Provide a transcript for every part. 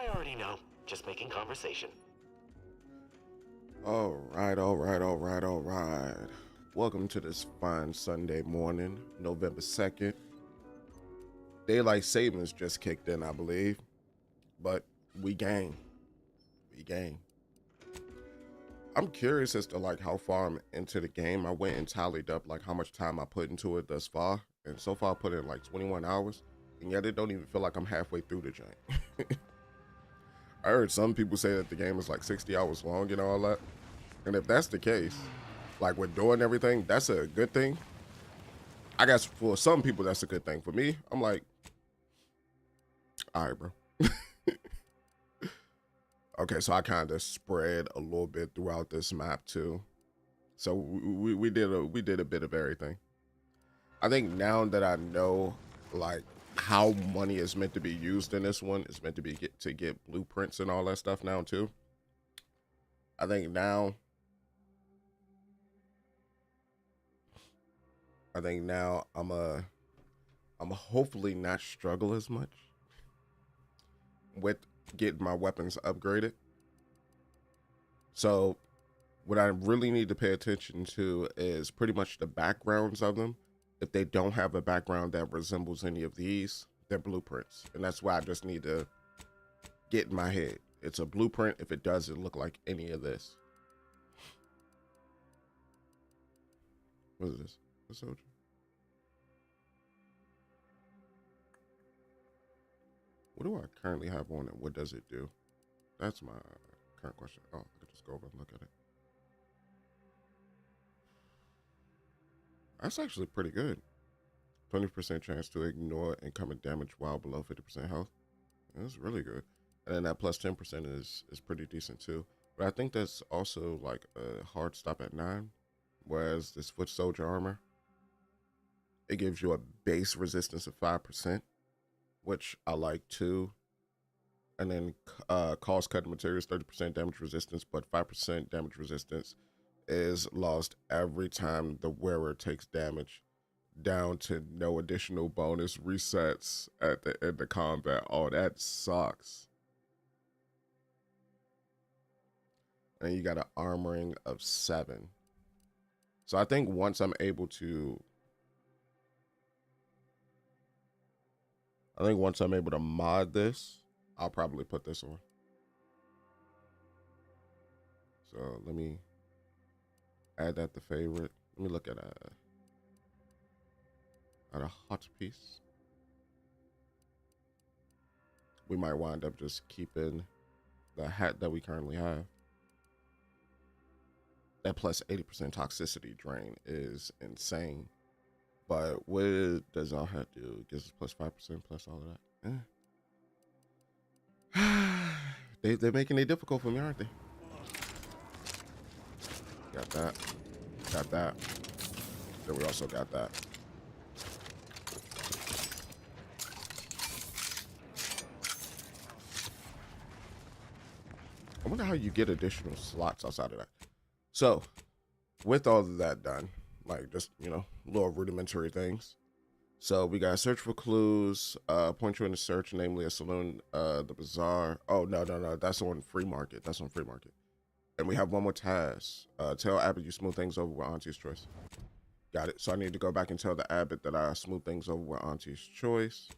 I already know. Just making conversation. All right, all right, all right, all right. Welcome to this fine Sunday morning, November 2nd. Daylight savings just kicked in, I believe, but we game. We game. I'm curious as to like how far I'm into the game. I went and tallied up like how much time I put into it thus far, and so far I put in like 21 hours, and yet it don't even feel like I'm halfway through the joint. I heard some people say that the game is like 60 hours long and all that. And if that's the case, like with doing everything, that's a good thing. I guess for some people, that's a good thing. For me, I'm like, all right, bro. Okay, so I kind of spread a little bit throughout this map too. So we did a bit of everything. I think now that I know like how money is meant to be used in this one, it's meant to be to get blueprints and all that stuff now too. I think now I'm hopefully not struggle as much with getting my weapons upgraded. So what I really need to pay attention to is pretty much the backgrounds of them. If they don't have a background that resembles any of these, they're blueprints. And that's why I just need to get in my head. It's a blueprint if it doesn't look like any of this. What is this? A soldier? What do I currently have on it? What does it do? That's my current question. Oh, I could just go over and look at it. That's actually pretty good. 20% chance to ignore incoming damage while below 50% health. That's really good. And then that plus 10% is pretty decent too. But I think that's also like a hard stop at 9. Whereas this foot soldier armor, it gives you a base resistance of 5%, which I like too. And then cost cutting materials, 30% damage resistance, but 5% damage resistance is lost every time the wearer takes damage, down to no additional bonus resets at the end of combat. Oh, that sucks. And you got an armoring of 7. So I think once I'm able to mod this, I'll probably put this on. So let me add that to favorite. Let me look at a hot piece. We might wind up just keeping the hat that we currently have. That plus 80% toxicity drain is insane. But what does our hat do? It gives us plus 5% plus all of that. They're making it difficult for me, aren't they? Got that. Got that. Then we also got that. I wonder how you get additional slots outside of that. So, with all of that done, like just, little rudimentary things. So we got search for clues, point you in the search, namely a saloon, the bazaar. Oh, no. That's on free market. And we have one more task. Tell Abbott you smooth things over with Auntie's choice. Got it. So I need to go back and tell the Abbott that I smooth things over with Auntie's choice.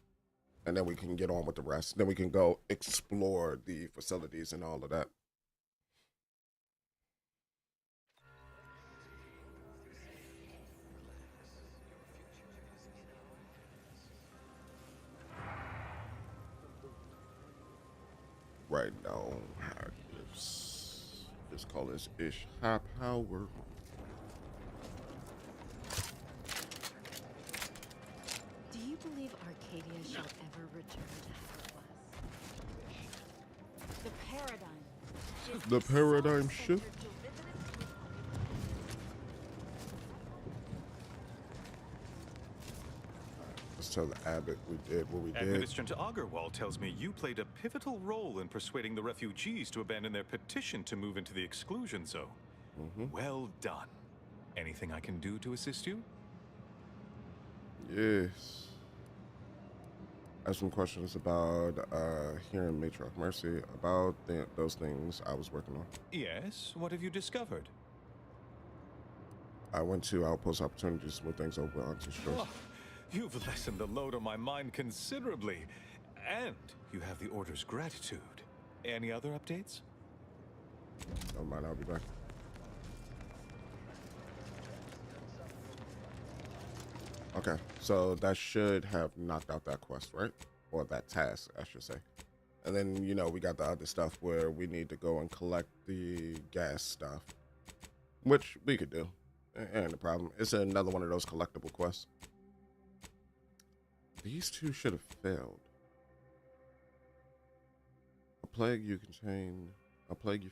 And then we can get on with the rest. Then we can go explore the facilities and all of that. Right now, let's call this ish high power. Do you believe Arcadia shall ever return to how it was? The paradigm. The paradigm shift. Let's tell the Abbott we did what we did. Administrator Agarwal tells me you played a pivotal role in persuading the refugees to abandon their petition to move into the exclusion zone. Well done. Anything I can do to assist you? Yes. I have some questions about here in Matriarch Mercy about those things I was working on. Yes, what have you discovered? I went to Outpost Opportunity to smooth things over onto Stress. Oh, you've lessened the load on my mind considerably. And you have the Order's gratitude. Any other updates? Never mind, I'll be back. Okay, so that should have knocked out that quest, right? Or that task, I should say. And then, you know, we got the other stuff where we need to go and collect the gas stuff, which we could do. Ain't a problem. It's another one of those collectible quests. These two should have failed. A plague you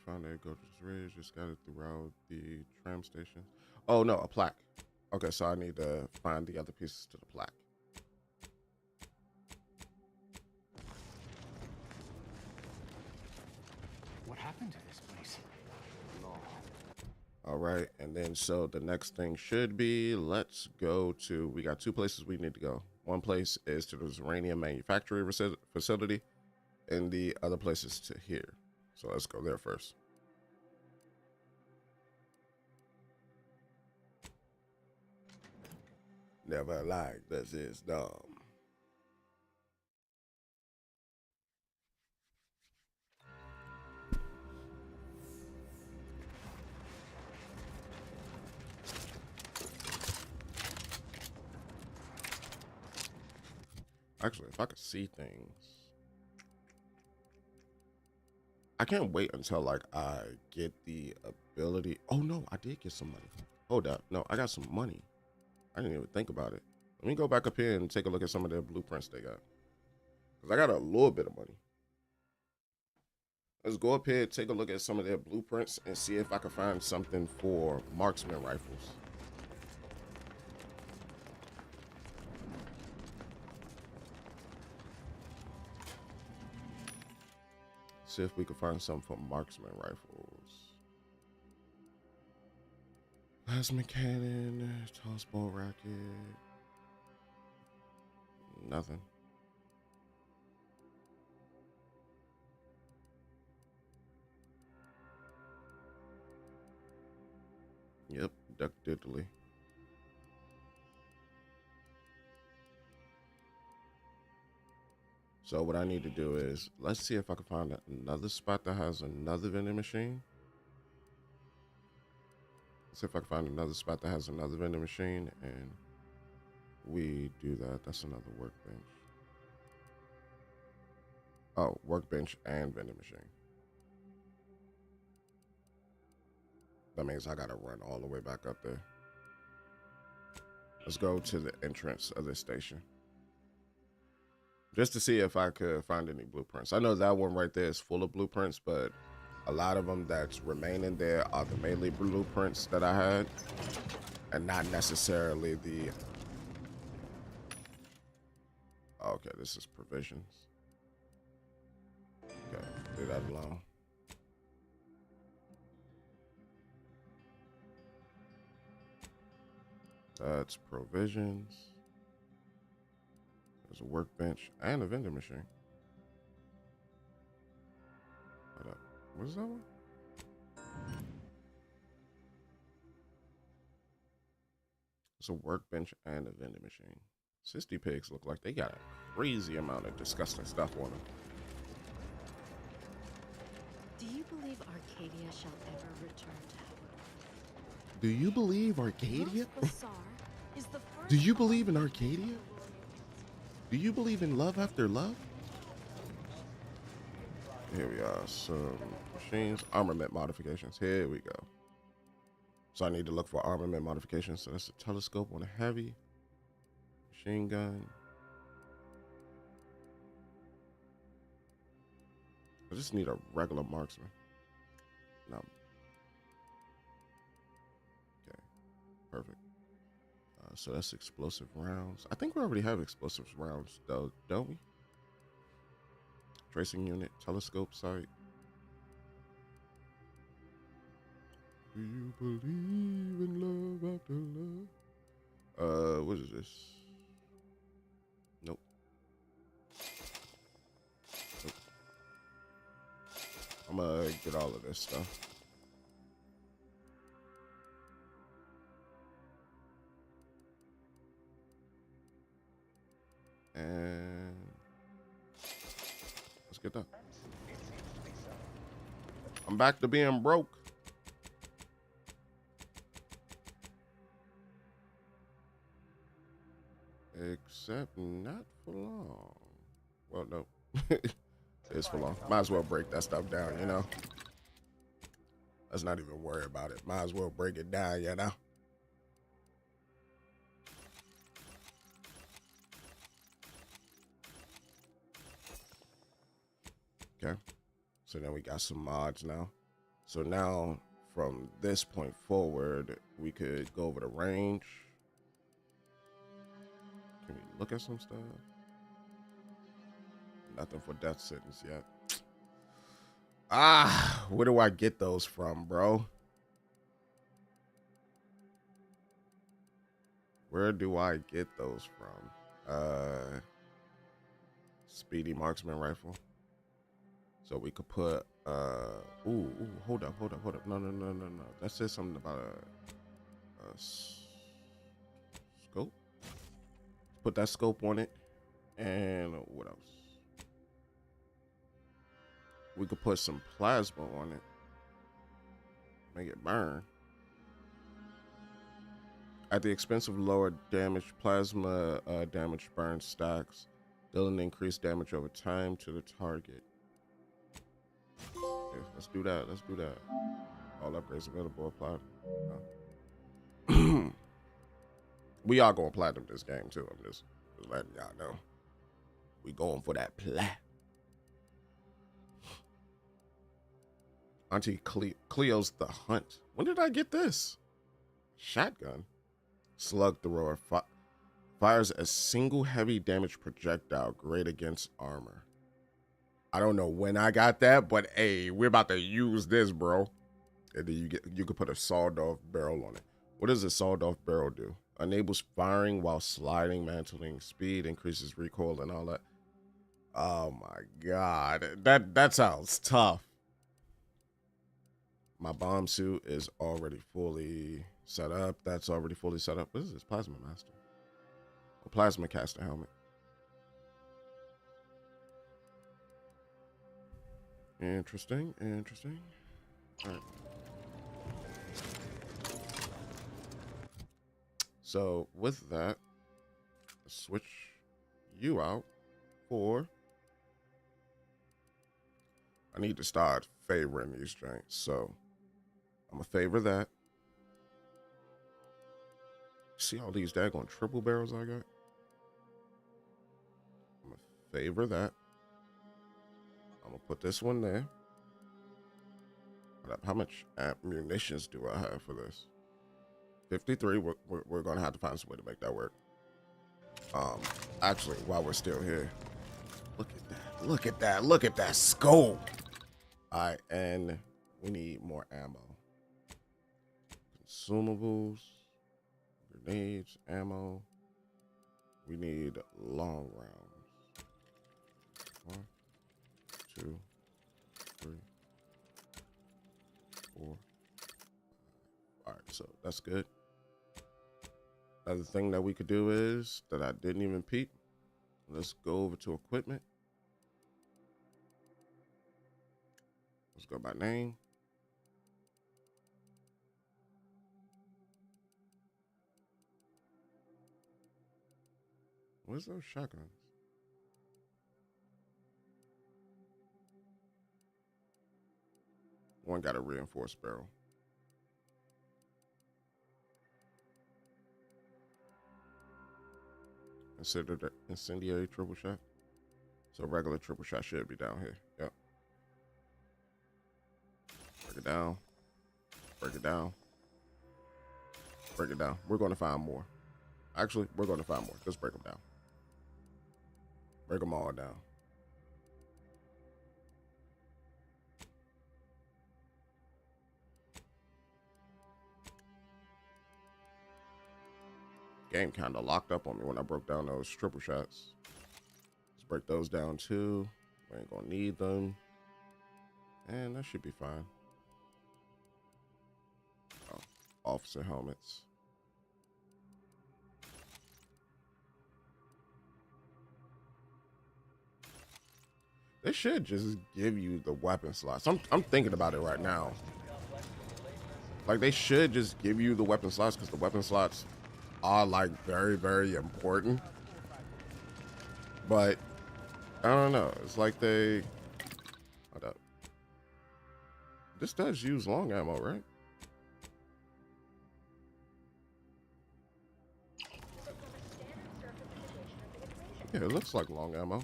found at Gold's Ridge, just got it throughout the tram station. Oh no, a plaque. Okay, so I need to find the other pieces to the plaque. What happened to this place? Law. All right, and then so the next thing should be, let's go to, we got two places we need to go. One place is to the Uranium manufacturing facility, and the other place is to here. So let's go there first. Never liked this is dumb. Actually, if I could see things, I can't wait until like I get the ability. Oh no, I did get some money. Hold up, no, I got some money. I didn't even think about it. Let me go back up here and take a look at some of their blueprints they got, because I got a little bit of money. Let's go up here, take a look at some of their blueprints, and see if I can find something for marksman rifles. See if we can find something for marksman rifles. Plasma cannon, tossball racket. Nothing. Yep, duck diddly. So what I need to do is, let's see if I can find another spot that has another vending machine. Let's see if I can find another spot that has another vending machine, and we do that. That's another workbench. Oh, workbench and vending machine. That means I gotta run all the way back up there. Let's go to the entrance of this station, just to see if I could find any blueprints. I know that one right there is full of blueprints, but a lot of them that's remaining there are the melee blueprints that I had, and not necessarily the... Okay, this is provisions. Okay, leave that alone. That's provisions. There's a workbench and a vending machine. Hold up. What is that one? It's a workbench and a vending machine. 60 pigs look like they got a crazy amount of disgusting stuff on them. Do you believe Arcadia shall ever return to Howard? Do you believe Arcadia? Most bizarre is the first Do you believe in Arcadia? Do you believe in love after love? Here we are. Some machines, armament modifications. Here we go. So I need to look for armament modifications. So that's a telescope on a heavy machine gun. I just need a regular marksman. No. Okay, perfect. So that's explosive rounds. I think we already have explosive rounds, though, don't we? Tracing unit, telescope sight. Do you believe in love after love? What is this? Nope. I'm gonna get all of this stuff. And let's get that. I'm back to being broke. Except not for long. Well, no. It's for long. Might as well break that stuff down, you know? Let's not even worry about it. Might as well break it down, you know? Okay. So then we got some mods now. So now from this point forward, we could go over the range. Can we look at some stuff? Nothing for death sentence yet. Ah, where do I get those from, bro? Where do I get those from? Speedy marksman rifle. So we could put ooh, hold up. No. That says something about a scope. Put that scope on it. And what else? We could put some plasma on it. Make it burn. At the expense of lower damage, plasma damage burn stacks, dealing increased damage over time to the target. Yeah, let's do that. All upgrades available. Apply. No. We are going platinum this game too. I'm just letting y'all know. We going for that plat. Auntie Cleo's the hunt. When did I get this? Shotgun. Slug thrower. Fires a single heavy damage projectile. Great against armor. I don't know when I got that, but hey, we're about to use this, bro. And then you could put a sawed-off barrel on it. What does a sawed-off barrel do? Enables firing while sliding, mantling speed, increases recoil, and all that. Oh my god, that sounds tough. My bomb suit is already fully set up. That's already fully set up. What is this? Plasma Master. A Plasma Caster helmet. Interesting. All right. So with that, switch you out for. I need to start favoring these joints, so I'm gonna favor that. See all these daggone triple barrels I got? I'm gonna favor that. I'm gonna put this one there. How much munitions do I have for this? 53. We're gonna have to find some way to make that work. Actually, while we're still here, look at that scope. All right, and we need more ammo. Consumables, grenades, ammo. We need long rounds. 1, 2, 3, 4. All right, so that's good. Another thing that we could do is that I didn't even peep. Let's go over to equipment. Let's go by name. Where's those shotguns? One got a reinforced barrel. Considered an incendiary triple shot. So regular triple shot should be down here. Yep. Break it down. Break it down. Break it down. We're going to find more. Actually, we're going to find more. Just break them down. Break them all down. Game kind of locked up on me when I broke down those triple shots. Let's break those down too. We ain't gonna need them. And that should be fine. Oh, officer helmets. They should just give you the weapon slots. I'm thinking about it right now. Like, they should just give you the weapon slots, because the weapon slots are like very, very important. But I don't know. It's like they. Hold up. This does use long ammo, right? Yeah, it looks like long ammo.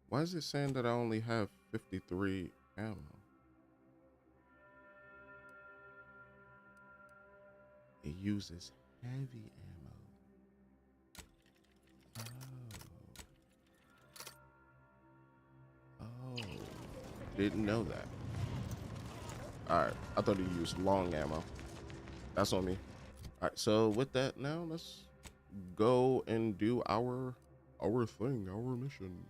Why is it saying that I only have 53 ammo? It uses heavy ammo. Oh. Didn't know that. Alright, I thought he used long ammo. That's on me. Alright, so with that now, let's go and do our thing, our mission.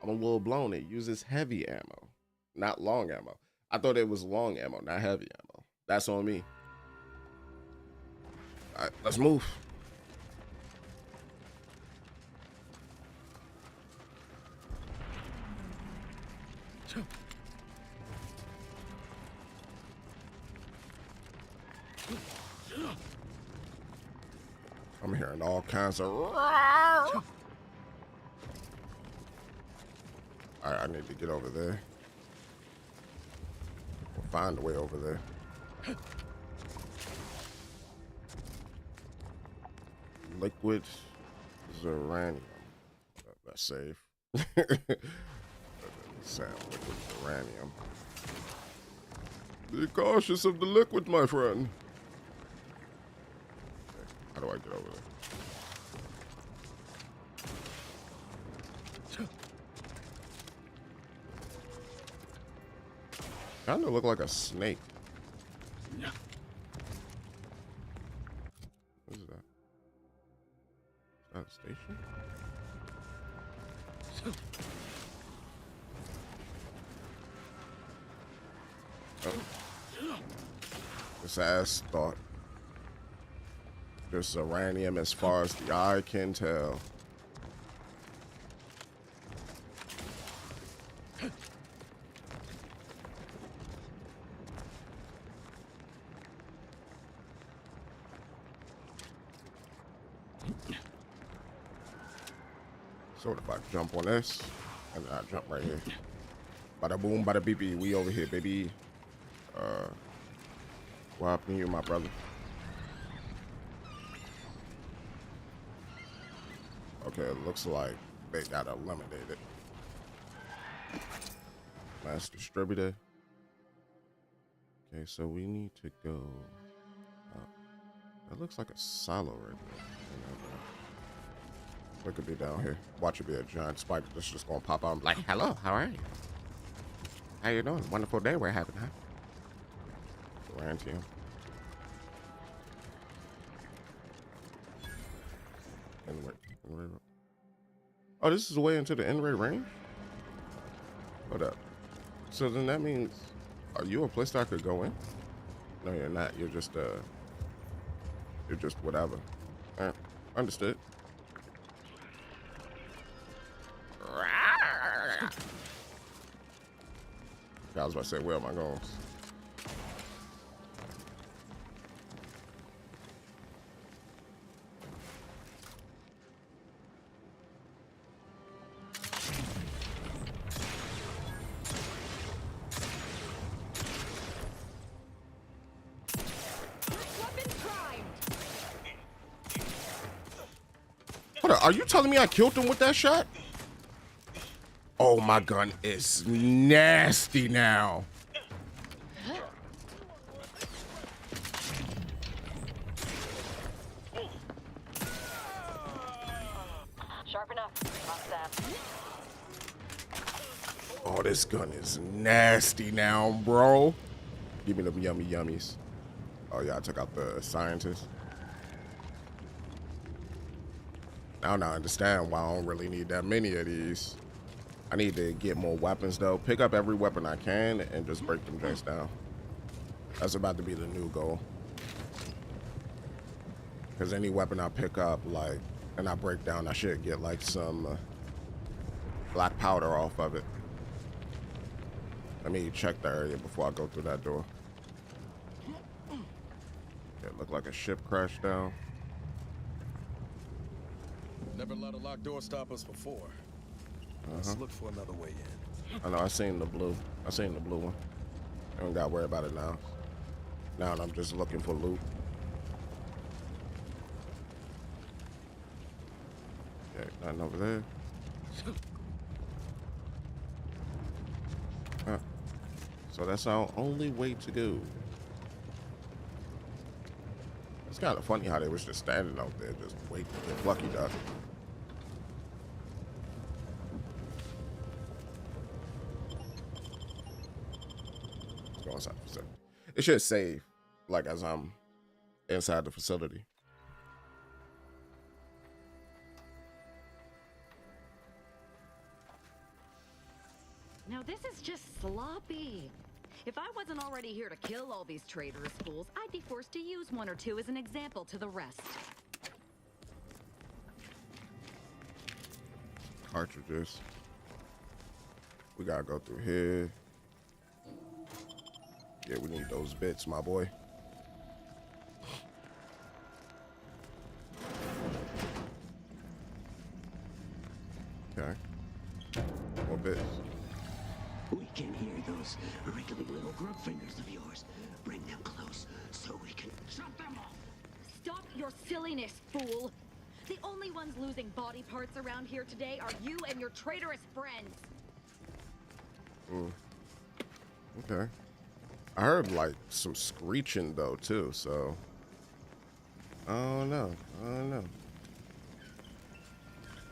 I'm a little blown. It uses heavy ammo, not long ammo. I thought it was long ammo, not heavy ammo. That's on me. All right, let's move. I'm hearing all kinds of. All right, I need to get over there. We'll find a way over there. Liquid uranium. That's safe. Sound liquid uranium. Be cautious of the liquid, my friend. Okay, how do I get over there? Kind of look like a snake. What is that? Is that a station? Oh. This ass thought. There's uranium as far as the eye can tell. So if I jump on this, and then I jump right here. Bada boom, bada beep, we over here, baby. What happened to you, my brother? Okay, it looks like they got eliminated. Mass distributor. Okay, so we need to go up. That looks like a silo right there. Look at me down here. Watch it be a giant spider that's just gonna pop out and be like, hello, how are you? How you doing? Wonderful day we're having, huh? Rantium. Oh, this is the way into the end-rate range? Hold up. So then that means, are you a place that I could go in? No, you're not. You're just whatever. Understood. I was about to say, where am I going? Hold on, are you telling me I killed him with that shot? Oh, my gun is nasty now. Sharp enough. Oh, this gun is nasty now, bro. Give me the yummy yummies. Oh, yeah, I took out the scientist. Now I understand why I don't really need that many of these. I need to get more weapons though. Pick up every weapon I can and just break them guys down. That's about to be the new goal. Because any weapon I pick up, like, and I break down, I should get like some black powder off of it. Let me check the area before I go through that door. It looked like a ship crashed down. Never let a locked door stop us before. Let's look for another way in. I know, I seen the blue. I seen the blue one. I don't gotta worry about it now. Now I'm just looking for loot. Okay, nothing over there. Huh. So that's our only way to go. It's kind of funny how they was just standing out there, just waiting to get lucky duck. Let's go inside the facility. It should save, like, as I'm inside the facility. Now this is just sloppy. If I wasn't already here to kill all these traitorous fools, I'd be forced to use one or two as an example to the rest. Cartridges. We gotta go through here. Yeah, we need those bits, my boy. Okay. More bits. We can hear those wriggly little grub fingers of yours. Bring them close so we can chop them off. Stop your silliness, fool! The only ones losing body parts around here today are you and your traitorous friends. Okay. I heard like some screeching though too, so I don't know.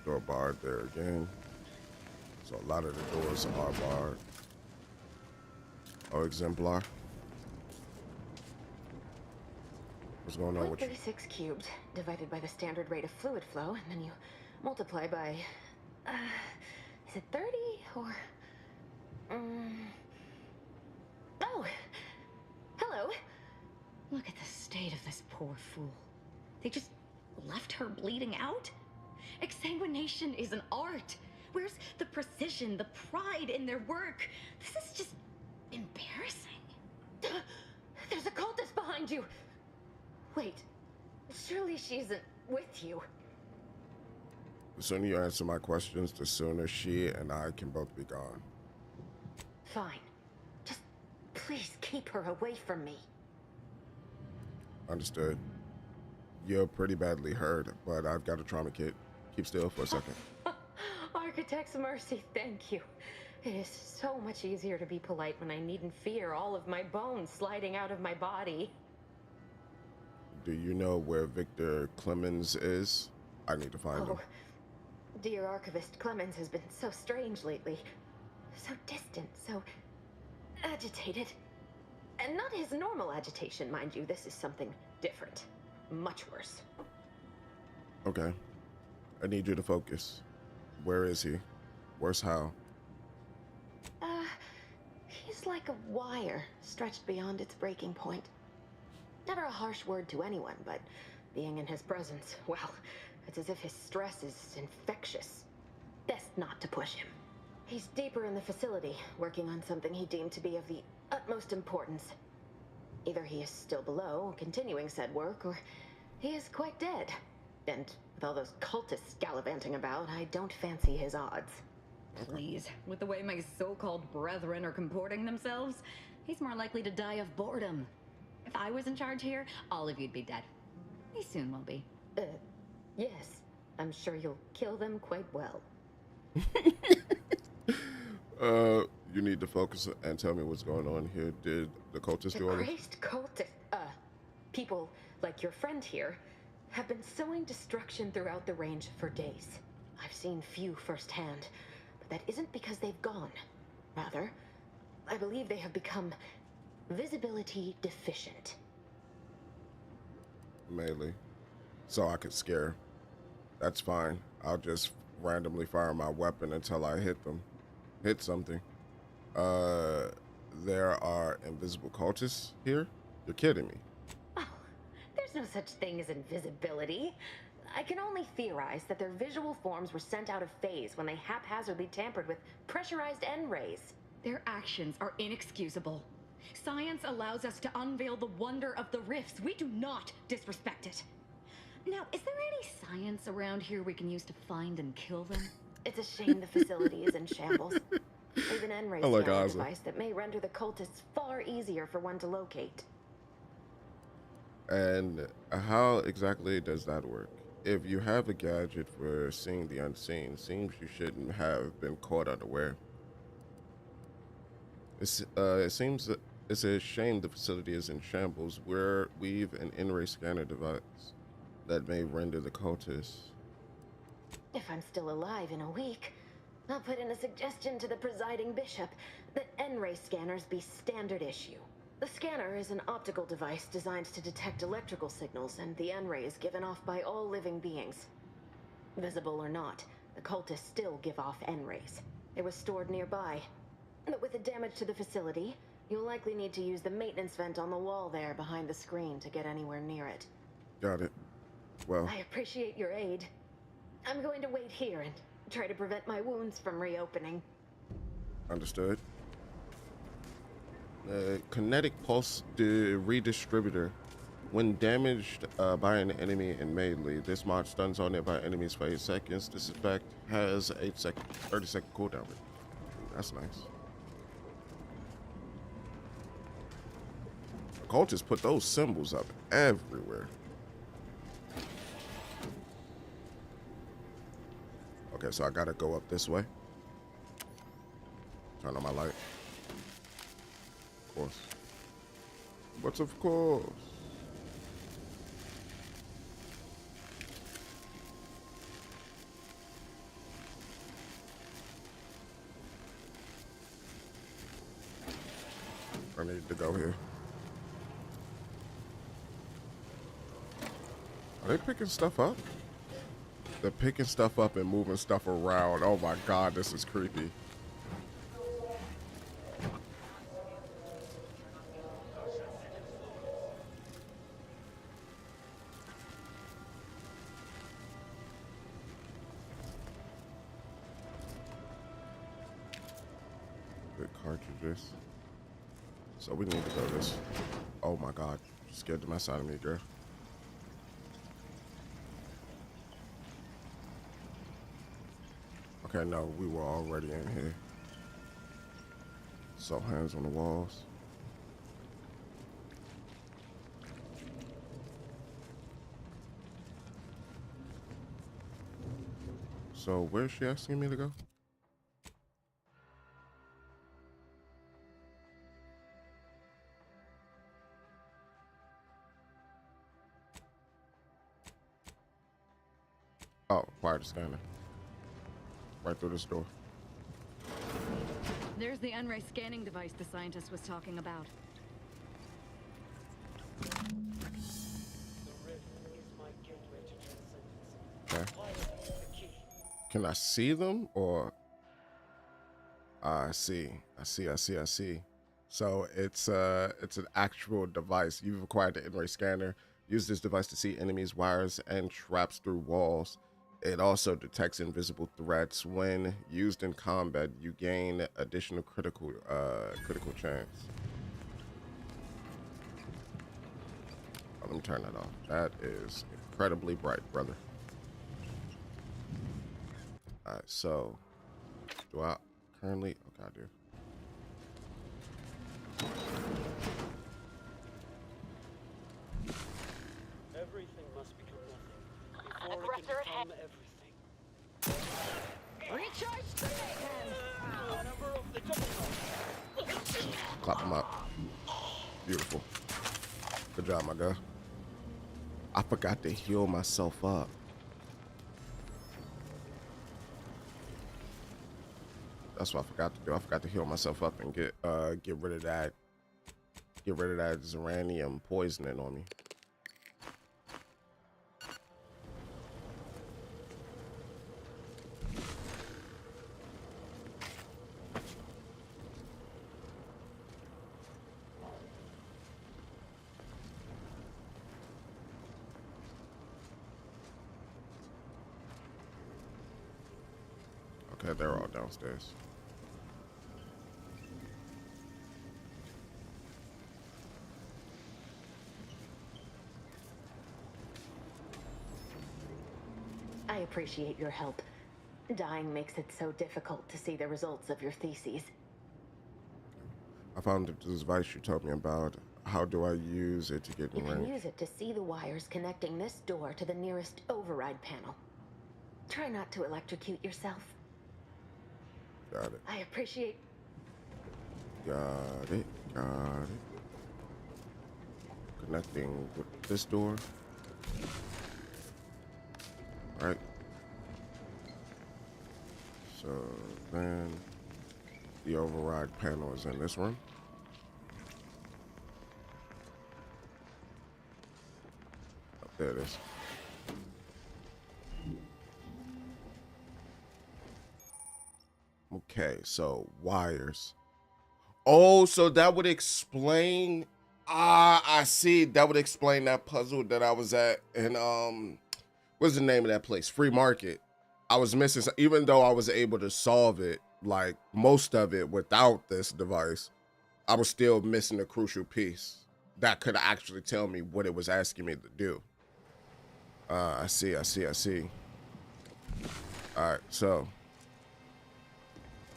Door barred there again. So a lot of the doors are barred. Oh, exemplar. What's going on with you? 36 cubed divided by the standard rate of fluid flow, and then you multiply by, is it 30 or, oh, hello. Look at the state of this poor fool. They just left her bleeding out? Exsanguination is an art. Where's the precision, the pride in their work? This is just embarrassing. There's a cultist behind you. Wait, surely she isn't with you. The sooner you answer my questions, the sooner she and I can both be gone. Fine. Just please keep her away from me. Understood. You're pretty badly hurt, but I've got a trauma kit. Keep still for a second. Architect's mercy, thank you. It is so much easier to be polite when I needn't fear all of my bones sliding out of my body. Do you know where Victor Clemens is? I need to find him. Dear Archivist Clemens has been so strange lately. So distant, so agitated. And not his normal agitation, mind you. This is something different. Much worse. Okay. I need you to focus. Where is he? Worse how? He's like a wire stretched beyond its breaking point. Never a harsh word to anyone, but being in his presence, well, it's as if his stress is infectious. Best not to push him. He's deeper in the facility, working on something he deemed to be of the utmost importance. Either he is still below, continuing said work, or he is quite dead. And with all those cultists gallivanting about, I don't fancy his odds. Please, with the way my so-called brethren are comporting themselves, he's more likely to die of boredom. If I was in charge here, all of you'd be dead. He soon will be. Yes. I'm sure you'll kill them quite well. You need to focus and tell me what's going on here. Did the cultists do all this? The crazed cultists, people like your friend here, have been sowing destruction throughout the range for days. I've seen few firsthand, but that isn't because they've gone. Rather, I believe they have become visibility deficient. Melee. So I could scare. That's fine. I'll just randomly fire my weapon until I hit them. hit something. There are invisible cultists here? You're kidding me. Oh, there's no such thing as invisibility. I can only theorize that their visual forms were sent out of phase when they haphazardly tampered with pressurized N-rays. Their actions are inexcusable. Science allows us to unveil the wonder of the rifts. We do not disrespect it. Now, is there any science around here we can use to find and kill them? It's a shame the facility is in shambles. There's an N-ray I like scanner Ozzy. device that may render the cultists far easier for one to locate. And how exactly does that work? If you have a gadget for seeing the unseen, seems you shouldn't have been caught unaware. It seems that it's a shame the facility is in shambles. We've an N-ray scanner device that may render the cultists. If I'm still alive in a week, I'll put in a suggestion to the presiding bishop that N-ray scanners be standard issue. The scanner is an optical device designed to detect electrical signals and the N-rays given off by all living beings. Visible or not, the cultists still give off N-rays. It was stored nearby. But with the damage to the facility, you'll likely need to use the maintenance vent on the wall there behind the screen to get anywhere near it. Got it. Well, I appreciate your aid. I'm going to wait here and try to prevent my wounds from reopening. understood. Kinetic pulse redistributor. When damaged by an enemy in melee, this mod stuns all nearby enemies for 8 seconds. This effect has 30-second cooldown. That's nice. Cultists put those symbols up everywhere. Okay, so I gotta go up this way. Turn on my light. Of course. But of course. I need to go here. Are they picking stuff up? They're picking stuff up and moving stuff around. Oh my god, this is creepy. Good cartridges. So we need to go this. Oh my god. You scared the mess out of me, girl. Okay, no, we were already in here. So hands on the walls. So where's she asking me to go? Oh, acquired the scanner. Right through this door. There's the N-ray scanning device the scientist was talking about. Okay. Can I see them or? I see. So it's an actual device. You've acquired the N-ray scanner. Use this device to see enemies, wires, and traps through walls. It also detects invisible threats. When used in combat, you gain additional critical chance. Oh, let me turn that off. That is incredibly bright, brother. All right, so do I currently? Okay, I do. Everything must become nothing before it can become everything. Recharge the Clap them up. Beautiful. Good job, my guy. I forgot to heal myself up. That's what I forgot to do. I forgot to heal myself up and get rid of that Zeranium poisoning on me. they're all downstairs. I appreciate your help. Dying makes it so difficult to see the results of your theses. I found the device you told me about. How do I use it to get in You can range? use it to see the wires connecting this door to the nearest override panel. Try not to electrocute yourself. Got it. I appreciate... Got it. Got it. Connecting with this door. All right. So then the override panel is in this room. Oh, there it is. Okay, so wires. Oh, so that would explain. I see. That would explain that puzzle that I was at in what's the name of that place? Free Market. I was missing, even though I was able to solve it, like most of it without this device, I was still missing a crucial piece that could actually tell me what it was asking me to do. I see. All right, so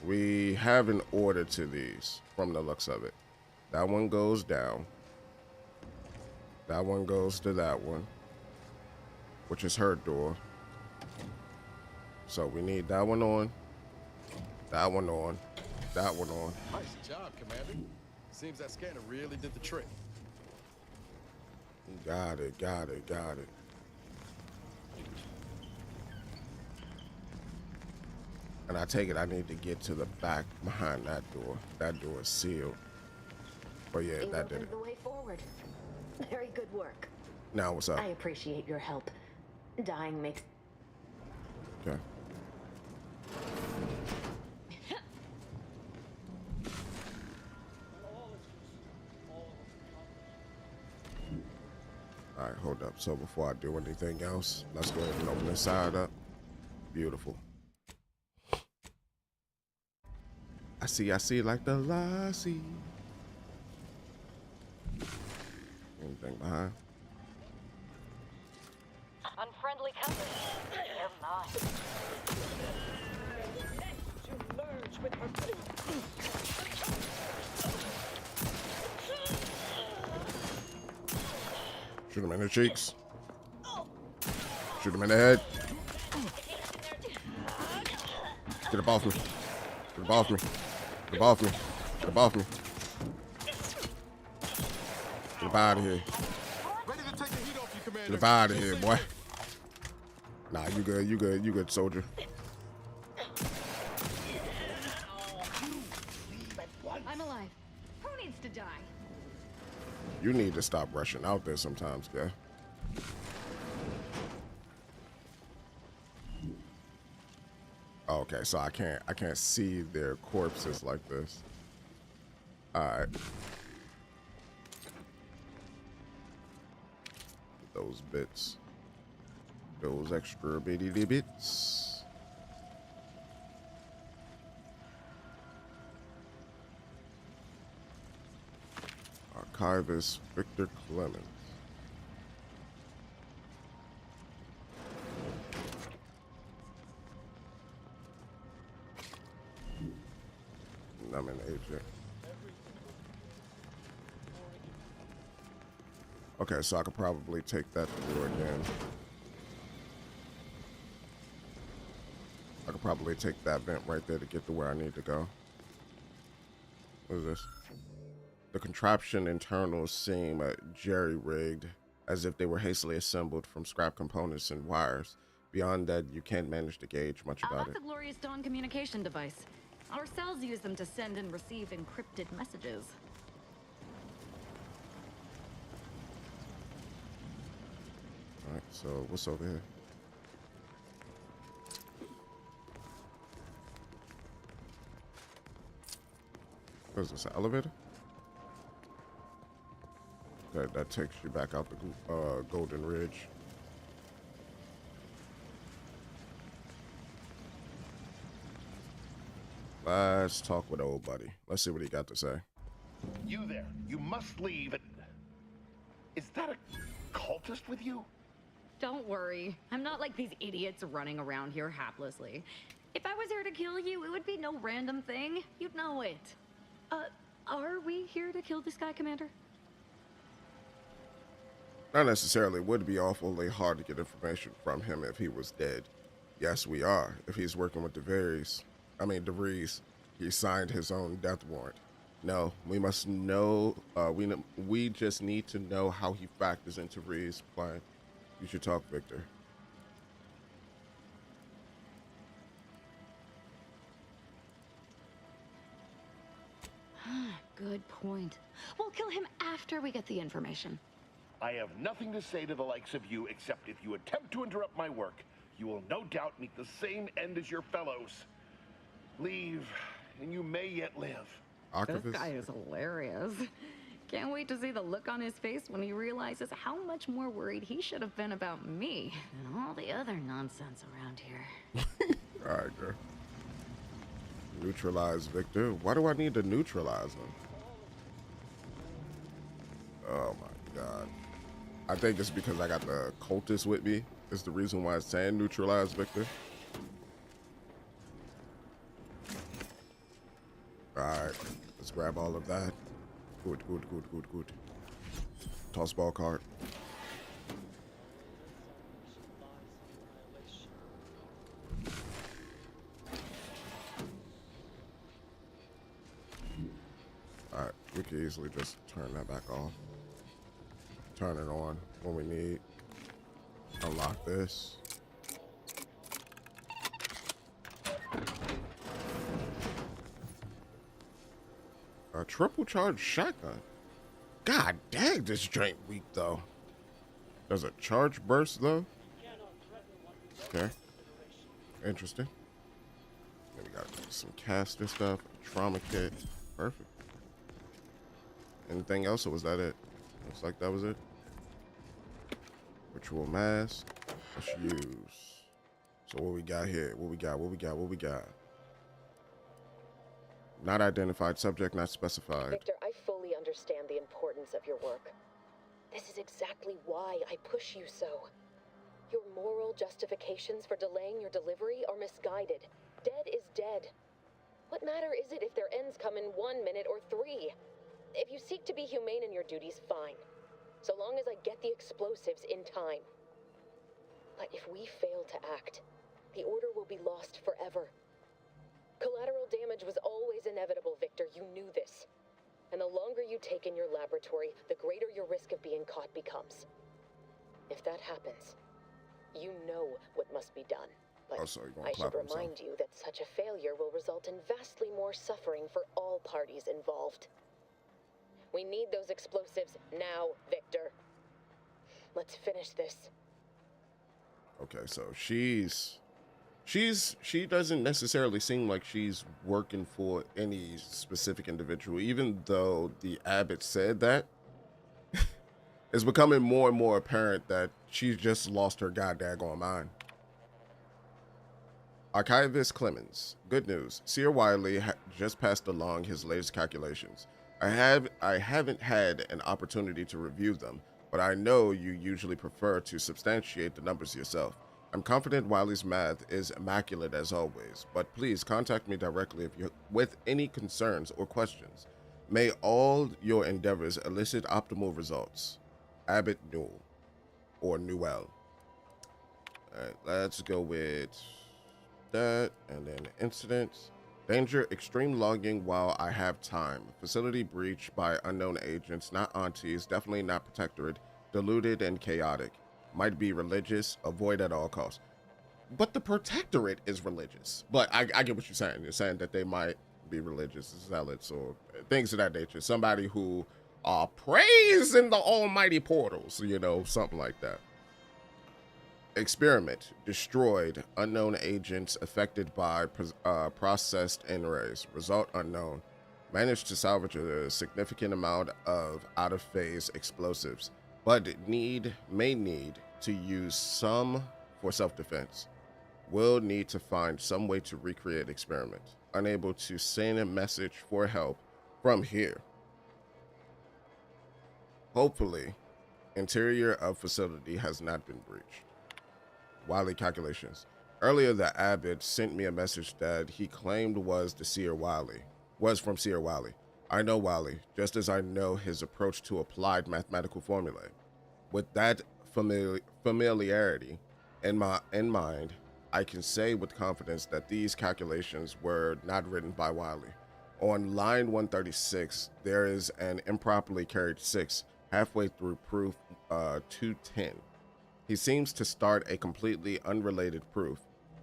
we have an order to these from the looks of it. That one goes down. That one goes to that one, which is her door. So we need that one on, that one on, that one on. Nice job, Commander. Seems that scanner really did the trick. Got it. And I take it I need to get to the back behind that door. That door is sealed. But yeah, that did it. The way forward. Very good work. Now what's up? I appreciate your help. Dying makes... Okay. All right, hold up. So before I do anything else, let's go ahead and open this side up. Beautiful. I see like the lassie. Anything behind? Unfriendly company. They're mine. To merge with her. Shoot him in the cheeks. Shoot him in the head. Get up off me. Get up off me. Get up off me. Get up off me. Get up out of here. Ready to take the heat off you, Commander. Get up out of here, boy. Nah, you good, soldier. I'm alive. Who needs to die? You need to stop rushing out there sometimes, guy. Okay, so I can't see their corpses like this. All right. Those bits. Those extra bitty bits. Archivist Victor Clemens. I'm an agent. Okay, so I could probably take that through again. I could probably take that vent right there to get to where I need to go. What is this? The contraption internals seem jerry-rigged, as if they were hastily assembled from scrap components and wires. Beyond that, you can't manage to gauge much about it. That's a Glorious Dawn communication device. Our cells use them to send and receive encrypted messages. All right, so what's over here? What is this, an elevator? That takes you back out the Golden Ridge. Let's talk with old buddy. Let's see what he got to say. You there. You must leave. Is that a cultist with you? Don't worry. I'm not like these idiots running around here haplessly. If I was here to kill you, it would be no random thing. You'd know it. Are we here to kill this guy, Commander? Not necessarily. It would be awfully hard to get information from him if he was dead. Yes, we are. If he's working with DeVries, he signed his own death warrant. No, we must know, we just need to know how he factors into Ree's plan. You should talk, Victor. Good point. We'll kill him after we get the information. I have nothing to say to the likes of you, except if you attempt to interrupt my work, you will no doubt meet the same end as your fellows. Leave, and you may yet live. This guy is hilarious. Can't wait to see the look on his face when he realizes how much more worried he should have been about me and all the other nonsense around here. All right, girl. Neutralize Victor. Why do I need to neutralize him? Oh my god. I think it's because I got the cultists with me. Is the reason why it's saying neutralize Victor. Alright, let's grab all of that. Good. Toss ball card. Alright, we can easily just turn that back off. Turn it on when we need. Unlock this. A triple charge shotgun. God dang, this joint weak though. There's a charge burst though. Okay. Interesting. Then we got some caster stuff, trauma kit. Perfect. Anything else, or was that it? Looks like that was it. Ritual mask. Let's use. So what we got here? What we got? Not identified, subject not specified. Victor, I fully understand the importance of your work. This is exactly why I push you so. Your moral justifications for delaying your delivery are misguided. Dead is dead. What matter is it if their ends come in 1 minute or 3? If you seek to be humane in your duties, fine. So long as I get the explosives in time. But if we fail to act, the order will be lost forever. Collateral damage was always inevitable, Victor. You knew this. And the longer you take in your laboratory, the greater your risk of being caught becomes. If that happens, you know what must be done. But I should remind you that such a failure will result in vastly more suffering for all parties involved. We need those explosives now, Victor. Let's finish this. Okay, so she doesn't necessarily seem like she's working for any specific individual, even though the abbot said that. It's becoming more and more apparent that she's just lost her goddamn mind. Archivist Clemens, good news. Seer Wiley just passed along his latest calculations. I haven't had an opportunity to review them, but I know you usually prefer to substantiate the numbers yourself. I'm confident Wiley's math is immaculate as always, but please contact me directly if you with any concerns or questions. May all your endeavors elicit optimal results. Abbott Newell or Newell. All right, let's go with that, and then incidents. Danger, extreme logging while I have time. Facility breach by unknown agents, not aunties, definitely not protectorate, diluted and chaotic. Might be religious, avoid at all costs. But the protectorate is religious. But I get what you're saying. You're saying that they might be religious zealots or things of that nature. Somebody who prays in the almighty portals, you know, something like that. Experiment, destroyed, unknown agents affected by processed N-rays, result unknown. Managed to salvage a significant amount of out-of-phase explosives, but may need to use some for self-defense. Will need to find some way to recreate experiment. unable to send a message for help from here. Hopefully, interior of facility has not been breached. Wiley calculations. Earlier, the abbot sent me a message that he claimed was from Seer Wiley. I know Wiley, just as I know his approach to applied mathematical formulae. With that familiarity in mind, I can say with confidence that these calculations were not written by Wiley. On line 136, there is an improperly carried 6 halfway through proof 210. He seems to start a completely unrelated proof,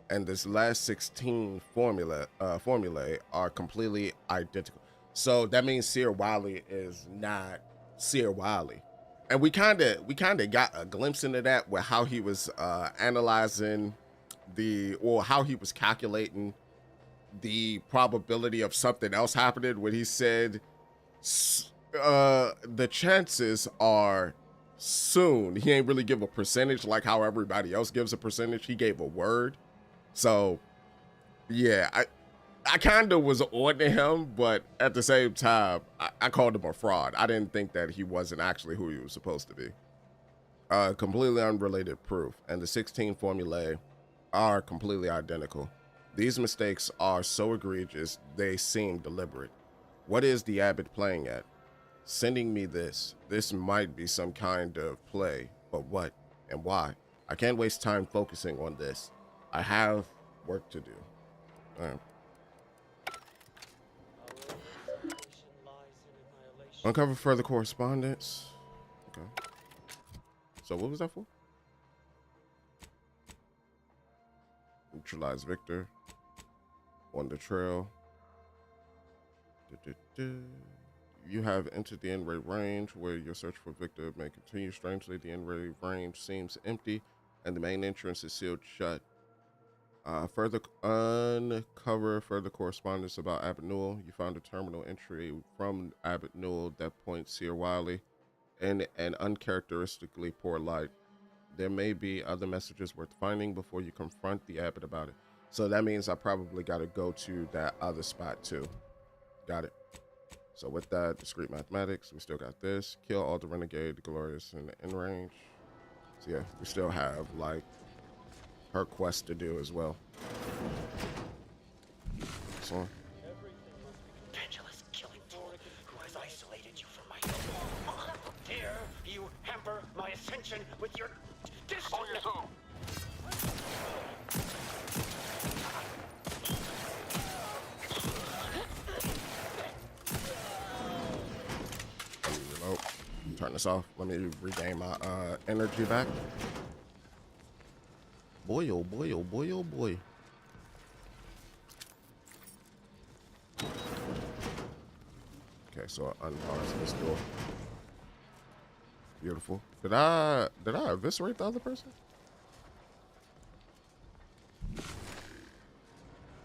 and this last 16 formulae are completely identical. So that means Seer Wiley is not Seer Wiley. And we kind of got a glimpse into that with how he was analyzing how he was calculating the probability of something else happening when he said the chances are soon. He ain't really give a percentage like how everybody else gives a percentage. He gave a word. So yeah, I kind of was on to him, but at the same time, I called him a fraud. I didn't think that he wasn't actually who he was supposed to be. Completely unrelated proof, and the 16 formulae are completely identical. These mistakes are so egregious, they seem deliberate. What is the abbot playing at? Sending me this. This might be some kind of play, but what and why? I can't waste time focusing on this. I have work to do. Uncover further correspondence. Okay. So what was that for? Neutralize Victor. On the trail. You have entered the end-raid range where your search for Victor may continue. Strangely, the end-raid range seems empty and the main entrance is sealed shut. Uncover further correspondence about Abbot Newell. You found a terminal entry from Abbot Newell that points Seer Wiley in an uncharacteristically poor light. There may be other messages worth finding before you confront the abbot about it. So that means I probably got to go to that other spot too. Got it. So with that, discrete mathematics, we still got this. Kill all the renegade, the glorious, in the end range. So yeah, we still have like her quest to do as well. So Angela's killing tool who has isolated you from my home. Dare you hamper my ascension with your distance? On your zone. reload. Turn this off. Let me regain my energy back. Boy, oh boy, oh boy, oh boy. Okay, so it unbars this door. Beautiful. Did I eviscerate the other person?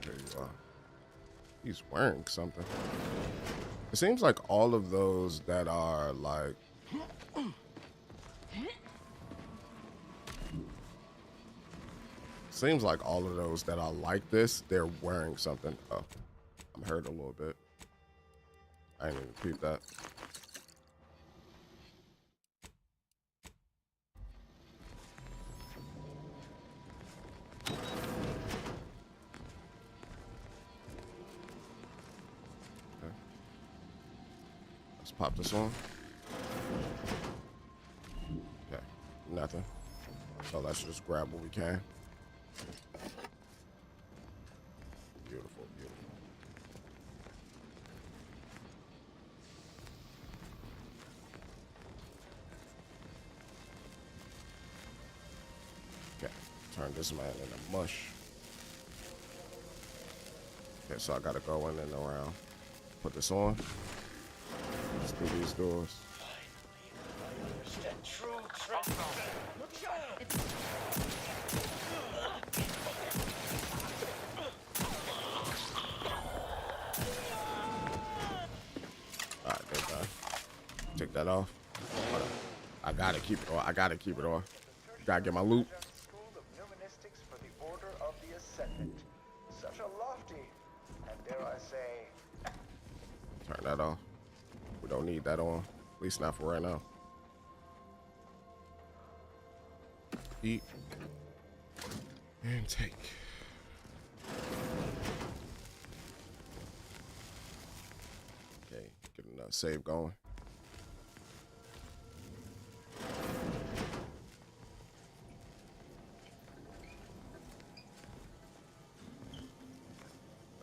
There you are. He's wearing something. It seems like all of those that are like seems like all of those that are like this, they're wearing something. Oh, I'm hurt a little bit. I didn't even peep that. Okay. Let's pop this on. Okay, nothing. So let's just grab what we can. Beautiful, beautiful. Okay, turn this man into mush. Okay, so I gotta go in and around. Put this on. Let's do these doors. Alright, they're done. Take that off. I gotta keep it on. I gotta keep it on. Gotta get my loot. School of Numismatics for the Order of the Ascendant. Such a lofty and dare Turn that off. We don't need that on. At least not for right now. Eat and take. Okay, get another save going.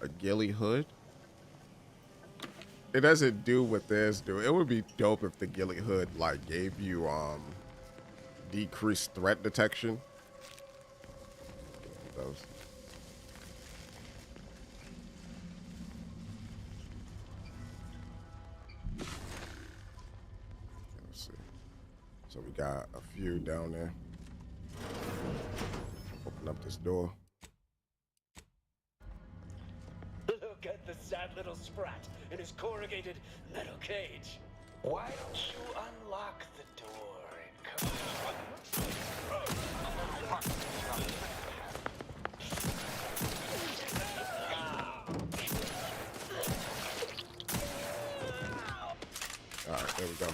A ghillie hood. It doesn't do what this do. It would be dope if the ghillie hood like gave you decreased threat detection. Those. Let's see. So we got a few down there. Open up this door. Look at the sad little sprat in his corrugated metal cage. Why don't you unlock the door and come All right, there we go.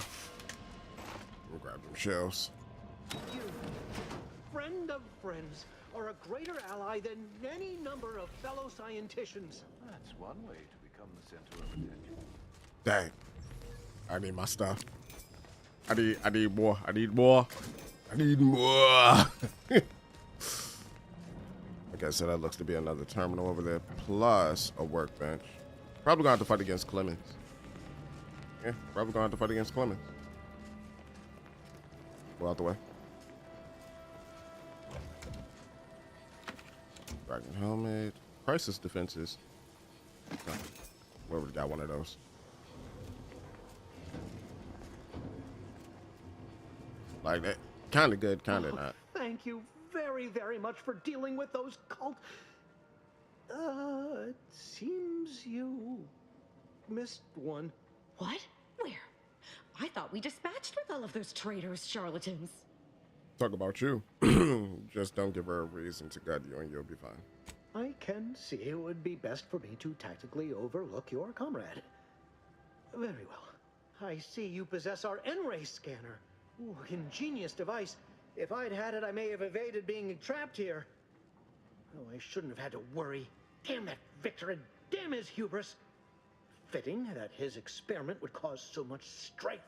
We'll grab them shells. You, friend of friends, are a greater ally than any number of fellow scienticians. That's one way to become the center of attention. Dang. I need my stuff. I need more. I need more. I need more. Like I said, that looks to be another terminal over there, plus a workbench. Probably gonna have to fight against Clemens. Yeah, probably gonna have to fight against Clemens. Go out the way. Dragon helmet. Crisis defenses. Okay. Where would got one of those? Like that. Kind of good, kind of not. Thank you very, very much for dealing with those cult... it seems you missed one. What? Where? I thought we dispatched with all of those traitors, charlatans. Talk about you. Just don't give her a reason to gut you and you'll be fine. I can see it would be best for me to tactically overlook your comrade. Very well. I see you possess our N-ray scanner. Ooh, ingenious device. If I'd had it, I may have evaded being trapped here. Oh, I shouldn't have had to worry. Damn that Victor and damn his hubris. Fitting that his experiment would cause so much strife.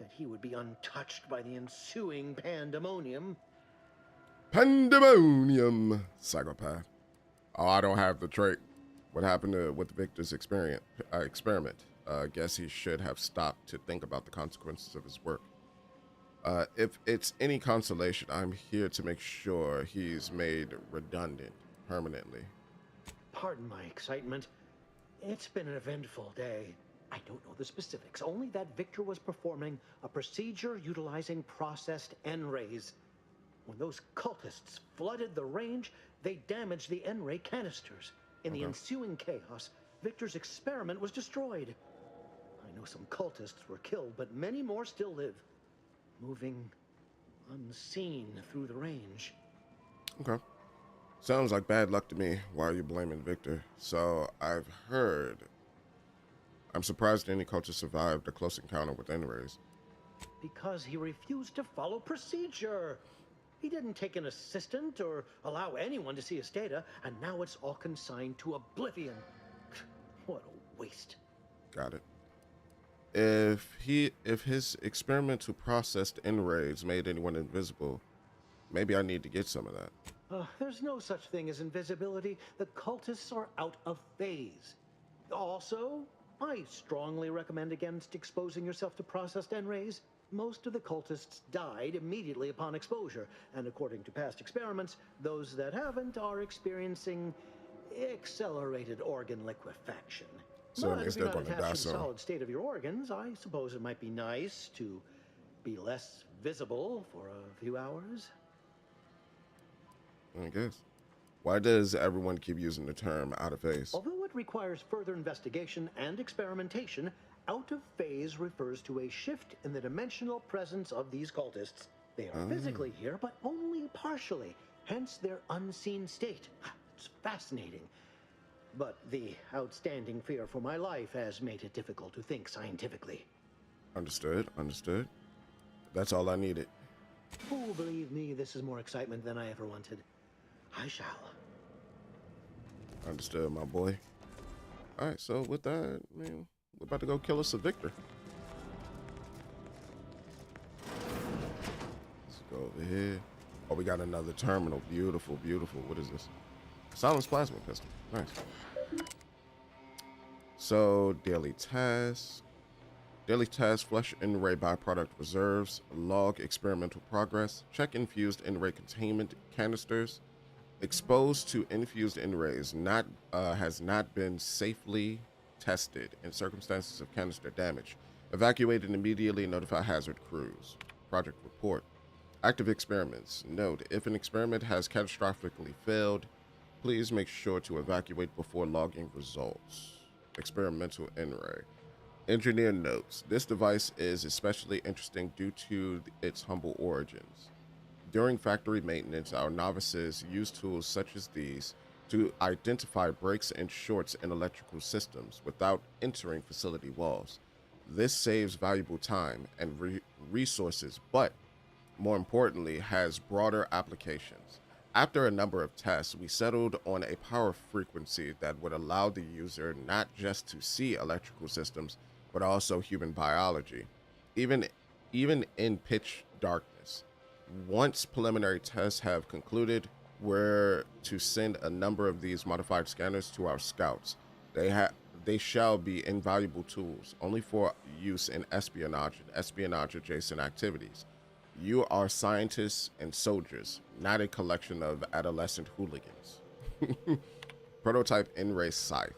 Yet he would be untouched by the ensuing pandemonium. Pandemonium. Psychopath. Oh, I don't have the trait. What happened with Victor's experiment? Guess he should have stopped to think about the consequences of his work. If it's any consolation, I'm here to make sure he's made redundant permanently. Pardon my excitement. It's been an eventful day. I don't know the specifics, only that Victor was performing a procedure utilizing processed N-rays. When those cultists flooded the range, they damaged the N-ray canisters. In the ensuing chaos, Victor's experiment was destroyed. I know some cultists were killed, but many more still live, moving unseen through the range. Okay. Sounds like bad luck to me. Why are you blaming Victor? So I've heard. I'm surprised any cultist survived a close encounter with N-rays. Because he refused to follow procedure. He didn't take an assistant or allow anyone to see his data, and now it's all consigned to oblivion. What a waste. Got it. If his experimental processed N-rays made anyone invisible, maybe I need to get some of that. There's no such thing as invisibility. The cultists are out of phase. Also, I strongly recommend against exposing yourself to processed N-rays. Most of the cultists died immediately upon exposure, and according to past experiments, those that haven't are experiencing accelerated organ liquefaction. So But it means if you're they're not going to die attached to the soon. solid state of your organs, I suppose it might be nice to be less visible for a few hours. I guess. Why does everyone keep using the term out of phase? Although it requires further investigation and experimentation, out of phase refers to a shift in the dimensional presence of these cultists. They are physically here, but only partially, hence their unseen state. It's fascinating. but the outstanding fear for my life has made it difficult to think scientifically. Understood, understood. That's all I needed. Oh, believe me, this is more excitement than I ever wanted. I shall. Understood, my boy. All right, so with that, man, we're about to go kill us a victor. Let's go over here. Oh, we got another terminal. Beautiful, beautiful. What is this? Silence plasma pistol. Nice. So, daily task. Daily task, flesh N-ray byproduct reserves. Log experimental progress. Check infused N-ray containment canisters. Exposed to infused N-rays has not been safely tested in circumstances of canister damage. Evacuated immediately, notify hazard crews. Project report. Active experiments. Note, if an experiment has catastrophically failed, please make sure to evacuate before logging results. Experimental N-ray. Engineer notes, this device is especially interesting due to its humble origins. During factory maintenance, our novices use tools such as these to identify breaks and shorts in electrical systems without entering facility walls. This saves valuable time and resources, but more importantly, has broader applications. After a number of tests, we settled on a power frequency that would allow the user not just to see electrical systems, but also human biology, even in pitch darkness. Once preliminary tests have concluded, we're to send a number of these modified scanners to our scouts. They shall be invaluable tools, only for use in espionage and espionage adjacent activities. You are scientists and soldiers, not a collection of adolescent hooligans. Prototype N-ray scythe.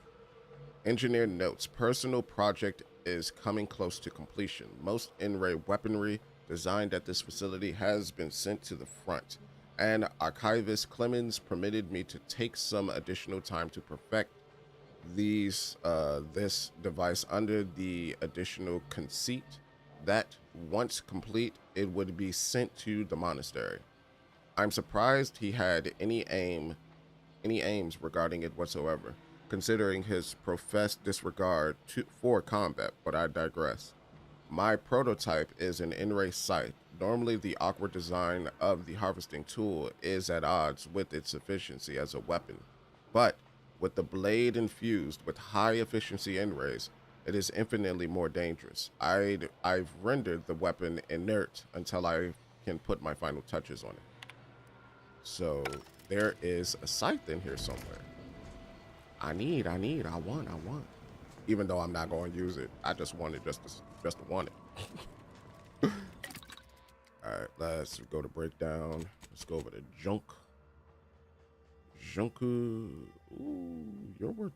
Engineer notes, personal project is coming close to completion. Most N-ray weaponry designed at this facility has been sent to the front, and Archivist Clemens permitted me to take some additional time to perfect this device under the additional conceit that once complete, it would be sent to the monastery. I'm surprised he had any aims regarding it whatsoever, considering his professed disregard for combat, but I digress. My prototype is an N-ray scythe. Normally, the awkward design of the harvesting tool is at odds with its efficiency as a weapon, but with the blade infused with high-efficiency N-rays, it is infinitely more dangerous. I've rendered the weapon inert until I can put my final touches on it. So there is a scythe in here somewhere. I want. Even though I'm not going to use it, I just want it just to want it. All right, let's go to breakdown. Let's go over to junk. Junku. Ooh, you're worth.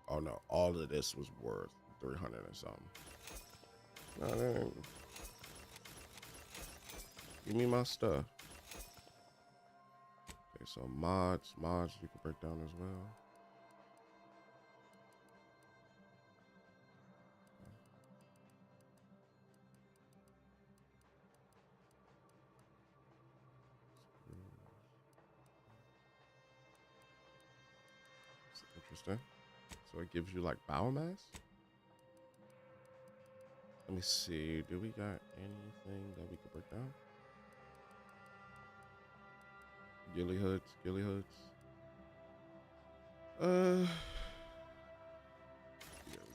Oh no, all of this was worth 300 and something. No, give me my stuff. Okay, so mods you can break down as well. It's interesting. So it gives you like biomass. Let me see. Do we got anything that we could break down? Ghillie hoods. Yeah, we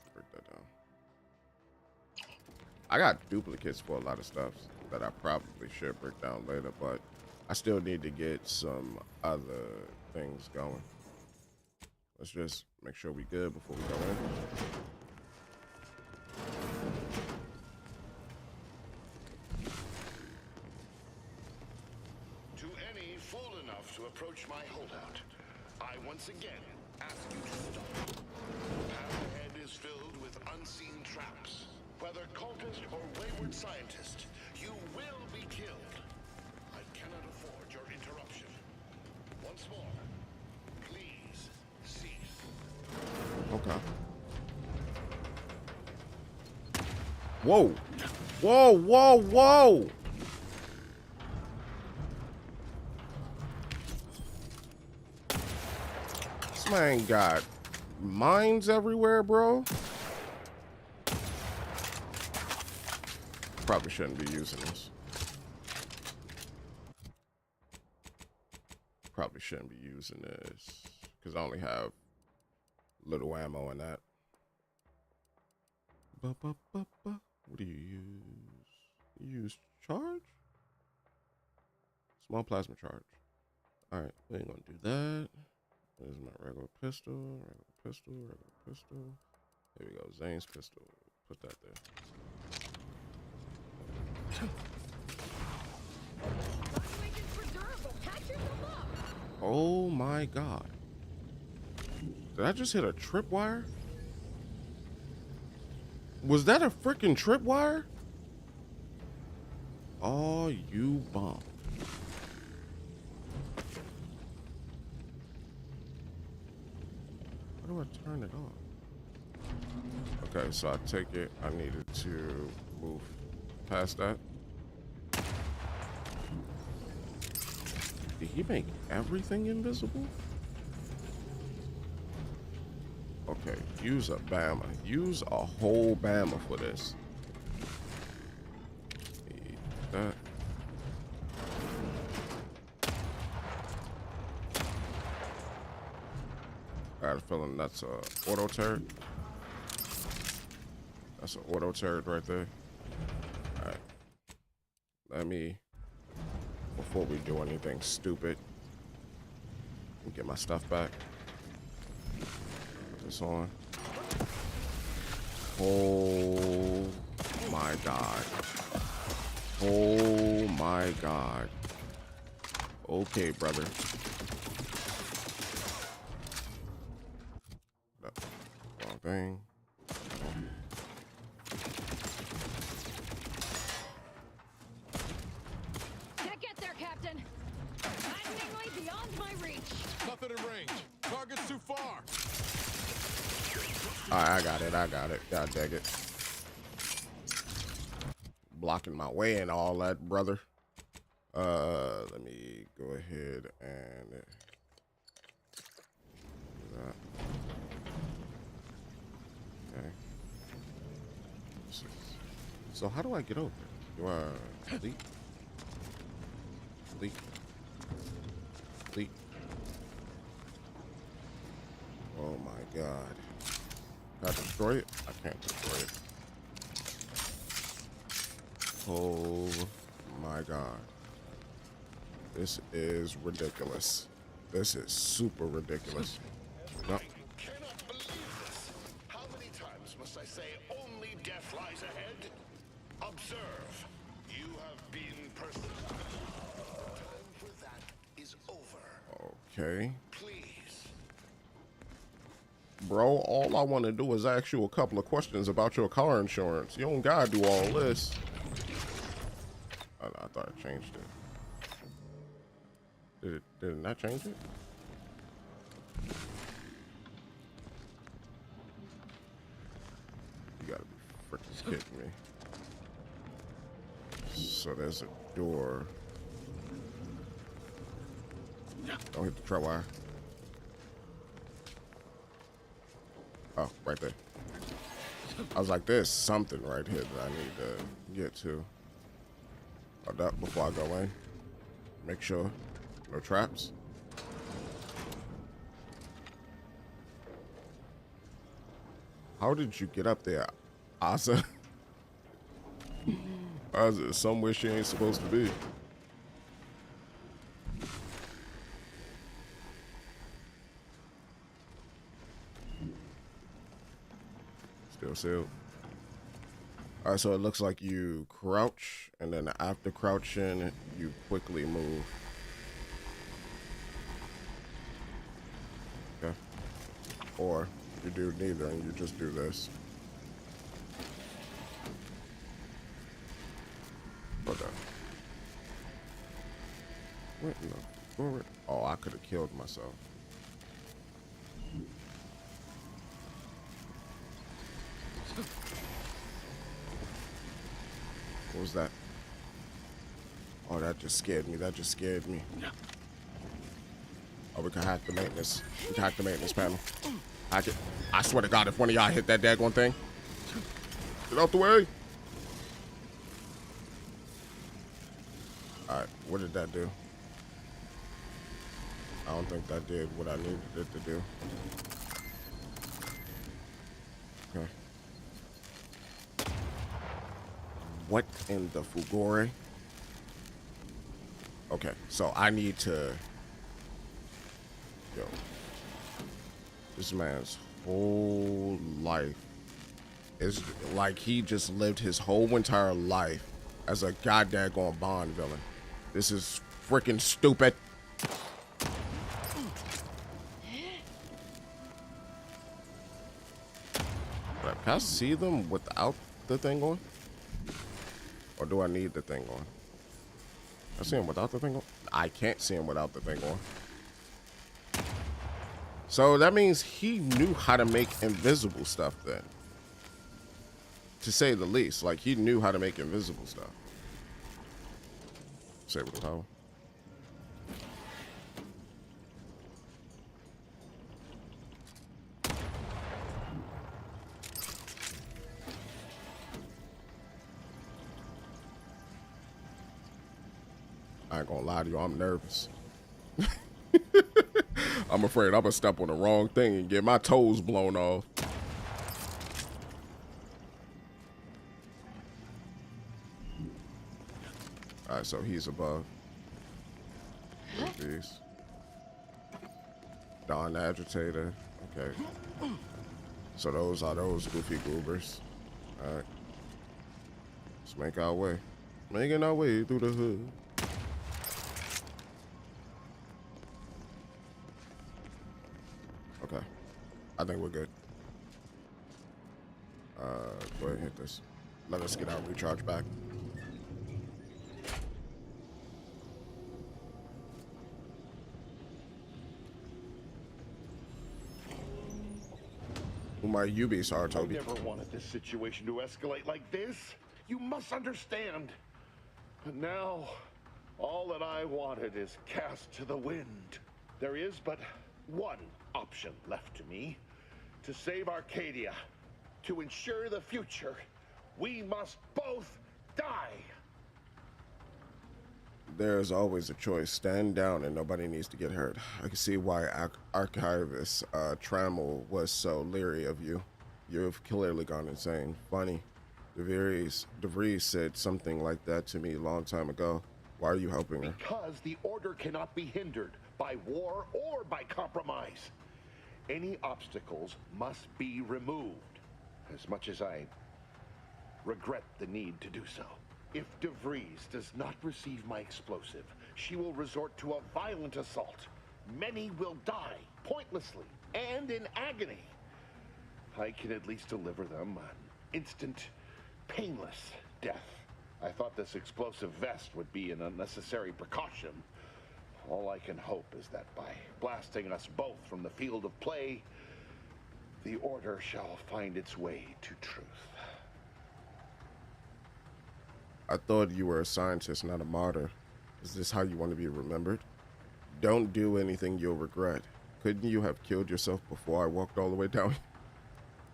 can break that down. I got duplicates for a lot of stuff that I probably should break down later, but I still need to get some other things going. Let's just make sure we good before we go in. To any fool enough to approach my holdout, I once again ask you to stop. The path ahead is filled with unseen traps. Whether cultist or wayward scientist, you will be killed. I cannot afford your interruption. Once more, please cease. Okay. Whoa. Whoa, whoa, whoa. Man got mines everywhere, bro. Probably shouldn't be using this. Probably shouldn't be using this because I only have little ammo in that. What do you use? You use charge? Small plasma charge. All right, we ain't gonna do that. There's my regular pistol, regular pistol. Here we go, Zane's pistol. Put that there. Oh my God. Did I just hit a tripwire? Was that a freaking tripwire? Oh, you bum. How do I turn it off? Okay, so I take it I needed to move past that. Did he make everything invisible? Okay, use a Bama. Use a whole Bama for this. Need that. I got a feeling that's a auto turret. That's an auto turret right there. Alright. Let me, before we do anything stupid, get my stuff back. Put this on. Oh my God. Oh my God. Okay, brother. Wrong thing. Can't get there, Captain. Maddeningly beyond my reach. Nothing in range. Target's too far. All right, I got it. God dang it. Blocking my way and all that, brother. Let me go ahead and do that. Okay. So how do I get over? Do I leap? Leap. Leap. Oh my God. Can I destroy it? I can't destroy it. Oh my God. This is ridiculous. This is super ridiculous. No. I cannot believe this. How many times must I say only death lies ahead? Observe. You have been personal. Time for that is over. Okay. Please. Bro, all I want to do is ask you a couple of questions about your car insurance. You don't gotta do all this. I thought I changed it. Did it not change it? You gotta be freaking kidding me. So there's a door. Don't hit the trap wire. Oh, right there. I was like, there's something right here that I need to get to. Oh, that before I go in. Make sure. No traps. How did you get up there, Asa? Asa is somewhere she ain't supposed to be. Still sealed. All right, so it looks like you crouch, and then after crouching, you quickly move. Okay. Or you do neither, and you just do this. Hold on. What in the forward? Oh, I could have killed myself. What was that? Oh, that just scared me. That just scared me. Oh, we can hack the maintenance. We can hack the maintenance panel. Hack it. I swear to God, if one of y'all hit that daggone thing, get out the way. All right, what did that do? I don't think that did what I needed it to do. Okay. What in the Fugore? Okay, so I need to... Yo. This man's whole life is like he just lived his whole entire life as a goddamn Bond villain. This is freaking stupid. Can I see them without the thing on? Or do I need the thing on? I see him without the thing on? I can't see him without the thing on. So that means he knew how to make invisible stuff then. To say the least. Like, he knew how to make invisible stuff. Say with the power. I ain't gonna lie to you, I'm nervous. I'm afraid I'm gonna step on the wrong thing and get my toes blown off. Alright, so he's above. These. Dawn Agitator. Okay. So those are those goofy goobers. Alright. Let's make our way. Making our way through the hood. Okay. I think we're good. Go ahead and hit this. Let us get our recharge back. Who might you be, Sir Toby? I never wanted this situation to escalate like this. You must understand. But now, all that I wanted is cast to the wind. There is but one option left to me. To save Arcadia, to ensure the future, we must both die. There's always a choice. Stand down and nobody needs to get hurt. I can see why Archivist Trammell was so leery of you. You've clearly gone insane. Funny. DeVries said something like that to me a long time ago. Why are you helping her? Because the order cannot be hindered by war or by compromise. Any obstacles must be removed. As much as I regret the need to do so. If DeVries does not receive my explosive, she will resort to a violent assault. Many will die, pointlessly, and in agony. I can at least deliver them an instant, painless death. I thought this explosive vest would be an unnecessary precaution. All I can hope is that by blasting us both from the field of play, the order shall find its way to truth. I thought you were a scientist, not a martyr. Is this how you want to be remembered? Don't do anything you'll regret. Couldn't you have killed yourself before I walked all the way down?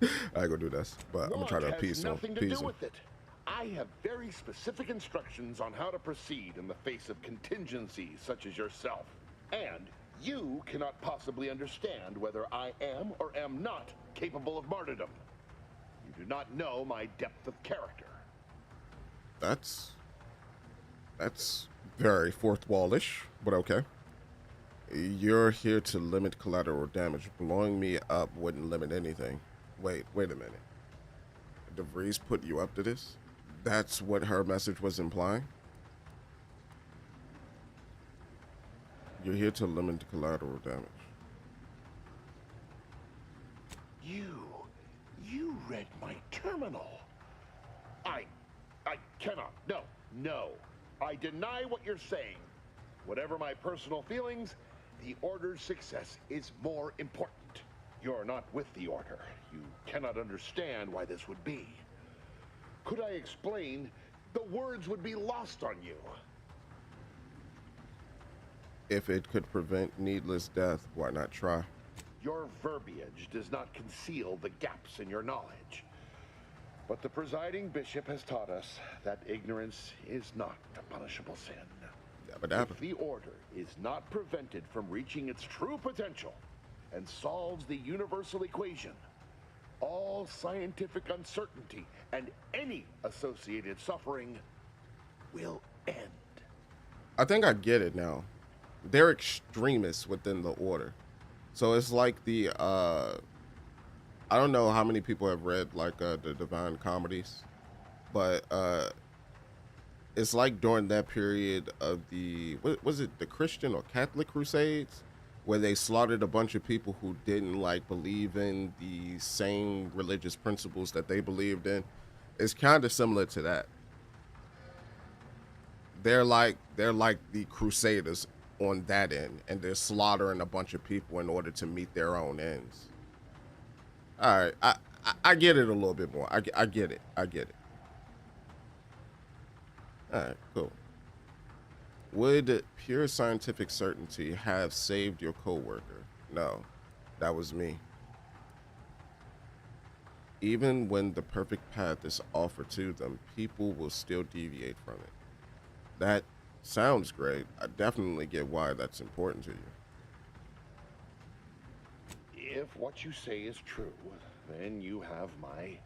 I ain't gonna do this, but I'm gonna try to appease him. Nothing to do with it. I have very specific instructions on how to proceed in the face of contingencies such as yourself. And you cannot possibly understand whether I am or am not capable of martyrdom. You do not know my depth of character. That's very fourth wallish, but okay. You're here to limit collateral damage. Blowing me up wouldn't limit anything. Wait a minute. DeVries put you up to this? That's what her message was implying? You're here to limit collateral damage. You read my terminal. I cannot. No. I deny what you're saying. Whatever my personal feelings, the Order's success is more important. You're not with the Order. You cannot understand why this would be. Could I explain, the words would be lost on you. If it could prevent needless death, why not try? Your verbiage does not conceal the gaps in your knowledge. But the presiding bishop has taught us that ignorance is not a punishable sin. If the order is not prevented from reaching its true potential and solves the universal equation, all scientific uncertainty and any associated suffering will end. I think I get it now. They're extremists within the order. So it's like the I don't know how many people have read like the Divine Comedies, but it's like during that period of the, what was it, the Christian or Catholic Crusades, where they slaughtered a bunch of people who didn't like believe in the same religious principles that they believed in. It's kind of similar to that. They're like the Crusaders on that end, and they're slaughtering a bunch of people in order to meet their own ends. All right, I get it a little bit more. I get it. All right, cool. Would pure scientific certainty have saved your coworker? No, that was me. Even when the perfect path is offered to them, people will still deviate from it. That sounds great. I definitely get why that's important to you. If what you say is true, then you have my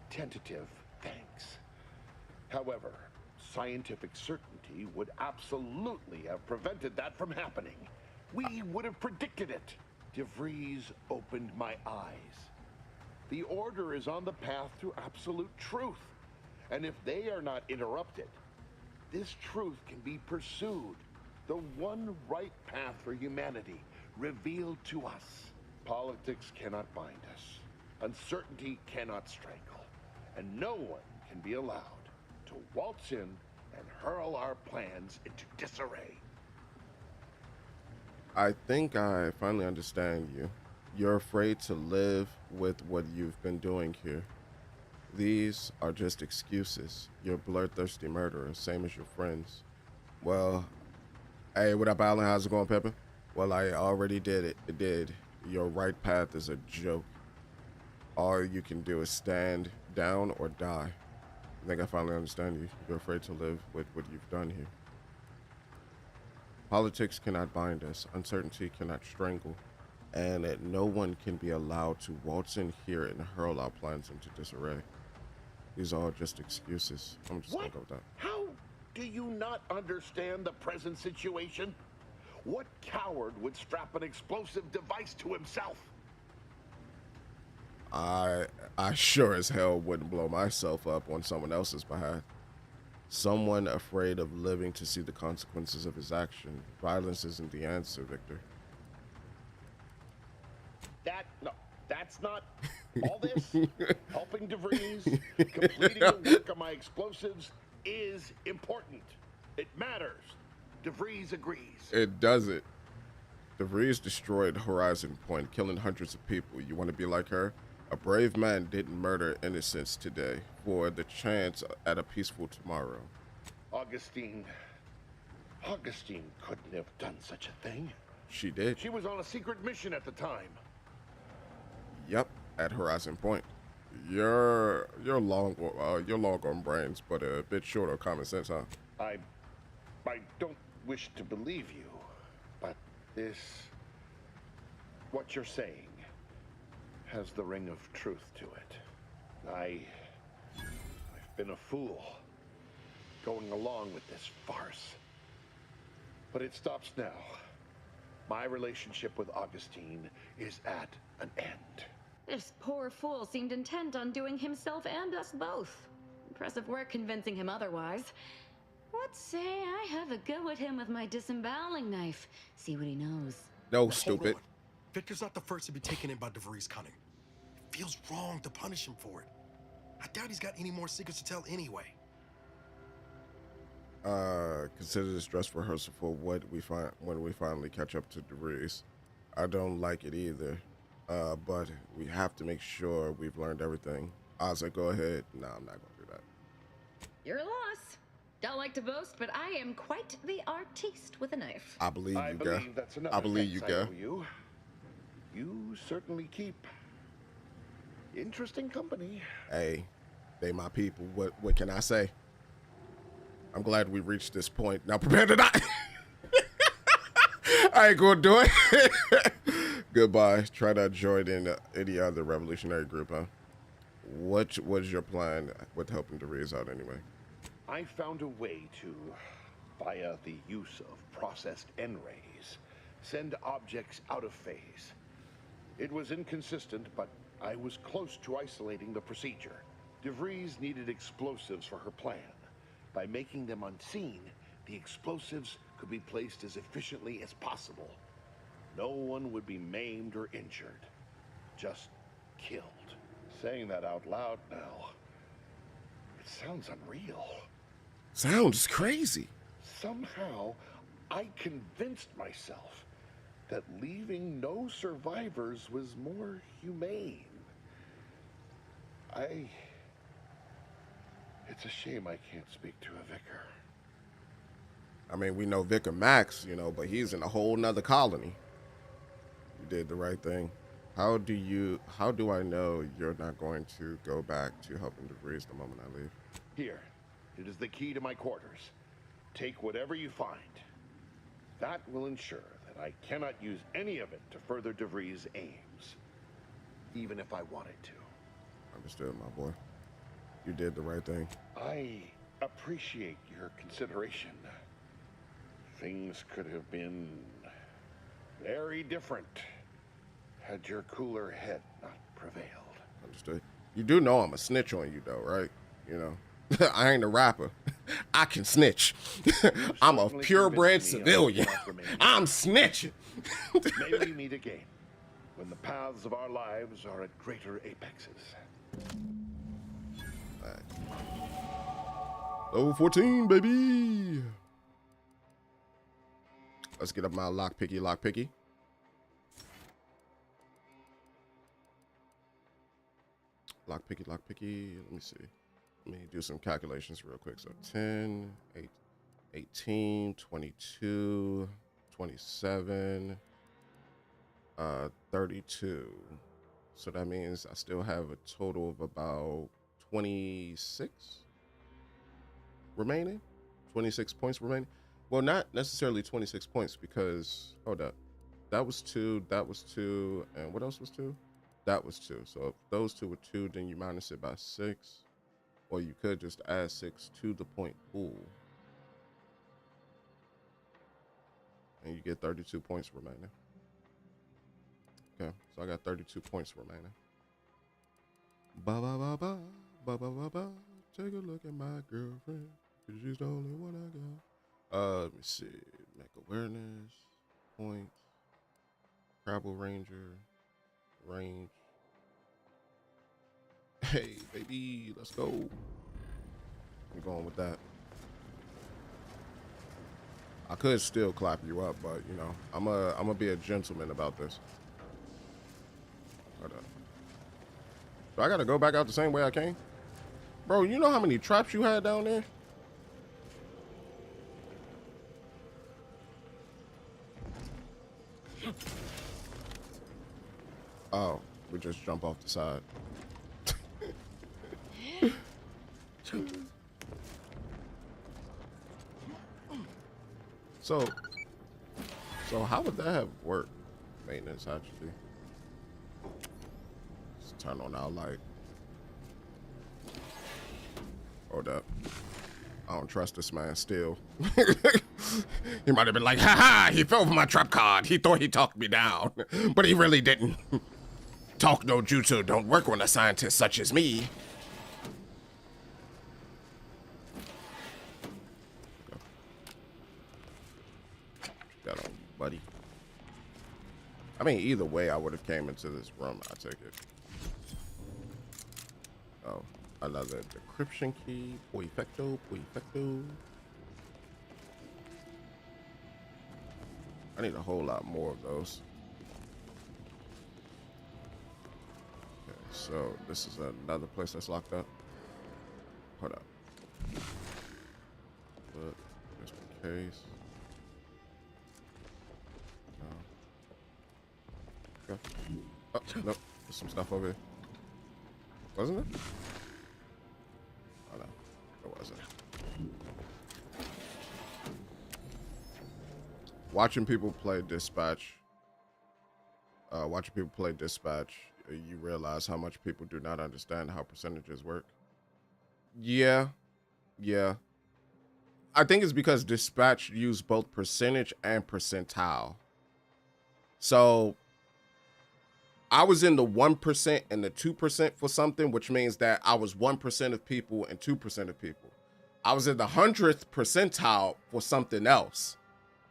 tentative thanks. However, scientific certainty would absolutely have prevented that from happening. We would have predicted it. DeVries opened my eyes. The Order is on the path to absolute truth. And if they are not interrupted, this truth can be pursued. The one right path for humanity revealed to us. Politics cannot bind us. Uncertainty cannot strangle. And no one can be allowed to waltz in and hurl our plans into disarray. I think I finally understand you. You're afraid to live with what you've been doing here. These are just excuses. You're bloodthirsty murderers, same as your friends. Well, hey, what up, Alan? How's it going, Pepper? Well, I already did it. It did. Your right path is a joke. All you can do is stand down or die. I think I finally understand you. You're afraid to live with what you've done here. Politics cannot bind us. Uncertainty cannot strangle. And no one can be allowed to waltz in here and hurl our plans into disarray. These are all just excuses. I'm just gonna go with that. How do you not understand the present situation? What coward would strap an explosive device to himself? I sure as hell wouldn't blow myself up on someone else's behalf. Someone afraid of living to see the consequences of his action. Violence isn't the answer, Victor. That's not all this. Helping DeVries, completing the work of my explosives is important. It matters. DeVries agrees. It doesn't. DeVries destroyed Horizon Point, killing hundreds of people. You want to be like her? A brave man didn't murder innocents today for the chance at a peaceful tomorrow. Augustine couldn't have done such a thing. She did. She was on a secret mission at the time. Yep, at Horizon Point. You're long on brains, but a bit short of common sense, huh? I don't wish to believe you, but what you're saying has the ring of truth to it. I've been a fool going along with this farce. But it stops now. My relationship with Augustine is at an end. This poor fool seemed intent on doing himself and us both. Impressive work convincing him otherwise. What say I have a go at him with my disemboweling knife? See what he knows. No, stupid. Victor's not the first to be taken in by DeVries' cunning. It feels wrong to punish him for it. I doubt he's got any more secrets to tell anyway. Consider this dress rehearsal for when we finally catch up to DeVries. I don't like it either. But we have to make sure we've learned everything. Ozzy, go ahead. No, I'm not gonna do that. Your loss. Don't like to boast, but I am quite the artiste with a knife. I believe I you, girl. believe that's another I believe you, thanks I girl. owe you. You certainly keep interesting company. Hey, they my people. What can I say? I'm glad we reached this point. Now prepare to die. I ain't gonna do it. Goodbye. Try not join in any other revolutionary group, huh? What was your plan with helping to raise out anyway? I found a way to, via the use of processed N-rays, send objects out of phase. It was inconsistent, but I was close to isolating the procedure. DeVries needed explosives for her plan. By making them unseen, the explosives could be placed as efficiently as possible. No one would be maimed or injured, just killed. Saying that out loud now, it sounds unreal. Sounds crazy. Somehow, I convinced myself that leaving no survivors was more humane. It's a shame I can't speak to a vicar. I mean, we know Vicar Max, you know, but he's in a whole nother colony. You did the right thing. How do I know you're not going to go back to helping DeVries the moment I leave? Here, it is the key to my quarters. Take whatever you find. That will ensure that I cannot use any of it to further DeVries' aims, even if I wanted to. Understood, my boy. You did the right thing. I appreciate your consideration. Things could have been very different had your cooler head not prevailed. Understood. You do know I'm a snitch on you, though, right? You know, I ain't a rapper. I can snitch. I'm a purebred civilian. I'm snitching. Maybe we meet again when the paths of our lives are at greater apexes. Level 14, baby. Let's get up my lockpicky. Lockpicky. Let me see. Let me do some calculations real quick. So 10, 8, 18, 22, 27, 32. So that means I still have a total of about 26 remaining. 26 points remaining. Well, not necessarily 26 points because, hold up. That was 2, and what else was 2? That was 2. So if those 2 were 2, then you minus it by 6. Or you could just add 6 to the point pool. And you get 32 points remaining. Okay, so I got 32 points remaining. Ba ba ba ba ba ba ba ba. Take a look at my girlfriend, 'cause she's the only one I got. Let me see. Make awareness, points, travel ranger, range. Hey, baby, let's go. I'm going with that. I could still clap you up, but you know, I'm gonna be a gentleman about this. Hold up. Do I gotta go back out the same way I came? Bro, you know how many traps you had down there? Oh, we just jump off the side. So how would that have worked? Maintenance, actually. Let's turn on our light. Hold up. I don't trust this man still. He might have been like, ha, he fell for my trap card. He thought he talked me down, but he really didn't. Talk no jutsu don't work on a scientist such as me. Got on, buddy. I mean, either way, I would have came into this room. I take it. Oh, another decryption key. Perfecto. I need a whole lot more of those. Okay, so this is another place that's locked up. Hold up. but just in case. No. Okay. Oh, nope. There's some stuff over here. Wasn't it? Oh no, it wasn't. Watching people play Dispatch, you realize how much people do not understand how percentages work. Yeah. I think it's because Dispatch use both percentage and percentile. So I was in the 1% and the 2% for something, which means that I was 1% of people and 2% of people. I was in the 100th percentile for something else.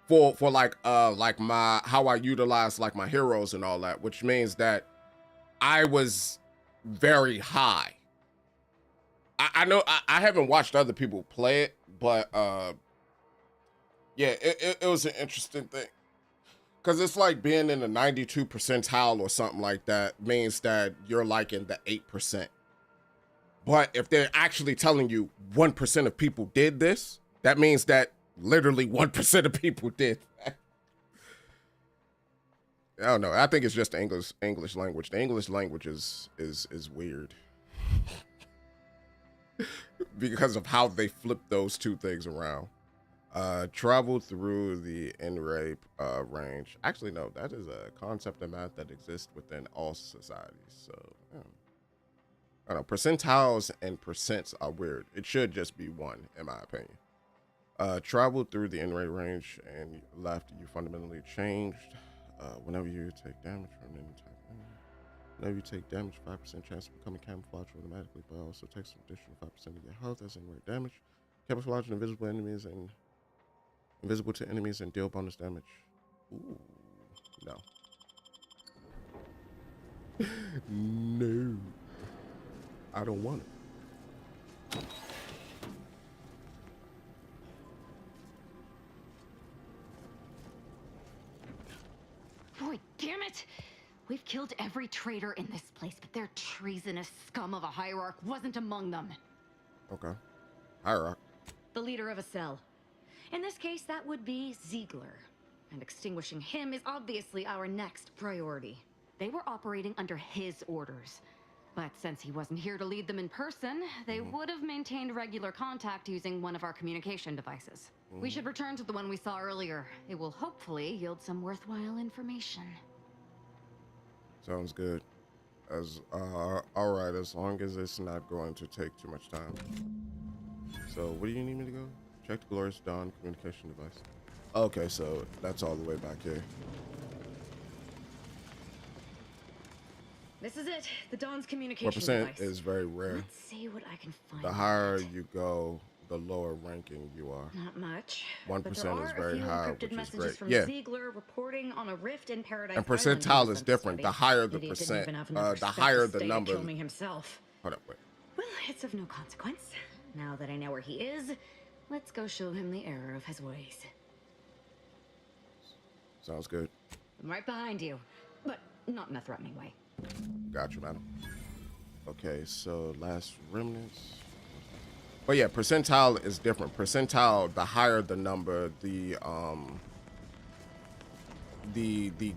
For like my how I utilize like my heroes and all that, which means that I was very high. I know I haven't watched other people play it, but yeah, it was an interesting thing. Because it's like being in the 92 percentile or something like that means that you're like in the 8%. But if they're actually telling you 1% of people did this, that means that literally 1% of people did that. I don't know. I think it's just the English language. The English language is weird. Because of how they flip those two things around. Travel through the N-ray range. Actually, no, that is a concept of math that exists within all societies. So, yeah. I don't know. Percentiles and percents are weird. It should just be one, in my opinion. Travel through the N-ray range and left, you fundamentally changed. Whenever you take damage from any type of enemy. Whenever you take damage, 5% chance of becoming camouflaged automatically, but also takes an additional 5% of your health as N-ray damage. Camouflage invisible enemies and invisible to enemies and deal bonus damage. Ooh, no. No. I don't want it. Boy, damn it! We've killed every traitor in this place, but their treasonous scum of a hierarch wasn't among them. Okay. Hierarch. The leader of a cell. In this case, that would be Ziegler. And extinguishing him is obviously our next priority. They were operating under his orders. But since he wasn't here to lead them in person, they would have maintained regular contact using one of our communication devices. We should return to the one we saw earlier. It will hopefully yield some worthwhile information. Sounds good. All right, as long as it's not going to take too much time. So, where do you need me to go? Check the Glorious Dawn communication device. Okay, so that's all the way back here. This is it, the Dawn's communication What percent device. is very rare. Let's see what I can find. The higher you go, the lower ranking you are. Not much. 1% is very high, which is great. From Yeah. Ziegler reporting on a rift in Paradise And percentile Island is different. The higher the percent, the higher the number. Kill me himself. Hold up, wait. Well, it's of no consequence. Now that I know where he is, let's go show him the error of his ways. Sounds good. I'm right behind you, but not in a threatening way. Got you, madam. Okay, so last remnants. But yeah, percentile is different. Percentile, the higher the number, the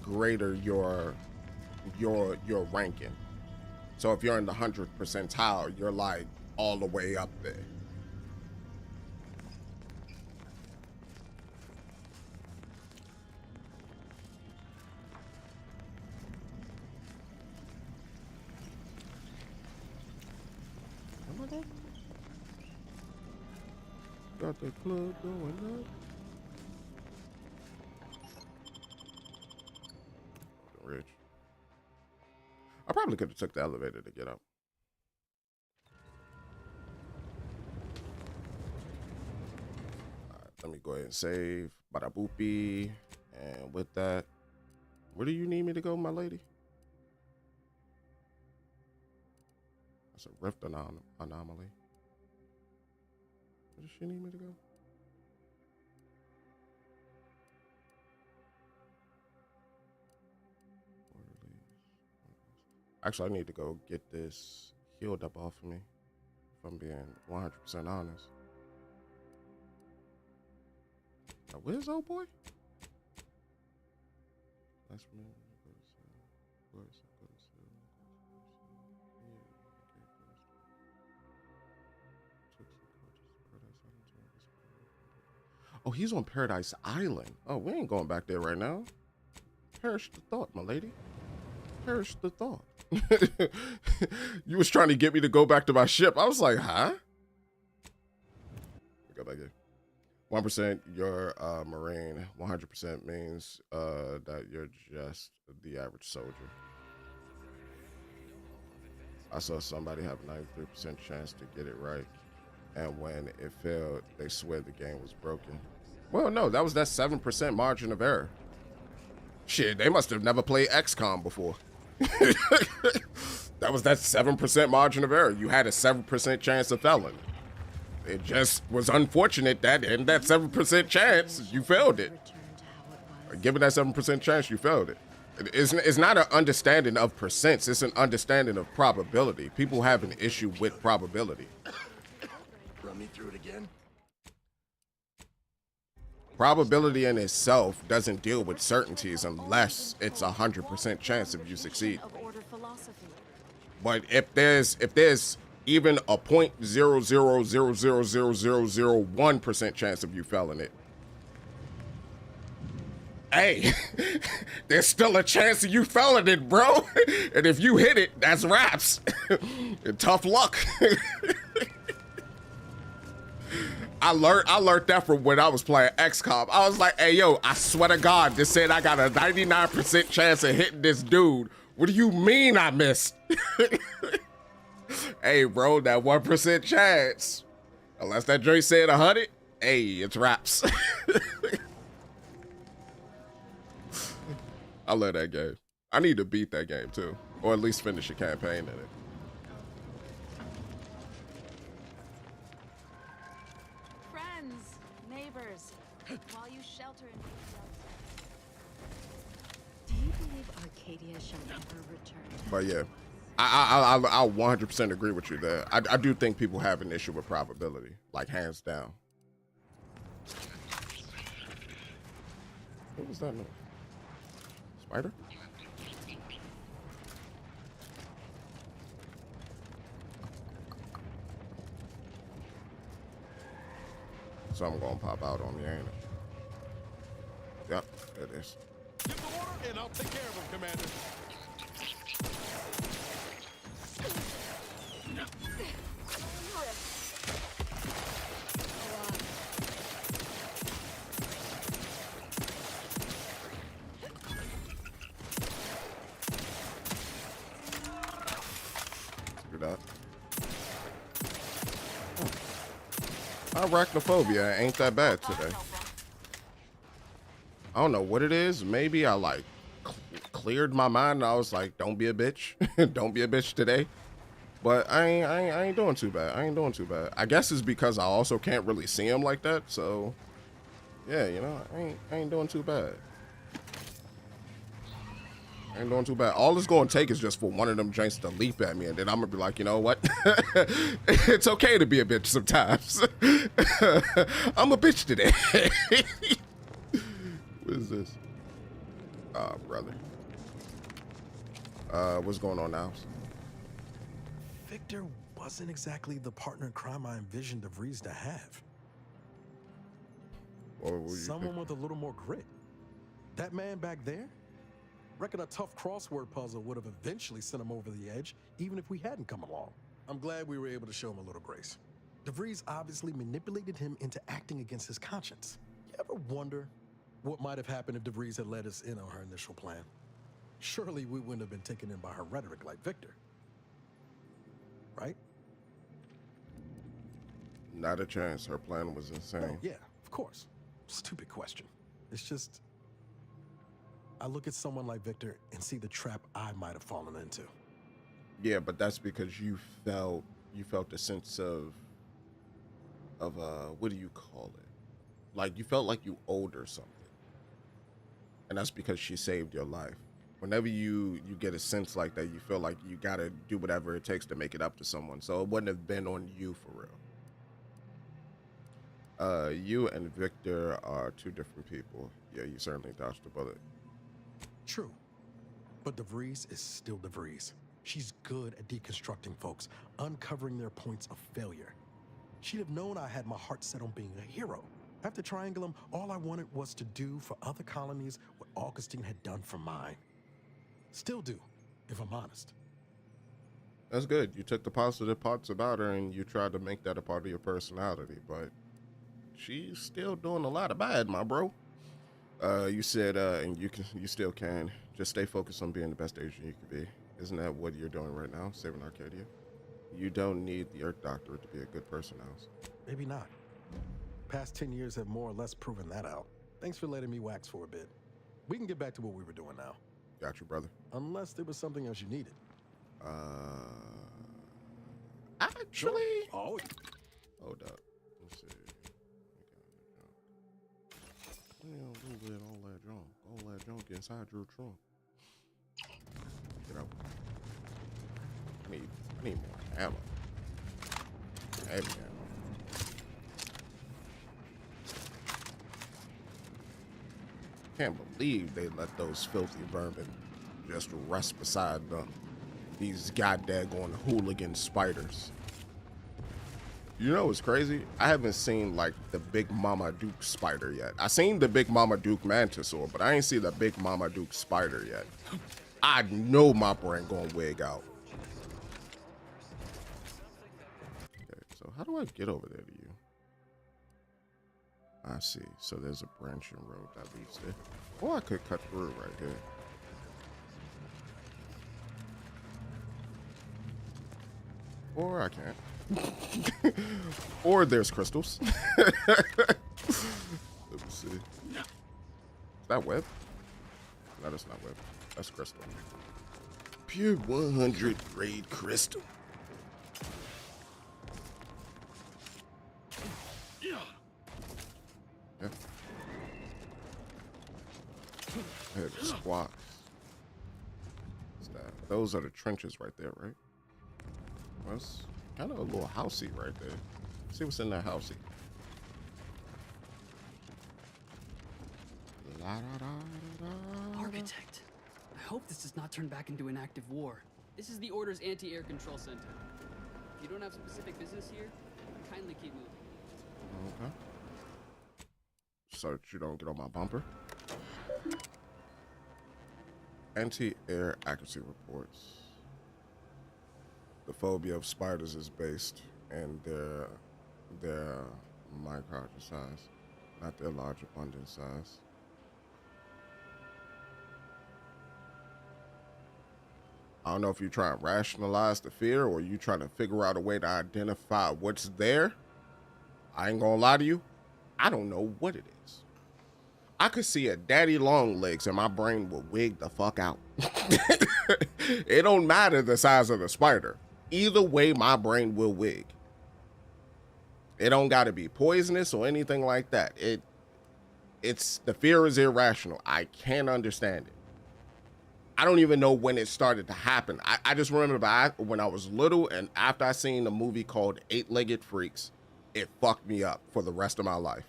greater your ranking. So if you're in the 100th percentile, you're like all the way up there. Got the club going up. Rich. I probably could have took the elevator to get up. All right, let me go ahead and save. Bada boopy. And with that, where do you need me to go, my lady? That's a rift anomaly. Where does she need me to go? Actually, I need to go get this healed up off of me, if I'm being 100% honest. Where's old boy? Oh, he's on Paradise Island. Oh, we ain't going back there right now. Perish the thought, my lady. Perish the thought. You was trying to get me to go back to my ship. I was like, huh? Go back here. 1% you're a Marine. 100% means that you're just the average soldier. I saw somebody have a 93% chance to get it right, and when it failed, they swear the game was broken. Well, no, that was that 7% margin of error. Shit, they must have never played XCOM before. That was that 7% margin of error. You had a 7% chance of failing. It just was unfortunate that in that 7% chance, you failed it. Given that 7% chance, you failed it. It's not an understanding of percents. It's an understanding of probability. People have an issue with probability. Run me through it again. Probability in itself doesn't deal with certainties unless it's 100% chance of you succeed. But if there's even a 0.0000001% chance of you failing it, hey, there's still a chance of you failing it, bro. And if you hit it, that's raps. Tough luck. I learned that from when I was playing XCOM. I was like, hey, yo, I swear to God, this said I got a 99% chance of hitting this dude. What do you mean I missed? Hey, bro, that 1% chance. Unless that joint said 100, hey, it's raps. I love that game. I need to beat that game, too. Or at least finish a campaign in it. While you shelter in do you believe Arcadia shall never return? But yeah, I 100% agree with you there. I do think people have an issue with probability, like hands down. What was that noise? Spider? Something gonna pop out on me, ain't it? Yep, it is. Give the order and I'll take care of him, Commander. Do that. Arachnophobia ain't that bad today. I don't know what it is. Maybe I like cleared my mind. And I was like, don't be a bitch. Don't be a bitch today. But I ain't doing too bad. I ain't doing too bad. I guess it's because I also can't really see him like that. So yeah, you know, I ain't doing too bad. I ain't doing too bad. All it's gonna take is just for one of them joints to leap at me, and then I'm gonna be like, you know what? It's okay to be a bitch sometimes. I'm a bitch today. What is this? Oh, brother. What's going on now? Victor wasn't exactly the partner in crime I envisioned DeVries to have. Someone with a little more grit. That man back there? Reckon a tough crossword puzzle would have eventually sent him over the edge, even if we hadn't come along. I'm glad we were able to show him a little grace. DeVries obviously manipulated him into acting against his conscience. You ever wonder what might have happened if DeVries had let us in on her initial plan? Surely we wouldn't have been taken in by her rhetoric like Victor. Right? Not a chance. Her plan was insane. Oh, yeah, of course. Stupid question. It's just, I look at someone like Victor and see the trap I might have fallen into. Yeah, but that's because you felt a sense of what do you call it? Like you felt like you owed her something. And that's because she saved your life. Whenever you get a sense like that, you feel like you gotta do whatever it takes to make it up to someone. So it wouldn't have been on you for real. You and Victor are two different people. Yeah, you certainly dodged the bullet. True. But DeVries is still DeVries. She's good at deconstructing folks, uncovering their points of failure. She'd have known I had my heart set on being a hero. After Triangulum, all I wanted was to do for other colonies what Augustine had done for mine. Still do, if I'm honest. That's good. You took the positive parts about her and you tried to make that a part of your personality, but she's still doing a lot of bad, my bro. You said, and you still can. Just stay focused on being the best agent you can be. Isn't that what you're doing right now, saving Arcadia? You don't need the Earth Doctorate to be a good person, House. Maybe not. Past 10 years have more or less proven that out. Thanks for letting me wax for a bit. We can get back to what we were doing now. Got you, brother. Unless there was something else you needed. Actually. Sure. Oh. Hold up. Let's see. All that junk inside your trunk. Get out. I need more ammo. Heavy ammo. Can't believe they let those filthy vermin just rest beside them. These goddamn hooligan spiders. You know what's crazy? I haven't seen like the Big Mama Duke spider yet. I seen the Big Mama Duke mantisaur, but I ain't see the Big Mama Duke spider yet. I know my brain gonna wig out. Okay, so how do I get over there to you? I see. So there's a branching road that leads there. Or I could cut through right here. Or I can't. Or there's crystals. Let me see. Is that web? No, that's not web. That's crystal. Pure 100 grade crystal. Yeah. Hey, the squats. What's that? Those are the trenches right there, right? Well, that's kind of a little housey right there. Let's see what's in that housey. Architect, I hope this does not turn back into an active war. This is the Order's anti-air control center. If you don't have specific business here, kindly keep moving. Okay. So that you don't get on my bumper. Anti-air accuracy reports. The phobia of spiders is based in their micrometer size, not their large abundant size. I don't know if you're trying to rationalize the fear or you trying to figure out a way to identify what's there. I ain't gonna lie to you. I don't know what it is. I could see a daddy long legs and my brain will wig the fuck out. It don't matter the size of the spider. Either way, my brain will wig. It don't gotta be poisonous or anything like that. It's the fear is irrational. I can't understand it. I don't even know when it started to happen. I just remember when I was little and after I seen the movie called Eight-Legged Freaks, it fucked me up for the rest of my life.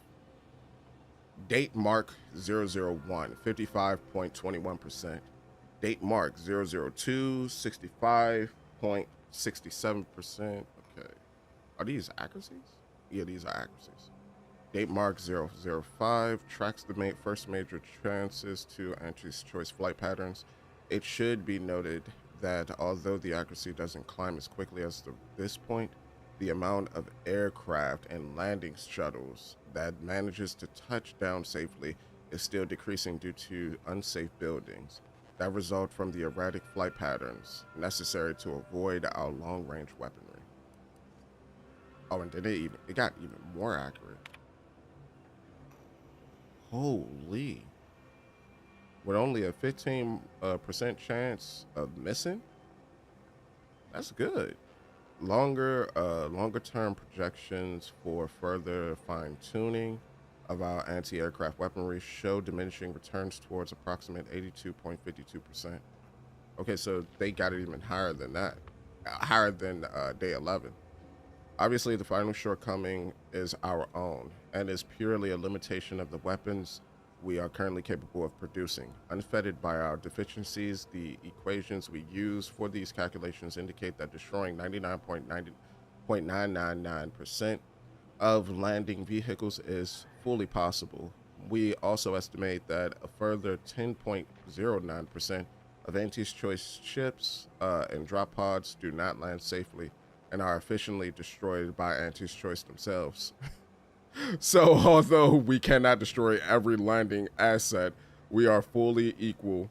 Date mark 001, 55.21%. Date mark 002, 65.67%. Okay. Are these accuracies? Yeah, these are accuracies. Date mark 005 tracks the first major chances to anti-choice flight patterns. It should be noted that although the accuracy doesn't climb as quickly as this point, the amount of aircraft and landing shuttles that manages to touch down safely is still decreasing due to unsafe buildings that result from the erratic flight patterns necessary to avoid our long-range weaponry. Oh, and then it got even more accurate. Holy. With only a 15% chance of missing? That's good. Longer term projections for further fine-tuning of our anti-aircraft weaponry show diminishing returns towards approximate 82.52%. Okay, so they got it even higher than that. Higher than day 11. Obviously, the final shortcoming is our own and is purely a limitation of the weapons we are currently capable of producing. Unfettered by our deficiencies, the equations we use for these calculations indicate that destroying 99.999% of landing vehicles is fully possible. We also estimate that a further 10.09% of Auntie's Choice ships and drop pods do not land safely and are efficiently destroyed by Auntie's Choice themselves. So although we cannot destroy every landing asset, we are fully equal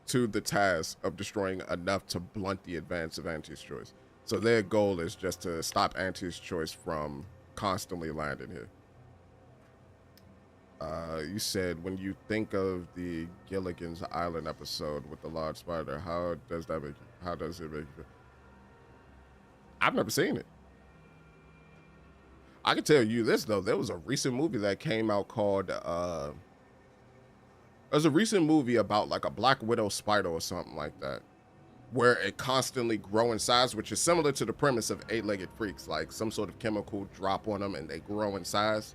to the task of destroying enough to blunt the advance of Auntie's Choice. So their goal is just to stop Auntie's Choice from constantly landing here. You said when you think of the Gilligan's Island episode with the large spider, how does it make you feel? I've never seen it. I can tell you this though, there was a recent movie that came out called there's a recent movie about like a Black Widow spider or something like that, where it constantly grow in size, which is similar to the premise of Eight-Legged Freaks, like some sort of chemical drop on them and they grow in size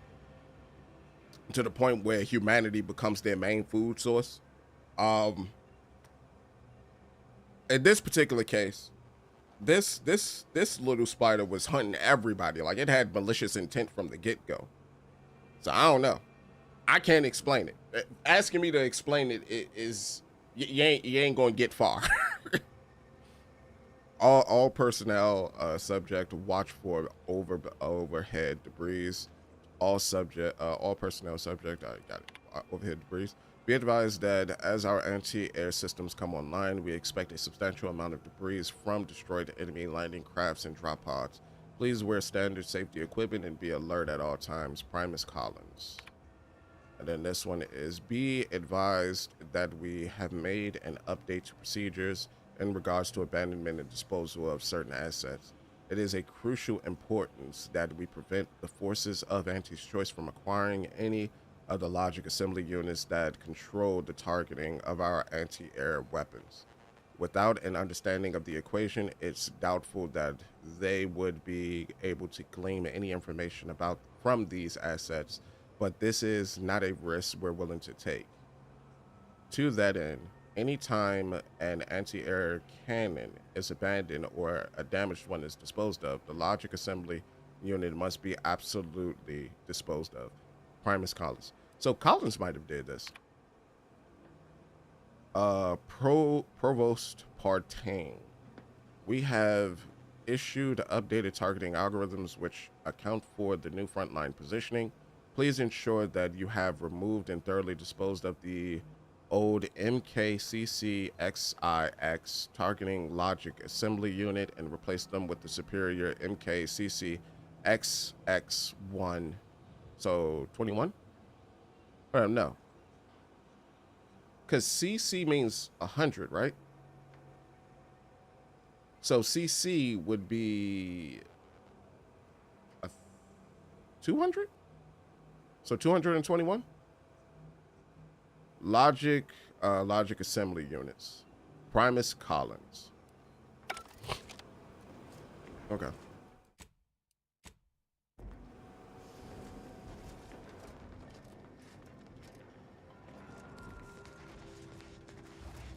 to the point where humanity becomes their main food source. In this particular case, this little spider was hunting everybody. Like, it had malicious intent from the get-go. So I don't know. I can't explain it. Asking me to explain it is you ain't gonna get far. all personnel subject watch for overhead debris. All personnel subject, I got it, overhead debris. Be advised that as our anti-air systems come online, we expect a substantial amount of debris from destroyed enemy landing crafts and drop pods. Please wear standard safety equipment and be alert at all times. Primus Collins. And then this one is, be advised that we have made an update to procedures in regards to abandonment and disposal of certain assets. It is a crucial importance that we prevent the forces of Auntie's Choice from acquiring any of the logic assembly units that control the targeting of our anti-air weapons. Without an understanding of the equation, it's doubtful that they would be able to glean any information from these assets, but this is not a risk we're willing to take. To that end, anytime an anti-air cannon is abandoned or a damaged one is disposed of, the logic assembly unit must be absolutely disposed of. Primus Collins. So Collins might have did this. Provost Partain. We have issued updated targeting algorithms which account for the new frontline positioning. Please ensure that you have removed and thoroughly disposed of the old MKCCXIX targeting logic assembly unit and replaced them with the superior MKCCXX1. So 21? No. Because CC means 100, right? So CC would be 200? So 221? Logic assembly units. Primus Collins. Okay.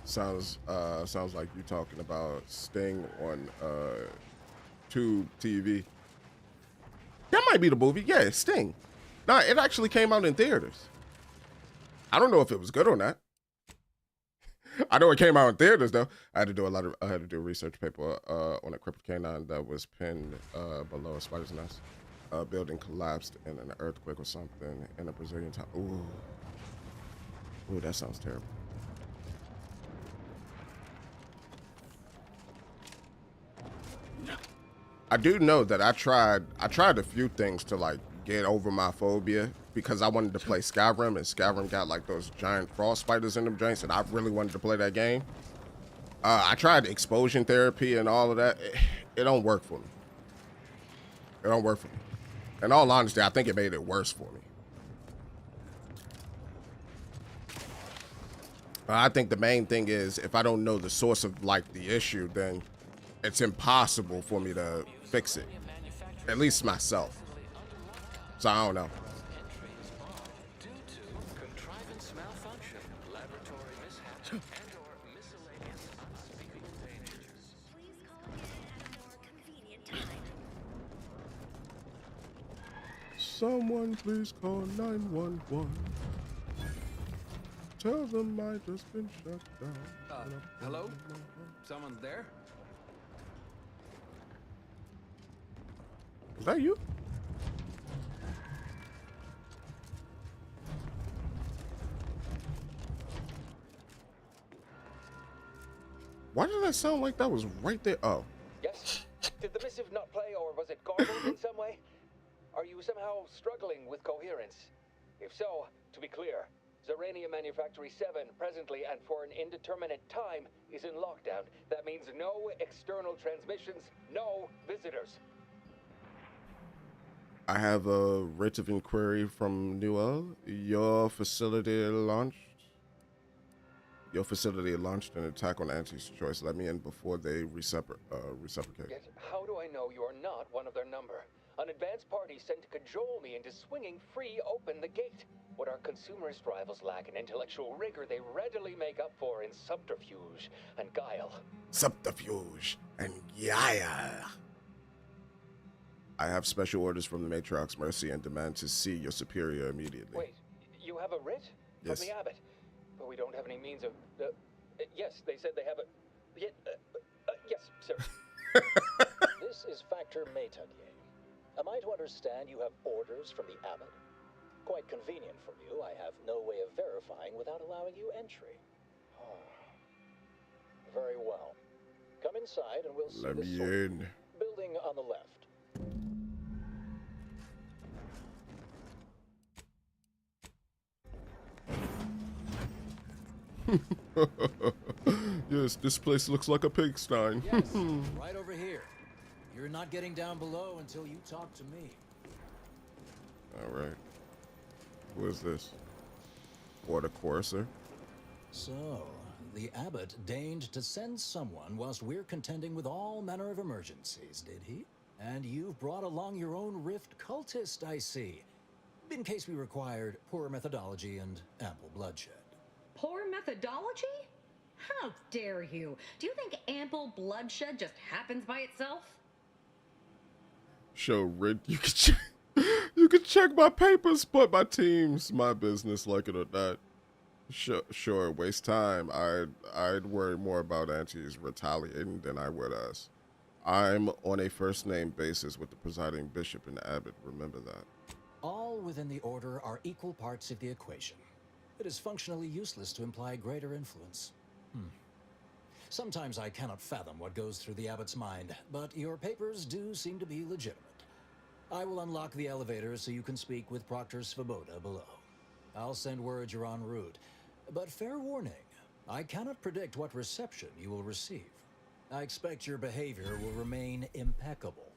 Sounds like you talking about Sting on Tube TV. That might be the movie. Yeah, it's Sting. No, it actually came out in theaters. I don't know if it was good or not. I know it came out in theaters though. I had to do a research paper on a crippled canine that was pinned below a spider's nest. A building collapsed in an earthquake or something in a Brazilian town. Ooh, that sounds terrible. I do know that I tried a few things to like get over my phobia because I wanted to play Skyrim, and Skyrim got like those giant frost spiders in them joints, and I really wanted to play that game. I tried exposure therapy and all of that. It don't work for me. It don't work for me. In all honesty, I think it made it worse for me. I think the main thing is if I don't know the source of like the issue, then it's impossible for me to fix it. At least myself. So I don't know. Someone please call 911. Tell them I just been shut down. Hello? Someone there? Is that you? Why did that sound like that was right there? Oh. Yes? Did the missive not play, or was it garbled in some way? Are you somehow struggling with coherence? If so, to be clear, Zerania Manufactory 7 presently and for an indeterminate time is in lockdown. That means no external transmissions, no visitors. I have a writ of inquiry from Newell. Your facility launched an attack on Auntie's Choice. Let me in before they reciprocate. Yet, how do I know you are not one of their number? An advanced party sent to cajole me into swinging free open the gate. What our consumerist rivals lack in intellectual rigor, they readily make up for in subterfuge and guile. Subterfuge and guile. I have special orders from the Matriarch's Mercy and demand to see your superior immediately. Wait, you have a writ? Yes. From the abbot? But we don't have any means of... yes, they said they have a... yes, sir. This is Factor Maytunier. Am I to understand you have orders from the abbot? Quite convenient for you. I have no way of verifying without allowing you entry. Very well. Come inside and we'll see Let the me sword. in. Building on the left. Yes, this place looks like a pigsty. Yes, right over here. You're not getting down below until you talk to me. All right. Who is this? Order Courser? So, the abbot deigned to send someone whilst we're contending with all manner of emergencies, did he? And you've brought along your own rift cultist, I see. In case we required poor methodology and ample bloodshed. Poor methodology? How dare you? Do you think ample bloodshed just happens by itself? Show Rid, you can check my papers, but my team's my business, like it or not. Sure, waste time. I'd worry more about Auntie's retaliating than I would us. I'm on a first name basis with the presiding bishop and abbot. Remember that. All within the order are equal parts of the equation. It is functionally useless to imply greater influence. Sometimes I cannot fathom what goes through the abbot's mind, but your papers do seem to be legitimate. I will unlock the elevator so you can speak with Proctor Svoboda below. I'll send word you're en route, but fair warning, I cannot predict what reception you will receive. I expect your behavior will remain impeccable.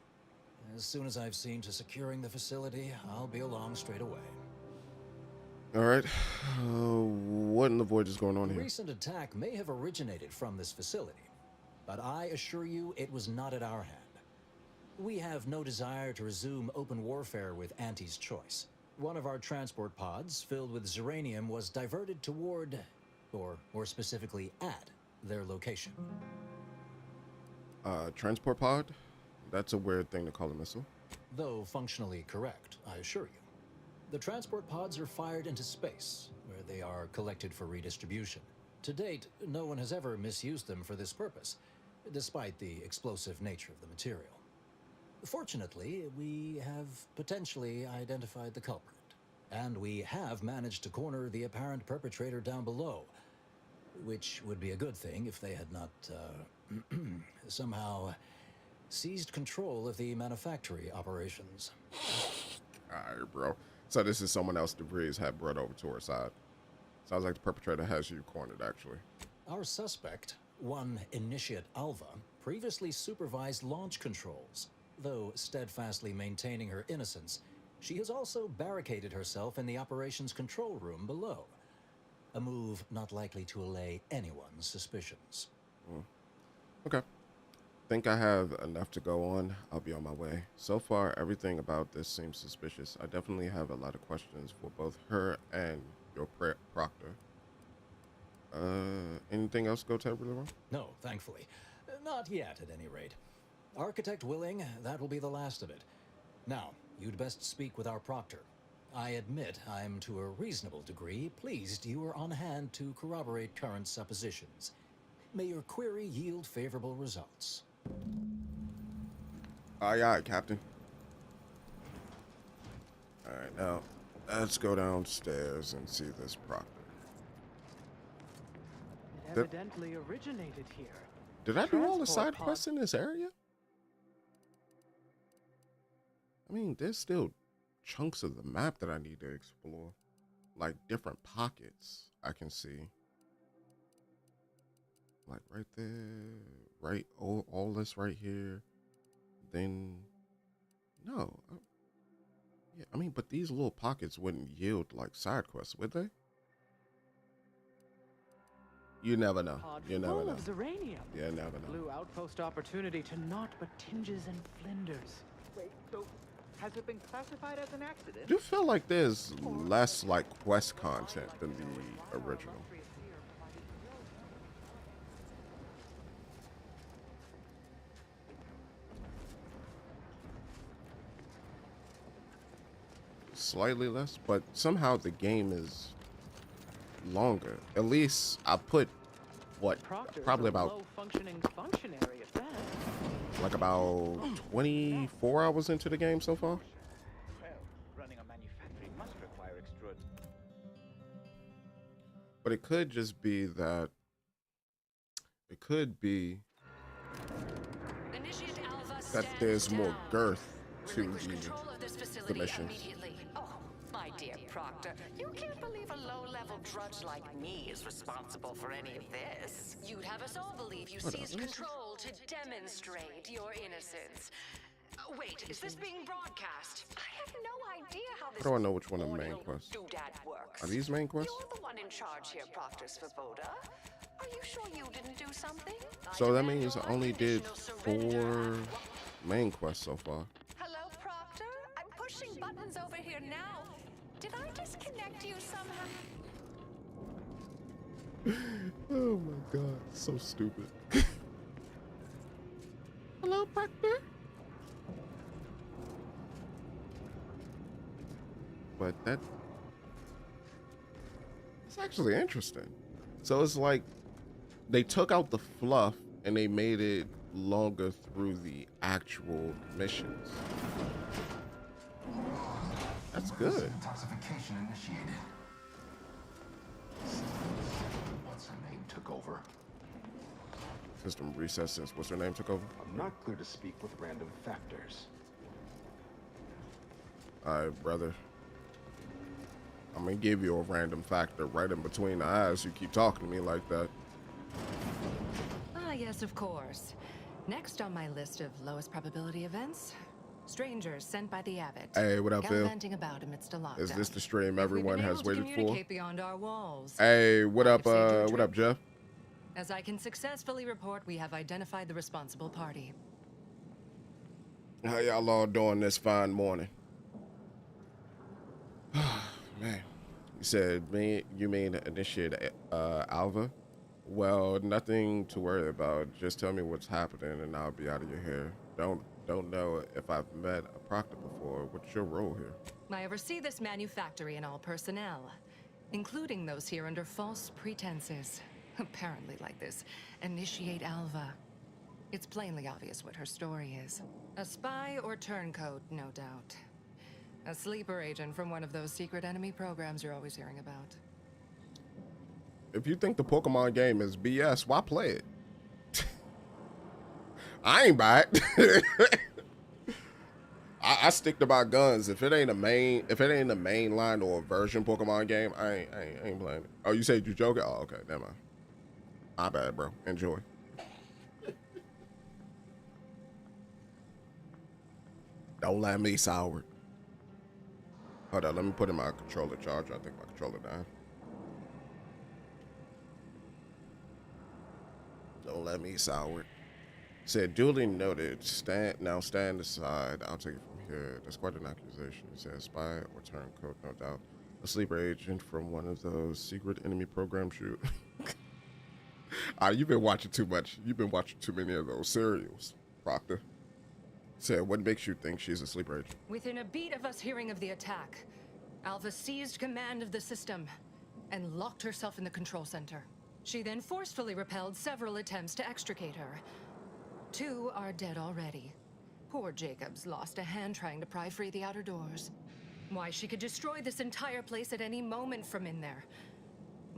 As soon as I've seen to securing the facility, I'll be along straight away. All right. What in the void is going on The here? recent attack may have originated from this facility, but I assure you it was not at our hand. We have no desire to resume open warfare with Auntie's Choice. One of our transport pods filled with Zeranium was diverted toward, or more specifically at, their location. Transport pod? That's a weird thing to call a missile. Though functionally correct, I assure you. The transport pods are fired into space, where they are collected for redistribution. To date, no one has ever misused them for this purpose, despite the explosive nature of the material. Fortunately, we have potentially identified the culprit, and we have managed to corner the apparent perpetrator down below, which would be a good thing if they had not, somehow seized control of the manufactory operations. Alright, bro. So this is someone else DeVries had brought over to her side. Sounds like the perpetrator has you cornered, actually. Our suspect, one Initiate Alva, previously supervised launch controls. Though steadfastly maintaining her innocence, she has also barricaded herself in the operations control room below. A move not likely to allay anyone's suspicions. Okay. think I have enough to go on. I'll be on my way. So far, everything about this seems suspicious. I definitely have a lot of questions for both her and your proctor. Anything else go terribly wrong? No, thankfully. Not yet, at any rate. Architect willing, that will be the last of it. Now, you'd best speak with our proctor. I admit I'm to a reasonable degree pleased you are on hand to corroborate current suppositions. May your query yield favorable results. Aye, aye, Captain. All right, now let's go downstairs and see this proctor. It evidently originated here. Did I do all the side quests in this area? I mean, there's still chunks of the map that I need to explore. Like different pockets I can see. Like right there, right, all this right here. Then, no. Yeah, I mean, but these little pockets wouldn't yield like side quests, would they? You never know. You never know. You never know. Blue outpost opportunity to naught but tinges and flinders. Wait, so has it been classified as an accident? Do you feel like there's less like quest content than the original? Slightly less, but somehow the game is longer. At least I put what, probably about like about 24 hours into the game so far. Well, running a manufactory must require extra. But it could just be that it could be that there's more girth to the missions. My dear Proctor, you can't believe a low-level drudge like me is responsible for any of this. You'd have us all believe you seized control to demonstrate your innocence. Wait, is this being broadcast? I have no idea how this How do I know which one of the main quests? works. Are these main quests? You're the one in charge here, Proctor Svoboda. Are you sure you didn't do something? So that means I only did 4 main quests so far. Hello, Proctor? I'm pushing buttons over here now. Did I disconnect you somehow? Oh my god, so stupid. Hello, Proctor. But it's actually interesting. So it's like they took out the fluff and they made it longer through the actual missions. That's good. Intoxication initiated. What's her name took over? System reset since what's her name took over? I'm not clear to speak with random factors. Alright, brother. I'm gonna give you a random factor right in between the eyes. You keep talking to me like that. Ah, yes, of course. Next on my list of lowest probability events, strangers sent by the abbot. Hey, what up, Phil? Gallivanting about amidst a lockdown. Is this the stream everyone has waited for? Communicate beyond our walls. Hey, what up, Jeff? As I can successfully report, we have identified the responsible party. How y'all all doing this fine morning? Man, you said you mean initiate Alva? Well, nothing to worry about. Just tell me what's happening and I'll be out of your hair. Don't know if I've met a proctor before. What's your role here? I oversee this manufactory and all personnel, including those here under false pretenses. Apparently like this. Initiate Alva. It's plainly obvious what her story is. A spy or turncoat, no doubt. A sleeper agent from one of those secret enemy programs you're always hearing about. If you think the Pokemon game is BS, why play it? I ain't buy it. I stick to my guns. If it ain't a mainline or a version Pokemon game, I ain't playing it. Oh, you said you joking? Oh, okay, never mind. My bad, bro. Enjoy. Don't let me sour. Hold on, let me put in my controller charger. I think my controller died. Don't let me sour. Said, duly noted. Stand aside. I'll take it from here. That's quite an accusation. He said, spy or turncoat, no doubt. A sleeper agent from one of those secret enemy programs. You've been watching too much. You've been watching too many of those serials, Proctor. Said, what makes you think she's a sleeper agent? Within a beat of us hearing of the attack, Alva seized command of the system and locked herself in the control center. She then forcefully repelled several attempts to extricate her. 2 are dead already. Poor Jacobs lost a hand trying to pry free the outer doors. Why, she could destroy this entire place at any moment from in there.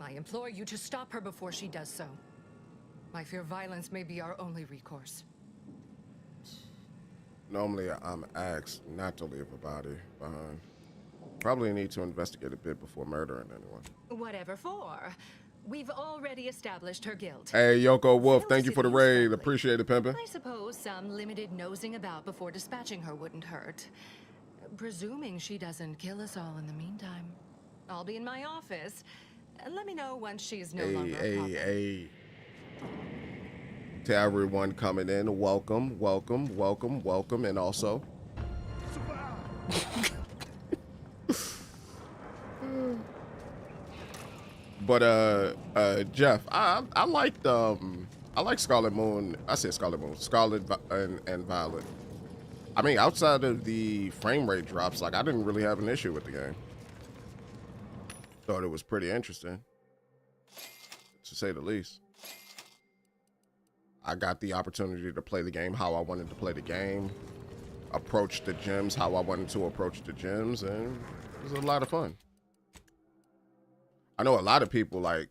I implore you to stop her before she does so. I fear violence may be our only recourse. Normally, I'm asked not to leave a body behind. Probably need to investigate a bit before murdering anyone. Whatever for. We've already established her guilt. Hey, Yoko Wolf, thank you for the raid. Appreciate it, pimpin'. I suppose some limited nosing about before dispatching her wouldn't hurt. Presuming she doesn't kill us all in the meantime. I'll be in my office. Let me know once she's no longer a problem. Hey. To everyone coming in, welcome, and also... But Jeff, I like Scarlet Moon. I said Scarlet Moon, Scarlet and Violet. I mean, outside of the frame rate drops, like I didn't really have an issue with the game. Thought it was pretty interesting, to say the least. I got the opportunity to play the game how I wanted to play the game, approach the gyms how I wanted to approach the gyms, and it was a lot of fun. I know a lot of people, like,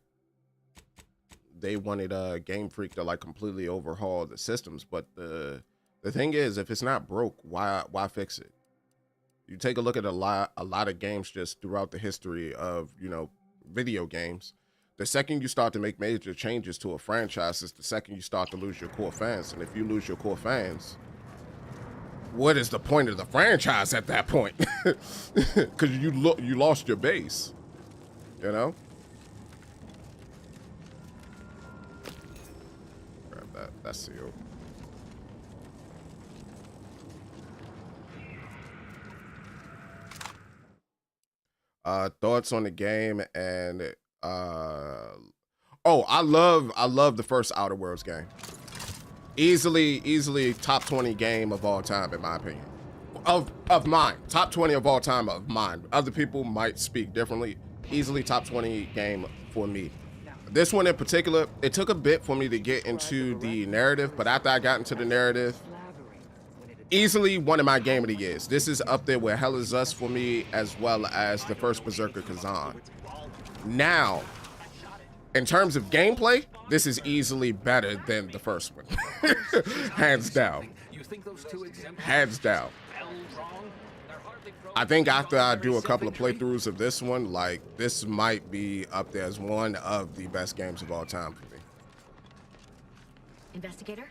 they wanted Game Freak to like completely overhaul the systems, but the thing is, if it's not broke, why fix it? You take a look at a lot of games just throughout the history of, you know, video games. The second you start to make major changes to a franchise is the second you start to lose your core fans. And if you lose your core fans, what is the point of the franchise at that point? Because you lost your base. You know? Grab that. That's sealed. Thoughts on the game and I love the first Outer Worlds game. Easily top 20 game of all time, in my opinion. Of mine. Top 20 of all time of mine. Other people might speak differently. Easily top 20 game for me. This one in particular, it took a bit for me to get into the narrative, but after I got into the narrative, easily one of my game of the years. This is up there with Hell Is Us for me, as well as the first Berserker Kazan. Now, in terms of gameplay, this is easily better than the first one. Hands down. Hands down. I think after I do a couple of playthroughs of this one, like, this might be up there as one of the best games of all time for me. Investigator?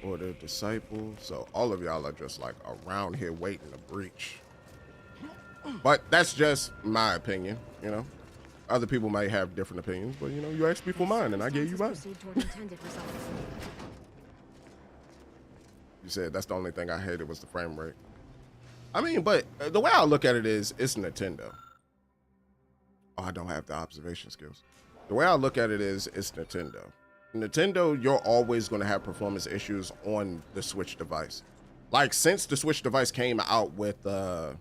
Order Disciple. So all of y'all are just like around here waiting to breach. But that's just my opinion, you know. Other people might have different opinions, but you know, you asked me for mine and I gave you mine. You said that's the only thing I hated was the frame rate. I mean, but the way I look at it is, it's Nintendo. Oh, I don't have the observation skills. The way I look at it is, it's Nintendo. Nintendo, you're always going to have performance issues on the Switch device. Like, since the Switch device came out with Breath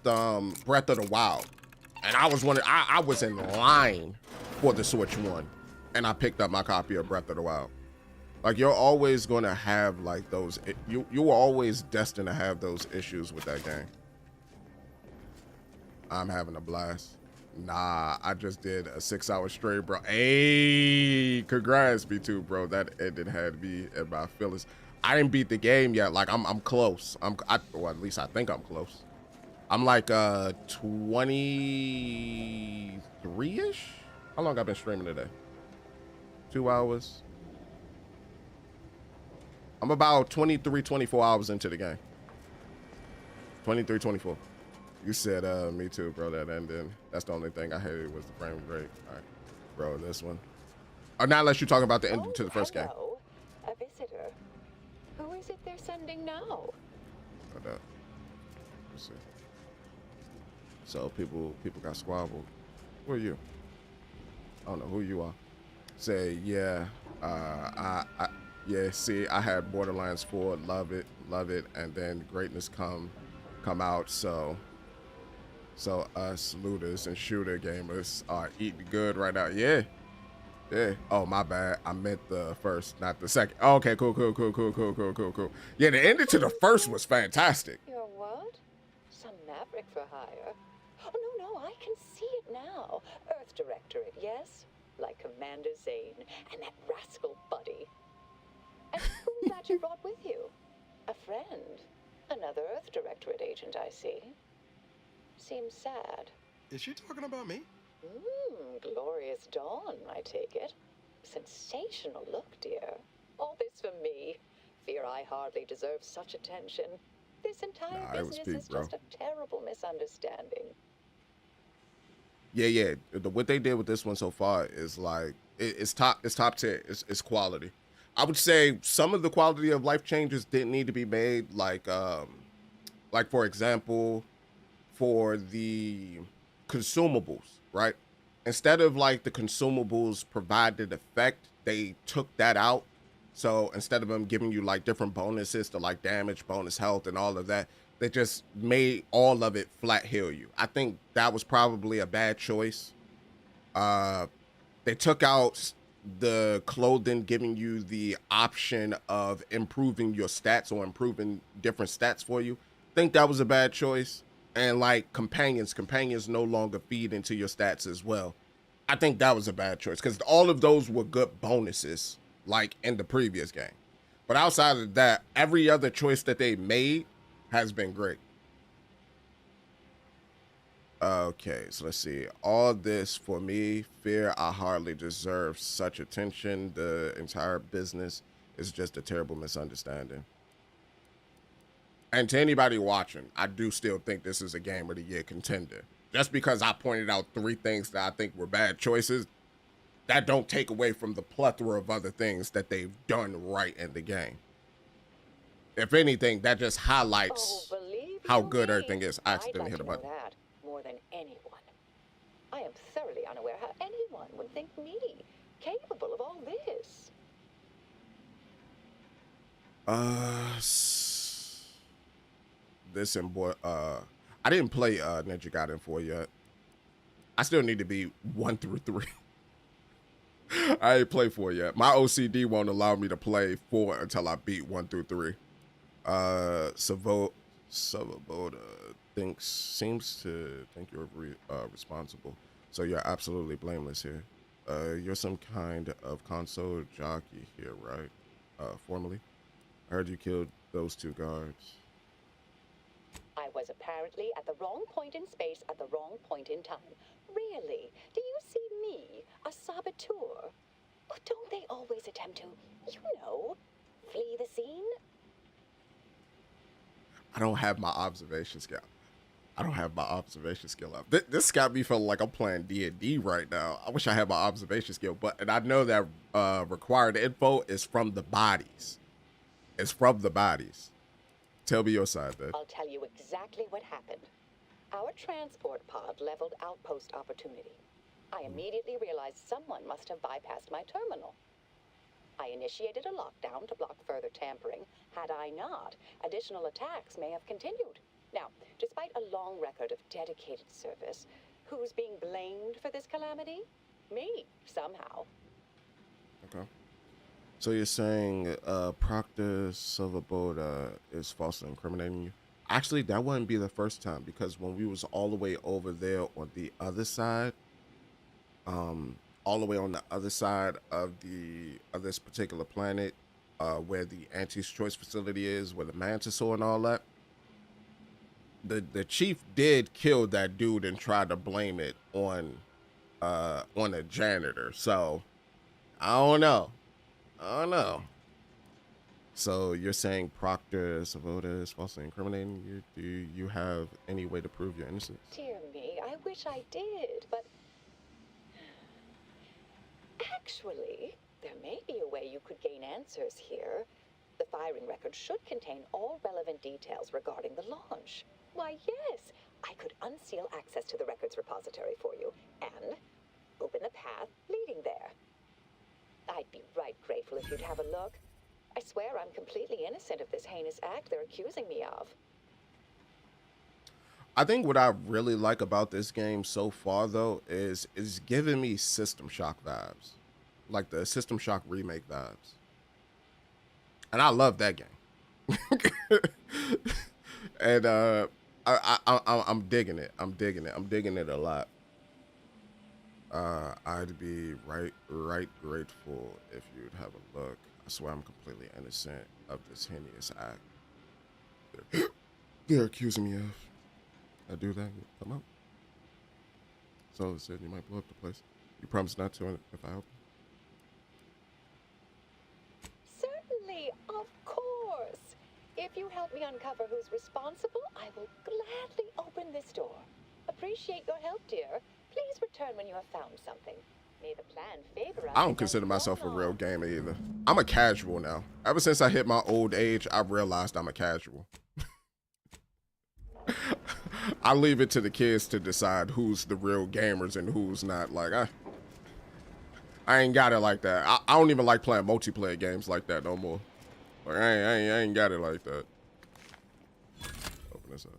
of the Wild, and I was in line for the Switch one, and I picked up my copy of Breath of the Wild. Like, you're always going to have like those, you were always destined to have those issues with that game. I'm having a blast. Nah, I just did a 6-hour stream, bro. Hey, congrats, B2, bro. That ended had me in my feelings. I didn't beat the game yet. Like, I'm close. Well, at least I think I'm close. I'm like 23-ish. How long I've been streaming today? 2 hours. I'm about 23, 24 hours into the game. 23, 24. You said, me too, bro, that ending. That's the only thing I hated was the frame rate. All right, bro, this one. Or not unless you're talking about the ending to the first game. Hello, a visitor. Who is it they're sending now? Hold up. Let's see. So people got squabbled. Who are you? I don't know who you are. Say, yeah, yeah, see, I had Borderlands 4, love it, and then greatness come out, so us looters and shooter gamers are eating good right now. Yeah. Oh, my bad. I meant the first, not the second. Oh, okay, cool. Yeah, the ending to the first was fantastic. Your what? Some maverick for hire? Oh, no, I can see it now. Earth Directorate, yes? Like Commander Zane and that rascal Buddy. And who's that you brought with you? A friend? Another Earth Directorate agent, I see. Seems sad. Is she talking about me? Glorious dawn, I take it. Sensational look, dear. All this for me. Fear I hardly deserve such attention. This entire business is just a terrible misunderstanding. Yeah. What they did with this one so far is like it's top tier. It's quality. I would say some of the quality of life changes didn't need to be made. Like for example, for the consumables, right? Instead of like the consumables provided effect, they took that out. So instead of them giving you like different bonuses to like damage, bonus health, and all of that, they just made all of it flat heal you. I think that was probably a bad choice. They took out the clothing giving you the option of improving your stats or improving different stats for you. I think that was a bad choice. And like companions no longer feed into your stats as well. I think that was a bad choice because all of those were good bonuses like in the previous game. But outside of that, every other choice that they made has been great. Okay, so let's see. All this for me, fear I hardly deserve such attention. The entire business is just a terrible misunderstanding. And to anybody watching, I do still think this is a Game of the Year contender. Just because I pointed out 3 things that I think were bad choices, that don't take away from the plethora of other things that they've done right in the game. If anything, that just highlights how good everything is. I accidentally hit a button. That more than anyone. I am thoroughly unaware how anyone would think me capable of all this. This and boy, I didn't play Ninja Gaiden 4 yet. I still need to be 1 through 3. I ain't play 4 yet. My OCD won't allow me to play 4 until I beat 1 through 3. Savoboda seems to think you're responsible. So you're absolutely blameless here. You're some kind of console jockey here, right? Formerly. I heard you killed those 2 guards. I was apparently at the wrong point in space at the wrong point in time. Really? Do you see me, a saboteur? Or don't they always attempt to, flee the scene? I don't have my observation skill. Up. This got me feeling like I'm playing D&D right now. I wish I had my observation skill, and I know that required info is from the bodies. It's from the bodies. Tell me your side, then. I'll tell you exactly what happened. Our transport pod leveled outpost opportunity. I immediately realized someone must have bypassed my terminal. I initiated a lockdown to block further tampering. Had I not, additional attacks may have continued. Now, despite a long record of dedicated service, who's being blamed for this calamity? Me, somehow. Okay. So you're saying Proctor Silverboda is falsely incriminating you? Actually, that wouldn't be the first time, because when we was all the way over there on the other side, all the way on the other side of this particular planet, where the Anti's Choice facility is, where the Mantisaur and all that, the chief did kill that dude and tried to blame it on a janitor. So I don't know. So you're saying Proctor Silverboda is falsely incriminating you? Do you have any way to prove your innocence? Dear me, I wish I did, but Actually, there may be a way you could gain answers here. The firing record should contain all relevant details regarding the launch. Why, yes, I could unseal access to the records repository for you and open a path leading there. I'd be right grateful if you'd have a look. I swear I'm completely innocent of this heinous act they're accusing me of. I think what I really like about this game so far, though, is giving me System Shock vibes, like the System Shock remake vibes, and I love that game. And I'm digging it. I'm digging it a lot. I'd be right grateful if you'd have a look. I swear I'm completely innocent of this heinous act they're accusing me of. I do that, come out. So it said you might blow up the place. You promise not to if I open? Certainly, of course. If you help me uncover who's responsible, I will gladly open this door. Appreciate your help, dear. Please return when you have found something. May the plan favor us. I don't consider myself a real gamer either. I'm a casual now. Ever since I hit my old age, I realized I'm a casual. I leave it to the kids to decide who's the real gamers and who's not. Like, I ain't got it like that. I don't even like playing multiplayer games like that no more. Like, I ain't got it like that. Open this up.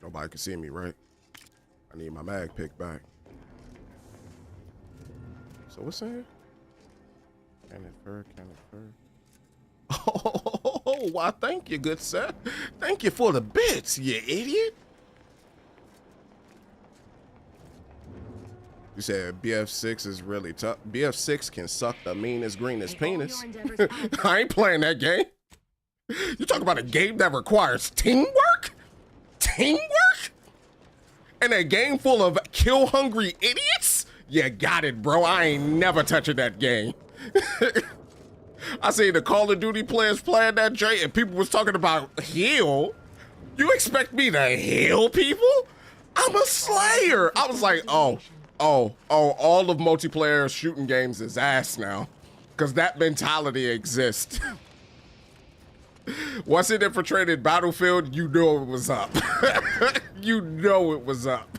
Nobody can see me, right? I need my mag pick back. So what's in here? Can it fur? Oh, why, thank you, good sir. Thank you for the bits, you idiot. You said BF6 is really tough. BF6 can suck the meanest, greenest penis. I ain't playing that game. You talk about a game that requires teamwork? Teamwork? And a game full of kill-hungry idiots? You got it, bro. I ain't never touching that game. I seen the Call of Duty players playing that J, and people was talking about heal. You expect me to heal people? I'm a slayer. I was like, oh, all of multiplayer shooting games is ass now, because that mentality exists. Once it infiltrated Battlefield, you know it was up. You know it was up.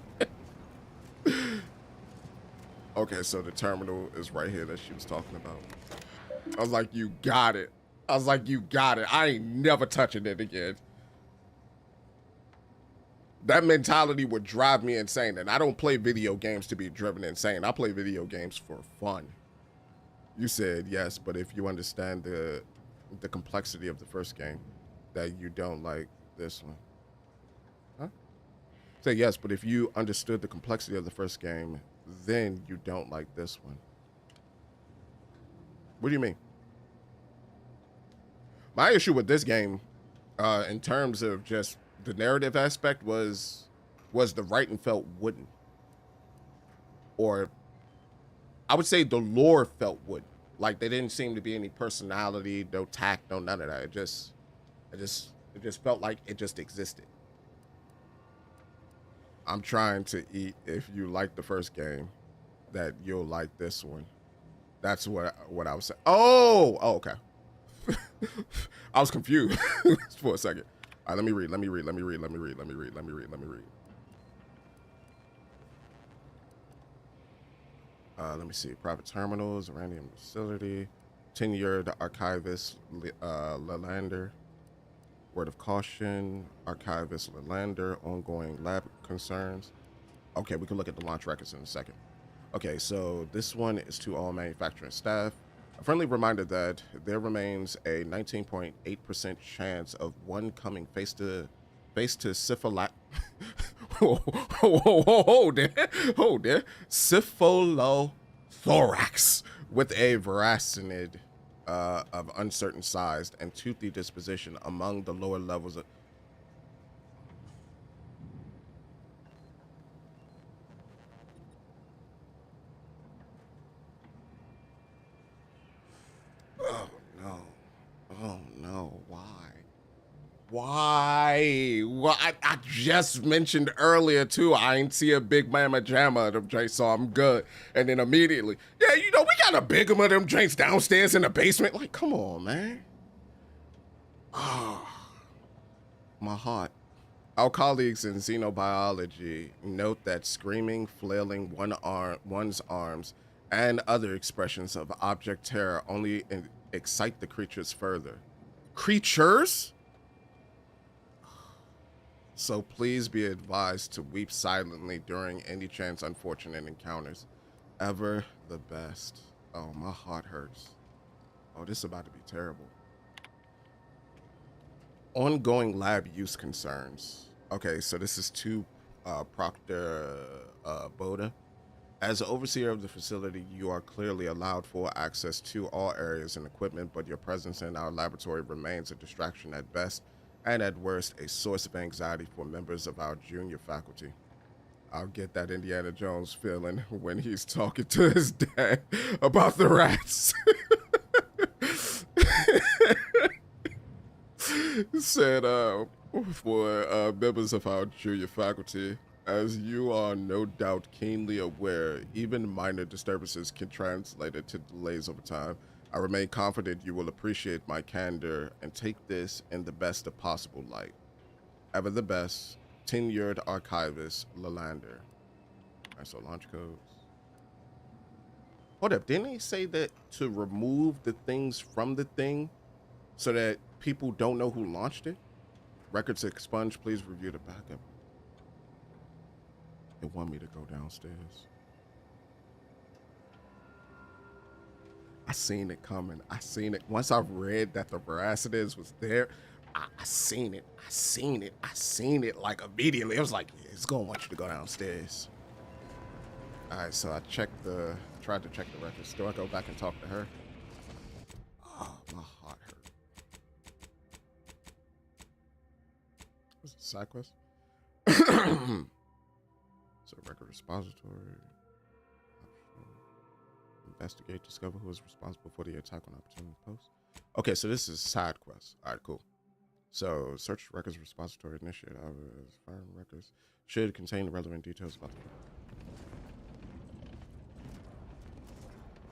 Okay, so the terminal is right here that she was talking about. I was like, you got it. I was like, you got it. I ain't never touching it again. That mentality would drive me insane. And I don't play video games to be driven insane. I play video games for fun. You said yes, but if you understand the complexity of the first game, that you don't like this one. Huh? Say yes, but if you understood the complexity of the first game, then you don't like this one. What do you mean? My issue with this game, in terms of just the narrative aspect, was the writing felt wooden. Or I would say the lore felt wooden. Like there didn't seem to be any personality, no tact, no none of that. It just felt like it just existed. I'm trying to eat. If you like the first game, that you'll like this one. That's what I was saying. Oh, okay. I was confused for a second. All right, let me read. Let me see. Private terminals, random facility, tenured archivist Lelander. Word of caution, archivist Lelander, ongoing lab concerns. Okay, we can look at the launch records in a second. Okay, so this one is to all manufacturing staff. A friendly reminder that there remains a 19.8% chance of one coming face to syphilothorax with a veracinid of uncertain size and toothy disposition among the lower levels of. Oh no, why? Why? Well, I just mentioned earlier too. I ain't see a big mamma jamma of them drinks, so I'm good. And then immediately, yeah, you know, we got a big one of them drinks downstairs in the basement. Like, come on, man. Ah, my heart. Our colleagues in xenobiology note that screaming, flailing one's arms, and other expressions of object terror only excite the creatures further. Creatures? So please be advised to weep silently during any chance unfortunate encounters. Ever the best. Oh, my heart hurts. Oh, this is about to be terrible. Ongoing lab use concerns. Okay, so this is to Proctor Boda. As the overseer of the facility, you are clearly allowed full access to all areas and equipment, but your presence in our laboratory remains a distraction at best, and at worst, a source of anxiety for members of our junior faculty. I'll get that Indiana Jones feeling when he's talking to his dad about the rats. Said, for members of our junior faculty, as you are no doubt keenly aware, even minor disturbances can translate into delays over time. I remain confident you will appreciate my candor and take this in the best of possible light. Ever the best, tenured archivist Lalander. Alright, so launch codes. Hold up, didn't he say that to remove the things from the thing so that people don't know who launched it? Records expunged, please review the backup. They want me to go downstairs. I seen it coming. I seen it. Once I read that the Veracitors was there, I seen it. I seen it. I seen it like immediately. It was like, yeah, it's gonna want you to go downstairs. All right, so I tried to check the records. Do I go back and talk to her? Oh, my heart hurt. What's the side quest? So record repository. Investigate, discover who is responsible for the attack on opportunity post. Okay, so this is side quest. All right, cool. So search records repository, initiate firing records. Should contain the relevant details about the...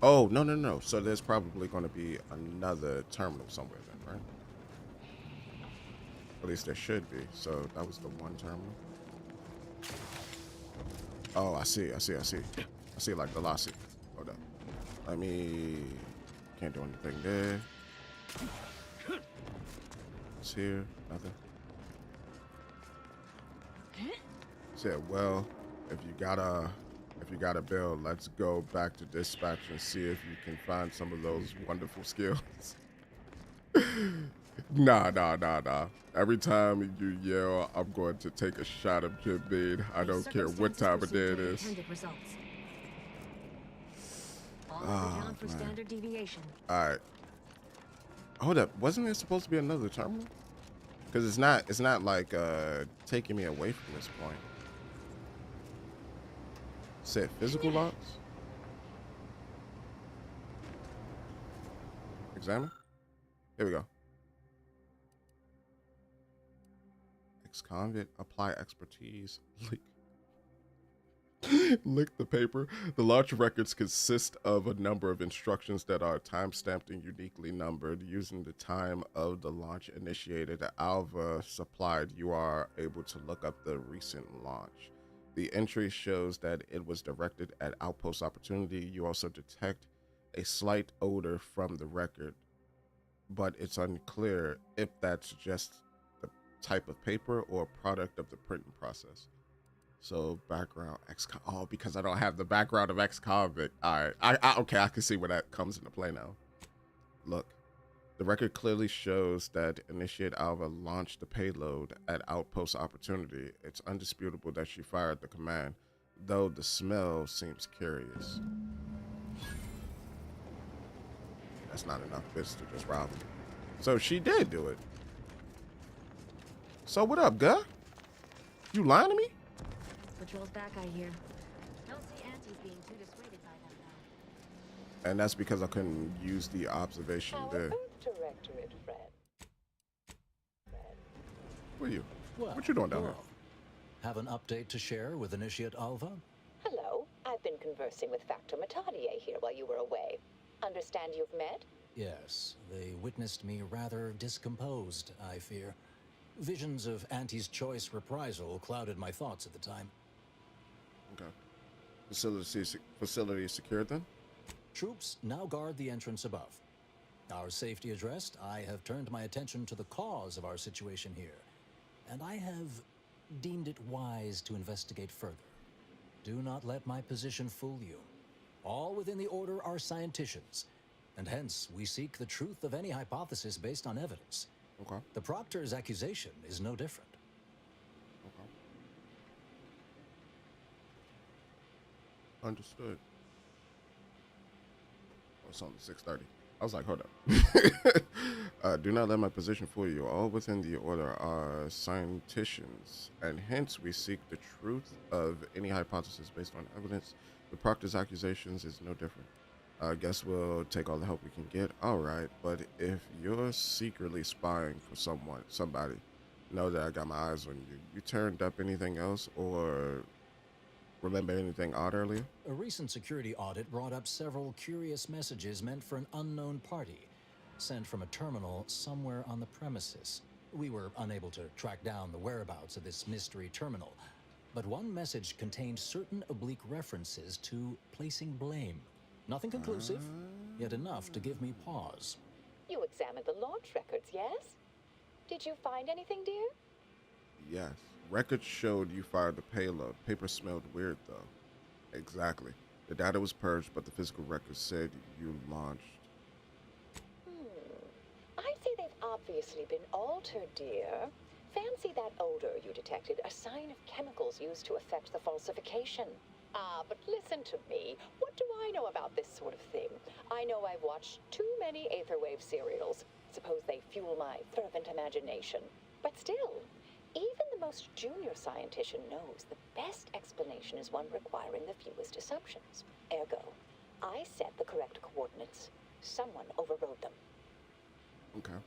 Oh, no. So there's probably going to be another terminal somewhere then, right? At least there should be. So that was the one terminal. Oh, I see like the Lassie. Hold up. Let me... Can't do anything there. It's here. Nothing. Said, well, if you got a bill, let's go back to dispatch and see if you can find some of those wonderful skills. Nah. Every time you yell, I'm going to take a shot of Jim Beam. I don't care what time of day it is. Oh, for standard deviation. All right. Hold up. Wasn't there supposed to be another terminal? Because it's not like taking me away from this point. Said physical locks. Examine. Here we go. Ex-convict, apply expertise, lick the paper. The launch records consist of a number of instructions that are time-stamped and uniquely numbered. Using the time of the launch initiated Alva supplied, you are able to look up the recent launch. The entry shows that it was directed at Outpost Opportunity. You also detect a slight odor from the record, but it's unclear if that's just the type of paper or a product of the printing process. So background oh, because I don't have the background of ex-convict. All right, okay, I can see where that comes into play now. Look, the record clearly shows that Initiate Alva launched the payload at Outpost Opportunity. It's undisputable that she fired the command, though the smell seems curious. That's not enough bits to just rob him. So she did do it. So what up, guy? You lying to me? Patrol's back, I hear. Don't see Auntie's being too dissuaded by them now. And that's because I couldn't use the observation there. Earth Directorate friend. What are you? Well, What you doing down here? Have an update to share with Initiate Alva? Hello. I've been conversing with Factor Matadier here while you were away. Understand you've met? Yes, they witnessed me rather discomposed, I fear. Visions of Auntie's choice reprisal clouded my thoughts at the time. Okay. Facility secured then? Troops now guard the entrance above. Our safety addressed, I have turned my attention to the cause of our situation here, and I have deemed it wise to investigate further. Do not let my position fool you. All within the Order are scienticians, and hence we seek the truth of any hypothesis based on evidence. Okay. The Proctor's accusation is no different. Okay. Understood. Oh, it's on 6:30. I was like, hold up. Do not let my position fool you. All within the Order are scienticians, and hence we seek the truth of any hypothesis based on evidence. The Proctor's accusations is no different. I guess we'll take all the help we can get. All right, but if you're secretly spying for somebody, know that I got my eyes on you. You turned up anything else, or remember anything odd earlier? A recent security audit brought up several curious messages meant for an unknown party, sent from a terminal somewhere on the premises. We were unable to track down the whereabouts of this mystery terminal, but one message contained certain oblique references to placing blame. Nothing conclusive, yet enough to give me pause. You examined the launch records, yes? Did you find anything, dear? Yes. Records showed you fired the payload. Paper smelled weird, though. Exactly. The data was purged, but the physical records said you launched. I'd say they've obviously been altered, dear. Fancy that odor you detected, a sign of chemicals used to affect the falsification. But listen to me. What do I know about this sort of thing? I know I've watched too many Aetherwave serials. Suppose they fuel my fervent imagination. But still, even the most junior scientician knows the best explanation is one requiring the fewest assumptions. Ergo, I set the correct coordinates. Someone overrode them. Okay.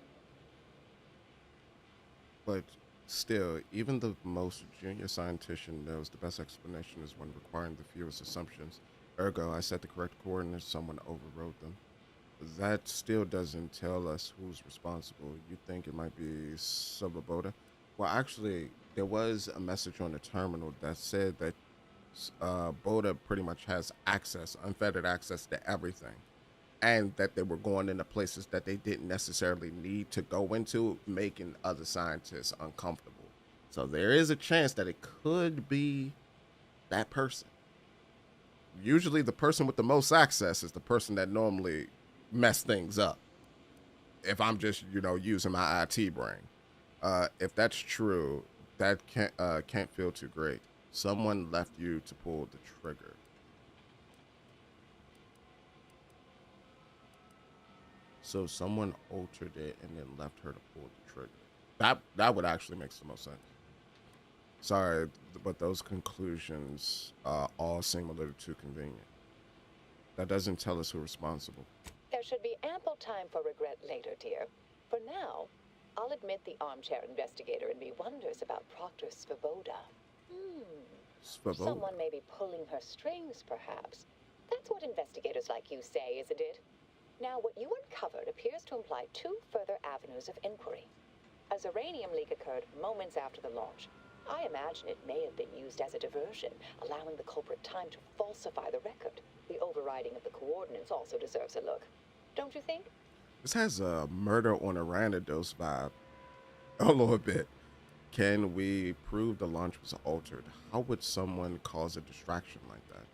But still, even the most junior scientician knows the best explanation is one requiring the fewest assumptions. Ergo, I set the correct coordinates, someone overrode them. That still doesn't tell us who's responsible. You think it might be Subaboda? Well, actually, there was a message on the terminal that said that Boda pretty much has access, unfettered access to everything. And that they were going into places that they didn't necessarily need to go into, making other scientists uncomfortable. So there is a chance that it could be that person. Usually the person with the most access is the person that normally mess things up. If I'm just, using my IT brain. If that's true, that can't feel too great. Someone left you to pull the trigger. So someone altered it and then left her to pull the trigger. That would actually make the most sense. Sorry, but those conclusions all seem a little too convenient. That doesn't tell us who's responsible. There should be ample time for regret later, dear. For now, I'll admit the armchair investigator in me wonders about Proctor Svoboda. Svoboda? Someone may be pulling her strings, perhaps. That's what investigators like you say, isn't it? Now, what you uncovered appears to imply two further avenues of inquiry. A Zeranium leak occurred moments after the launch. I imagine it may have been used as a diversion, allowing the culprit time to falsify the record. The overriding of the coordinates also deserves a look. Don't you think? This has a murder on a Randados vibe a little bit. Can we prove the launch was altered? How would someone cause a distraction like that?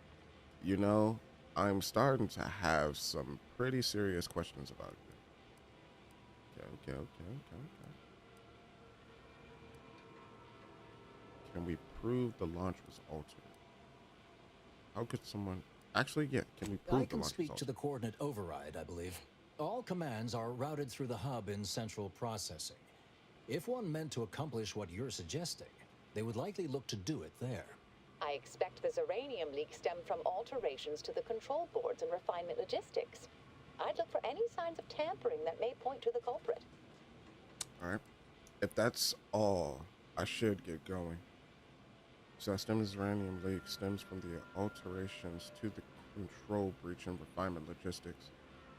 I'm starting to have some pretty serious questions about it. Okay. Can we prove the launch was altered? How could someone... Actually, yeah. Can we prove the launch was altered? I can speak to the coordinate override, I believe. All commands are routed through the hub in central processing. If one meant to accomplish what you're suggesting, they would likely look to do it there. I expect the Zeranium leak stemmed from alterations to the control boards and refinement logistics. I'd look for any signs of tampering that may point to the culprit. All right. if that's all, I should get going. So stems uranium leak stems from the alterations to the control breach and refinement logistics.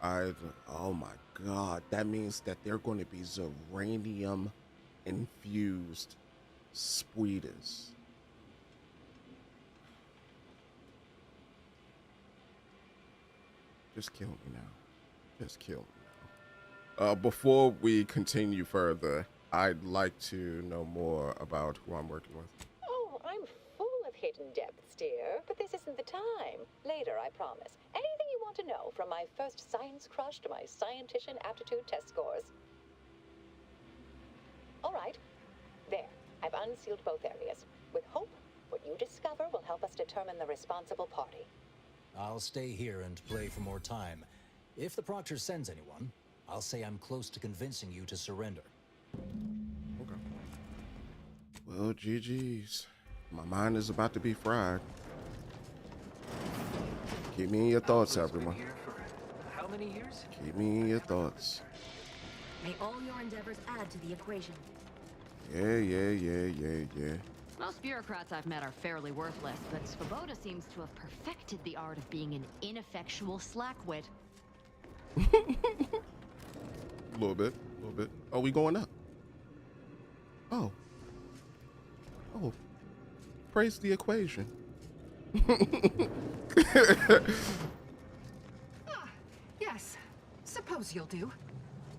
Oh my god, that means that they're going to be uranium infused sweeters. Just kill me now. Just kill me now. Before we continue further, I'd like to know more about who I'm working with. Oh, I'm full of hidden depths, dear, but this isn't the time. Later, I promise. Anything you want to know, from my first science crush to my scientician aptitude test scores. All right. There. I've unsealed both areas. With hope, what you discover will help us determine the responsible party. I'll stay here and play for more time. If the Proctor sends anyone, I'll say I'm close to convincing you to surrender. Okay. Well, GG's. My mind is about to be fried. Keep me in your thoughts, everyone. How many years? Keep me in your thoughts. May all your endeavors add to the equation. Yeah. Most bureaucrats I've met are fairly worthless, but Svoboda seems to have perfected the art of being an ineffectual slackwit. A little bit. Oh, we going up. Oh. Praise the equation. Yes. Suppose you'll do.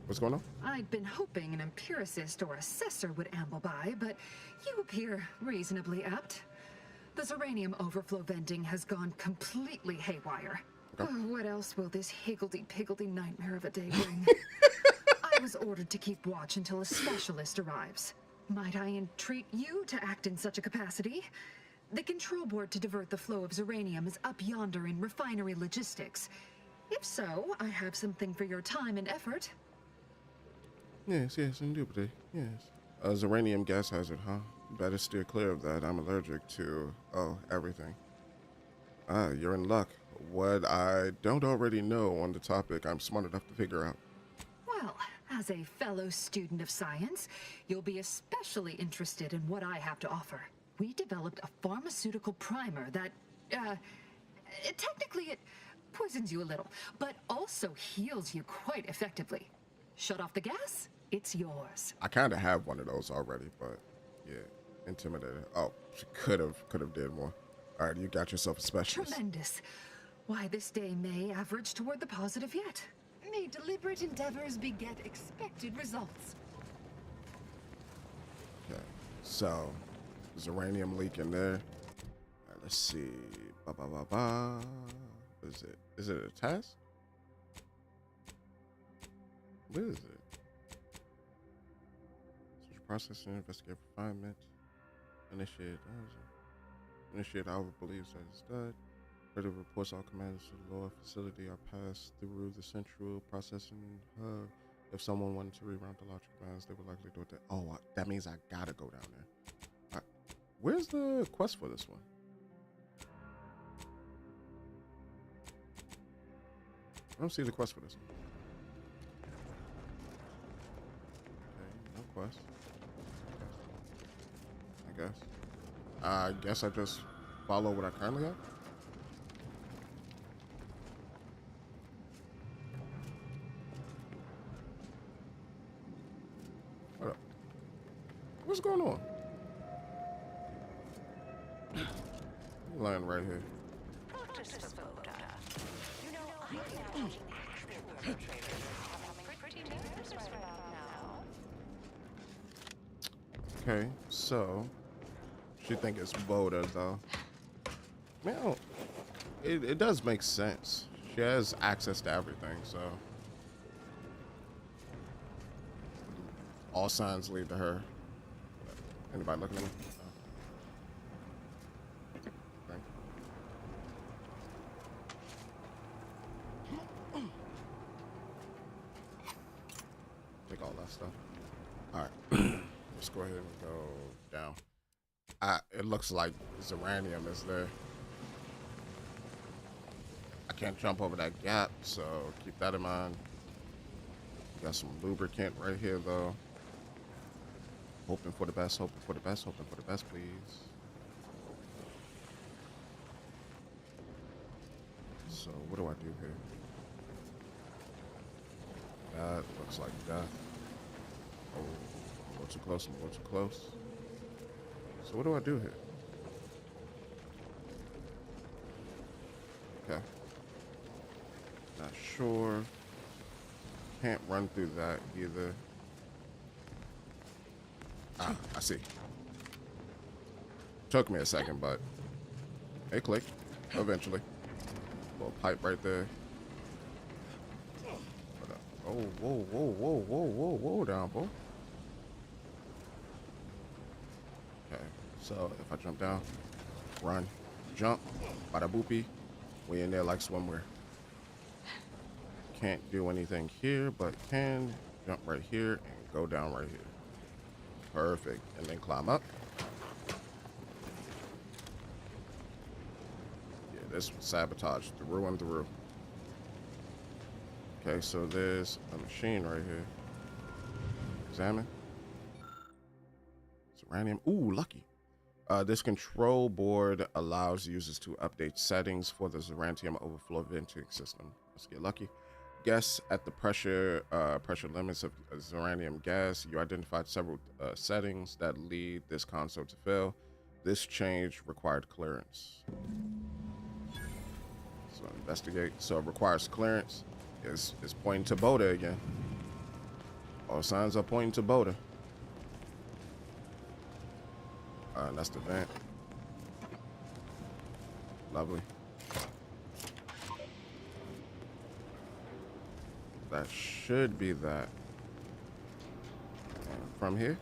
What's going on? I'd been hoping an empiricist or assessor would amble by, but you appear reasonably apt. The uranium overflow venting has gone completely haywire. Okay. Oh, what else will this higgledy-piggledy nightmare of a day bring? I was ordered to keep watch until a specialist arrives. Might I entreat you to act in such a capacity? The control board to divert the flow of uranium is up yonder in refinery logistics. If so, I have something for your time and effort. Yes, indubitably. Yes. Uranium gas hazard, huh? Better steer clear of that. I'm allergic to, everything. You're in luck. What I don't already know on the topic, I'm smart enough to figure out. Well, as a fellow student of science, you'll be especially interested in what I have to offer. We developed a pharmaceutical primer that, technically it poisons you a little, but also heals you quite effectively. Shut off the gas, it's yours. I kind of have one of those already, but yeah, intimidated. Oh, she could have did more. All right, you got yourself a specialist. Tremendous. Why, this day may average toward the positive yet. May deliberate endeavors beget expected results. Okay, so there's uranium leak in there. All right, let's see. What is it? Is it a test? What is it? Switch processing, investigate refinement, initiate however believes that it's done. Further reports all commanders to the lower facility are passed through the central processing hub. If someone wanted to reroute the logic commands, they would likely do it there. Oh, that means I gotta go down there. Where's the quest for this one? I don't see the quest for this one. Okay, no quest. I guess I just follow what I currently have. Hold up. What's going on? Line right here. Okay, so she think it's Boda though. Man, it does make sense. She has access to everything, so all signs lead to her. Anybody looking at me? No. Take all that stuff. All right. Let's go ahead and go down. It looks like uranium is there. I can't jump over that gap, so keep that in mind. Got some lubricant right here, though. Hoping for the best, hoping for the best, hoping for the best, please. So what do I do here? That looks like death. Oh, I'm a little too close, I'm a little too close. So what do I do here? Okay. Not sure. Can't run through that either. Ah, I see. Took me a second, but it clicked eventually. Little pipe right there. Oh, whoa, whoa, whoa, whoa, whoa, whoa, down, boy. Okay, so if I jump down, run, jump, bada boopy, we in there like swimwear. Can't do anything here, but can jump right here and go down right here. Perfect, and then climb up. Yeah, this was sabotaged through and through. Okay, so there's a machine right here. Examine. Uranium. Ooh, lucky. This control board allows users to update settings for the Zeranium overflow venting system. Let's get lucky. Guess at the pressure limits of Zeranium gas. You identified several settings that lead this console to fail. This change required clearance. So investigate. So it requires clearance. It's pointing to Boda again. All signs are pointing to Boda. That's the vent. Lovely. That should be that. And from here.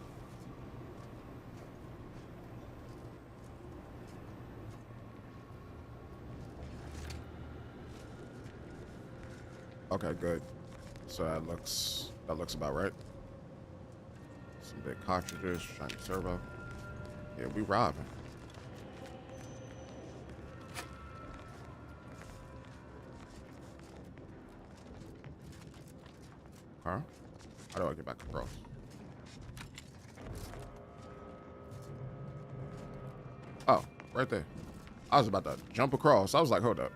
Okay, good. So that looks about right. Some big cartridges, shiny servo. Yeah, we robbing. Huh? How do I get back across? Oh, right there. I was about to jump across. I was like, hold up.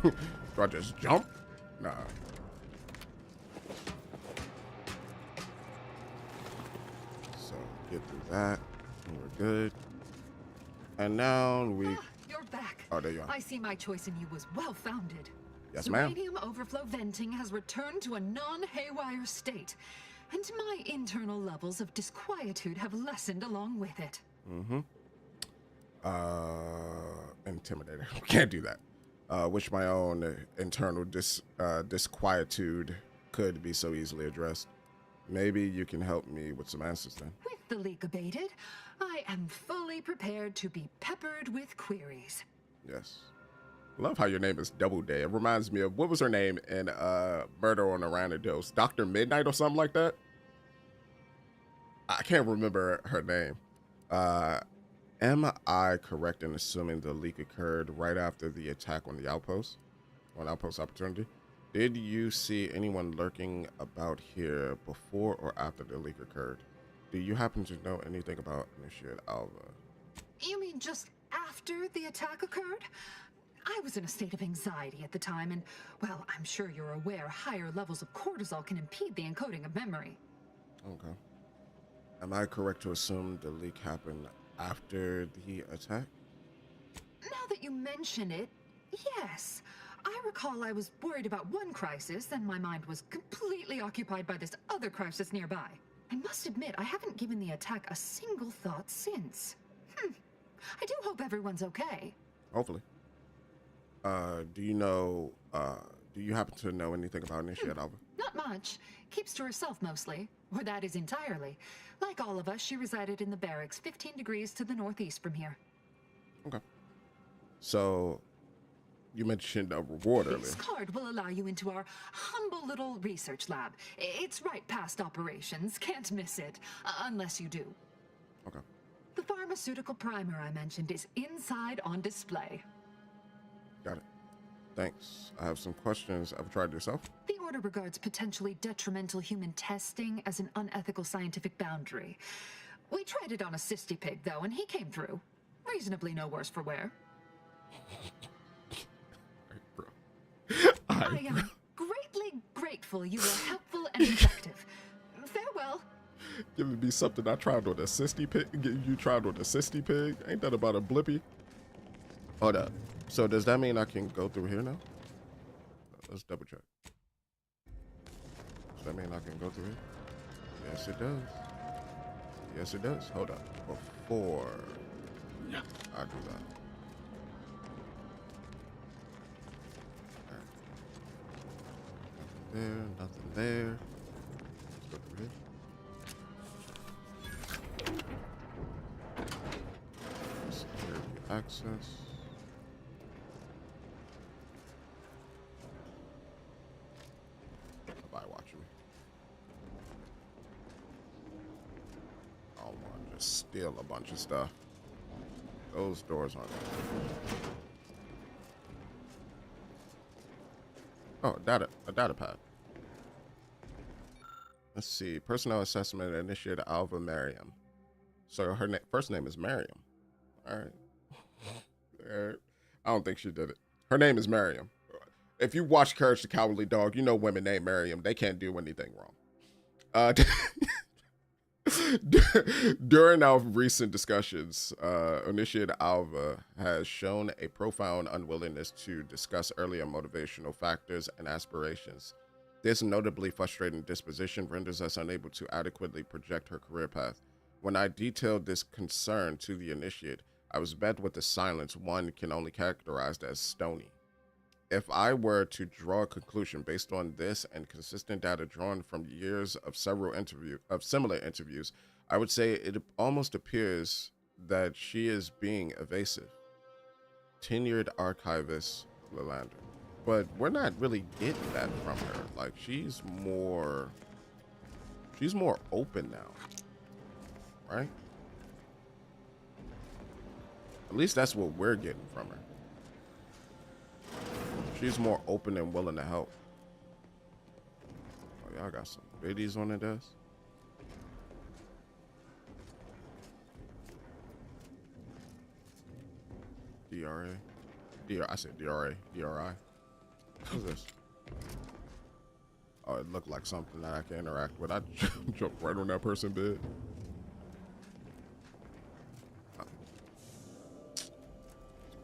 Do I just jump? Nah. So get through that. And we're good. And now we... You're back. Oh, there you are. I see my choice in you was well-founded. Yes, ma'am. Uranium overflow venting has returned to a non-haywire state, and my internal levels of disquietude have lessened along with it. Mm-hmm. Intimidator. Can't do that. Which my own internal disquietude could be so easily addressed. Maybe you can help me with some answers then. With the leak abated, I am fully prepared to be peppered with queries. Yes. Love how your name is Double Day. It reminds me of, what was her name in Murder on the Randos? Dr. Midnight or something like that? I can't remember her name. Am I correct in assuming the leak occurred right after the attack on the outpost? On Outpost Opportunity? Did you see anyone lurking about here before or after the leak occurred? Do you happen to know anything about Initiate Alva? You mean just after the attack occurred? I was in a state of anxiety at the time, and, well, I'm sure you're aware higher levels of cortisol can impede the encoding of memory. Okay. Am I correct to assume the leak happened after the attack? Now that you mention it, yes. I recall I was worried about one crisis, and my mind was completely occupied by this other crisis nearby. I must admit, I haven't given the attack a single thought since. I do hope everyone's okay. Hopefully. Do you happen to know anything about Initiate Alva? Not much. Keeps to herself mostly. Or that is entirely. Like all of us, she resided in the barracks 15 degrees to the northeast from here. Okay. So, you mentioned a reward earlier. This card will allow you into our humble little research lab. It's right past operations. Can't miss it. Unless you do. Okay. The pharmaceutical primer I mentioned is inside on display. Got it. Thanks. I have some questions. Ever tried it yourself? The Order regards potentially detrimental human testing as an unethical scientific boundary. We tried it on a cysty pig, though, and he came through. Reasonably no worse for wear. I am greatly grateful you were helpful and effective. Farewell. Giving me something I tried on a cysty pig. You tried on a cysty pig? Ain't that about a blippy? Hold up. So does that mean I can go through here now? Let's double check. Does that mean I can go through here? Yes, it does. Yes, it does. Hold up. Before I do that. Nothing there. Let's go through here. Security access. Nobody watching me. I don't want to just steal a bunch of stuff. Those doors aren't. Oh, a data pad. Let's see. Personnel assessment initiated Alva Mariam. So her first name is Mariam. All right. All right. I don't think she did it. Her name is Mariam. If you watch Courage the Cowardly Dog, you know women named Mariam. They can't do anything wrong. During our recent discussions, Initiator Alva has shown a profound unwillingness to discuss earlier motivational factors and aspirations. This notably frustrating disposition renders us unable to adequately project her career path. When I detailed this concern to the Initiate, I was met with a silence one can only characterize as stony. If I were to draw a conclusion based on this and consistent data drawn from years of similar interviews, I would say it almost appears that she is being evasive. Tenured archivist Lalander. But we're not really getting that from her. Like she's more open now. Right? At least that's what we're getting from her. She's more open and willing to help. Oh, y'all got some biddies on the desk. DRA. I said DRA. DRI. What's this? Oh, it looked like something that I can interact with. I jumped right on that person's bed.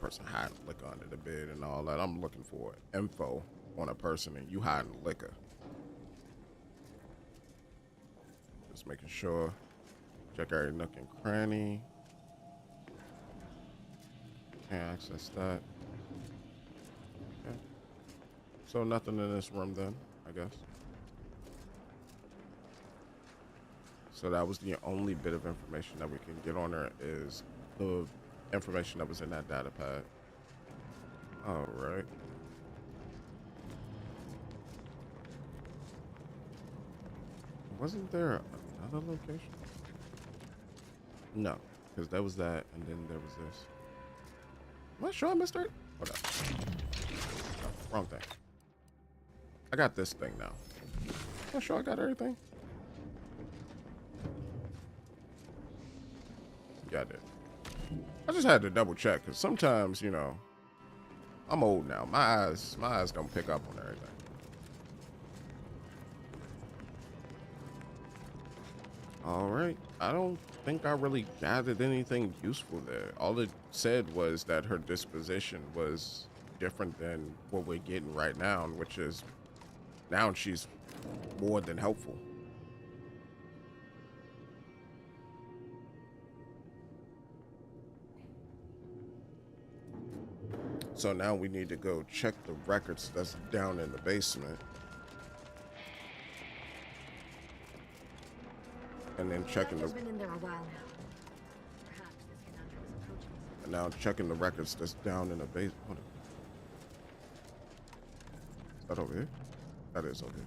Person hiding liquor under the bed and all that. I'm looking for info on a person and you hiding liquor. Just making sure. Check every nook and cranny. Can't access that. Okay. So nothing in this room then, I guess. So that was the only bit of information that we can get on her is the information that was in that data pad. All right. Wasn't there another location? No, because there was that, and then there was this. Am I sure I missed it? Hold up. No, wrong thing. I got this thing now. Am I sure I got everything? Yeah, I did. I just had to double check because sometimes, you know, I'm old now. My eyes don't pick up on everything. All right. I don't think I really gathered anything useful there. All it said was that her disposition was different than what we're getting right now, which is now she's more than helpful. So now we need to go check the records that's down in the basement. And then checking the... been in there a while now. Perhaps this conundrum is approaching us. And now checking the records that's down in the basement. Is that over here? That is over here.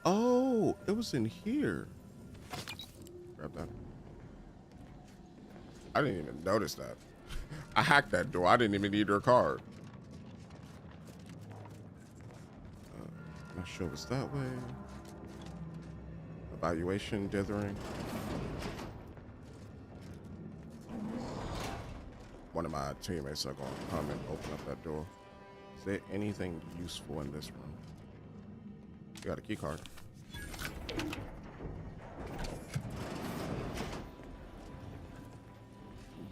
Oh, it was in here. Grab that. I didn't even notice that. I hacked that door. I didn't even need her card. Not show us that way. Evaluation dithering. One of my teammates are going to come and open up that door. Is there anything useful in this room? You got a key card.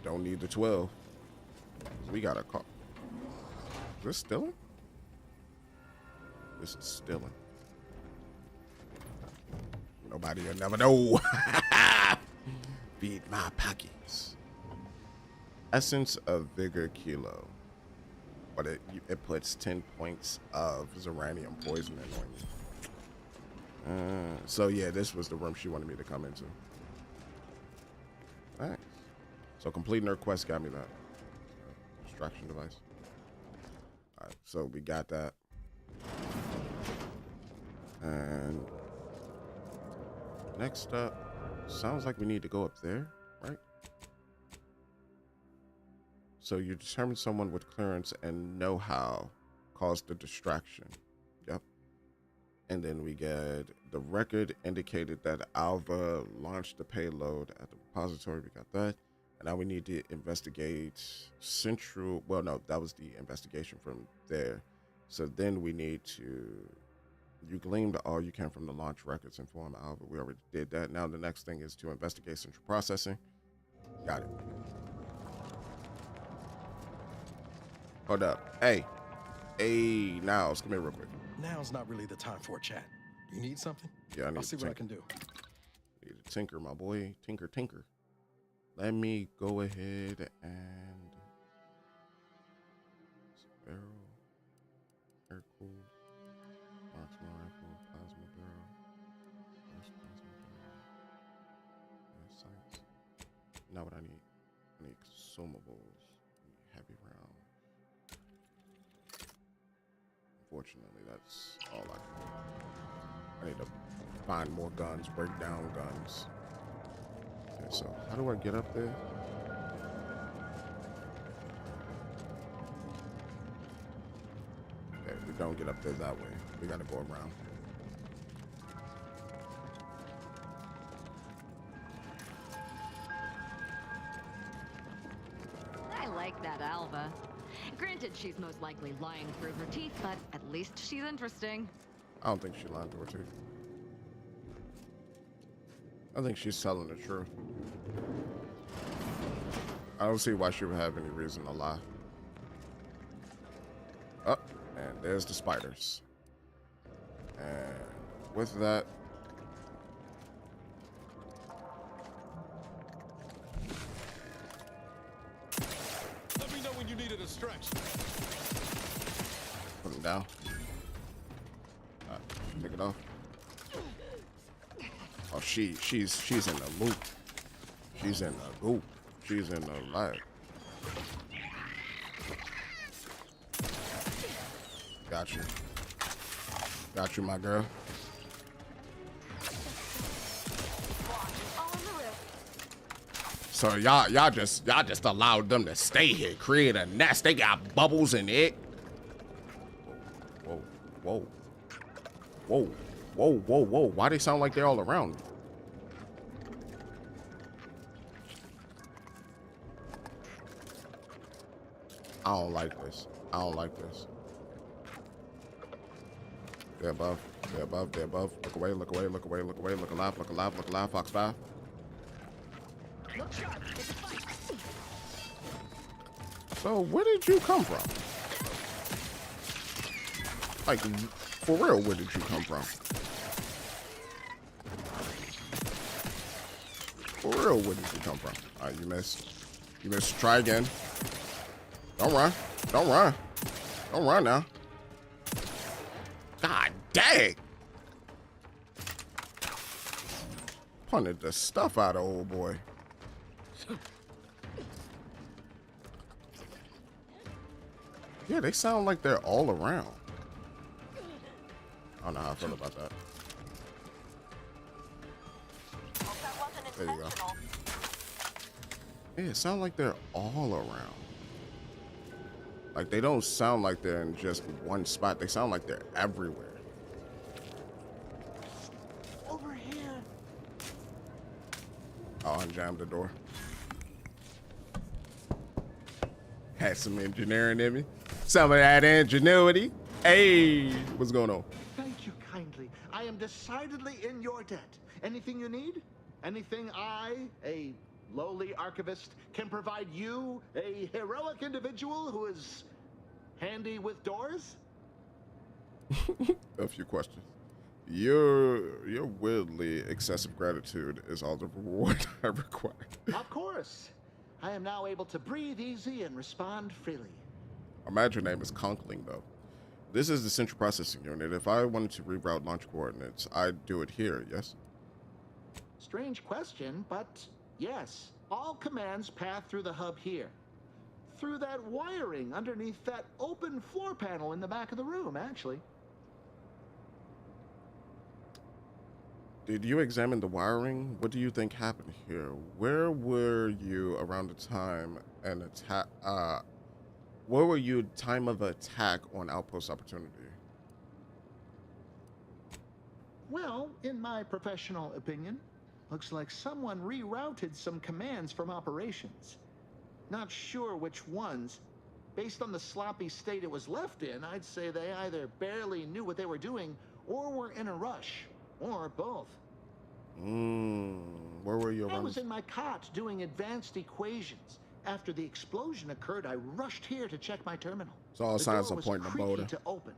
Don't need the 12. We got a car. Is this stealing? This is stealing. Nobody will never know. Feed my pockets. Essence of Vigor Kilo. But it puts 10 points of Zeranium poisoning on you. So yeah, this was the room she wanted me to come into. Nice. So completing her quest got me that. Distraction device. Alright, so we got that. And next up, sounds like we need to go up there, right? So you determine someone with clearance and know-how caused the distraction. Yep. And then we get the record indicated that Alva launched the payload at the repository. We got that. And now we need to investigate central. Well, no, that was the investigation from there. So then we need to. You gleaned all you can from the launch records. Inform Alva. We already did that. Now the next thing is to investigate central processing. Got it. Hold up. Hey, Niles, come here real quick. Now's not really the time for a chat. You need something? Yeah, I need I'll see what I can do. Need to tinker, my boy. Tinker. Let me go ahead and barrel, air cooled, marksman rifle, plasma barrel, plasma barrel, sights. Not what I need. I need consumables. I need heavy rounds. Unfortunately, that's all I can do. I need to find more guns, break down guns. Okay, so how do I get up there? Okay, we don't get up there that way. We gotta go around. I like that Alva. Granted, she's most likely lying through her teeth, but at least she's interesting. I don't think she's lying through her teeth. I think she's telling the truth. I don't see why she would have any reason to lie. Oh, and there's the spiders. And with that, Let me know when you needed a stretch. put them down. Take it off. Oh, she's in the loop. She's in the goop. She's in the light. Got you. Got you, my girl. So y'all just allowed them to stay here, create a nest. They got bubbles in it. Whoa, whoa, whoa, whoa, whoa, whoa. Why they sound like they're all around me? I don't like this. I don't like this. They're above. They're above. They're above. Look away. Look away. Look away. Look away. Look alive. Look alive. Look alive. Fox 5. So where did you come from? Like, for real, where did you come from? For real, where did you come from? All right, you missed. You missed. Try again. Don't run. Don't run. Don't run now. God dang. Punted the stuff out of old boy. Yeah, they sound like they're all around. I don't know how I feel about that. There you go. Yeah, it sounds like they're all around. Like, they don't sound like they're in just one spot. They sound like they're everywhere. I'll unjam the door. Had some engineering in me. Some of that ingenuity. Hey, what's going on? Thank you kindly. I am decidedly in your debt. Anything you need? Anything I, a lowly archivist, can provide you, a heroic individual who is handy with doors? A few questions. Your weirdly excessive gratitude is all the reward I require. Of course. I am now able to breathe easy and respond freely. I imagine your name is Conkling, though. This is the central processing unit. If I wanted to reroute launch coordinates, I'd do it here, yes? Strange question, but yes. All commands pass through the hub here. Through that wiring underneath that open floor panel in the back of the room, actually. Did you examine the wiring? What do you think happened here? Where were you around the time an attack? Where were you time of attack on Outpost Opportunity? Well, in my professional opinion, looks like someone rerouted some commands from operations. Not sure which ones. Based on the sloppy state it was left in, I'd say they either barely knew what they were doing or were in a rush. Or both. Where were you around? I was in my cot doing advanced equations. After the explosion occurred, I rushed here to check my terminal. So all signs are pointing to Boulder. To open.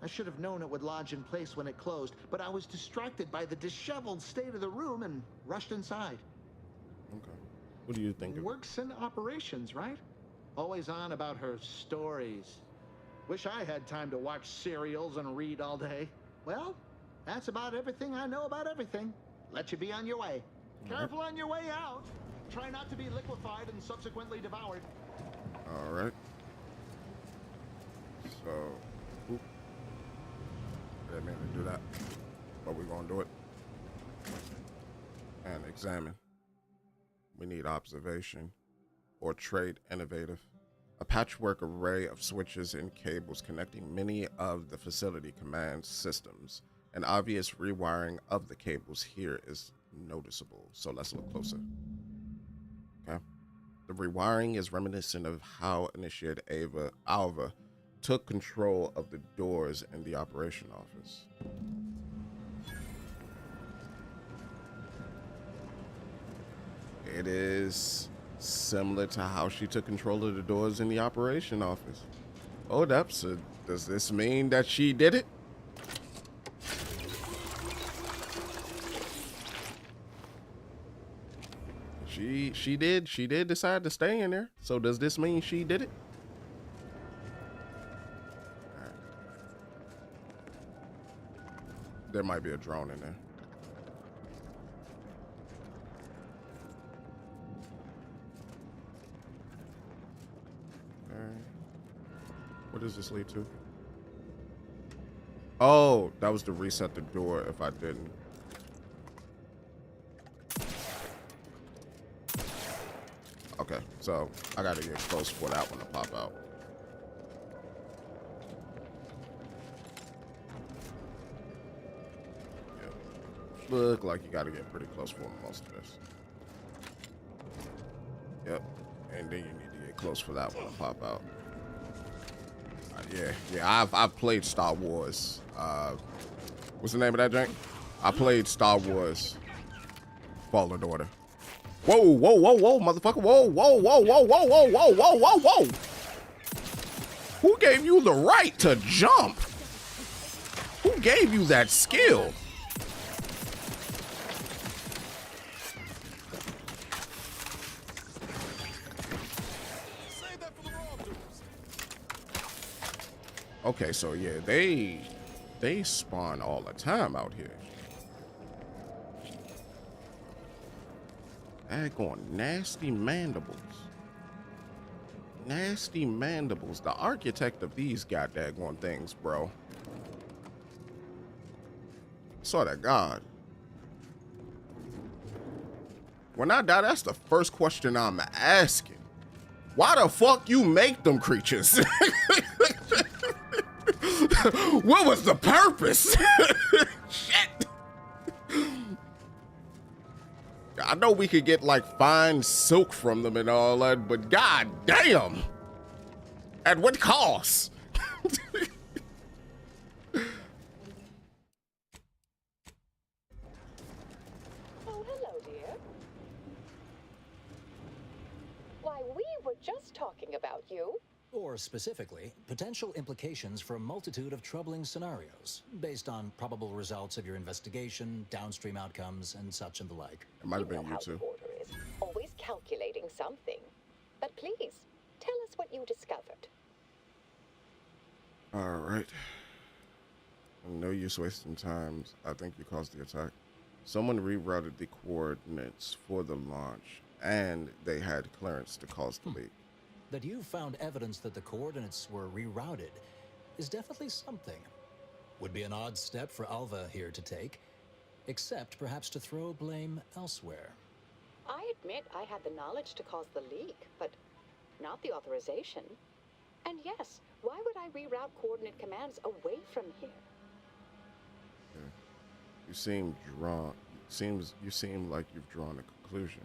I should have known it would lodge in place when it closed, but I was distracted by the disheveled state of the room and rushed inside. Okay. What do you think of it? Works in operations, right? Always on about her stories. Wish I had time to watch serials and read all day. Well, that's about everything I know about everything. Let you be on your way. Careful on your way out. Try not to be liquefied and subsequently devoured. All right. So, I didn't mean to do that, but we're gonna do it. And examine. We need observation or trade innovative. A patchwork array of switches and cables connecting many of the facility command systems. An obvious rewiring of the cables here is noticeable, so let's look closer. Okay. The rewiring is reminiscent of how Initiate Alva took control of the doors in the operation office. It is similar to how she took control of the doors in the operation office. Hold up, so does this mean that she did it? She did decide to stay in there. So does this mean she did it? All right. There might be a drone in there. All right. What does this lead to? Oh, that was to reset the door if I didn't. Okay, so I gotta get close for that one to pop out. Yep. Look like you gotta get pretty close for most of this. Yep, and then you need to get close for that one to pop out. Yeah, I've played Star Wars. What's the name of that jank? I played Star Wars Fallen Order. Whoa, whoa, whoa, whoa, motherfucker. Whoa, whoa, whoa, whoa, whoa, whoa, whoa, whoa, whoa, whoa. Who gave you the right to jump? Who gave you that skill? Okay, so yeah, they spawn all the time out here. Daggone nasty mandibles. Nasty mandibles. The architect of these goddamn things, bro. Swear to God. When I die, that's the first question I'm asking. Why the fuck you make them creatures? What was the purpose? Shit. I know we could get like fine silk from them and all that, but god damn! At what cost? Oh, hello, dear. Why, we were just talking about you. Or specifically, potential implications for a multitude of troubling scenarios, based on probable results of your investigation, downstream outcomes, and such and the like. It might have been know you how too. the Order is, always calculating something. But please, tell us what you discovered. All right. No use wasting time. I think you caused the attack. Someone rerouted the coordinates for the launch, and they had clearance to cause the leak. That you found evidence that the coordinates were rerouted is definitely something. Would be an odd step for Alva here to take, except perhaps to throw blame elsewhere. I admit I had the knowledge to cause the leak, but not the authorization. And yes, why would I reroute coordinate commands away from here? Yeah. You seem you seem like you've drawn a conclusion.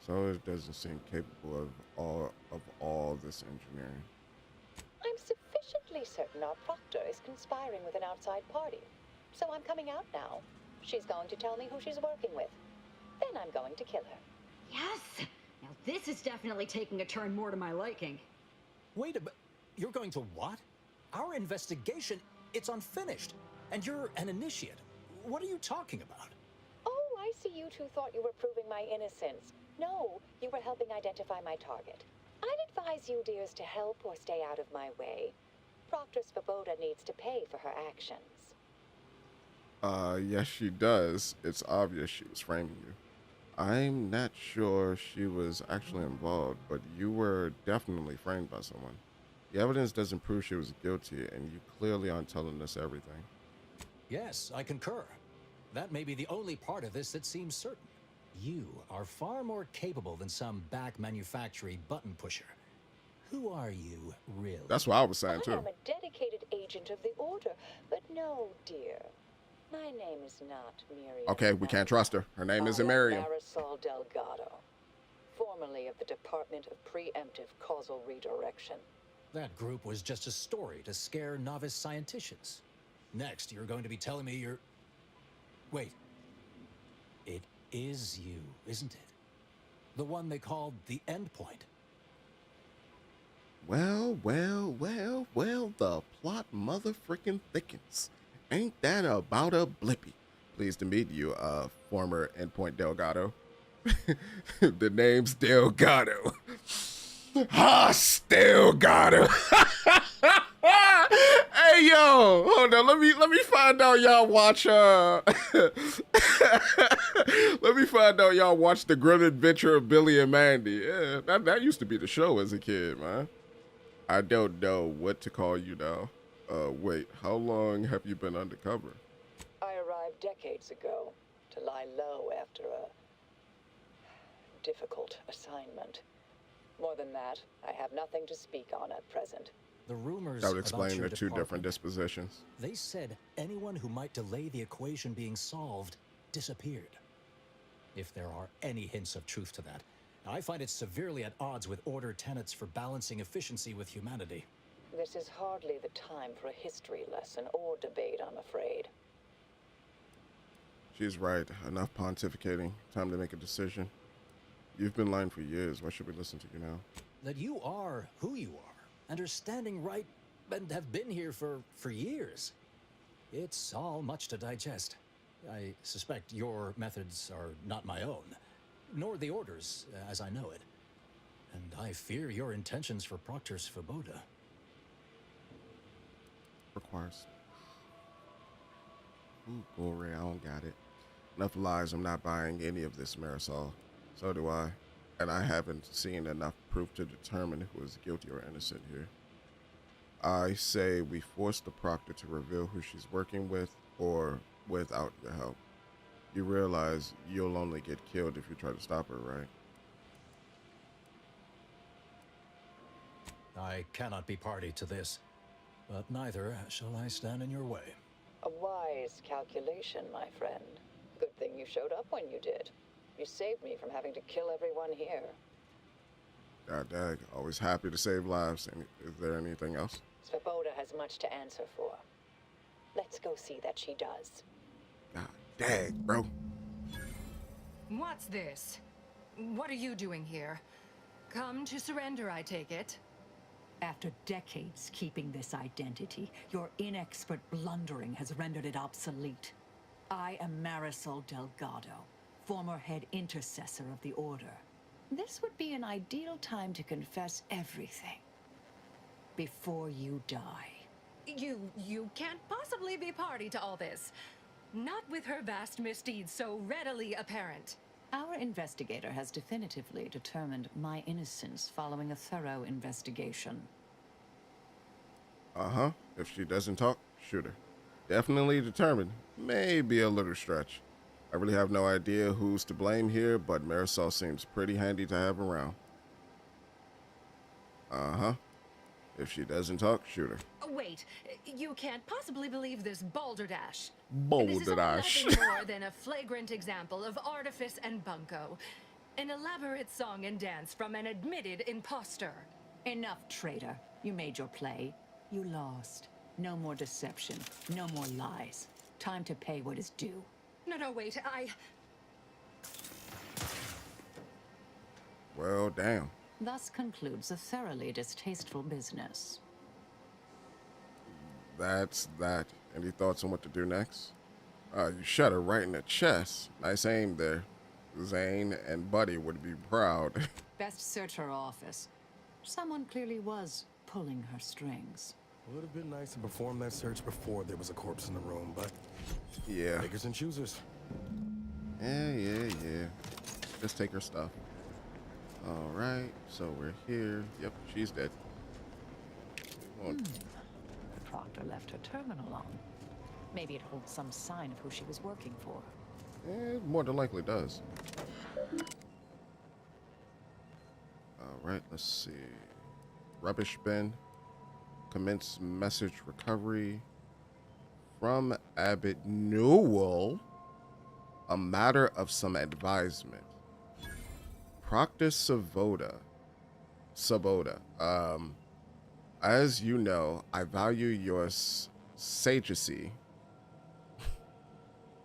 So it doesn't seem capable of all this engineering. I'm sufficiently certain our proctor is conspiring with an outside party. So I'm coming out now. She's going to tell me who she's working with. Then I'm going to kill her. Yes! Now this is definitely taking a turn more to my liking. Wait a minute. You're going to what? Our investigation, it's unfinished. And you're an initiate. What are you talking about? Oh, I see you two thought you were proving my innocence. No, you were helping identify my target. I'd advise you dears to help or stay out of my way. Proctor Svoboda needs to pay for her actions. Yes, she does. It's obvious she was framing you. I'm not sure she was actually involved, but you were definitely framed by someone. The evidence doesn't prove she was guilty, and you clearly aren't telling us everything. Yes, I concur. That may be the only part of this that seems certain. You are far more capable than some back manufactory button pusher. Who are you, really? That's what I was saying, too. I am a dedicated agent of the Order, but no, dear. My name is not Miriam. Okay, we can't trust her. Her name isn't Miriam. Marisol Delgado, formerly of the Department of Preemptive Causal Redirection. That group was just a story to scare novice scienticians. Next, you're going to be telling me you're... Wait. It is you, isn't it? The one they called the Endpoint. Well, the plot mother-frickin' thickens. Ain't that about a blippy? Pleased to meet you, former Endpoint Delgado. The name's Delgado. Delgado. Hey yo, hold on. Let me find out y'all watch let me find out y'all watch The Grim Adventure of Billy and Mandy. Yeah, that used to be the show as a kid, man. I don't know what to call you now. Wait, how long have you been undercover? I arrived decades ago to lie low after a difficult assignment. More than that, I have nothing to speak on at present. The rumors That would explain about your the two different department, dispositions. They said anyone who might delay the equation being solved disappeared. If there are any hints of truth to that, I find it severely at odds with Order tenets for balancing efficiency with humanity. This is hardly the time for a history lesson or debate, I'm afraid. She's right. Enough pontificating. Time to make a decision. You've been lying for years. Why should we listen to you now? That you are who you are, and are standing right, and have been here for years. It's all much to digest. I suspect your methods are not my own, nor the Order's, as I know it. And I fear your intentions for Proctor Svoboda. Requires. Ooh, glory, I don't got it. Enough lies. I'm not buying any of this, Marisol. So do I. And I haven't seen enough proof to determine who is guilty or innocent here. I say we force the Proctor to reveal who she's working with, or without your help. You realize you'll only get killed if you try to stop her, right? I cannot be party to this, but neither shall I stand in your way. A wise calculation, my friend. Good thing you showed up when you did. You saved me from having to kill everyone here. God dang, always happy to save lives. Is there anything else? Svoboda has much to answer for. Let's go see that she does. God dang, bro. What's this? What are you doing here? Come to surrender, I take it? After decades keeping this identity, your inexpert blundering has rendered it obsolete. I am Marisol Delgado, former head intercessor of the Order. This would be an ideal time to confess everything before you die. You can't possibly be party to all this. Not with her vast misdeeds so readily apparent. Our investigator has definitively determined my innocence following a thorough investigation. Uh-huh. If she doesn't talk, shoot her. Definitely determined. Maybe a little stretch. I really have no idea who's to blame here, but Marisol seems pretty handy to have around. Uh-huh. If she doesn't talk, shoot her. Wait, you can't possibly believe this balderdash. Balderdash. This is all nothing more than a flagrant example of artifice and bunco. An elaborate song and dance from an admitted imposter. Enough, traitor. You made your play. You lost. No more deception. No more lies. Time to pay what is due. No, wait, Well, damn. Thus concludes a thoroughly distasteful business. That's that. Any thoughts on what to do next? You shot her right in the chest. Nice aim there. Zane and Buddy would be proud. Best search her office. Someone clearly was pulling her strings. Would have been nice to perform that search before there was a corpse in the room, but yeah. Takers and choosers. Yeah. Just take her stuff. All right, so we're here. Yep, she's dead. Proctor left her terminal on. Maybe it holds some sign of who she was working for. It more than likely does. All right, let's see. Rubbish bin. Commence message recovery. From Abbot Newell. A matter of some advisement. Proctor Svoboda. As you know, I value your sagacity.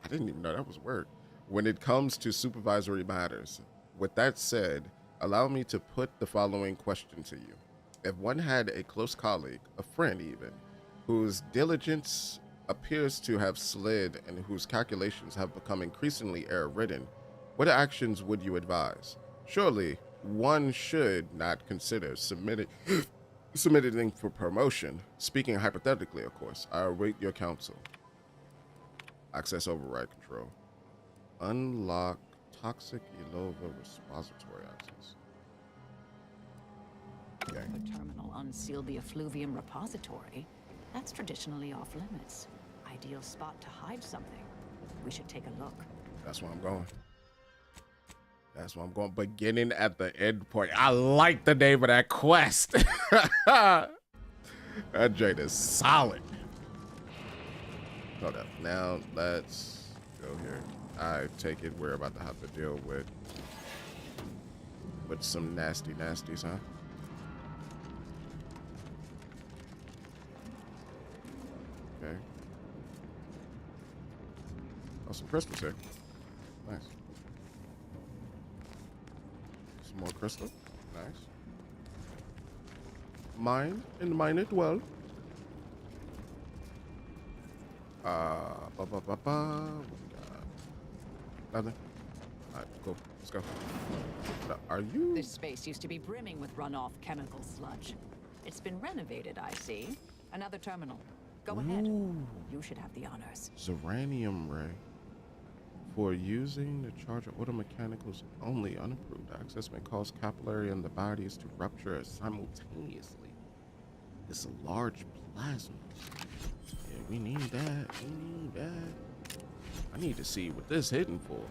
I didn't even know that was a word. When it comes to supervisory matters. With that said, allow me to put the following question to you. If one had a close colleague, a friend even, whose diligence appears to have slid and whose calculations have become increasingly error-ridden, what actions would you advise? Surely, one should not consider submitting for promotion. Speaking hypothetically, of course. I await your counsel. Access override control. Unlock toxic Elova repository access. Okay. The terminal unsealed the effluvium repository. That's traditionally off limits. Ideal spot to hide something. We should take a look. That's where I'm going. Beginning at the end point. I like the name of that quest. That joint is solid. Hold up. Now let's go here. I take it we're about to have to deal with some nasties, huh? Okay. Oh, some crystals here. Nice. Some more crystal. Nice. Mine and mine it well. What we got? Nothing. Alright, cool. Let's go. Now, are you? This space used to be brimming with runoff chemical sludge. It's been renovated, I see. Another terminal. Go ahead. You should have the honors. Zeranium ray. For using the charger auto mechanicals only, unapproved access may cause capillary in the bodies to rupture simultaneously. It's a large plasma. Yeah, we need that. I need to see what this hidden for.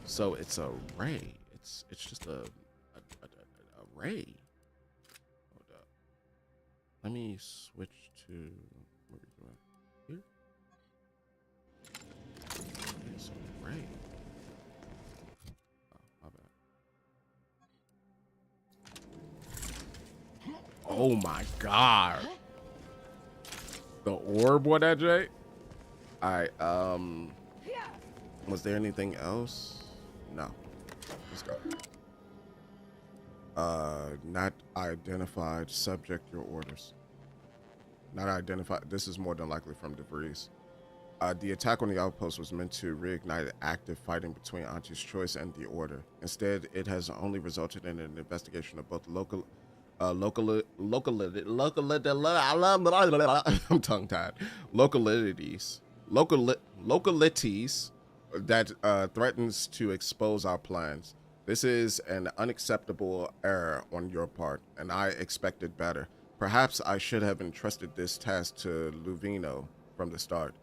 So it's a ray. It's just a ray. Hold up. Let me switch to where we go here. It's a ray. Oh my god. The orb, what that, Jay? Alright, was there anything else? No. Let's go. Not identified. Subject your orders. Not identified. This is more than likely from DeVries. The attack on the outpost was meant to reignite active fighting between Auntie's Choice and the Order. Instead, it has only resulted in an investigation of both I'm tongue-tied. Localities that threatens to expose our plans. This is an unacceptable error on your part, and I expected better. Perhaps I should have entrusted this task to Luvino from the start.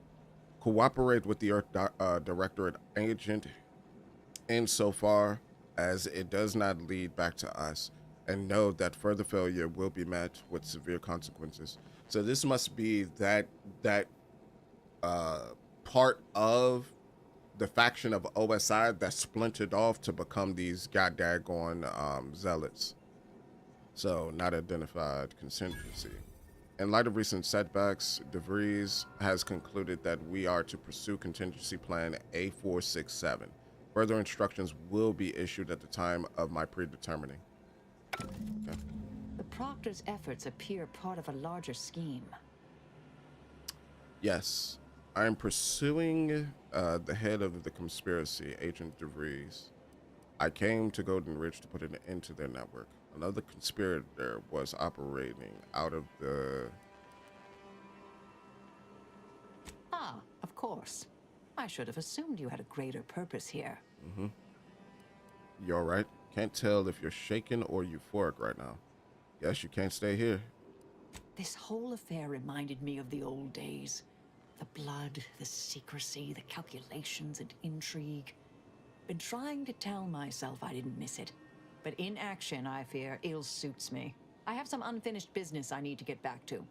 Cooperate with the Earth Directorate agent insofar as it does not lead back to us, and know that further failure will be met with severe consequences. So this must be that part of the faction of OSI that splintered off to become these goddaggone zealots. So not identified contingency. In light of recent setbacks, DeVries has concluded that we are to pursue contingency plan A467. Further instructions will be issued at the time of my predetermining. Okay. The Proctor's efforts appear part of a larger scheme. Yes, I am pursuing the head of the conspiracy, Agent DeVries. I came to Golden Ridge to put an end to their network. Another conspirator was operating out of the... Ah, of course. I should have assumed you had a greater purpose here. Mm-hmm. You all right? Can't tell if you're shaken or euphoric right now. Guess you can't stay here. This whole affair reminded me of the old days. The blood, the secrecy, the calculations and intrigue. Been trying to tell myself I didn't miss it. But in action, I fear, ill suits me. I have some unfinished business I need to get back to.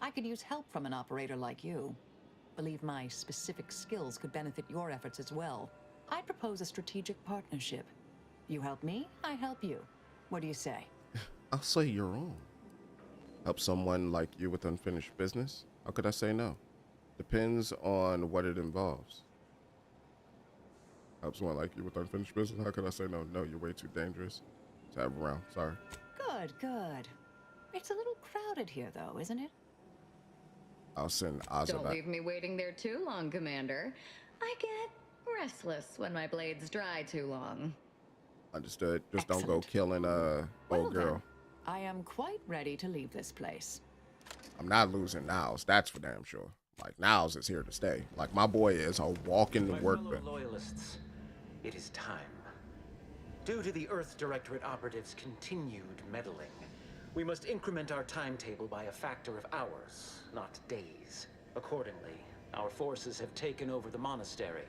I could use help from an operator like you. Believe my specific skills could benefit your efforts as well. I'd propose a strategic partnership. You help me, I help you. What do you say? I'll say you're wrong. Help someone like you with unfinished business? How could I say no? Depends on what it involves. Help someone like you with unfinished business? How could I say no? No, you're way too dangerous to have around. Sorry. Good, good. It's a little crowded here, though, isn't it? I'll send Ozzy Don't back. leave me waiting there too long, Commander. I get restless when my blades dry too long. Understood. Just don't go killing old girl. Then, I am quite ready to leave this place. I'm not losing Niles. That's for damn sure. Like, Niles is here to stay. Like, my boy is a walking workbench. Loyalists, it is time. Due to the Earth Directorate operatives' continued meddling, we must increment our timetable by a factor of hours, not days. Accordingly, our forces have taken over the monastery.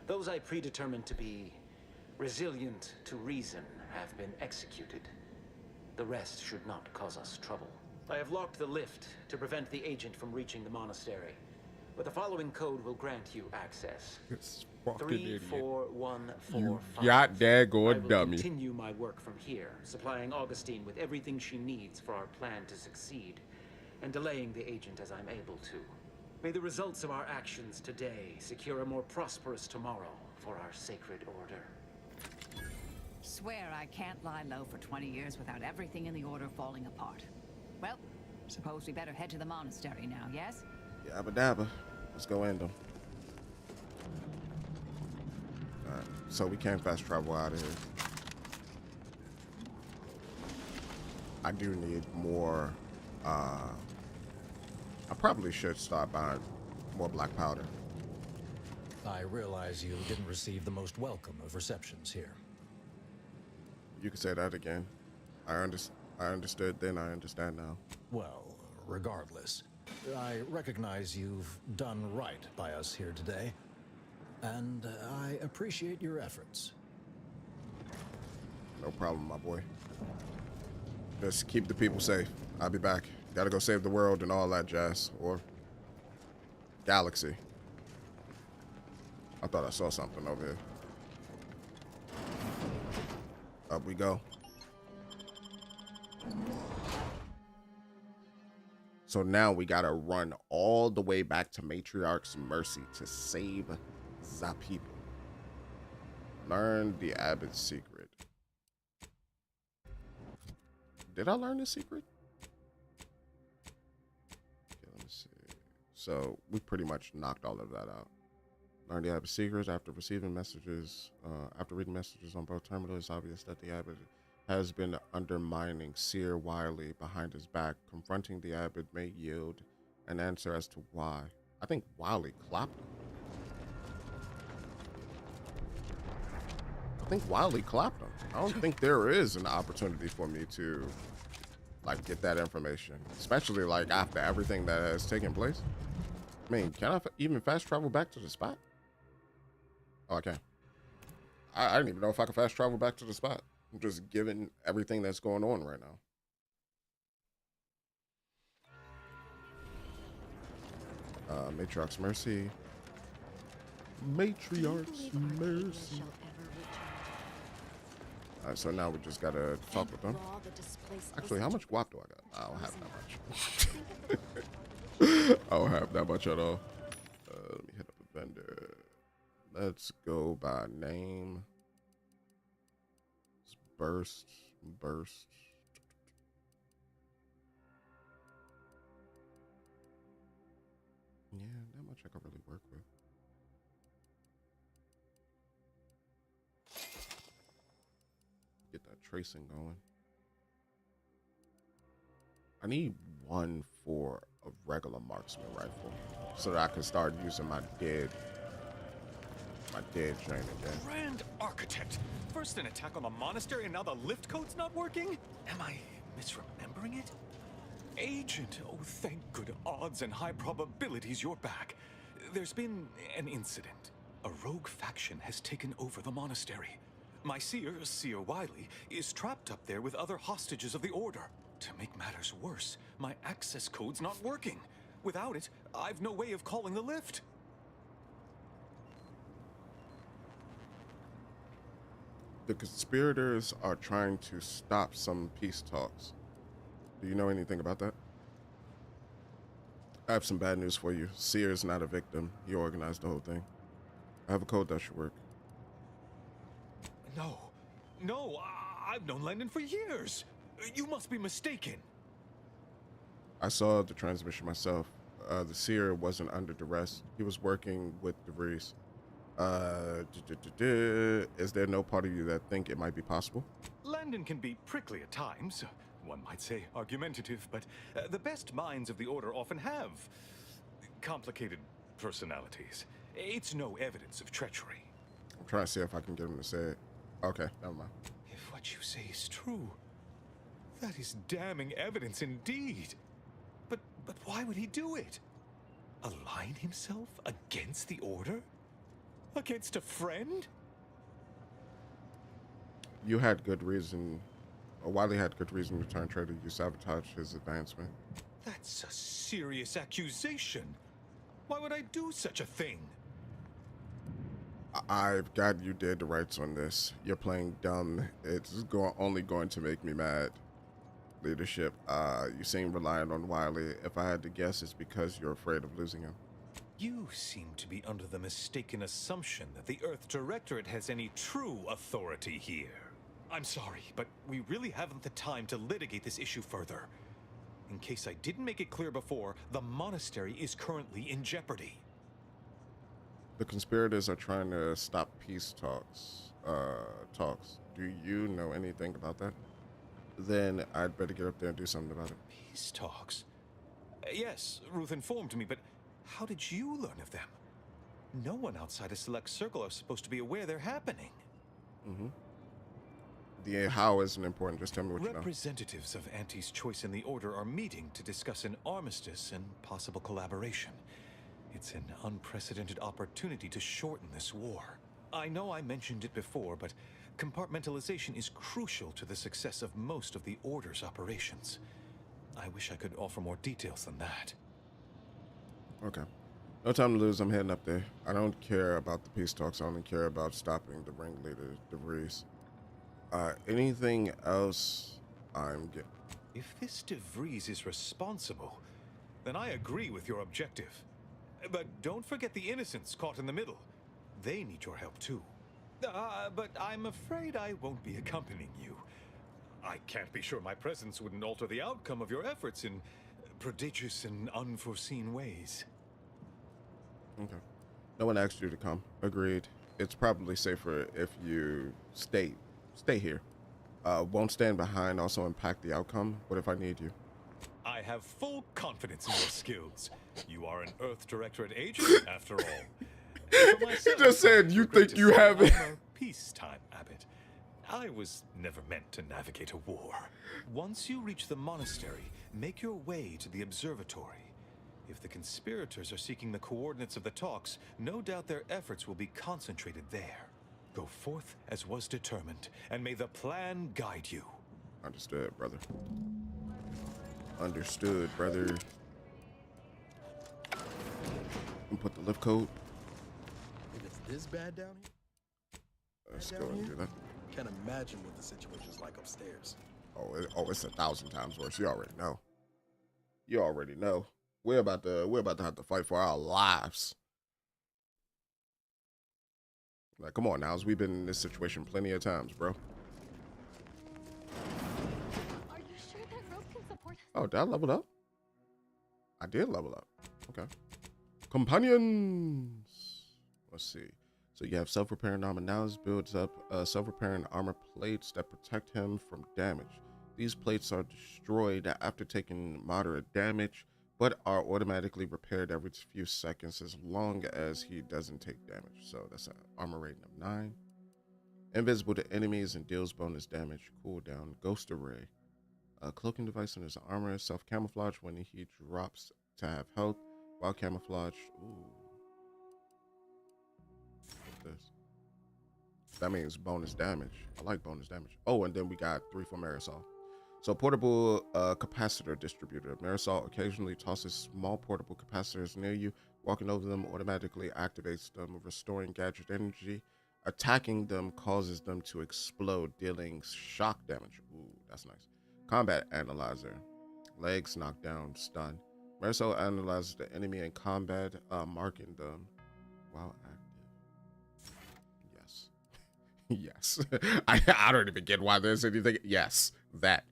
Those I predetermined to be resilient to reason have been executed. The rest should not cause us trouble. I have locked the lift to prevent the agent from reaching the monastery, but the following code will grant you access. It's fucking 34145. You got daggone I will dummy. continue my work from here, supplying Augustine with everything she needs for our plan to succeed, and delaying the agent as I'm able to. May the results of our actions today secure a more prosperous tomorrow for our sacred order. Swear I can't lie low for 20 years without everything in the order falling apart. Well, suppose we better head to the monastery now, yes? Yabba dabba. Let's go end them. Alright, so we can't fast travel out of here. I do need more, I probably should start buying more black powder. I realize you didn't receive the most welcome of receptions here. You can say that again. I understood then, I understand now. Well, regardless, I recognize you've done right by us here today, and I appreciate your efforts. No problem, my boy. Just keep the people safe. I'll be back. Gotta go save the world and all that jazz. Or galaxy. I thought I saw something over here. Up we go. So now we gotta run all the way back to Matriarch's Mercy to save the people. Learn the Abbot's secret. Did I learn the secret? Okay, let me see. So we pretty much knocked all of that out. Learn the Abbot's secrets after receiving messages. After reading messages on both terminals, it's obvious that the Abbot has been undermining Seer Wiley behind his back. Confronting the Abbot may yield an answer as to why. I think Wiley clapped him. I don't think there is an opportunity for me to like get that information, especially like after everything that has taken place. I mean, can I even fast travel back to the spot? Oh, I can. I didn't even know if I could fast travel back to the spot. I'm just given everything that's going on right now. Matriarch's Mercy. Matriarch's Mercy. Alright, so now we just gotta talk with them. Actually, how much guap do I got? I don't have that much. I don't have that much at all. Let me hit up a vendor. Let's go by name. It's burst. Yeah, not much I can really work with. Get that tracing going. I need one for a regular marksman rifle so that I can start using my dead chain again. Grand Architect! First an attack on the monastery and now the lift code's not working? Am I misremembering it? Agent, oh thank good odds and high probabilities you're back. There's been an incident. A rogue faction has taken over the monastery. My Seer Wiley, is trapped up there with other hostages of the Order. To make matters worse, my access code's not working. Without it, I've no way of calling the lift. The conspirators are trying to stop some peace talks. Do you know anything about that? I have some bad news for you. Seer is not a victim. He organized the whole thing. I have a code that should work. No, I've known Landon for years. You must be mistaken. I saw the transmission myself. The Seer wasn't under duress. He was working with DeVries. Is there no part of you that think it might be possible? Landon can be prickly at times. One might say argumentative, but the best minds of the Order often have complicated personalities. It's no evidence of treachery. I'm trying to see if I can get him to say it. Okay, never mind. If what you say is true, that is damning evidence indeed. But why would he do it? Align himself against the Order? Against a friend? You had good reason, or Wiley had good reason to turn traitor. You sabotaged his advancement. That's a serious accusation. Why would I do such a thing? I've got you dead to rights on this. You're playing dumb. It's only going to make me mad. Leadership, you seem reliant on Wiley. If I had to guess, it's because you're afraid of losing him. You seem to be under the mistaken assumption that the Earth Directorate has any true authority here. I'm sorry, but we really haven't the time to litigate this issue further. In case I didn't make it clear before, the monastery is currently in jeopardy. The conspirators are trying to stop peace talks. Do you know anything about that? Then I'd better get up there and do something about it. Peace talks? Yes, Ruth informed me, but how did you learn of them? No one outside a select circle are supposed to be aware they're happening. Mm-hmm. The how isn't important. Just tell me what you know. Representatives of Auntie's Choice in the Order are meeting to discuss an armistice and possible collaboration. It's an unprecedented opportunity to shorten this war. I know I mentioned it before, but compartmentalization is crucial to the success of most of the Order's operations. I wish I could offer more details than that. Okay. No time to lose. I'm heading up there. I don't care about the peace talks. I only care about stopping the ringleader, DeVries. Anything else I'm getting? If this DeVries is responsible, then I agree with your objective. But don't forget the innocents caught in the middle. They need your help too. But I'm afraid I won't be accompanying you. I can't be sure my presence wouldn't alter the outcome of your efforts in prodigious and unforeseen ways. Okay. No one asked you to come. Agreed. It's probably safer if you stay here. Won't stand behind, also impact the outcome. What if I need you? I have full confidence in your skills. You are an Earth Directorate agent, after all. You just said you think you have it. Peacetime, Abbot. I was never meant to navigate a war. Once you reach the monastery, make your way to the observatory. If the conspirators are seeking the coordinates of the talks, no doubt their efforts will be concentrated there. Go forth as was determined, and may the plan guide you. Understood, brother. Understood, brother. And put the lift code. If it's this bad down here, let's go and do that. Can't imagine what the situation's like upstairs. Oh, it's 1,000 times worse. You already know. You already know. We're about to have to fight for our lives. Like, come on now, we've been in this situation plenty of times, bro. Are you sure that rope can support us? Oh, did I level up? I did level up. Okay. Companions. Let's see. So you have self-repairing armor. Now this builds up self-repairing armor plates that protect him from damage. These plates are destroyed after taking moderate damage, but are automatically repaired every few seconds as long as he doesn't take damage. So that's an armor rating of 9. Invisible to enemies and deals bonus damage. Cooldown. Ghost array. A cloaking device in his armor. Self-camouflage when he drops to have health. While camouflage. Ooh. What's this? That means bonus damage. I like bonus damage. Oh, and then we got 3 for Marisol. So portable capacitor distributor. Marisol occasionally tosses small portable capacitors near you. Walking over them automatically activates them, restoring gadget energy. Attacking them causes them to explode, dealing shock damage. Ooh, that's nice. Combat analyzer. Legs knocked down, stun. Marisol analyzes the enemy in combat, marking them while active. Yes. Yes. I don't even get why there's anything. Yes, that.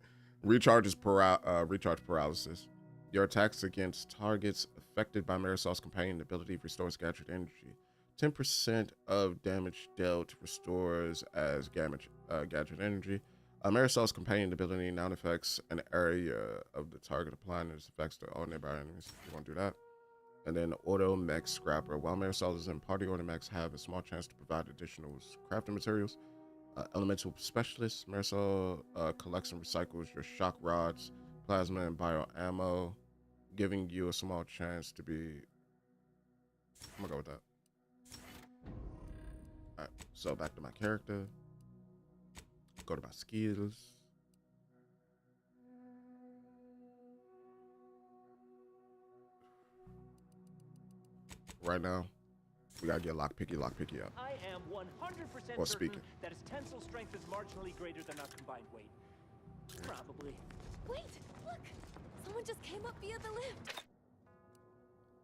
Recharge paralysis. Your attacks against targets affected by Marisol's companion ability restores gadget energy. 10% of damage dealt restores as gadget energy. Marisol's companion ability now affects an area of the target, applying its effects to all nearby enemies. You want to do that? And then Auto Mech Scrapper. While Marisol is in party, Auto Mechs have a small chance to provide additional crafting materials. Elemental Specialist. Marisol collects and recycles your shock rods, plasma, and bio ammo, giving you a small chance to be. I'm gonna go with that. Alright, so back to my character. Go to my skills. Right now, we gotta get lockpicky up. I am 100% Or certain speaking. that his tensile strength is marginally greater than our combined weight. Probably. Wait, look! Someone just came up via the lift.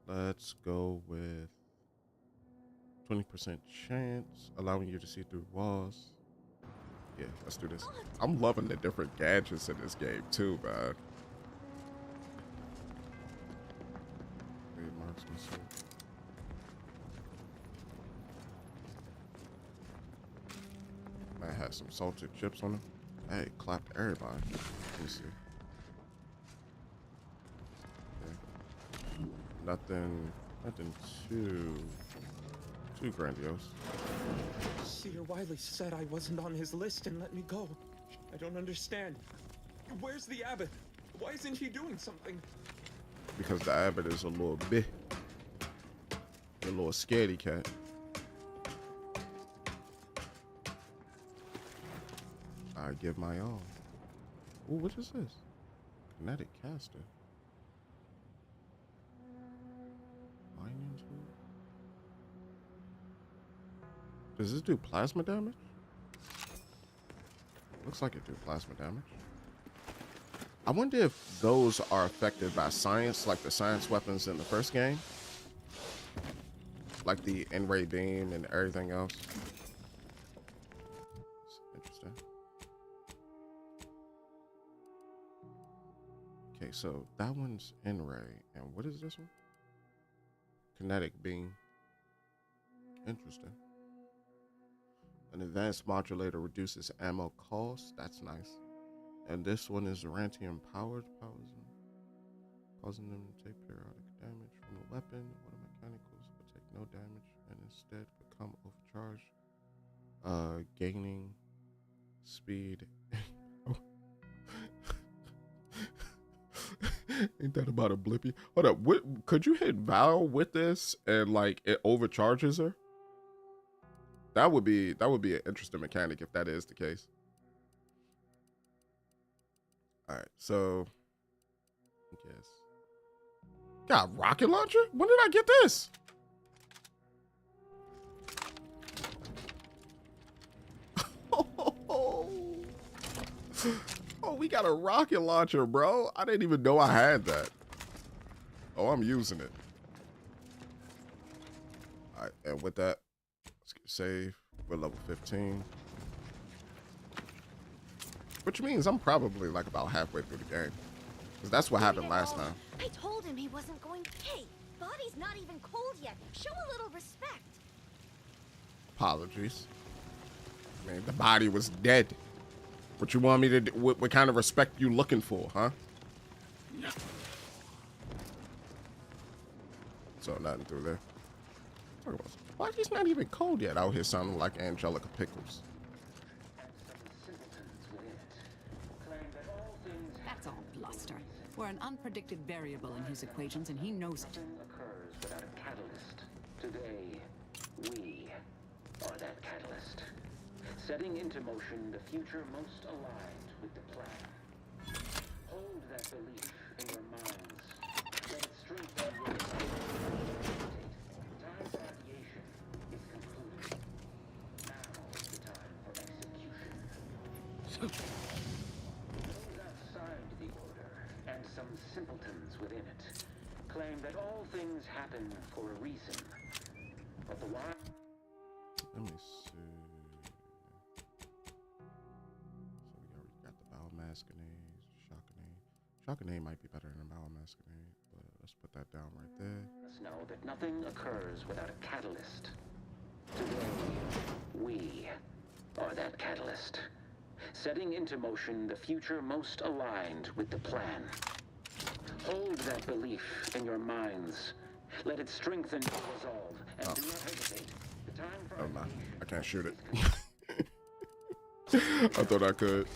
Let's go with 20% chance, allowing you to see through walls. Yeah, let's do this. I'm loving the different gadgets in this game too, man. Marksmanship. Might have some salted chips on them. Hey, clapped everybody. Let me see. Okay. Nothing too grandiose. Seer Wiley said I wasn't on his list and let me go. I don't understand. Where's the abbot? Why isn't he doing something? Because the abbot is a little scaredy cat. I give my all. Ooh, what is this? Kinetic caster. Mining tool. Does this do plasma damage? Looks like it do plasma damage. I wonder if those are affected by science, like the science weapons in the first game, like the N-ray beam and everything else. Interesting. Okay, so that one's N-ray, and what is this one? Kinetic beam. Interesting. An advanced modulator reduces ammo cost. That's nice. And this one is Rantium powered, causing them to take periodic damage from a weapon. One of mechanicals will take no damage and instead become overcharged. Gaining speed. Ain't that about a blippy? Hold up, could you hit Val with this and like it overcharges her? That would be an interesting mechanic if that is the case. All right, so I guess got a rocket launcher? When did I get this? Oh, we got a rocket launcher, bro. I didn't even know I had that. Oh, I'm using it. All right, and with that, let's get save. We're level 15. Which means I'm probably like about halfway through the game. Because that's what happened last time. I told him he wasn't going to. Hey, body's not even cold yet. Show a little respect. Apologies. I mean, the body was dead. What you want me to do? What kind of respect you looking for, huh? So nothing through there. Why he's not even cold yet out here sounding like Angelica Pickles. That's all bluster. We're an unpredicted variable in his equations, and he knows it. Occurs without a catalyst. Today, we are that catalyst. Setting into motion the future most aligned with the plan. Hold that belief in your minds. Let it strengthen your time for ideation is concluded. Now is the time for execution. Those outside the order, and some simpletons within it, claim that all things happen for a reason. But the why... Let me see. Masquerade, Shockinade might be better than Masquerade, but let's put that down right there. Let's know that nothing occurs without a catalyst. Today, we are that catalyst, setting into motion the future most aligned with the plan. Hold that belief in your minds. Let it strengthen your resolve, and do not hesitate. The time for I can't shoot it. I thought I could.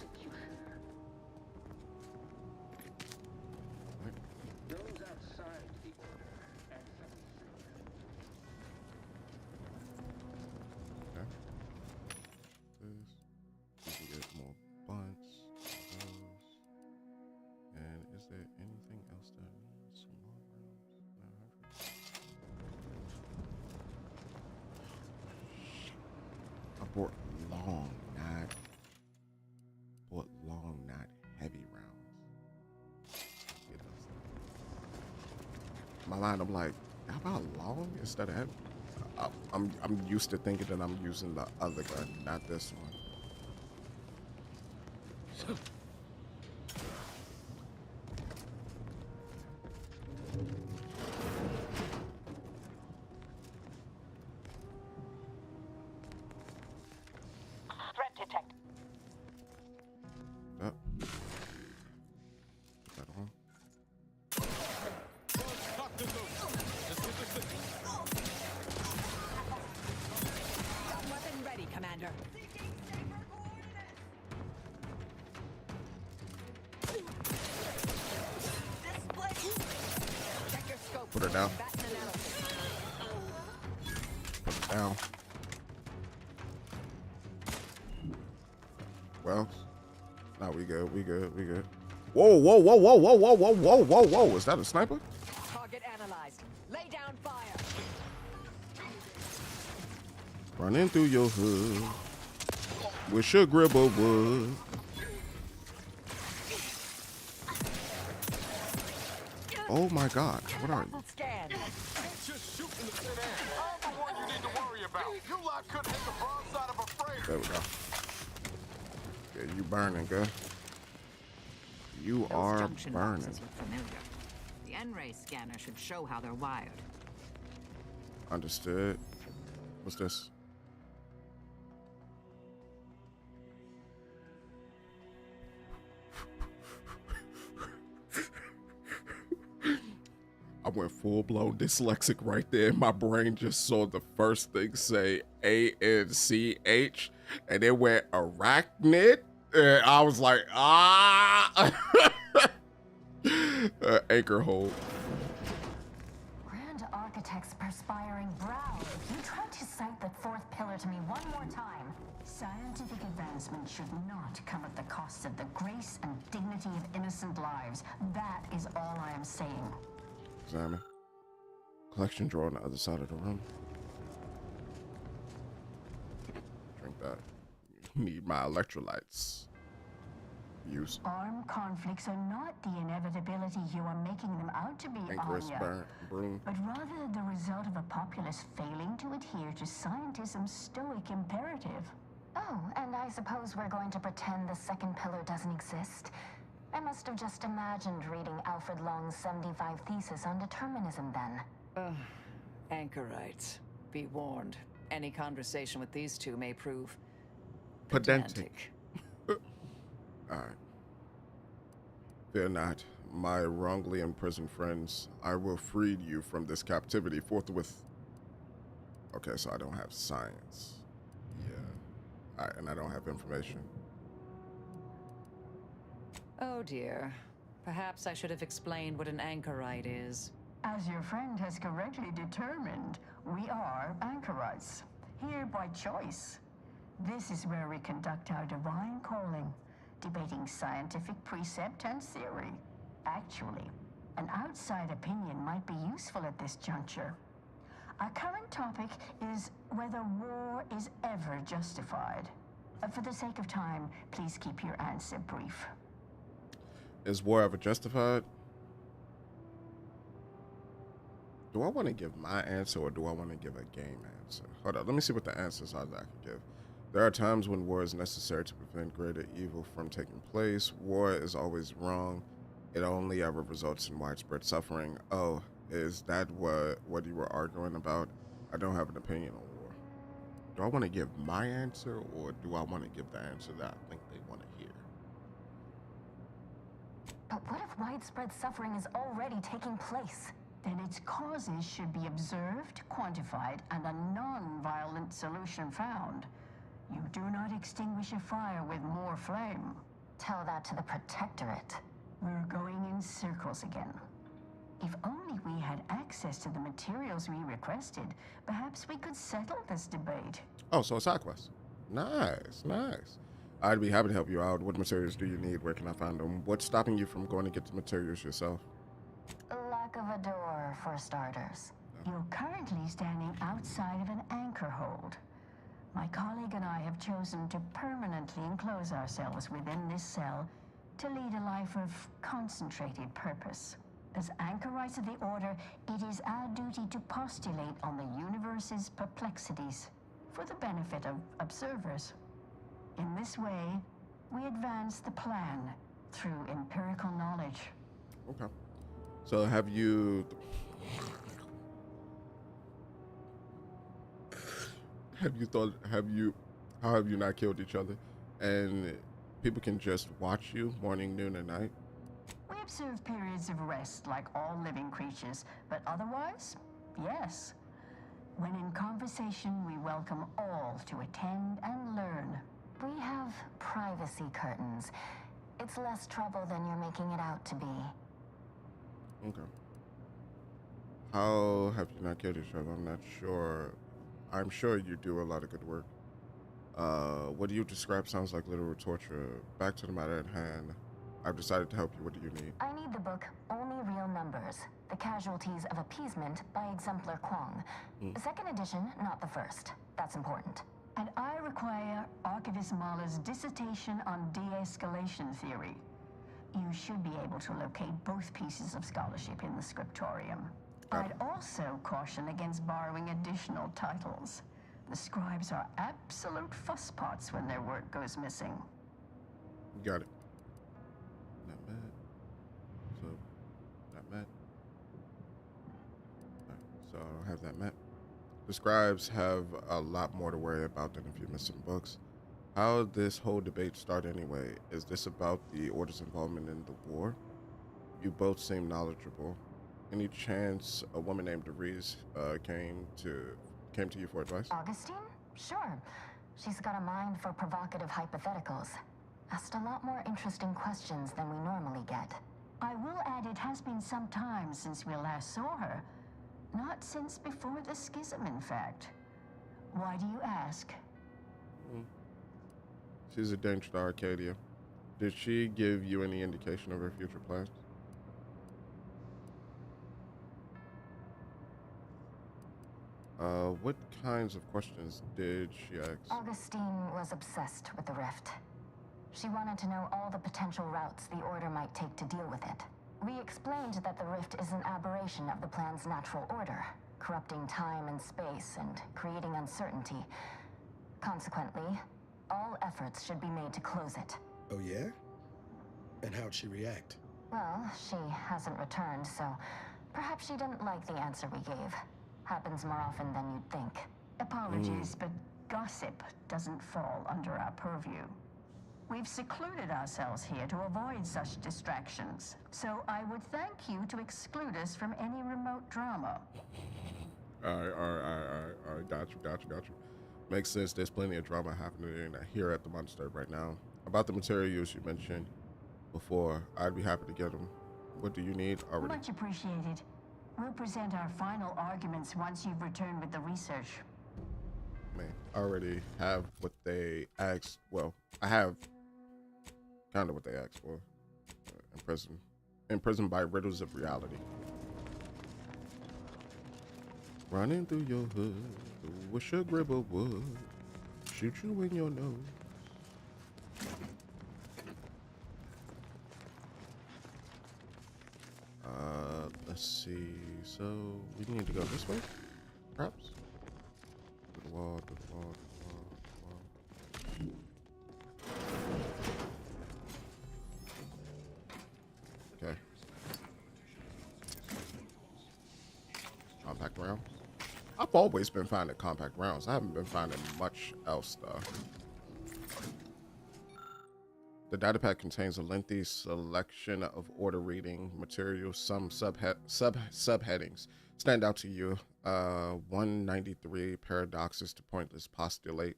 I'm like, how about long instead of heavy? I'm used to thinking that I'm using the other gun, not this one. Threat detected. Oh. Put that on. Weapon ready, Commander. Put her down. Put her down. Well, now we good. We good. We good. Whoa, whoa, whoa, whoa, whoa, whoa, whoa, whoa, whoa, whoa. Is that a sniper? Target analyzed. Lay down fire. Running through your hood. Wish a grip of wood. Oh my God, what are you? Scan. Just shooting the thin end. I'm the one you need to worry about. You lot could hit the broadside of a freighter. There we go. Yeah, you burning, good. You are junction burning. boxes look familiar. The N-ray scanner should show how they're wired. Understood. What's this? I went full-blown dyslexic right there. My brain just saw the first thing say A-N-C-H, and it went arachnid. And I was like, anchor hold. Grand Architect's perspiring brow. If you try to cite that fourth pillar to me one more time, scientific advancement should not come at the cost of the grace and dignity of innocent lives. That is all I am saying. Examine. Collection drawer on the other side of the room. Drink that. Need my electrolytes. Use. Armed conflicts are not the inevitability you are making them out to be, Anchoress Anya, broom. but rather the result of a populace failing to adhere to scientism's stoic imperative. Oh, and I suppose we're going to pretend the second pillar doesn't exist. I must have just imagined reading Alfred Long's 75 thesis on determinism then. Anchorites. Be warned. Any conversation with these two may prove pedantic. Alright. Fear not, my wrongly imprisoned friends. I will free you from this captivity forthwith. Okay, so I don't have science. Yeah. Alright, and I don't have information. Oh dear. Perhaps I should have explained what an anchorite is. As your friend has correctly determined, we are anchorites, here by choice. This is where we conduct our divine calling, debating scientific precept and theory. Actually, an outside opinion might be useful at this juncture. Our current topic is whether war is ever justified. For the sake of time, please keep your answer brief. Is war ever justified? Do I want to give my answer or do I want to give a game answer? Hold on, let me see what the answers are that I can give. There are times when war is necessary to prevent greater evil from taking place. War is always wrong. It only ever results in widespread suffering. Oh, is that what you were arguing about? I don't have an opinion on war. Do I want to give my answer or do I want to give the answer that I think they want to hear? But what if widespread suffering is already taking place? Then its causes should be observed, quantified, and a non-violent solution found. You do not extinguish a fire with more flame. Tell that to the Protectorate. We're going in circles again. If only we had access to the materials we requested, perhaps we could settle this debate. Oh, so a side quest. Nice, nice. I'd be happy to help you out. What materials do you need? Where can I find them? What's stopping you from going to get the materials yourself? Lack of a door, for starters. You're currently standing outside of an anchor hold. My colleague and I have chosen to permanently enclose ourselves within this cell to lead a life of concentrated purpose. As anchorites of the Order, it is our duty to postulate on the universe's perplexities for the benefit of observers. In this way, we advance the plan through empirical knowledge. Okay. So have you... how have you not killed each other? And people can just watch you morning, noon, and night? We observe periods of rest like all living creatures, but otherwise, yes. When in conversation, we welcome all to attend and learn. We have privacy curtains. It's less trouble than you're making it out to be. Okay. How have you not killed each other? I'm not sure. I'm sure you do a lot of good work. What do you describe sounds like literal torture. Back to the matter at hand. I've decided to help you. What do you need? I need the book Only Real Numbers, The Casualties of Appeasement by Exemplar Kwong. Second edition, not the first. That's important. And I require Archivist Mahler's dissertation on de-escalation theory. You should be able to locate both pieces of scholarship in the scriptorium. I'd also caution against borrowing additional titles. The scribes are absolute fusspots when their work goes missing. Got it. Not bad. So, not bad. Right, so I don't have that map. The scribes have a lot more to worry about than if you're missing books. How did this whole debate start anyway? Is this about the Order's involvement in the war? You both seem knowledgeable. Any chance a woman named Deriz came to you for advice? Augustine? Sure. She's got a mind for provocative hypotheticals. Asked a lot more interesting questions than we normally get. I will add it has been some time since we last saw her. Not since before the schism, in fact. Why do you ask? She's a danger to Arcadia. Did she give you any indication of her future plans? What kinds of questions did she ask? Augustine was obsessed with the rift. She wanted to know all the potential routes the Order might take to deal with it. We explained that the rift is an aberration of the plan's natural order, corrupting time and space and creating uncertainty. Consequently, all efforts should be made to close it. Oh, yeah? And how'd she react? Well, she hasn't returned, so perhaps she didn't like the answer we gave. Happens more often than you'd think. Apologies, but gossip doesn't fall under our purview. We've secluded ourselves here to avoid such distractions, so I would thank you to exclude us from any remote drama. All right. Got you. Makes sense. There's plenty of drama happening here at the Monastery right now. About the materials you mentioned before, I'd be happy to get them. What do you need already? Much appreciated. We'll present our final arguments once you've returned with the research. Man, I already have what they asked. Well, I have kind of what they asked for. Imprisoned by riddles of reality. Running through your hood, wish a grip of wood, shoot you in your nose. Let's see. So we need to go this way, perhaps. To the wall. Okay. Compact round. I've always been finding compact rounds. I haven't been finding much else though. The datapack contains a lengthy selection of order reading materials. Some subheadings stand out to you. 193 paradoxes to pointless postulate.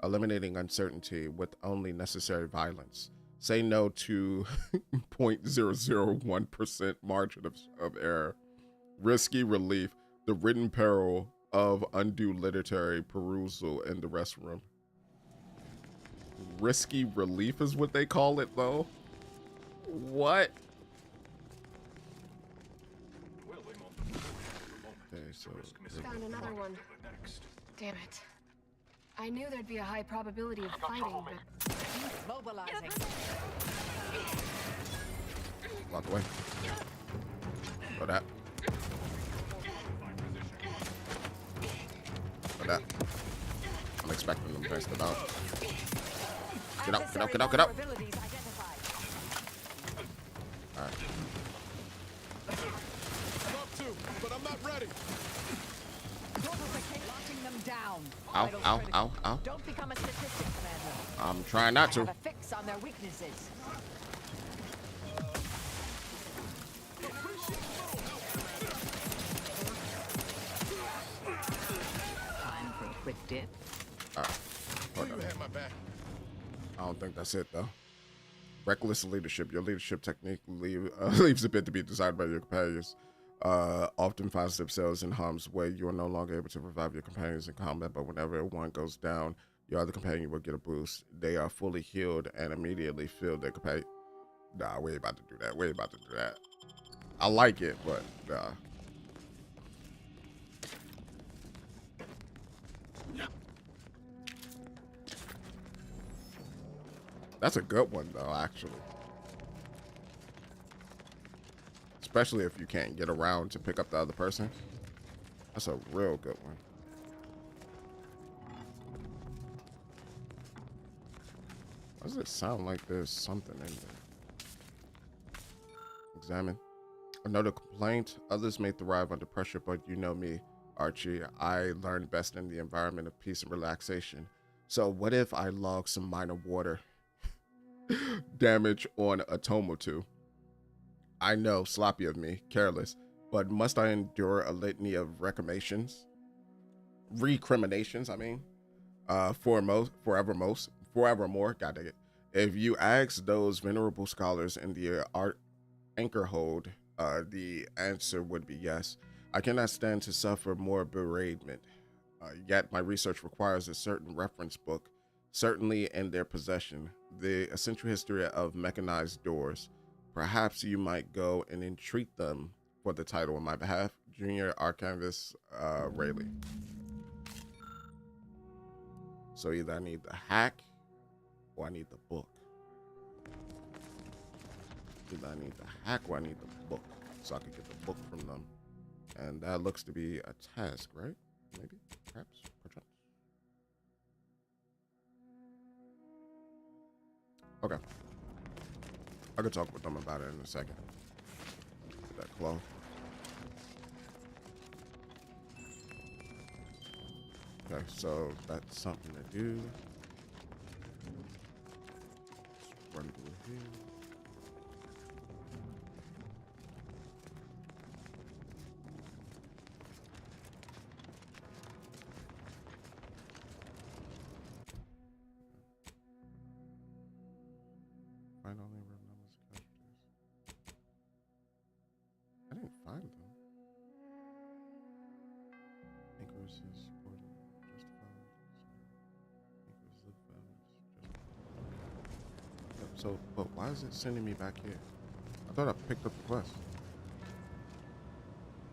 Eliminating uncertainty with only necessary violence. Say no to 0.001% margin of error. Risky relief. The written peril of undue literary perusal in the restroom. Risky relief is what they call it, though. What? Okay, so found another one. Damn it. I knew there'd be a high probability of fighting, but mobilizing. Lock away. Throw that. Throw that. I'm expecting them to best it out. Get out. Alright. I'm up too, but I'm not ready. Locking them down. Ow. Don't become a statistic, Commander. I'm trying not to. Have a fix on their weaknesses. Time for a quick dip. Alright. I don't think that's it though. Reckless leadership. Your leadership technique leaves a bit to be desired by your companions. Often finds themselves in harm's way. You are no longer able to revive your companions in combat, but whenever one goes down, your other companion will get a boost. They are fully healed and immediately feel their companion. Nah, we ain't about to do that. I like it, but nah. That's a good one, though, actually. especially if you can't get around to pick up the other person. That's a real good one. Why does it sound like there's something in there? Examine. Another complaint. Others may thrive under pressure, but you know me, Archie. I learn best in the environment of peace and relaxation. So what if I log some minor water damage on a tome or two? I know, sloppy of me, careless, but must I endure a litany of recriminations, I mean, forevermore, god dang it. If you ask those venerable scholars in the art anchorhold, the answer would be yes. I cannot stand to suffer more bereavement. Yet my research requires a certain reference book, certainly in their possession, the essential history of mechanized doors. Perhaps you might go and entreat them for the title on my behalf. Junior Archivist Rayleigh. So either I need the hack or I need the book. Either I need the hack or I need the book. So I can get the book from them. And that looks to be a task, right? Maybe? Perhaps? Perchance? Okay. I could talk with them about it in a second. Get that claw. Okay, so that's something to do. Let's run through here. Finally, numbers casualties. I didn't find them. Anchors is supported, justified. Anchors live values, justified. Yep, so, but why is it sending me back here? I thought I picked up the quest.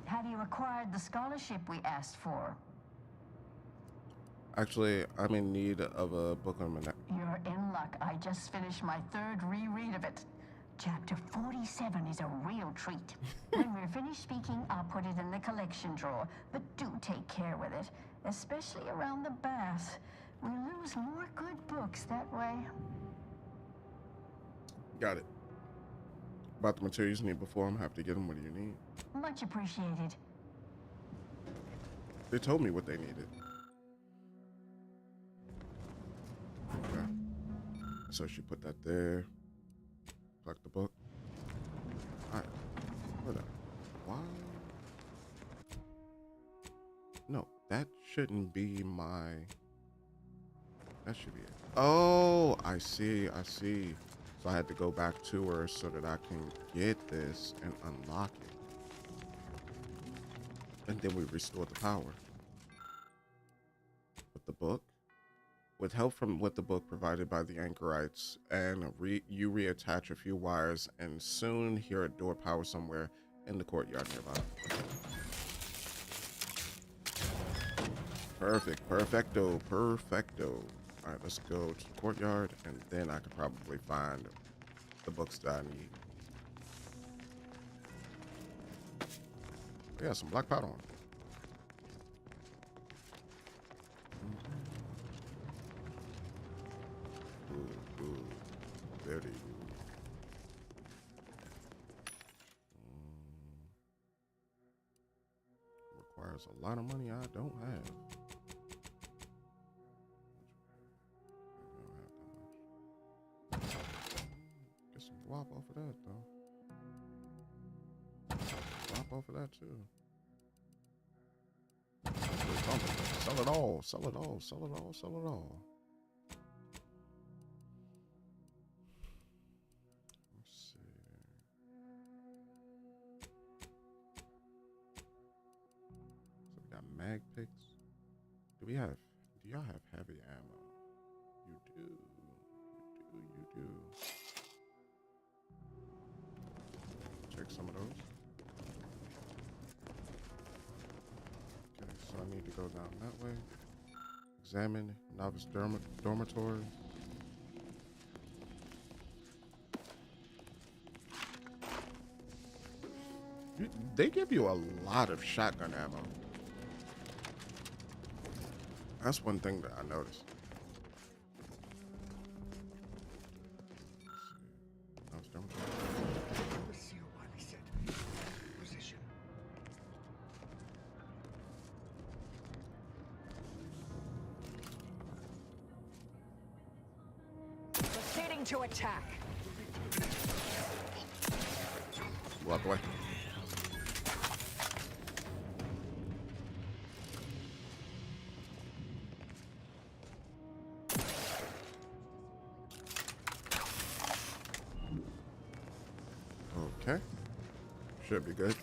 Have you acquired the scholarship we asked for? Actually, I'm in need of a book on You're in luck. I just finished my third reread of it. Chapter 47 is a real treat. When we're finished speaking, I'll put it in the collection drawer. But do take care with it, especially around the bath. We lose more good books that way. Got it. About the materials you need before I'm have to get them. What do you need? Much appreciated. They told me what they needed. Okay. So she put that there. Collect the book. Alright. Hold up. Why? No, that shouldn't be my... That should be it. Oh, I see. I see. So I had to go back to her so that I can get this and unlock it. And then we restore the power. With the book. With help from with the book provided by the anchorites, and you reattach a few wires and soon hear a door power somewhere in the courtyard nearby. Perfect. Perfecto. Perfecto. All right, let's go to the courtyard, and then I could probably find the books that I need. Yeah, some black powder on. Good. Very good. Requires a lot of money I don't have. Get some wop off of that though. Wop off of that too. Sell it all. Sell it all. Sell it all. Sell it all. Mag picks. Do y'all have heavy ammo? You do. You do. Check some of those. Okay, so I need to go down that way. Examine novice dormitory. They give you a lot of shotgun ammo. That's one thing that I noticed. Proceeding to attack. Walk away. Okay. Should be good.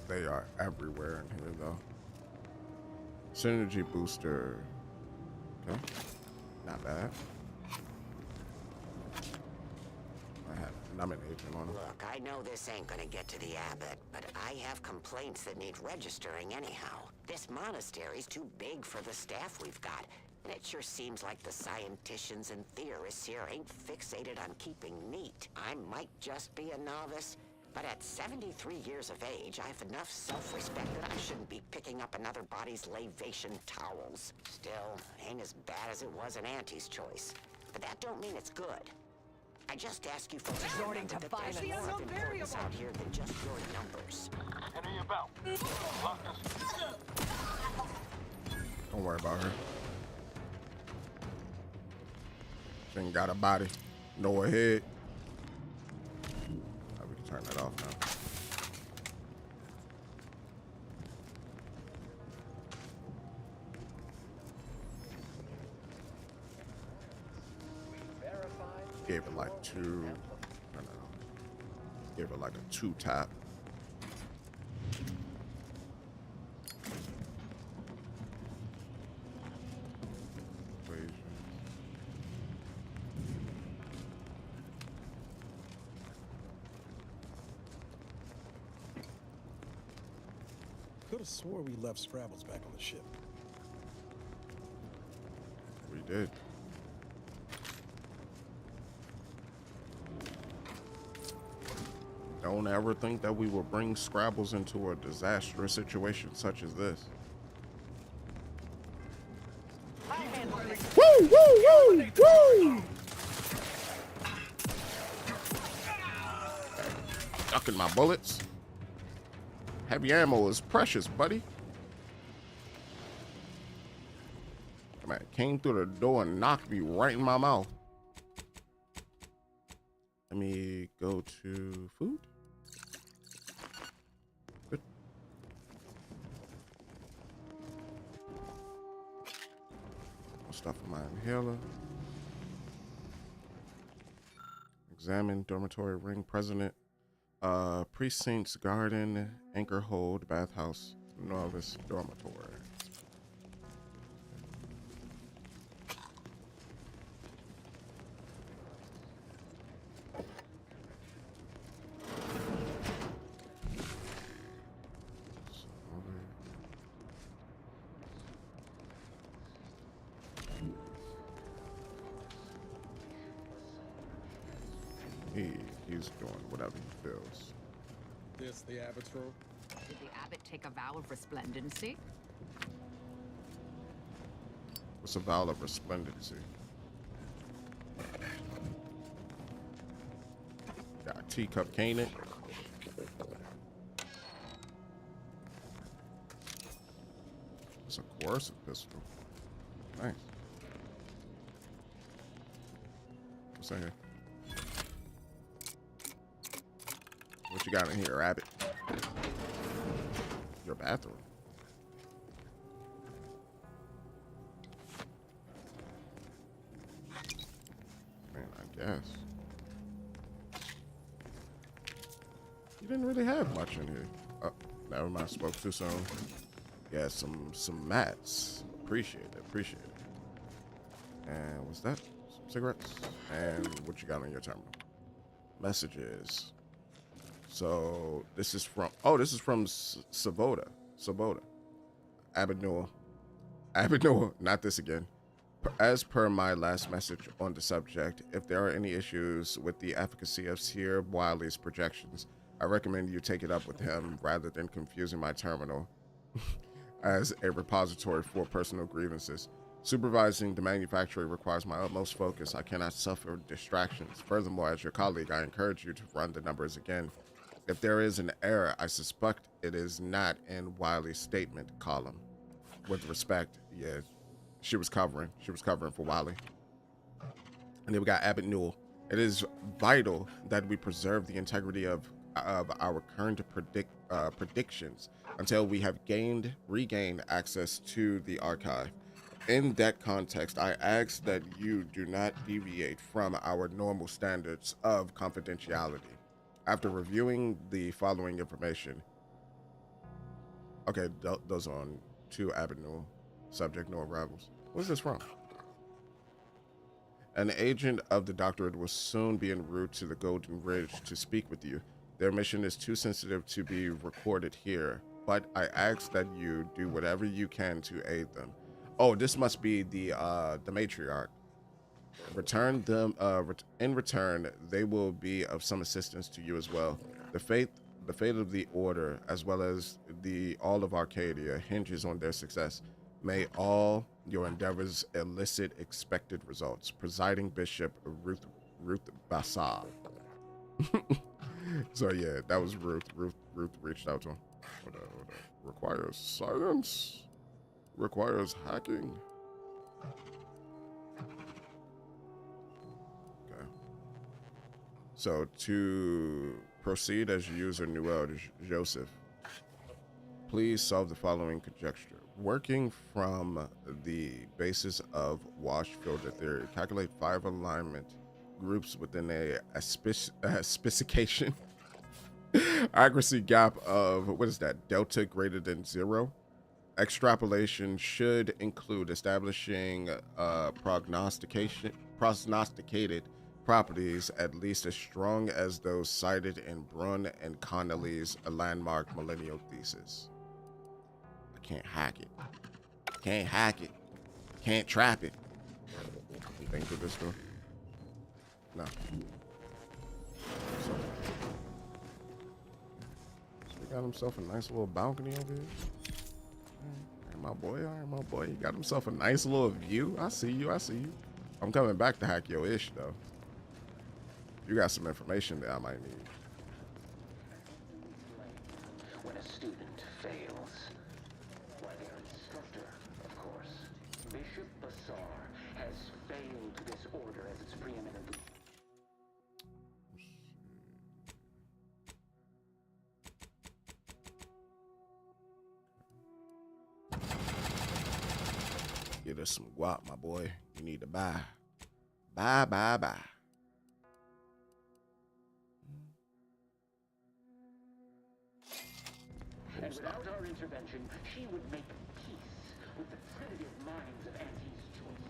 They are everywhere in here, though. Synergy booster. Okay. Not bad. I'm an agent on it. Look, I know this ain't gonna get to the abbot, but I have complaints that need registering anyhow. This monastery's too big for the staff we've got, and it sure seems like the scienticians and theorists here ain't fixated on keeping neat. I might just be a novice, but at 73 years of age, I have enough self-respect that I shouldn't be picking up another body's lavation towels. Still, ain't as bad as it was in Auntie's choice, but that don't mean it's good. I just ask you folks to remember that there's more of importance out here than just your numbers. Enemy about. Don't worry about her. She ain't got a body, no head. Right, we can turn that off now. Gave it like two, I don't know. Gave it like a 2-tap. Could have swore we left Scrabbles back on the ship. We did. Don't ever think that we will bring Scrabbles into a disastrous situation such as this. Woo, woo, woo, woo! Ducking my bullets. Heavy ammo is precious, buddy. Man, came through the door and knocked me right in my mouth. Let me go to food. Good. Stuff in my inhaler. Examine dormitory ring president. Precincts garden, anchor hold, bathhouse, novice dormitory. He's doing whatever he feels. This the abbot's room? Did the abbot take a vow of resplendency? What's a vow of resplendency? Got a teacup cane. It's a coercive pistol. Nice. What's in here? What you got in here, Rabbit? Your bathroom. Man, I guess. You didn't really have much in here. Oh, never mind, spoke too soon. Yeah, some mats. Appreciate it, appreciate it. And what's that? Some cigarettes? And what you got on your terminal? Messages. So this is from, oh, this is from Sabota. Abinua, not this again. As per my last message on the subject, if there are any issues with the efficacy of Sir Wiley's projections, I recommend you take it up with him rather than confusing my terminal as a repository for personal grievances. Supervising the manufacturer requires my utmost focus. I cannot suffer distractions. Furthermore, as your colleague, I encourage you to run the numbers again. If there is an error, I suspect it is not in Wiley's statement column. With respect, yeah, she was covering for Wiley. And then we got Abbott Newell. It is vital that we preserve the integrity of our current predictions until we have regained access to the archive. In that context, I ask that you do not deviate from our normal standards of confidentiality. After reviewing the following information, okay, those are on to Abbott Newell, subject no arrivals. Where's this from? An agent of the Doctorate will soon be en route to the Golden Ridge to speak with you. Their mission is too sensitive to be recorded here, but I ask that you do whatever you can to aid them. Oh, this must be the matriarch. Return them. In return, they will be of some assistance to you as well. The fate of the Order, as well as all of Arcadia, hinges on their success. May all your endeavors elicit expected results. Presiding Bishop Ruth Bassar. So yeah, that was Ruth. Ruth reached out to him. Hold on. Requires silence. Requires hacking. Okay. So to proceed as user Noel Joseph, please solve the following conjecture. Working from the basis of wash filter theory, calculate 5 alignment groups within a specification accuracy gap of, what is that, delta greater than 0. Extrapolation should include establishing prognosticated properties at least as strong as those cited in Brun and Connolly's A Landmark Millennial Thesis. I can't hack it. Can't hack it. Can't trap it. Anything through this door? No. So he got himself a nice little balcony over here. All right, my boy. He got himself a nice little view. I see you. I'm coming back to hack your ish, though. You got some information that I might need. When a student fails, why, their instructor, of course, Bishop Bassar, has failed this order as its preeminent. Get us some guap, my boy. You need to buy. Buy. And without our intervention, she would make peace with the primitive minds of Auntie's choice.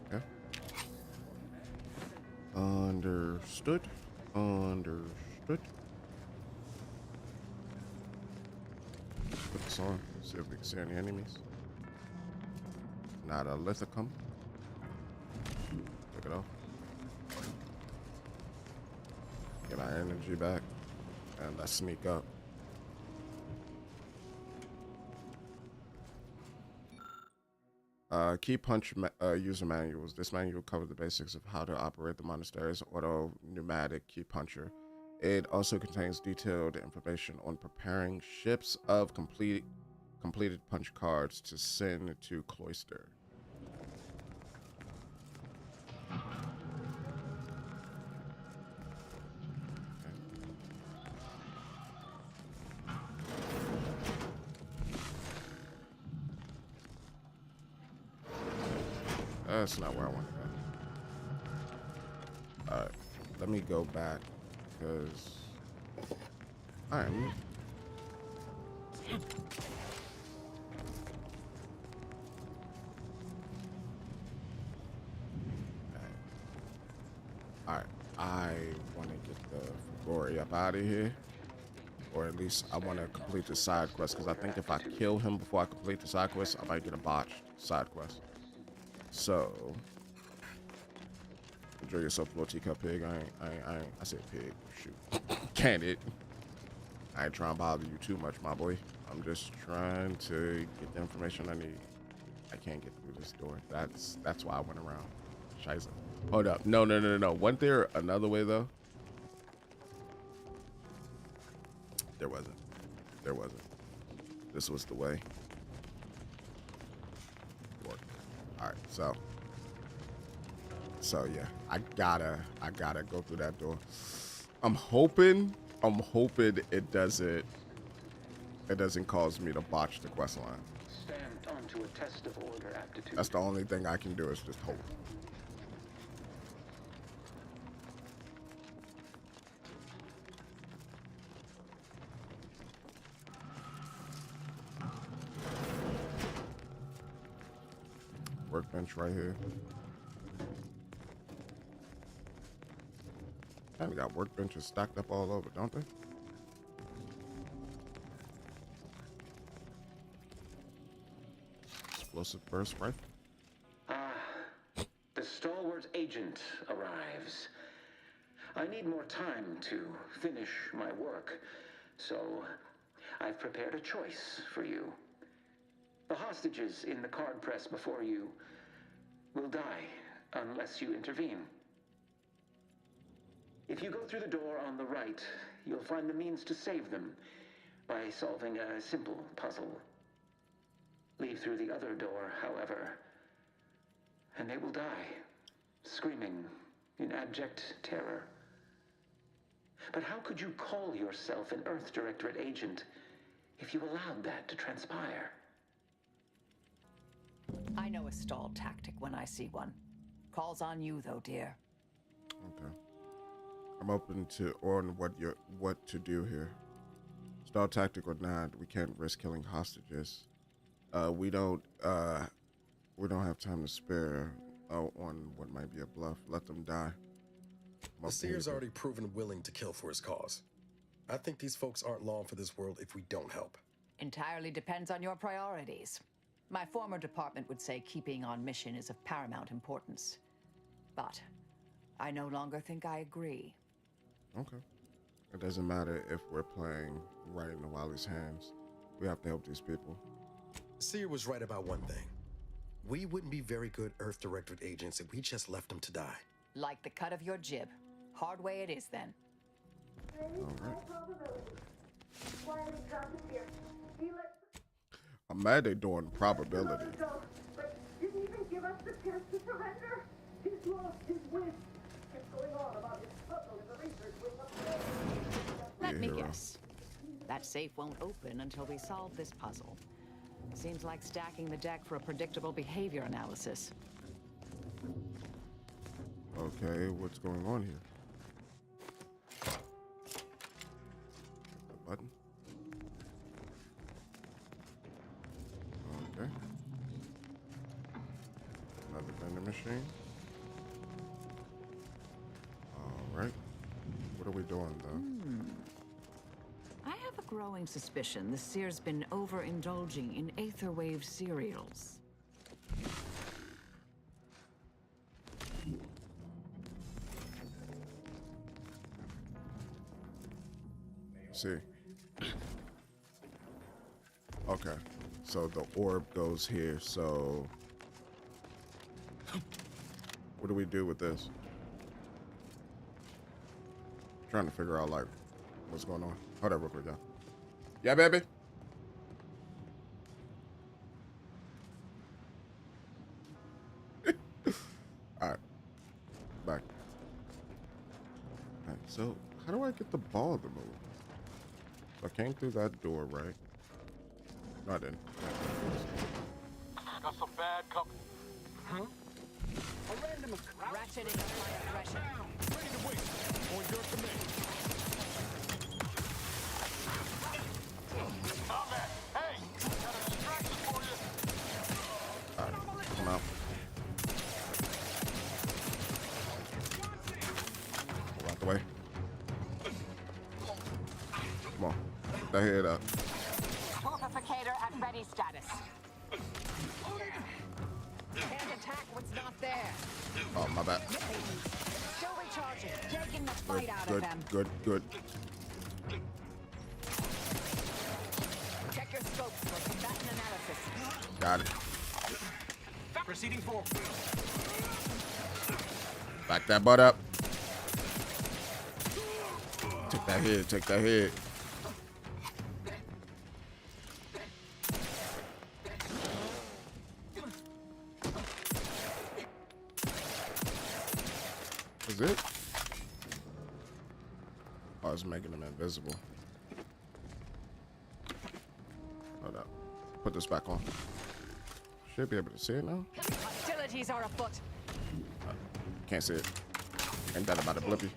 Okay. Understood. Put this on. See if we can see any enemies. Not a lithicum. Take it off. Get our energy back. And let's sneak up. Key punch user manuals. This manual covers the basics of how to operate the monastery's auto pneumatic key puncher. It also contains detailed information on preparing ships of completed punch cards to send to Cloister. That's not where I want to go. Alright, let me go back, because I'm... Alright, I want to get the Fugori up out of here. Or at least I want to complete the side quest, because I think if I kill him before I complete the side quest, I might get a botched side quest. So, Enjoy yourself, little teacup pig. I said pig. Shoot. Can it? I ain't trying to bother you too much, my boy. I'm just trying to get the information I need. I can't get through this door. That's why I went around. Scheiße. Hold up. No. Wasn't there another way, though? There wasn't. There wasn't. This was the way. Alright, so yeah, I gotta go through that door. I'm hoping it doesn't cause me to botch the quest line. Stamped onto a test of order aptitude. That's the only thing I can do is just hope. Workbench right here. And we got workbenches stacked up all over, don't they? Explosive burst rifle. The stalwart agent arrives. I need more time to finish my work, so I've prepared a choice for you. The hostages in the card press before you will die unless you intervene. If you go through the door on the right, you'll find the means to save them by solving a simple puzzle. Leave through the other door, however, and they will die, screaming in abject terror. But how could you call yourself an Earth Directorate agent if you allowed that to transpire? I know a stall tactic when I see one. Calls on you, though, dear. Okay. I'm open to what to do here. Stall tactic or not, we can't risk killing hostages. We don't have time to spare on what might be a bluff. Let them die. The Seer's already proven willing to kill for his cause. I think these folks aren't long for this world if we don't help. Entirely depends on your priorities. My former department would say keeping on mission is of paramount importance. But I no longer think I agree. Okay. It doesn't matter if we're playing right into Wally's hands. We have to help these people. Seer was right about one thing. We wouldn't be very good Earth Directorate agents if we just left them to die. Like the cut of your jib. Hard way it is, then. All right. I'm mad they're doing probability. But didn't even give us the chance to surrender. His loss, his win. What's going on about his puzzle and the research with Let me guess. That safe won't open until we solve this puzzle. Seems like stacking the deck for a predictable behavior analysis. Okay, what's going on here? The button. Okay. Another vending machine. All right. What are we doing, though? I have a growing suspicion the Seer's been overindulging in Aetherwave cereals. See. Okay. So the orb goes here, so what do we do with this? Trying to figure out like what's going on. Hold up real quick, y'all. Yeah, baby. Alright. Back. Alright, so how do I get the ball to move? So I came through that door, right? No, I didn't. Got some bad company. Huh? A random ratcheting of my aggression. Ready to wait. On your command. Combat. Hey, got a distraction for you. Alright, come out. Go out the way. Come on. Get that head up. Purificator at ready status. Can't attack what's not there. Oh, my bad. fight out of them. Good. Check your scopes for combatant analysis. Got it. Proceeding forward. Back that butt up. Take that head. Is it? Oh, it's making them invisible. Hold up. Put this back on. Should be able to see it now. Hostilities are afoot. Can't see it. Ain't that about a blippy?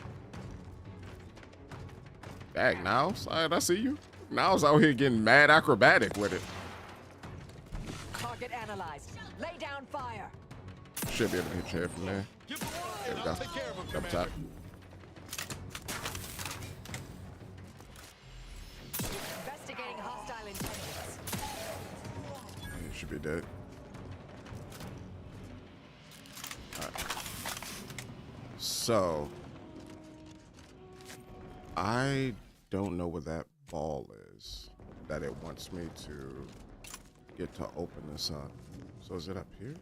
Dang, Niles. Alright, I see you. Niles out here getting mad acrobatic with it. Target analyzed. Lay down fire. Should be able to hit your head from there. There we go. Double tap. Investigating hostile intelligence. He should be dead. Alright. So I don't know what that ball is that it wants me to get to open this up. So is it up here?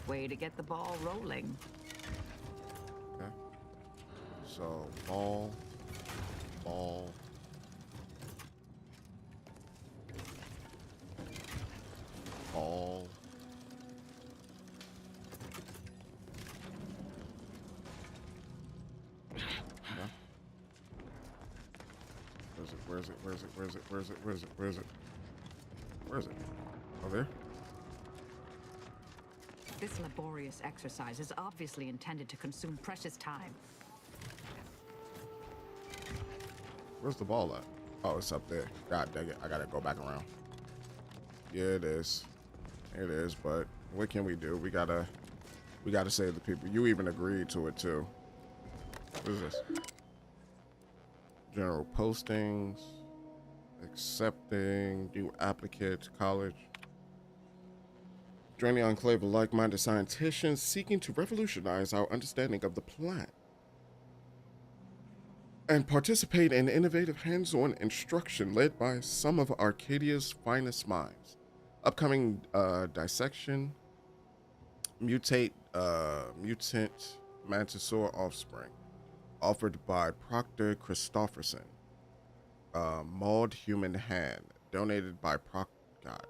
Way to get the ball rolling. Okay. So ball. Ball. Where is it? Oh, there? This laborious exercise is obviously intended to consume precious time. Where's the ball at? Oh, it's up there. God dang it. I gotta go back around. Yeah, it is. It is, but what can we do? We gotta save the people. You even agreed to it too. What is this? General postings. Accepting new applicants, college. Join the enclave of like-minded scientists seeking to revolutionize our understanding of the planet. And participate in innovative hands-on instruction led by some of Arcadia's finest minds. Upcoming dissection, mutant mantisaur offspring, offered by Proctor Christofferson. Mauled human hand, donated by God.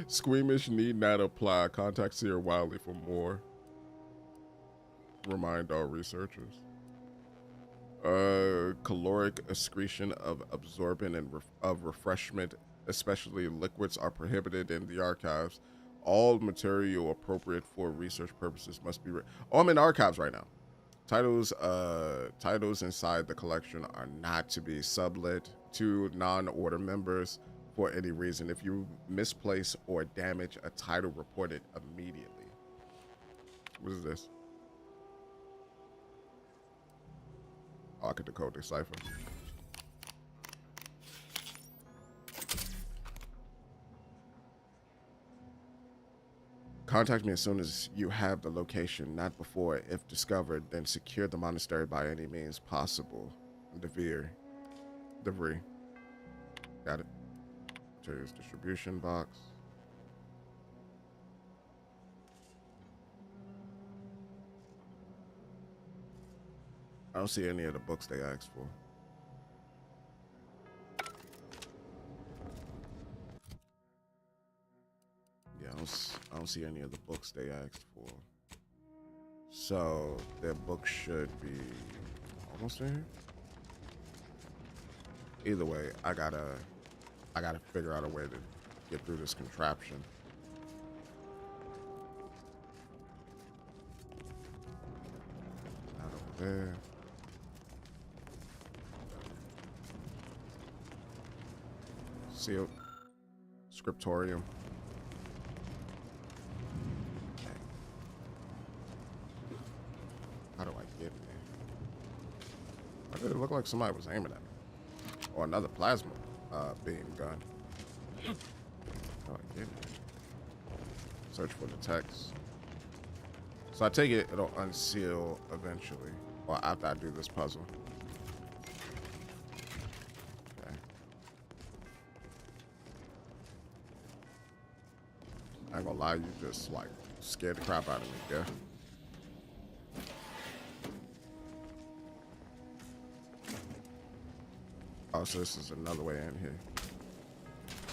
Squeamish need not apply. Contact Seer Wiley for more. Remind all researchers. Caloric excretion of absorbent and of refreshment, especially liquids, are prohibited in the archives. All material appropriate for research purposes must be oh, I'm in archives right now. Titles inside the collection are not to be sublet to non-order members for any reason. If you misplace or damage a title, report it immediately. What is this? Oh, I could decode this cipher. Contact me as soon as you have the location, not before. If discovered, then secure the monastery by any means possible. DeVere. Got it. Materials distribution box. I don't see any of the books they asked for. Yeah, I don't see any of the books they asked for. So their book should be almost in here. Either way, I gotta figure out a way to get through this contraption. Not over there. Sealed. Scriptorium. How do I get in there? Why did it look like somebody was aiming at me? Or another plasma beam gun. How do I get in there? Search for the text. So I take it it'll unseal eventually, or after I do this puzzle. Okay. I ain't gonna lie, you just like scared the crap out of me, yeah. Oh, so this is another way in here.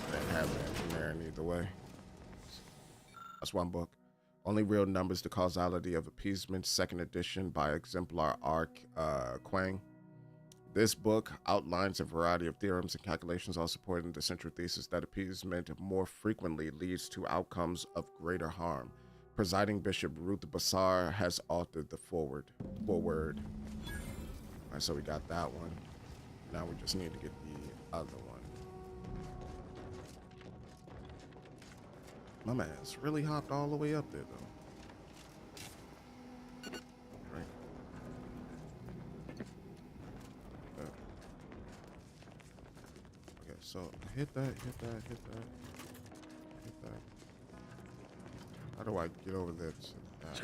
I didn't have it engineering either way. That's one book. Only Real Numbers, The Causality of Appeasement, 2nd edition by Exemplar Arc Quang. This book outlines a variety of theorems and calculations, all supporting the central thesis that appeasement more frequently leads to outcomes of greater harm. Presiding Bishop Ruth Bassar has authored the foreword. All right, so we got that one. Now we just need to get the other one. My man's really hopped all the way up there, though. Right. Okay, so hit that. How do I get over there to that?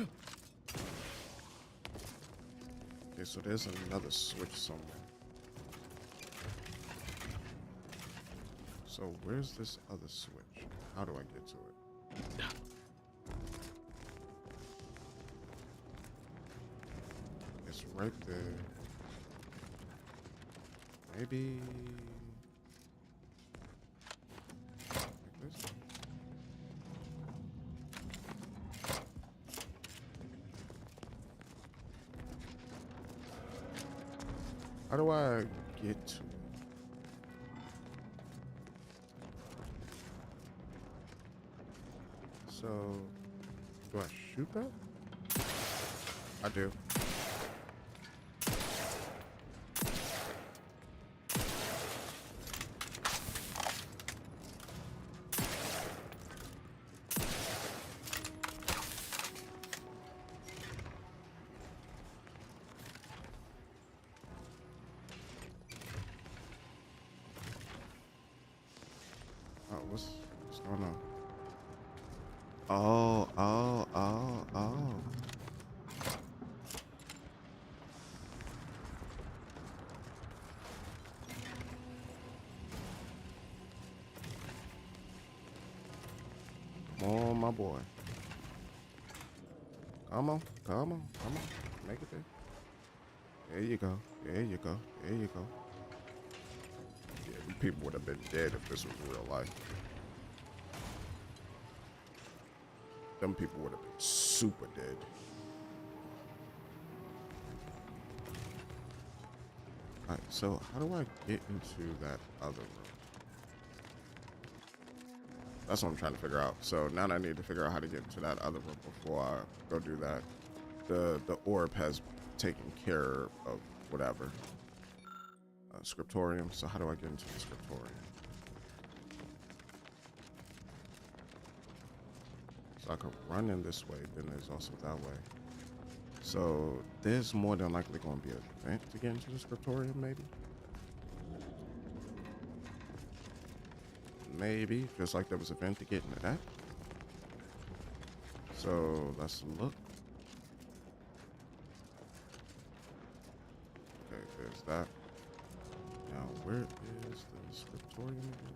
Okay, so there's another switch somewhere. So where's this other switch? How do I get to it? It's right there. Maybe like this. How do I get to it? So, do I shoot that? I do. Oh, what's going on? Oh. Oh, my boy. Come on. Make it there. There you go. Yeah, people would have been dead if this was real life. Them people would have been super dead. Alright, so how do I get into that other room? That's what I'm trying to figure out. So now I need to figure out how to get into that other room before I go do that. The orb has taken care of whatever. Scriptorium. So how do I get into the scriptorium? So I could run in this way, then there's also that way. So there's more than likely going to be an event to get into the scriptorium, maybe? Maybe, just like there was an event to get into that. So let's look. Okay, there's that. Now, where is the scriptorium again?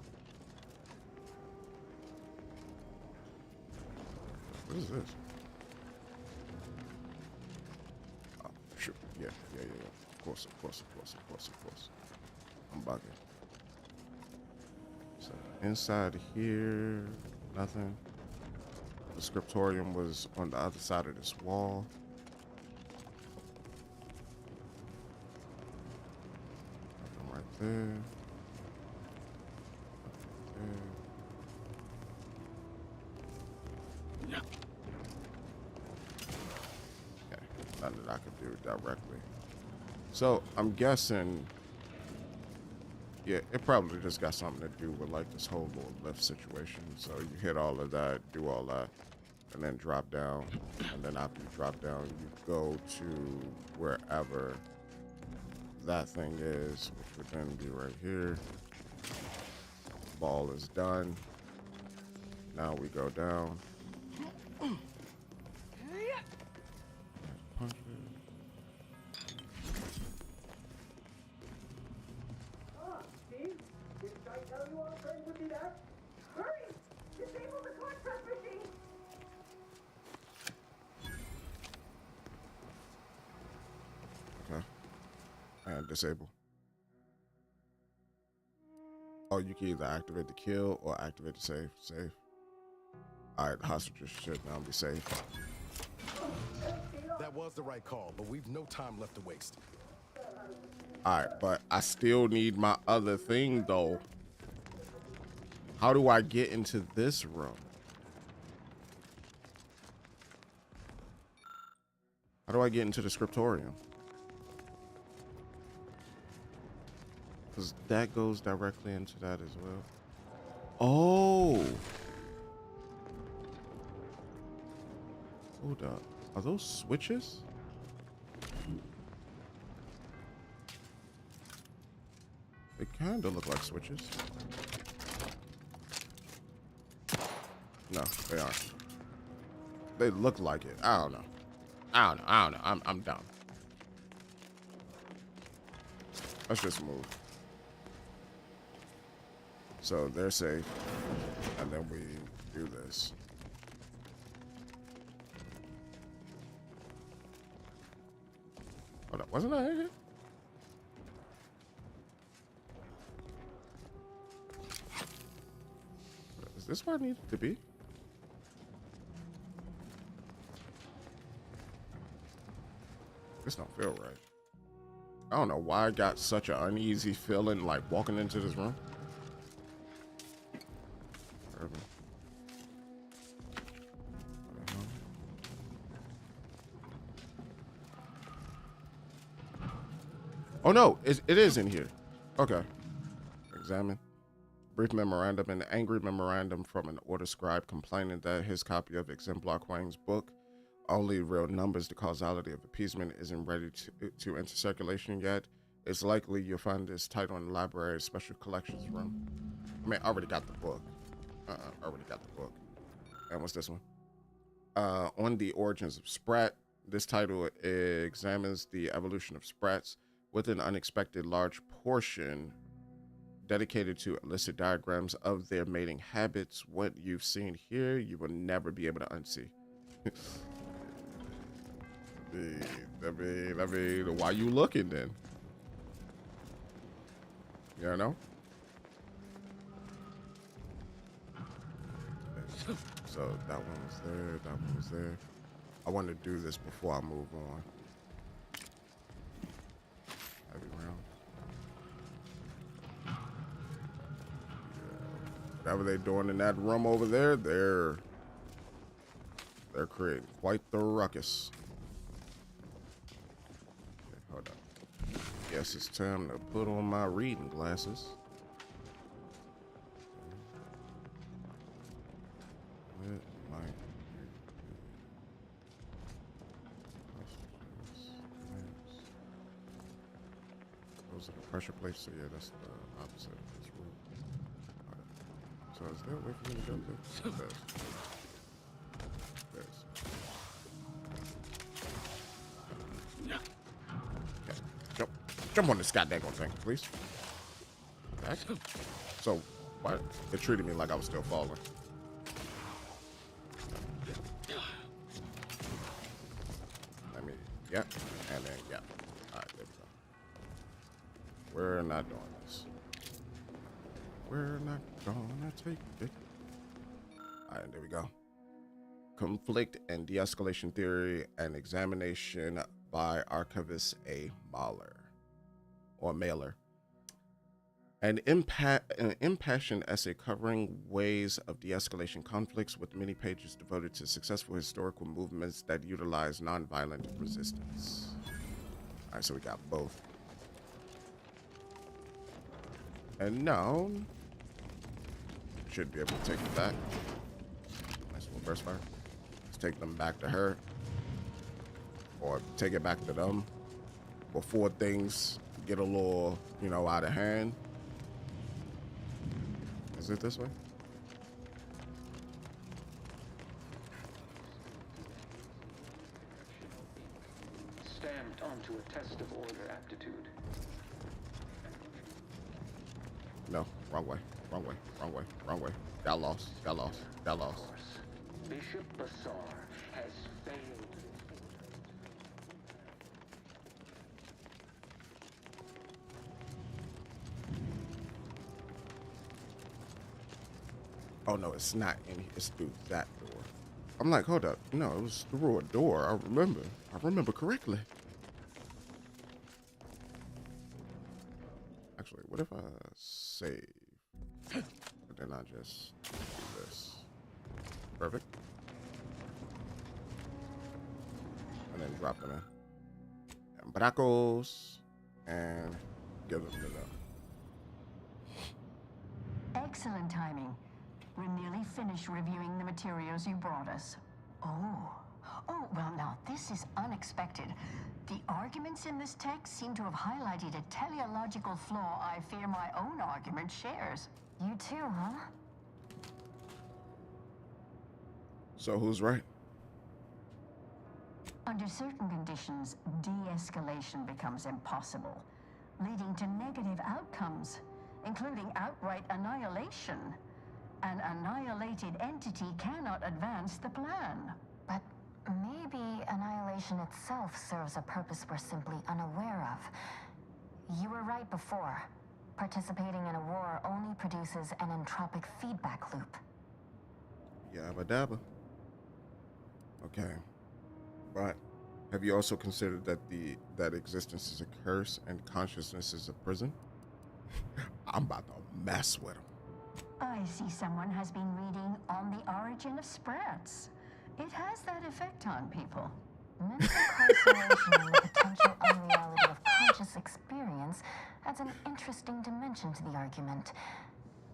What is this? Oh, shoot. Yeah. Of course. I'm bugging. So, inside here, nothing. The scriptorium was on the other side of this wall. Nothing right there. Nothing that I could do directly. So I'm guessing, yeah, it probably just got something to do with like this whole little lift situation. So you hit all of that, do all that, and then drop down. And then after you drop down, you go to wherever that thing is, which would then be right here. Ball is done. Now we go down. And disable. Oh, you can either activate the kill or activate the save. Save. Alright, the hostages should now be saved. That was the right call, but we've no time left to waste. Alright, but I still need my other thing though. How do I get into this room? How do I get into the scriptorium? Because that goes directly into that as well. Oh. Hold up. Are those switches? They kind of look like switches. No, they aren't. They look like it. I don't know. I don't know. I'm dumb. Let's just move. So they're safe. And then we do this. Hold up. Wasn't I in here? Is this where I need to be? This don't feel right. I don't know why I got such an uneasy feeling like walking into this room. Oh no, it is in here. Okay. Examine. Brief memorandum, an angry memorandum from an order scribe complaining that his copy of Exemplar Quang's book, Only Real Numbers, The Causality of Appeasement, isn't ready to enter circulation yet. It's likely you'll find this title in the library's special collections room. I mean, I already got the book. I already got the book. And what's this one? On the Origins of Sprat. This title examines the evolution of sprats with an unexpected large portion dedicated to illicit diagrams of their mating habits. What you've seen here, you will never be able to unsee. Why you looking then? You know? So that one was there, that one was there. I want to do this before I move on. Heavy round. Yeah. Whatever they're doing in that room over there, they're creating quite the ruckus. Okay, hold up. Guess it's time to put on my reading glasses. Those are the pressure plates, so yeah, that's the opposite of this room. Right. So is there a way for me to jump there? There's. Okay. Jump on this goddamn thing, please. Back. So, why? It treated me like I was still falling. Let me, yeah, and then, yeah. All right, there we go. We're not doing this. We're not gonna take it. All right, there we go. Conflict and De-escalation theory and examination by archivist A. Mahler, or Mailer. An impassioned essay covering ways of de-escalation conflicts, with many pages devoted to successful historical movements that utilize nonviolent resistance. All right, so we got both. And now, should be able to take it back. Nice little burst fire. Let's take them back to her. Or take it back to them before things get a little, you know, out of hand. Is it this way? Stamped onto a test of order aptitude. No, wrong way, wrong way, wrong way, wrong way. Got lost, got lost, got lost. Bishop Basar has failed. Oh no, it's not in here. It's through that door. I'm like, hold up. No, it was through a door. I remember correctly. Actually, what if I save? But then I just do this. Perfect. And then drop them in. Bracos. And give them to them. Excellent timing. We're nearly finished reviewing the materials you brought us. Oh, well now, this is unexpected. The arguments in this text seem to have highlighted a teleological flaw I fear my own argument shares. You too, huh? So who's right? Under certain conditions, de-escalation becomes impossible, leading to negative outcomes, including outright annihilation. An annihilated entity cannot advance the plan. But maybe annihilation itself serves a purpose we're simply unaware of. You were right before. Participating in a war only produces an entropic feedback loop. Yabba dabba. Okay. But have you also considered that existence is a curse and consciousness is a prison? I'm about to mess with them. I see someone has been reading On the Origin of Sprats. It has that effect on people. Mental carceration and the potential unreality of conscious experience adds an interesting dimension to the argument.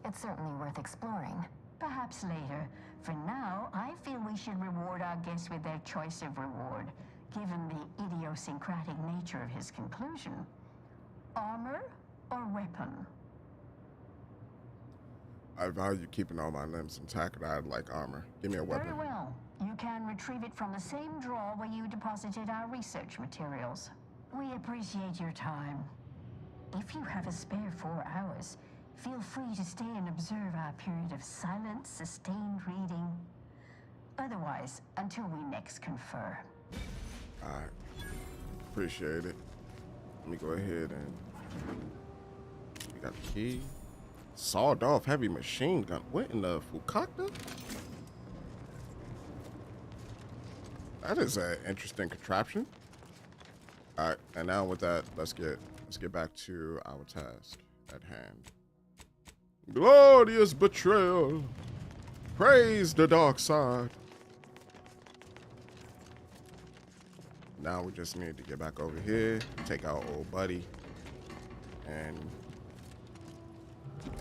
It's certainly worth exploring. Perhaps later. For now, I feel we should reward our guest with their choice of reward, given the idiosyncratic nature of his conclusion. Armor or weapon? I value keeping all my limbs intact, and I'd like armor. Give me a weapon. Very well. You can retrieve it from the same drawer where you deposited our research materials. We appreciate your time. If you have a spare 4 hours, feel free to stay and observe our period of silent, sustained reading. Otherwise, until we next confer. All right. Appreciate it. Let me go ahead and... We got the key. Sawed off heavy machine gun. What in the fukakta? That is an interesting contraption. All right, and now with that, let's get back to our task at hand. Glorious betrayal. Praise the dark side. Now we just need to get back over here, take our old buddy, and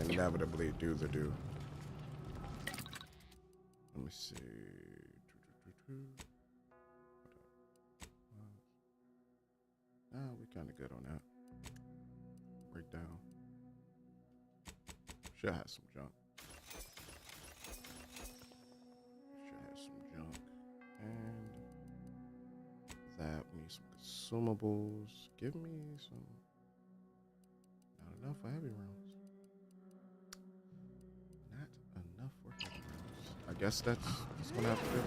inevitably do the do. Let me see. We're kind of good on that. Breakdown. Should have some junk. And that, we need some consumables. Give me some. Not enough for heavy rounds. Not enough for heavy rounds. I guess that's what I have to do.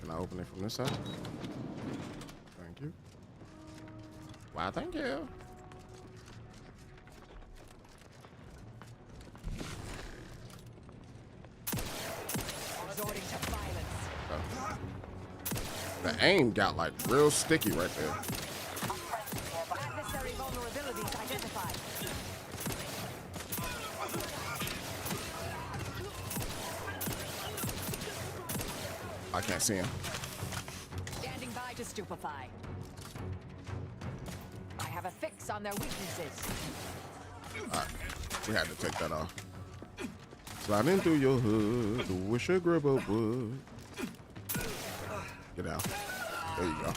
Can I open it from this side? Thank you. Wow, thank you. Resorting to violence. The aim got like real sticky right there. Adversary vulnerabilities identified. I can't see him. Standing by to stupefy. I have a fix on their weaknesses. Alright, we had to take that off. Sliding through your hood, wish a grip of wood. Get out. There you go.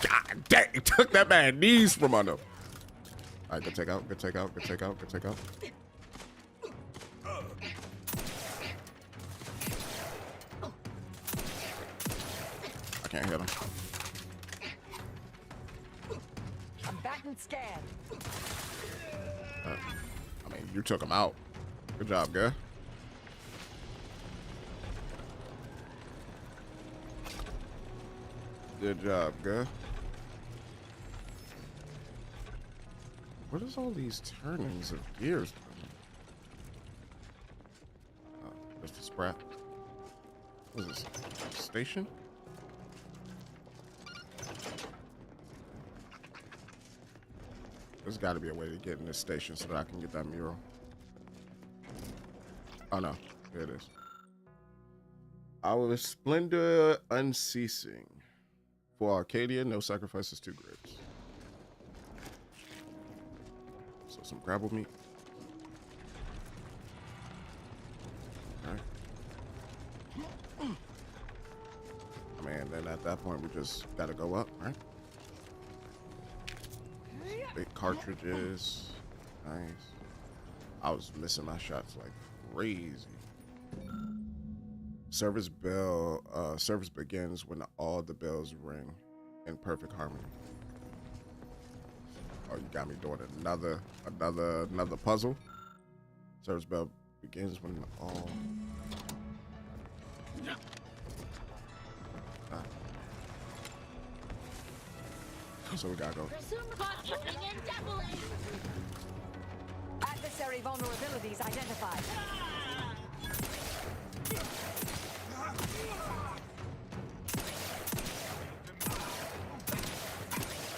God dang, it took that man knees from under him. Alright, good take out, good take out, good take out, good take out. I can't hit him. I'm back and scanned. I mean, you took him out. Good job, guy. Good job, guy. What is all these turnings of gears? Mr. Sprat. What is this? Station? There's got to be a way to get in this station so that I can get that mural. Oh no, here it is. Our splendor unceasing. For Arcadia, no sacrifices, 2 grids. So some gravel meat. Alright. I mean, then at that point we just gotta go up, right? Big cartridges. Nice. I was missing my shots like crazy. Service begins when all the bells ring in perfect harmony. Oh, you got me doing another puzzle. Service bell begins when all so we gotta go. Adversary vulnerabilities identified.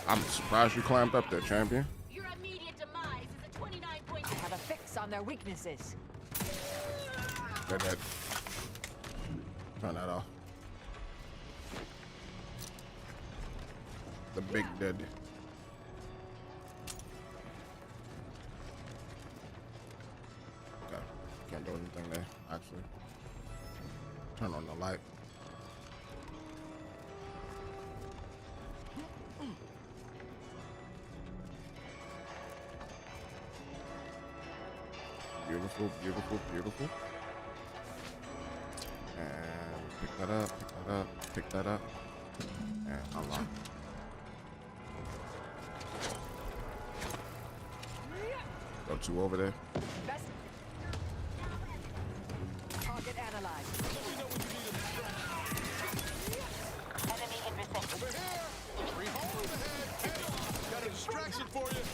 I'm surprised you climbed up there, champion. Your immediate demise is a 29 point. I have a fix on their weaknesses. They're dead. Turn that off. The big dead. Okay. Can't do anything there, actually. Turn on the light. Beautiful, beautiful, beautiful. And pick that up, pick that up, pick that up. And unlock. Go 2 over there. Target analyzed. Enemy in vicinity. Over here! Overhead! Got a distraction for you!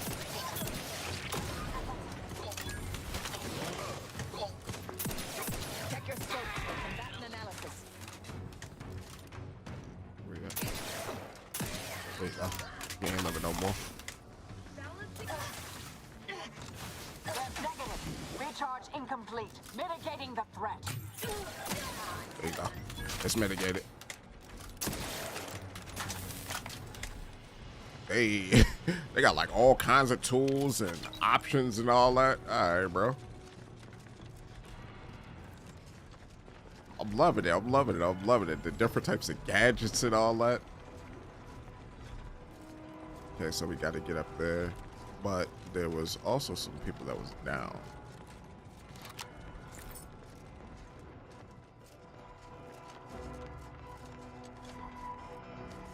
Check your scope for combatant analysis. Where you at? There you go. You ain't remember no more. Recharge incomplete. Mitigating the threat. There you go. Let's mitigate it. Hey, they got like all kinds of tools and options and all that. All right, bro. I'm loving it. I'm loving it. I'm loving it. The different types of gadgets and all that. Okay, so we got to get up there. But there was also some people that was down.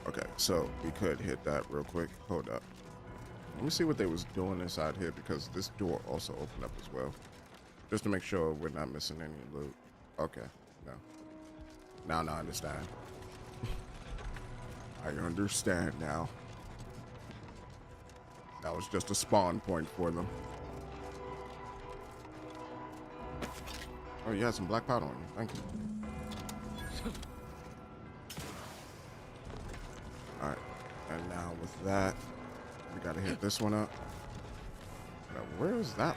Okay, so we could hit that real quick. Hold up. Let me see what they was doing inside here, because this door also opened up as well. Just to make sure we're not missing any loot. Okay, no. Now I understand. I understand now. That was just a spawn point for them. Oh, you had some black powder on you. Thank you. Alright, and now with that, we gotta hit this one up. Now, where is that?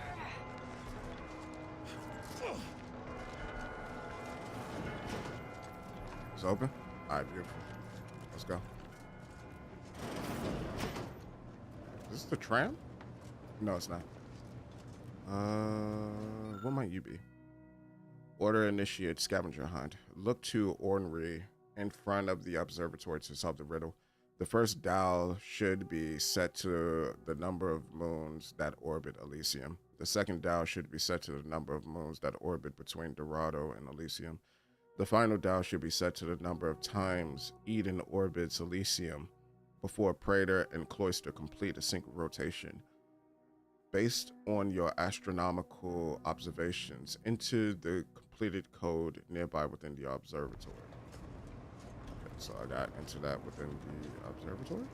It's open? Alright, beautiful. Let's go. Is this the tram? No, it's not. What might you be? Order initiate scavenger hunt. Look to ornery in front of the observatory to solve the riddle. The first dial should be set to the number of moons that orbit Elysium. The second dial should be set to the number of moons that orbit between Dorado and Elysium. The final dial should be set to the number of times Eden orbits Elysium before Praetor and Cloister complete a sync rotation. Based on your astronomical observations, enter the completed code nearby within the observatory. Okay, so I got into that within the observatory.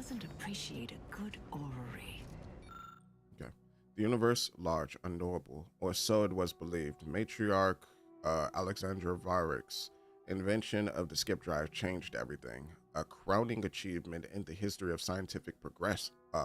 doesn't appreciate a good orrery? Okay. The universe, large, unknowable, or so it was believed. Matriarch Alexandra Varrick's invention of the skip drive changed everything, a crowning achievement in the history of scientific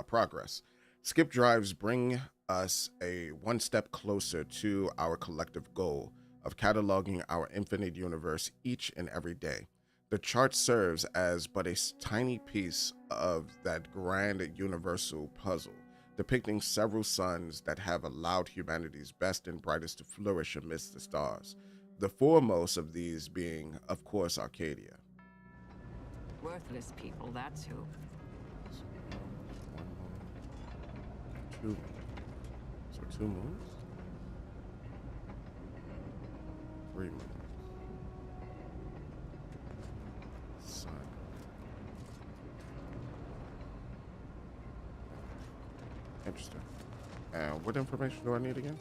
progress. Skip drives bring us a one step closer to our collective goal of cataloging our infinite universe each and every day. The chart serves as but a tiny piece of that grand universal puzzle, depicting several suns that have allowed humanity's best and brightest to flourish amidst the stars. The foremost of these being, of course, Arcadia. Worthless people, that's who. 2 moons. So 2 moons? 3 moons. Sun. Interesting. And what information do I need again?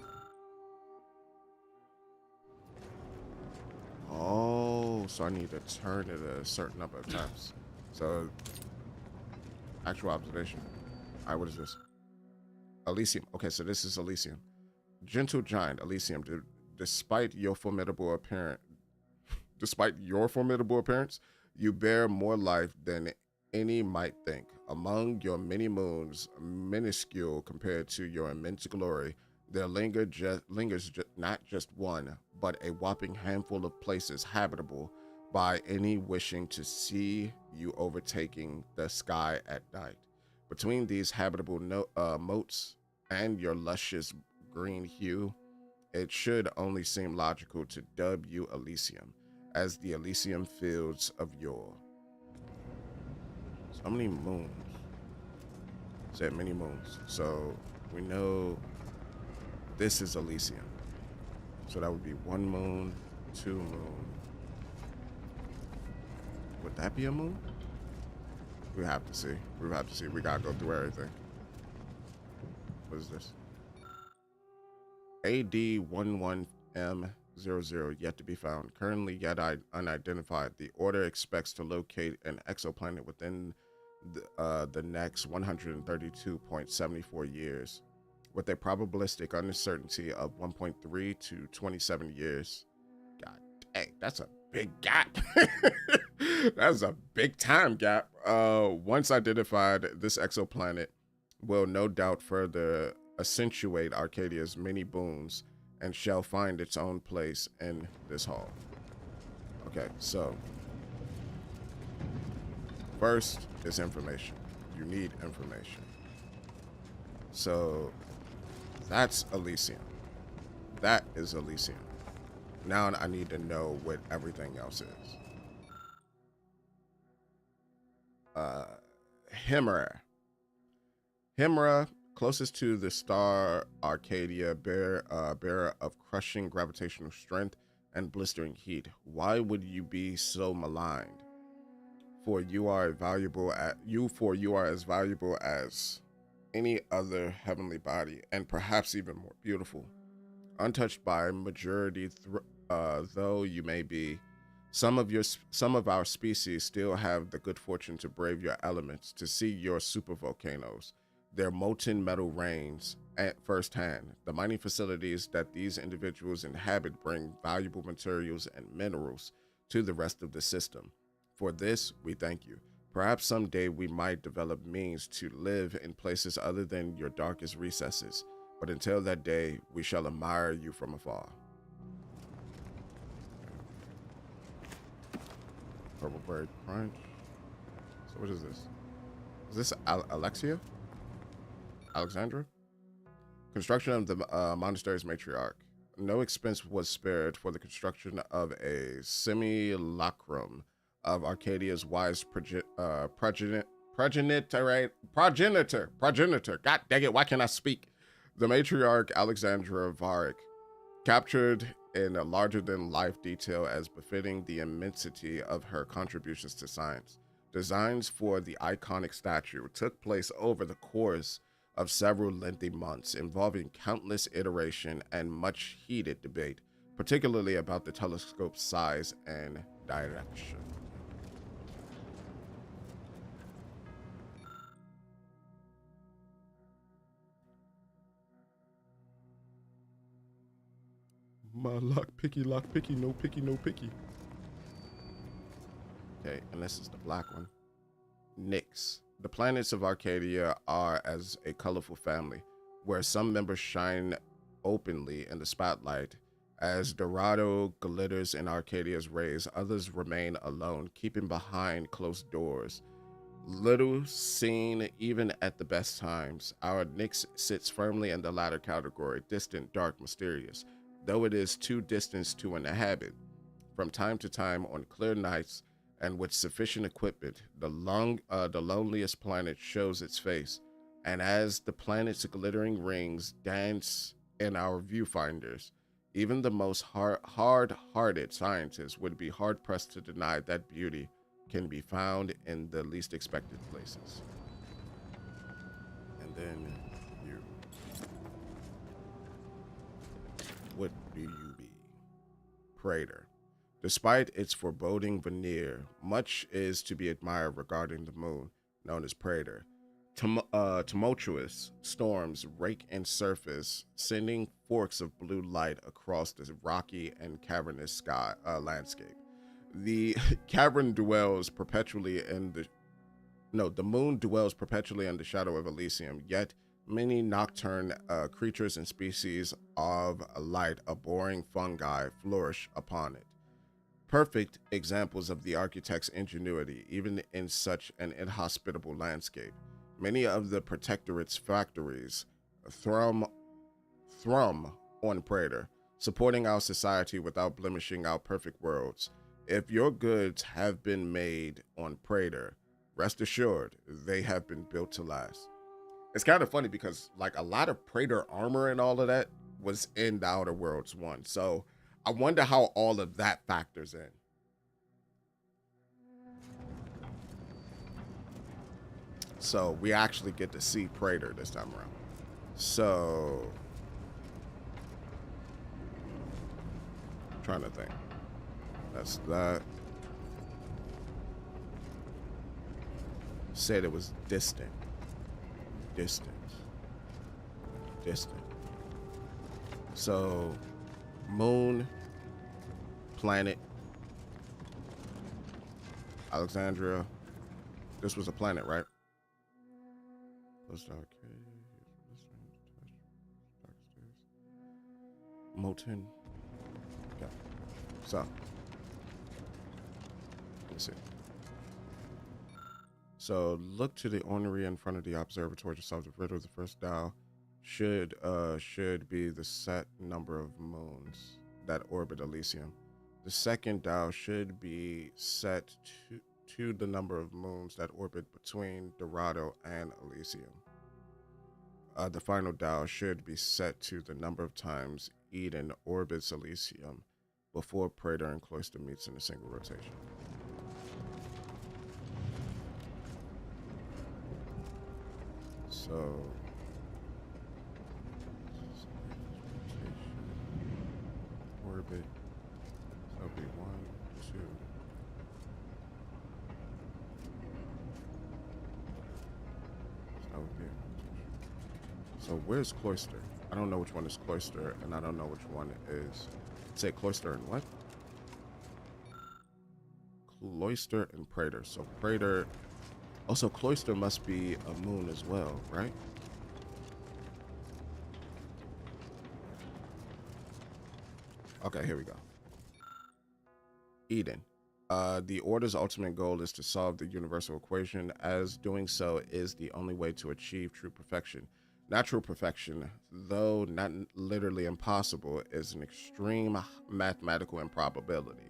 Oh, so I need to turn it a certain number of times. So, actual observation. All right, what is this? Elysium. Okay, so this is Elysium. Gentle giant Elysium. Despite your formidable appearance, you bear more life than any might think. Among your many moons, minuscule compared to your immense glory, there lingers not just one, but a whopping handful of places habitable by any wishing to see you overtaking the sky at night. Between these habitable moats and your luscious green hue, it should only seem logical to dub you Elysium, as the Elysium fields of yore. So many moons. Said many moons. So we know this is Elysium. So that would be 1 moon, 2 moon. Would that be a moon? We have to see. We have to see. We gotta go through everything. What is this? AD11M00 yet to be found. Currently yet unidentified. The Order expects to locate an exoplanet within the next 132.74 years, with a probabilistic uncertainty of 1.3 to 27 years. God dang, that's a big gap. That's a big time gap. Once identified, this exoplanet will no doubt further accentuate Arcadia's many boons and shall find its own place in this hall. Okay, so first is information. You need information. So that's Elysium. That is Elysium. Now I need to know what everything else is. Himera, closest to the star Arcadia, bearer of crushing gravitational strength and blistering heat. Why would you be so maligned? For you are as valuable as any other heavenly body, and perhaps even more beautiful. Untouched by majority, though you may be, some of our species still have the good fortune to brave your elements, to see your supervolcanoes, their molten metal rains at firsthand. The mining facilities that these individuals inhabit bring valuable materials and minerals to the rest of the system. For this, we thank you. Perhaps someday we might develop means to live in places other than your darkest recesses, but until that day, we shall admire you from afar. Purple bird crunch. So what is this? Is this Alexia? Alexandra? Construction of the monastery's matriarch. No expense was spared for the construction of a simulacrum of Arcadia's wise progenitor. God dang it, why can't I speak? The matriarch Alexandra Varick, captured in a larger-than-life detail as befitting the immensity of her contributions to science. Designs for the iconic statue took place over the course of several lengthy months, involving countless iteration and much heated debate, particularly about the telescope's size and direction. My lock picky, no picky, no picky. Okay, and this is the black one. Nyx. The planets of Arcadia are as a colorful family, where some members shine openly in the spotlight. As Dorado glitters in Arcadia's rays, others remain alone, keeping behind closed doors. Little seen even at the best times, our Nyx sits firmly in the latter category, distant, dark, mysterious, though it is too distant to inhabit. From time to time, on clear nights and with sufficient equipment, the loneliest planet shows its face, and as the planet's glittering rings dance in our viewfinders, even the most hard-hearted scientists would be hard-pressed to deny that beauty can be found in the least expected places. And then you. What do you be? Praetor. Despite its foreboding veneer, much is to be admired regarding the moon, known as Praetor. Tumultuous storms rake and surface, sending forks of blue light across the rocky and cavernous sky landscape. The cavern dwells perpetually in the moon dwells perpetually in the shadow of Elysium, yet many nocturne creatures and species of light abhorring fungi flourish upon it. Perfect examples of the architect's ingenuity, even in such an inhospitable landscape. Many of the Protectorate's factories thrum on Praetor, supporting our society without blemishing our perfect worlds. If your goods have been made on Praetor, rest assured they have been built to last. It's kind of funny because like a lot of Praetor armor and all of that was in the Outer Worlds 1. So I wonder how all of that factors in. So we actually get to see Praetor this time around. So I'm trying to think. That's that. Said it was distant. Distant. So moon, planet, Alexandria. This was a planet, right? Moten. Okay. So, let's see. So, look to the ornery in front of the observatory to solve the riddle. The first dial should be the set number of moons that orbit Elysium. The second dial should be set to the number of moons that orbit between Dorado and Elysium. The final dial should be set to the number of times Eden orbits Elysium before Praetor and Cloister meets in a single rotation. So orbit, so it'll be 1, 2. So where's Cloister? I don't know which one is Cloister, and I don't know which one is. Say Cloister and what? Cloister and Praetor. So Praetor. Also, Cloister must be a moon as well, right? Okay, here we go. Eden. The Order's ultimate goal is to solve the universal equation, as doing so is the only way to achieve true perfection. Natural perfection, though not literally impossible, is an extreme mathematical improbability.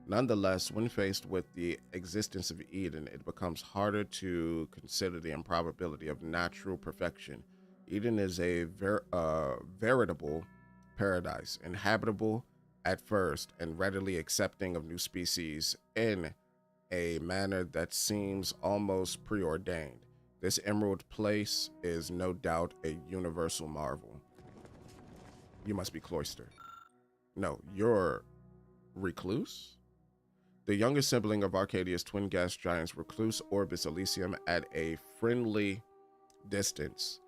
Nonetheless, when faced with the existence of Eden, it becomes harder to consider the improbability of natural perfection. Eden is a veritable paradise, inhabitable at first and readily accepting of new species in a manner that seems almost preordained. This emerald place is no doubt a universal marvel. You must be Cloister. No, you're Recluse? The younger sibling of Arcadia's twin gas giants, Recluse orbits Elysium at a friendly distance.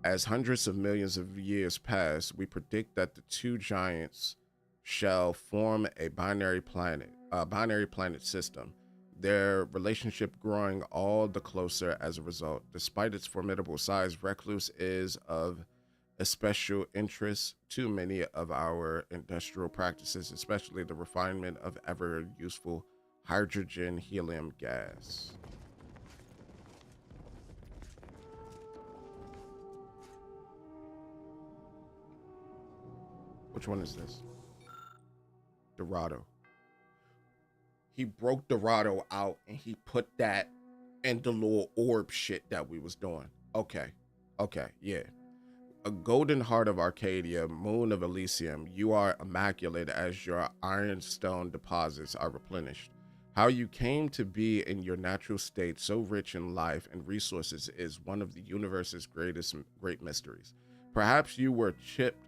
As hundreds of millions of years pass, we predict that the two giants shall form a binary planet system, their relationship growing all the closer as a result. Despite its formidable size, Recluse is of especial interest to many of our industrial practices, especially the refinement of ever useful hydrogen helium gas. Which one is this? Dorado. He broke Dorado out and he put that in the little orb shit that we was doing. Okay, yeah. A golden heart of Arcadia, moon of Elysium, you are immaculate as your ironstone deposits are replenished. How you came to be in your natural state, so rich in life and resources, is one of the universe's great mysteries. Perhaps you were chipped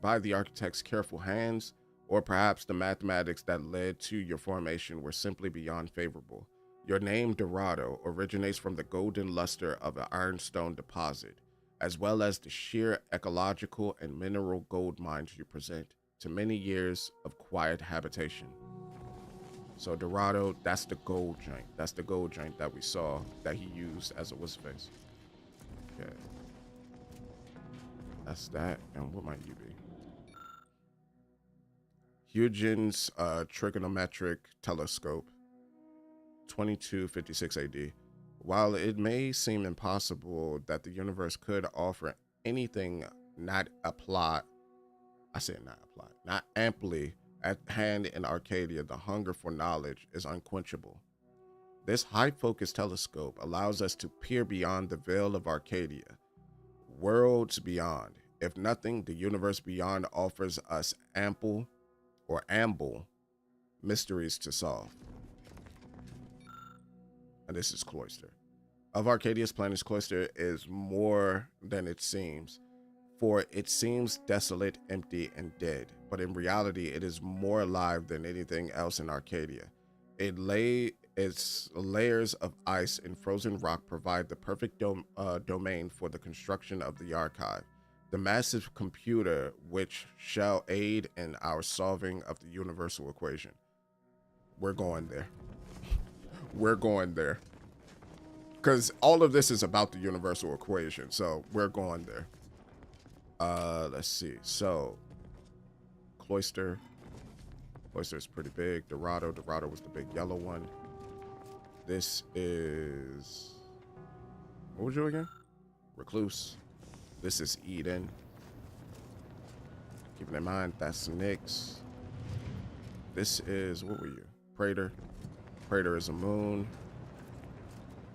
by the architect's careful hands, or perhaps the mathematics that led to your formation were simply beyond favorable. Your name, Dorado, originates from the golden luster of an ironstone deposit, as well as the sheer ecological and mineral gold mines you present to many years of quiet habitation. So Dorado, that's the gold joint. That's the gold joint that we saw that he used as a what's-face. Okay. That's that. And what might you be? Huygens trigonometric telescope, 2256 AD. While it may seem impossible that the universe could offer anything not amply at hand in Arcadia, the hunger for knowledge is unquenchable. This high-focus telescope allows us to peer beyond the veil of Arcadia, worlds beyond. If nothing, the universe beyond offers us ample mysteries to solve. And this is Cloister. Of Arcadia's planets, Cloister is more than it seems, for it seems desolate, empty, and dead. But in reality, it is more alive than anything else in Arcadia. Its layers of ice and frozen rock provide the perfect domain for the construction of the archive, the massive computer which shall aid in our solving of the universal equation. We're going there. We're going there. Because all of this is about the universal equation, so we're going there. Let's see. So, Cloister. Cloister is pretty big. Dorado was the big yellow one. This is... What was you again? Recluse. This is Eden. Keeping in mind, that's Nyx. This is... What were you? Praetor. Praetor is a moon.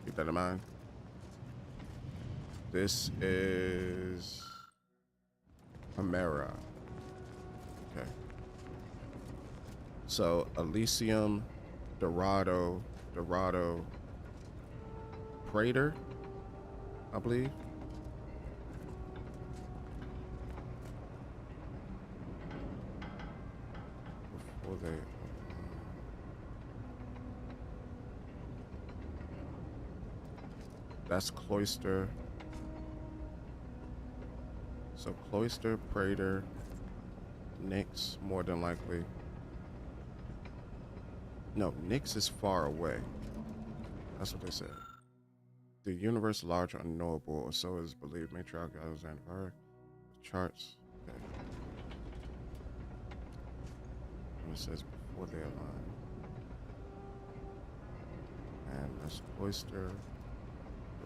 Keep that in mind. This is Chimera. Okay. So Elysium, Dorado, Praetor, I believe. Before they... That's Cloister. So Cloister, Praetor, Nyx, more than likely. No, Nyx is far away. That's what they said. The universe large, unknowable, or so is believed. Matriarch Alexander charts. Okay. And it says before they align. And that's Cloister.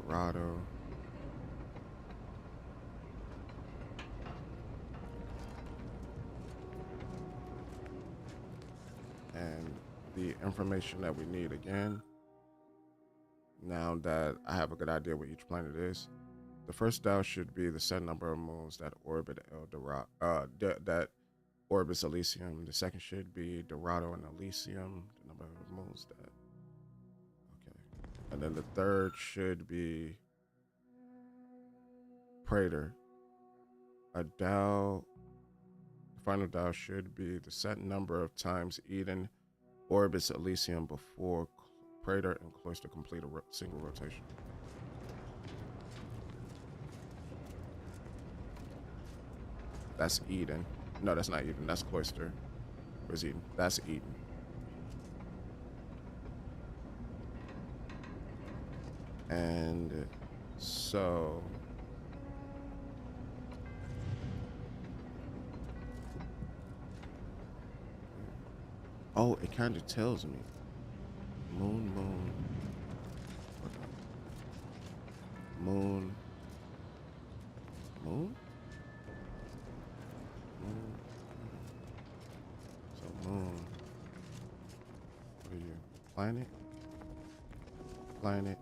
Dorado. And the information that we need again, now that I have a good idea what each planet is, the first dial should be the set number of moons that orbit El Dorado, that orbits Elysium. The second should be Dorado and Elysium, the number of moons that. And then the third should be Praetor. A dial, the final dial should be the set number of times Eden orbits Elysium before Praetor and Cloister complete a single rotation. That's Eden. No, that's not Eden. That's Cloister. Where's Eden? That's Eden. And so oh, it kind of tells me moon, moon, moon. So moon. What are you? Planet? Planet.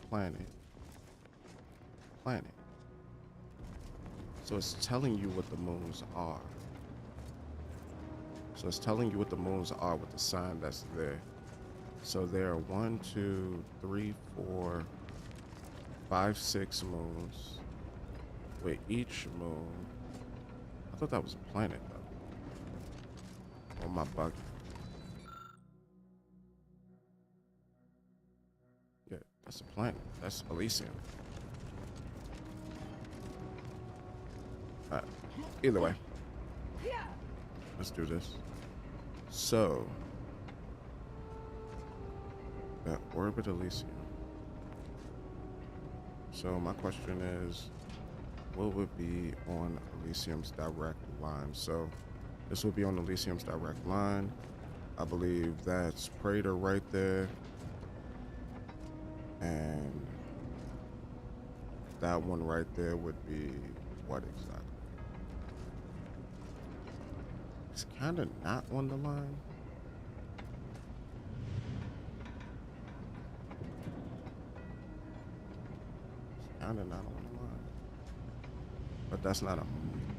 Planet. Planet. So it's telling you what the moons are. So it's telling you what the moons are with the sign that's there. So there are 1, 2, 3, 4, 5, 6 moons. With each moon, I thought that was a planet though. Oh my bug. Yeah, that's a planet. That's Elysium. Alright. Either way. Let's do this. So that orbit Elysium. So my question is, what would be on Elysium's direct line? So this would be on Elysium's direct line. I believe that's Praetor right there. And that one right there would be what exactly? It's kind of not on the line. It's kind of not on the line. But that's not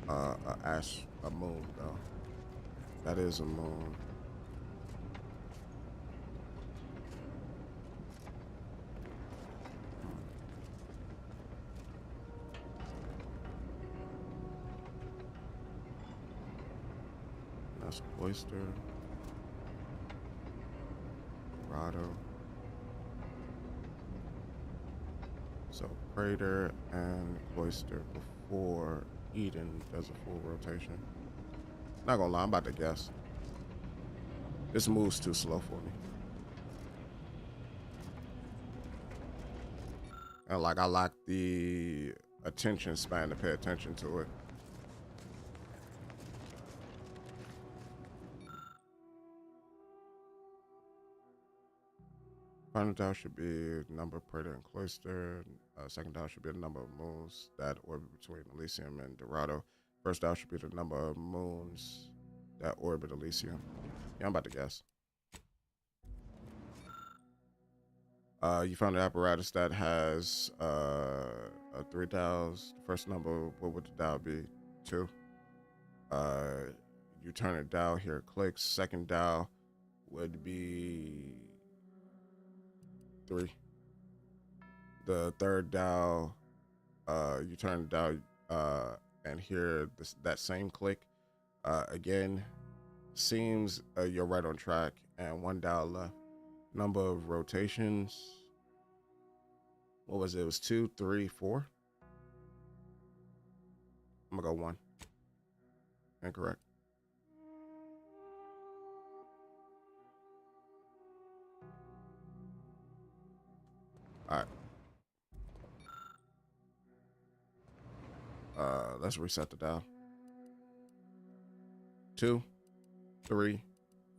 a moon though. That is a moon. That's Oyster, Dorado. So Praetor and Oyster before Eden does a full rotation. Not gonna lie, I'm about to guess. This moves too slow for me. And like I lack the attention span to pay attention to it. Final dial should be the number of Praetor and Cloister. Second dial should be the number of moons that orbit between Elysium and Dorado. First dial should be the number of moons that orbit Elysium. Yeah, I'm about to guess. You found an apparatus that has 3 dials. The first number, what would the dial be? 2. You turn a dial here, it clicks. Second dial would be 3. The third dial, you turn the dial and hear that same click. Again, seems you're right on track, and 1 dial left. Number of rotations, what was it? It was 2, 3, 4. I'm gonna go 1. Incorrect. All right. Let's reset the dial. 2, 3,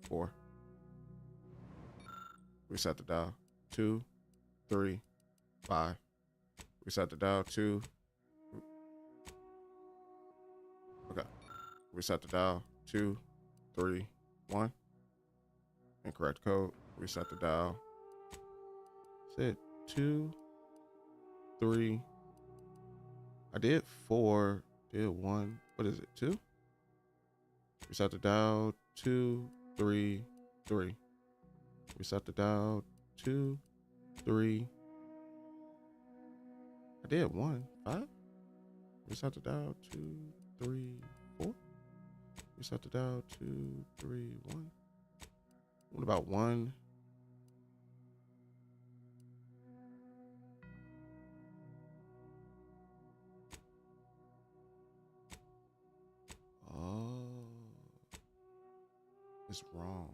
4. Reset the dial. 2, 3, 5. Reset the dial. 2. Okay. Reset the dial. 2, 3, 1. Incorrect code. Reset the dial. That's it. 2, 3. I did 4. Did 1. What is it? 2. Reset the dial. 2, 3, 3. Reset the dial. 2, 3. I did 1. 5. Reset the dial. 2, 3, 4. Reset the dial. 2, 3, 1. What about 1? Oh. It's wrong.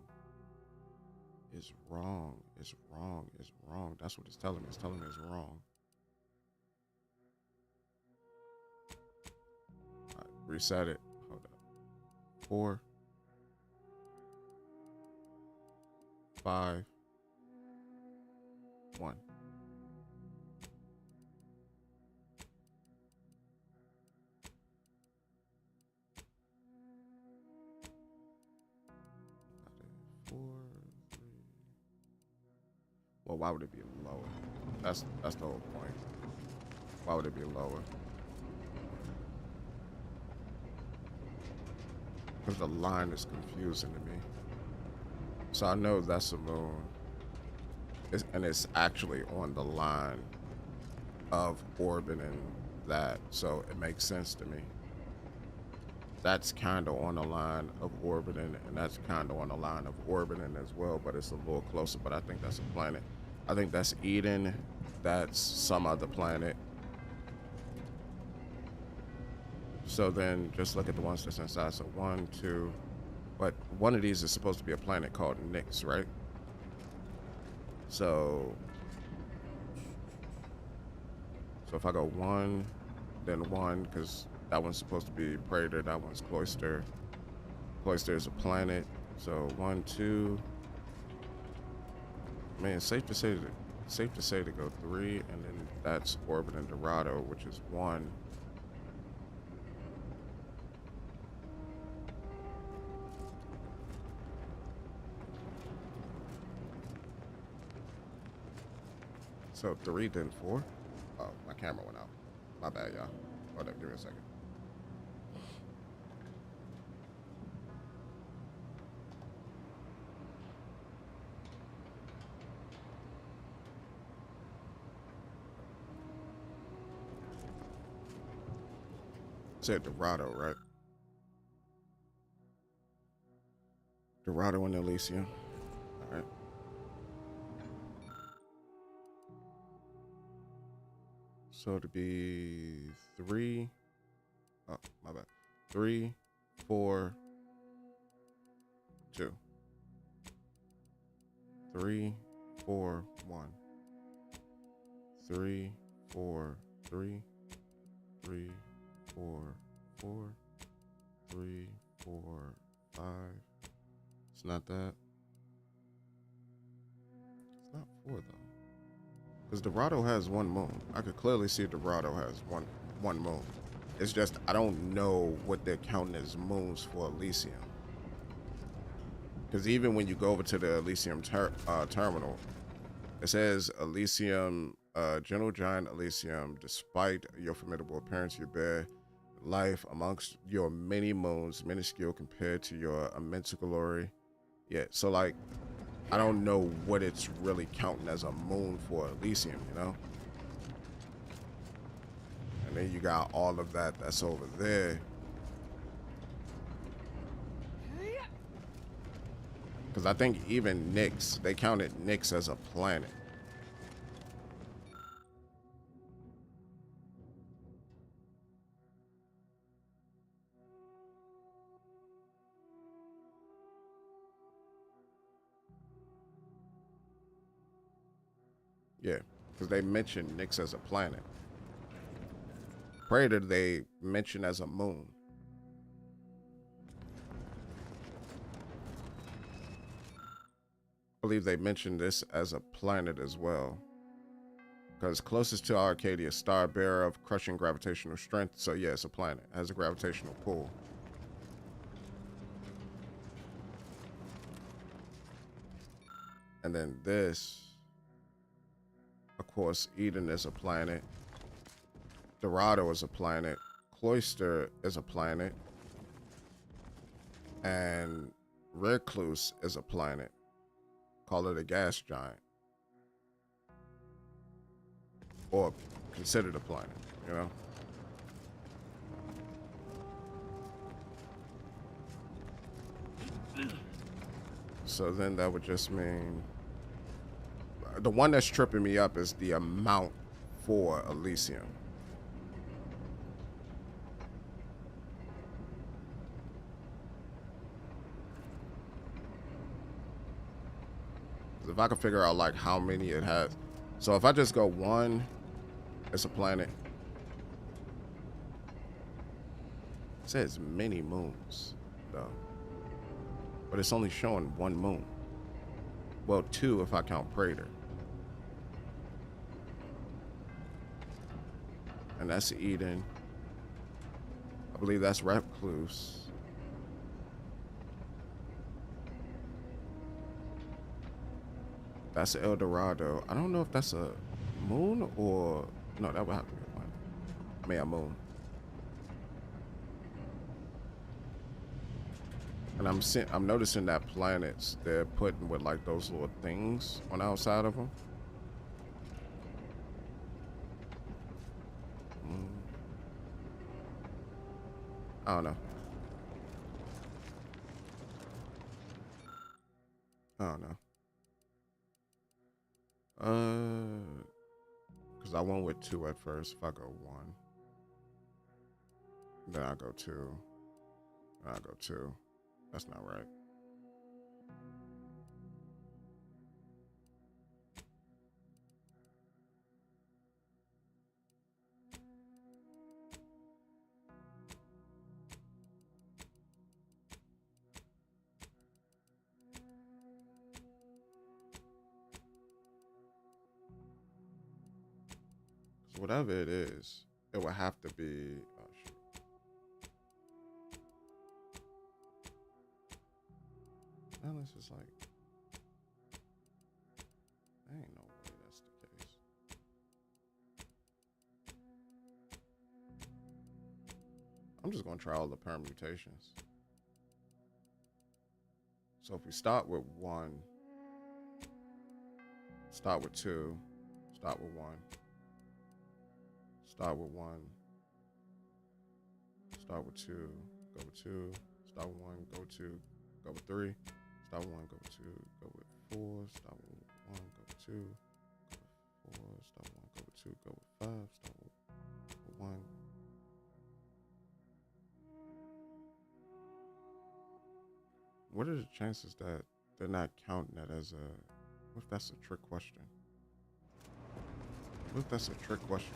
It's wrong. It's wrong. It's wrong. That's what it's telling me. It's telling me it's wrong. All right, reset it. Hold up. 4, 5, 1. Well, why would it be lower? That's the whole point. Why would it be lower? Because the line is confusing to me. So I know that's a moon. And it's actually on the line of orbiting that. So it makes sense to me. That's kind of on the line of orbiting, and that's kind of on the line of orbiting as well, but it's a little closer. But I think that's a planet. I think that's Eden. That's some other planet. So then just look at the ones that's inside. So 1, 2, but one of these is supposed to be a planet called Nyx, right? So if I go 1, then 1, because that one's supposed to be Praetor, that one's Cloister. Cloister is a planet. So 1, 2. Man, safe to say to go 3, and then that's orbiting Dorado, which is 1. So 3, then 4. Oh, my camera went out. My bad, y'all. Hold up, give me a second. Said Dorado, right? Dorado and Elysium. All right. So to be 3. Oh, my bad. 3, 4, 2. 3, 4, 1. 3, 4, 3. 3, 4, 4. 3, 4, 5. It's not that. It's not 4 though. Because Dorado has 1 moon. I could clearly see Dorado has one moon. It's just I don't know what they're counting as moons for Elysium. Because even when you go over to the Elysium terminal, it says Elysium, General Giant Elysium, despite your formidable appearance, you bear life amongst your many moons, minuscule compared to your immense glory. Yeah, so like, I don't know what it's really counting as a moon for Elysium, you know? And then you got all of that that's over there. Because I think even Nyx, they counted Nyx as a planet. Yeah, because they mentioned Nyx as a planet. Praetor they mentioned as a moon. I believe they mentioned this as a planet as well. Because closest to Arcadia, star bearer of crushing gravitational strength. So yeah, it's a planet. It has a gravitational pull. And then this, of course, Eden is a planet. Dorado is a planet. Cloister is a planet. And Recluse is a planet. Call it a gas giant. Or considered a planet, you know? So then that would just mean the one that's tripping me up is the amount for Elysium. If I can figure out like how many it has. So if I just go 1, it's a planet. It says many moons though, but it's only showing 1 moon. Well, 2 if I count Praetor. And that's Eden. I believe that's Recluse. That's El Dorado. I don't know if that's a moon or no, that would have to be a planet. I mean a moon. And I'm noticing that planets they're putting with like those little things on the outside of them. I don't know. I don't know. Because I went with 2 at first. If I go 1, then I go 2, then I go 2. That's not right. Whatever it is, it would have to be. Oh shit. Unless it's like, I ain't no way that's the case. I'm just gonna try all the permutations. So if we start with 1, start with 2, start with 1. Start with 1, start with 2, go with 2, start with 1, go with 2, go with 3, start with 1, go with 2, go with 4, start with 1, go with 2, go with 4, start with 1, go with 2, go with 5, start with 1. What are the chances that they're not counting that as a, what if that's a trick question? What if that's a trick question?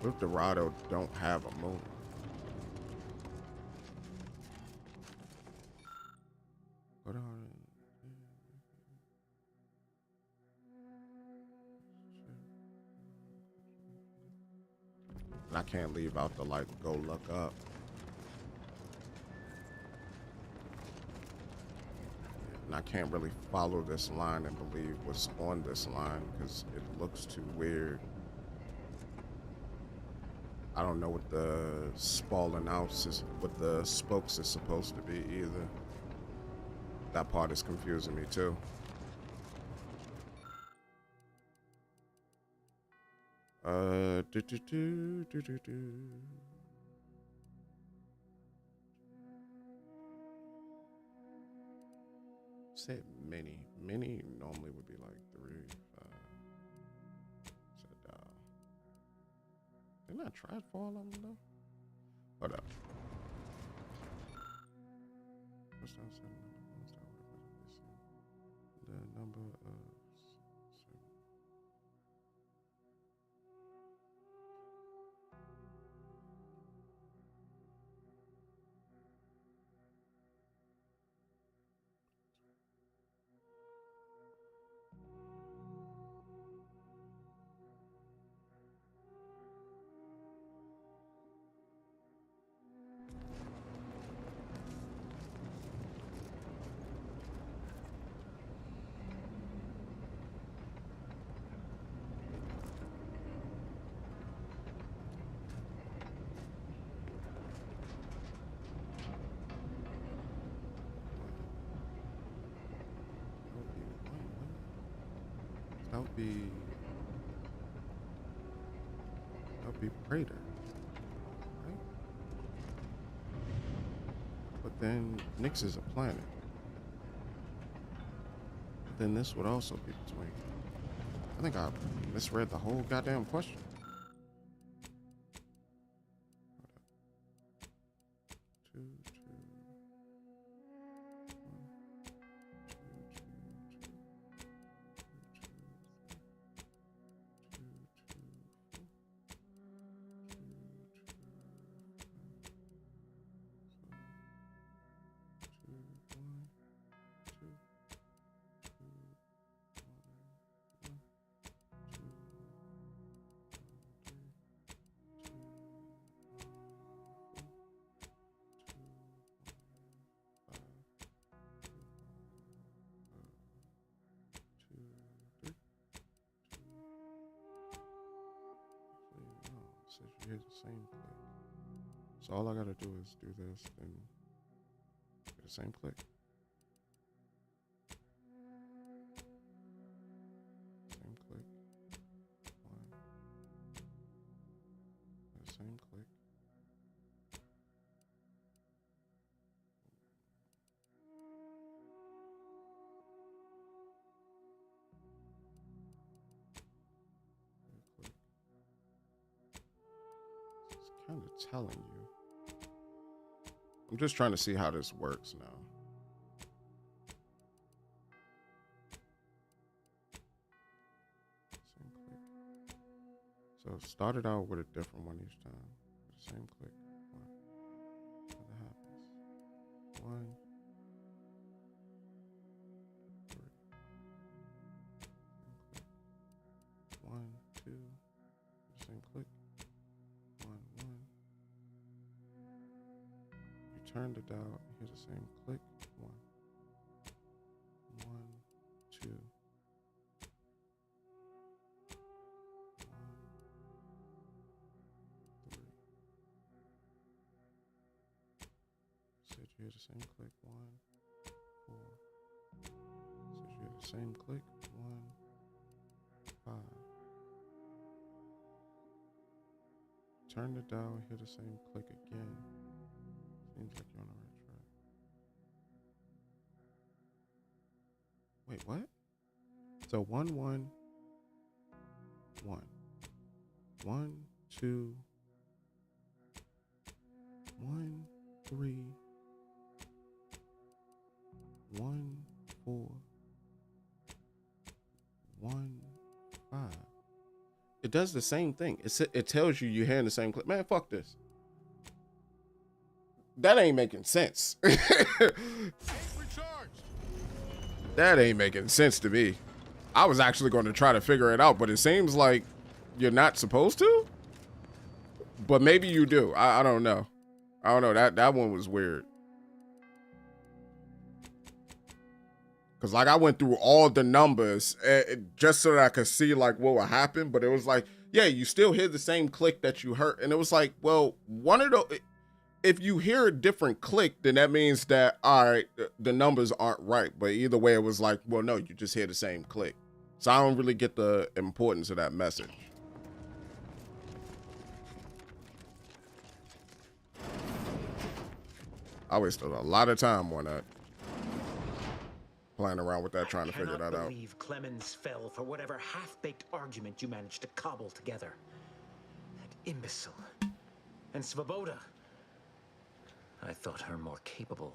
What if Dorado don't have a moon? What are and I can't leave out the like go look up. And I can't really follow this line and believe what's on this line because it looks too weird. I don't know what the spalling out is, what the spokes is supposed to be either. That part is confusing me too. Said many. Many normally would be like 3, 5. Said didn't I try for all of them though? Hold up. The number of that would be Praetor, right? But then Nyx is a planet. But then this would also be between. I think I misread the whole goddamn question. says you hit the same click. So all I gotta do is do this and hit the same click. Same click. One. Hit the same click. Kind of telling you. I'm just trying to see how this works now. Same click. So it started out with a different one each time. The same click. One. What happens? One. Three. Same click. One, two. Same click. Turn the dial, hit the same click. One, two, one, three. Said you hit the same click. One, four. Said you hit the same click. One, five. Turn the dial, hit the same click again. Seems like you're on the right track. Wait, what? So 1, 1, 1. 1, 2, 1, 3, 1, 4, 1, 5. It does the same thing. It tells you you're hearing the same click. Man, fuck this. That ain't making sense. That ain't making sense to me. I was actually going to try to figure it out, but it seems like you're not supposed to. But maybe you do. I don't know. I don't know. That one was weird. Because like I went through all the numbers just so that I could see like what would happen. But it was like, yeah, you still hear the same click that you heard. And it was like, well, one of the... If you hear a different click, then that means that, all right, the numbers aren't right. But either way, it was like, well, no, you just hear the same click. So I don't really get the importance of that message. I wasted a lot of time on that. Playing around with that, trying to figure that out. I cannot believe Clemens fell for whatever half-baked argument you managed to cobble together. That imbecile. And Svoboda. I thought her more capable.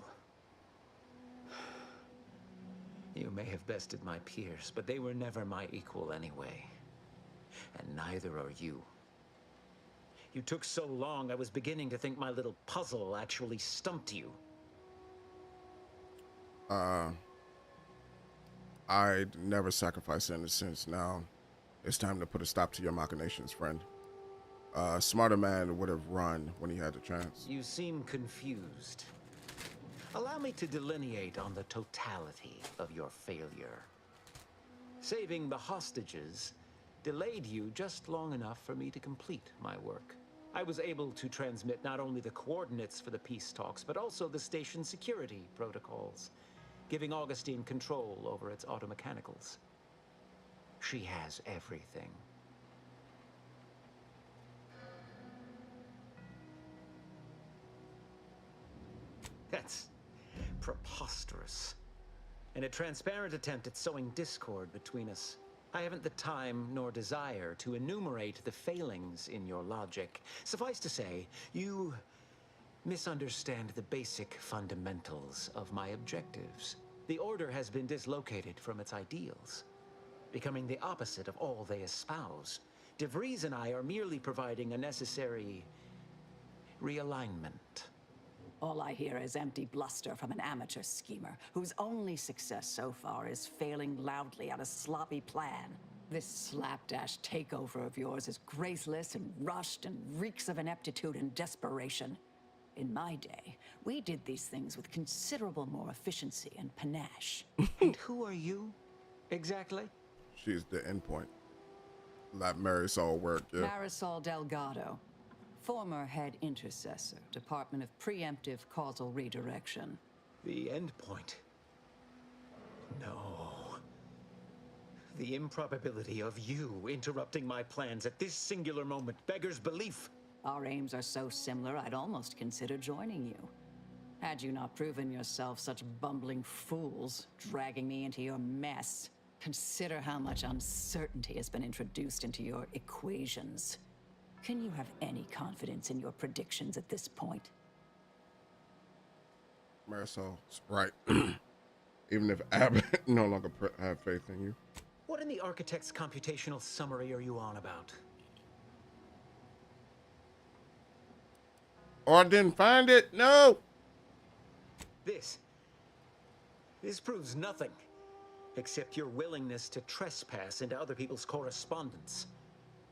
You may have bested my peers, but they were never my equal anyway. And neither are you. You took so long, I was beginning to think my little puzzle actually stumped you. I'd never sacrifice innocence. Now, it's time to put a stop to your machinations, friend. A smarter man would have run when he had the chance. You seem confused. Allow me to delineate on the totality of your failure. Saving the hostages delayed you just long enough for me to complete my work. I was able to transmit not only the coordinates for the peace talks, but also the station's security protocols, giving Augustine control over its automechanicals. She has everything. That's preposterous. In a transparent attempt at sowing discord between us, I haven't the time nor desire to enumerate the failings in your logic. Suffice to say, you misunderstand the basic fundamentals of my objectives. The Order has been dislocated from its ideals, becoming the opposite of all they espouse. De Vries and I are merely providing a necessary realignment. All I hear is empty bluster from an amateur schemer whose only success so far is failing loudly at a sloppy plan. This slapdash takeover of yours is graceless and rushed and reeks of ineptitude and desperation. In my day, we did these things with considerable more efficiency and panache. And who are you, exactly? She's the endpoint. let Marisol work. Yeah. Marisol Delgado, former head intercessor, Department of Preemptive Causal Redirection. The endpoint. No. The improbability of you interrupting my plans at this singular moment beggars belief. Our aims are so similar, I'd almost consider joining you. Had you not proven yourself such bumbling fools, dragging me into your mess. Consider how much uncertainty has been introduced into your equations. Can you have any confidence in your predictions at this point? Marisol's right. Even if Abbott no longer have faith in you. What in the architect's computational summary are you on about? Or I didn't find it? No! This proves nothing, except your willingness to trespass into other people's correspondence,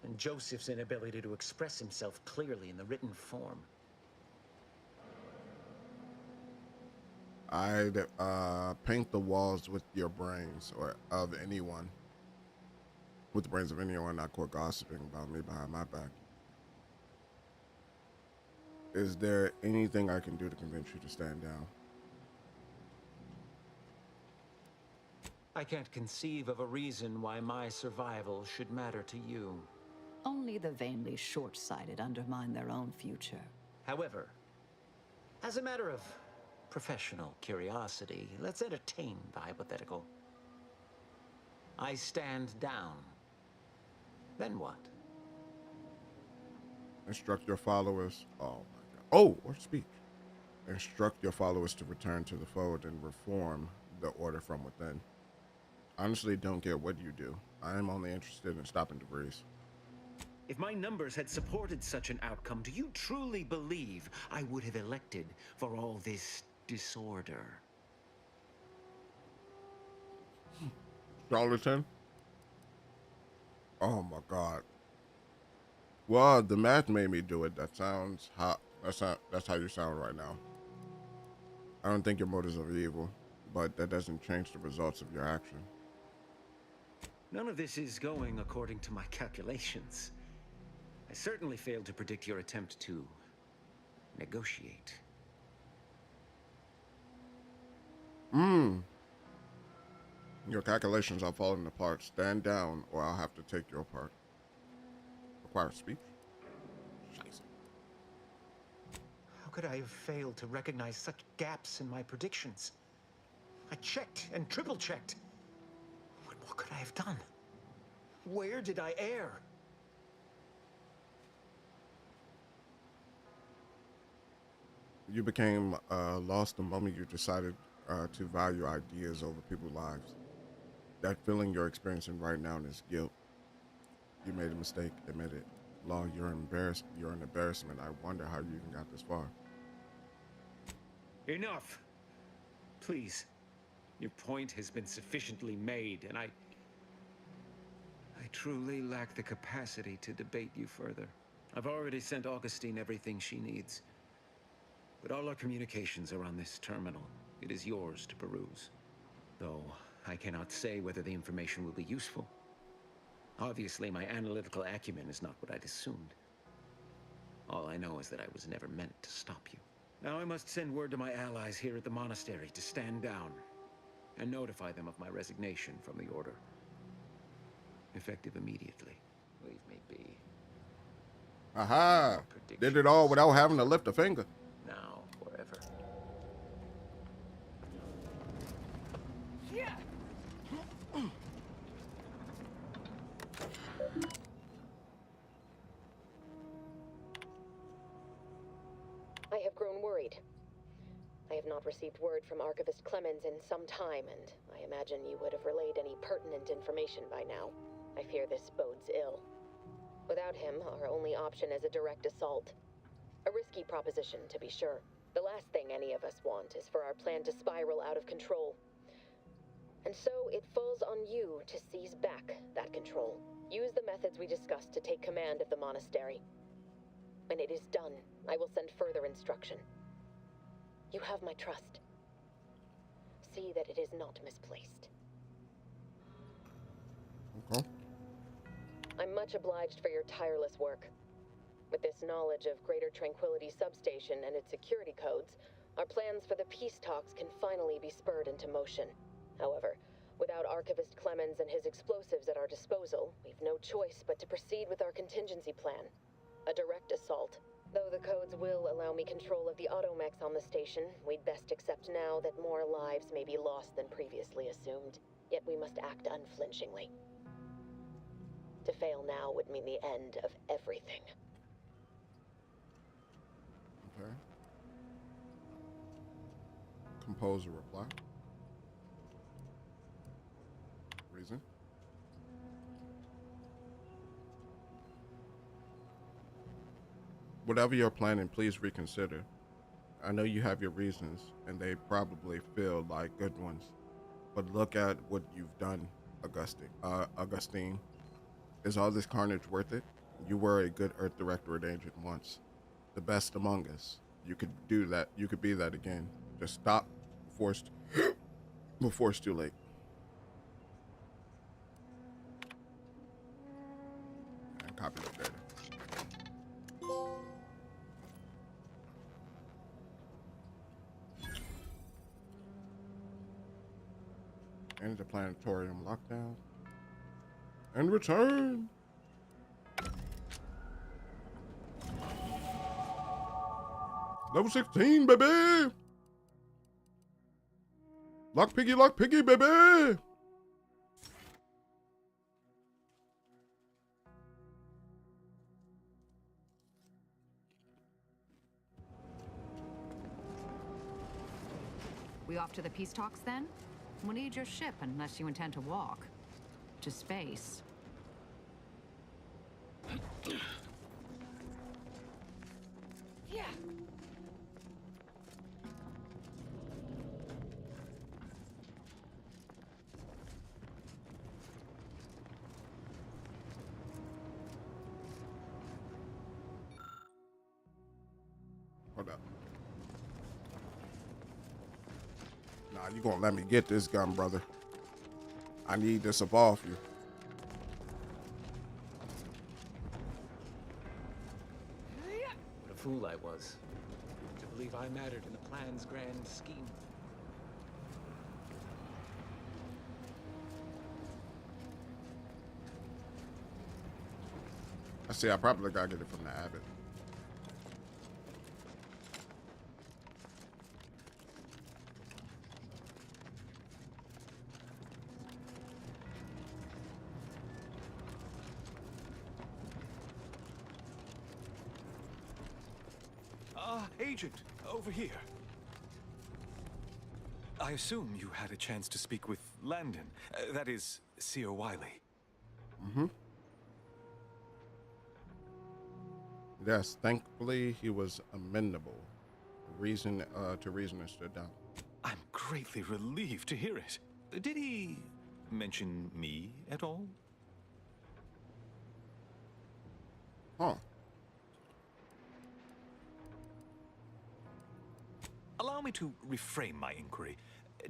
and Joseph's inability to express himself clearly in the written form. I'd paint the walls with your brains, or of anyone. With the brains of anyone not quit gossiping about me behind my back. Is there anything I can do to convince you to stand down? I can't conceive of a reason why my survival should matter to you. Only the vainly short-sighted undermine their own future. However, as a matter of professional curiosity, let's entertain the hypothetical. I stand down. Then what? Instruct your followers. Oh my god. Oh, or speech. Instruct your followers to return to the fold and reform the order from within. Honestly, don't care what you do. I am only interested in stopping debris. If my numbers had supported such an outcome, do you truly believe I would have elected for all this disorder? Charlatan? Oh my god. Well, the math made me do it. That sounds hot. That's how you sound right now. I don't think your motives are evil, but that doesn't change the results of your action. None of this is going according to my calculations. I certainly failed to predict your attempt to negotiate. Your calculations are falling apart. Stand down, or I'll have to take your part. Require speech? How could I have failed to recognize such gaps in my predictions? I checked and triple-checked. What could I have done? Where did I err? You became lost the moment you decided to value ideas over people's lives. That feeling you're experiencing right now is guilt. You made a mistake, admit it. Law, you're embarrassed. You're an embarrassment. I wonder how you even got this far. Enough! Please. Your point has been sufficiently made, and I truly lack the capacity to debate you further. I've already sent Augustine everything she needs. But all our communications are on this terminal. It is yours to peruse. Though I cannot say whether the information will be useful. Obviously, my analytical acumen is not what I'd assumed. All I know is that I was never meant to stop you. Now I must send word to my allies here at the monastery to stand down and notify them of my resignation from the order. Effective immediately. Leave me be. Aha! Did it all without having to lift a finger. Now, forever. Yeah. I have grown worried. I have not received word from Archivist Clemens in some time, and I imagine you would have relayed any pertinent information by now. I fear this bodes ill. Without him, our only option is a direct assault. A risky proposition, to be sure. The last thing any of us want is for our plan to spiral out of control. And so it falls on you to seize back that control. Use the methods we discussed to take command of the monastery. When it is done, I will send further instruction. You have my trust. See that it is not misplaced. Okay. I'm much obliged for your tireless work. With this knowledge of Greater Tranquility Substation and its security codes, our plans for the peace talks can finally be spurred into motion. However, without Archivist Clemens and his explosives at our disposal, we've no choice but to proceed with our contingency plan. A direct assault. Though the codes will allow me control of the automechs on the station, we'd best accept now that more lives may be lost than previously assumed. Yet we must act unflinchingly. To fail now would mean the end of everything. Okay. Compose a reply. Reason. Whatever you're planning, please reconsider. I know you have your reasons, and they probably feel like good ones. But look at what you've done, Augustine. Is all this carnage worth it? You were a good Earth Directorate agent once. The best among us. You could do that. You could be that again. Just stop before it's too late. And copy that data. End the planetarium lockdown. And return. Level 16, baby. Lock piggy, baby. We off to the peace talks then? We'll need your ship unless you intend to walk. To space. Yeah. Hold up. Nah, you gonna let me get this gun, brother. I need this up off you. What a fool I was. To believe I mattered in the plan's grand scheme. I see, I probably gotta get it from the Abbot. Agent, over here. I assume you had a chance to speak with Landon. That is, Seer Wiley. Mm-hmm. Yes, thankfully he was amenable. Reason stood down. I'm greatly relieved to hear it. Did he mention me at all? Huh. Allow me to reframe my inquiry.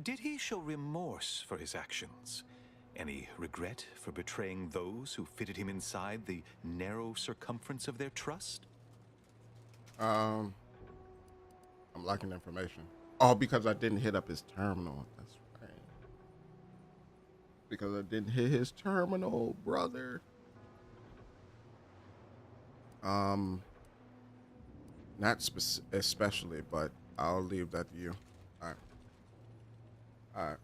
Did he show remorse for his actions? Any regret for betraying those who fitted him inside the narrow circumference of their trust? I'm lacking information. Oh, because I didn't hit up his terminal. That's right. Because I didn't hit his terminal, brother. Not especially, but I'll leave that to you. All right. All right.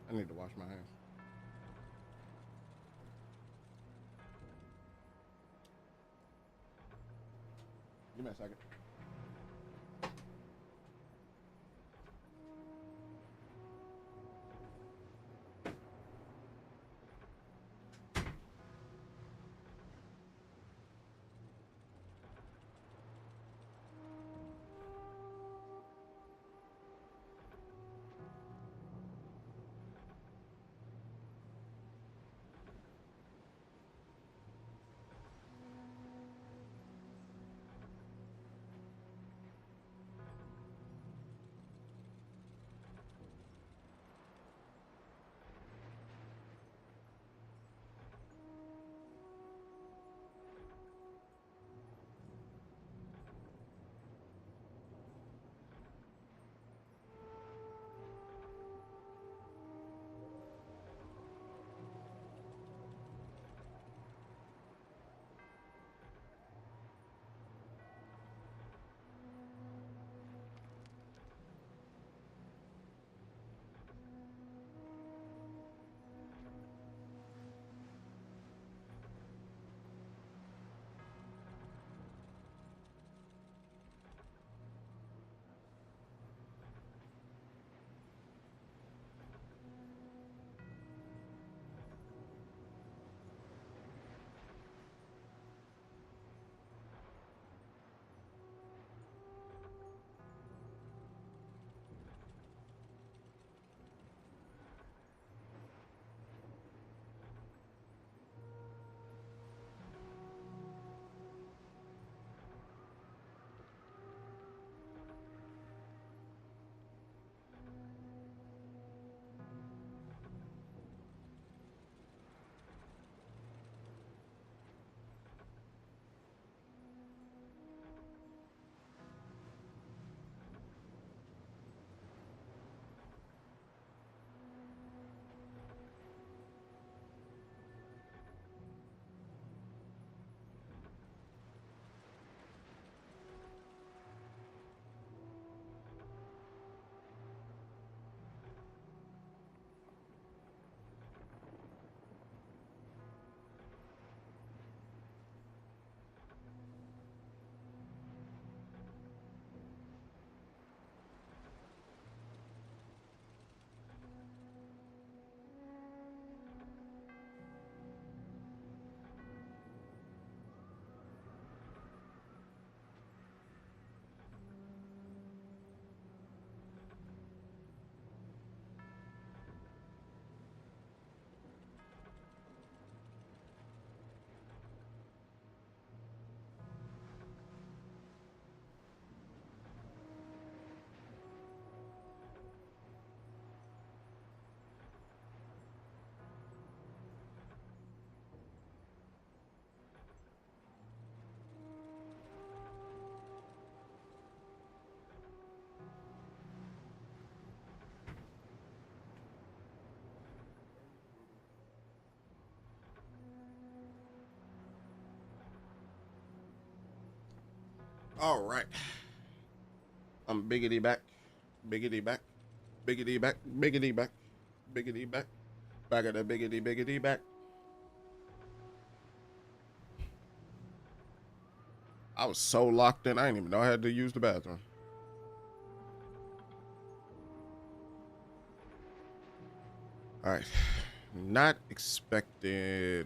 I need to wash my hands. Give me a second. All right. I'm biggity back. Biggity back. Biggity back. Biggity back. Biggity back. Back of the biggity back. I was so locked in, I didn't even know I had to use the bathroom. All right. Not explicitly,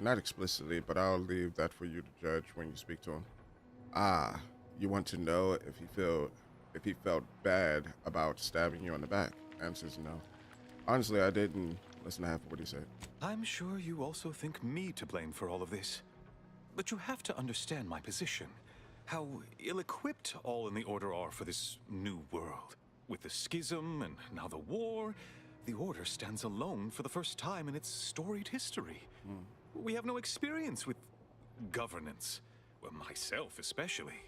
but I'll leave that for you to judge when you speak to him. Ah, you want to know if he felt bad about stabbing you on the back? Answer's no. Honestly, I didn't listen to half of what he said. I'm sure you also think me to blame for all of this. But you have to understand my position. How ill-equipped all in the Order are for this new world. With the schism and now the war, the Order stands alone for the first time in its storied history. We have no experience with governance. Well, myself especially.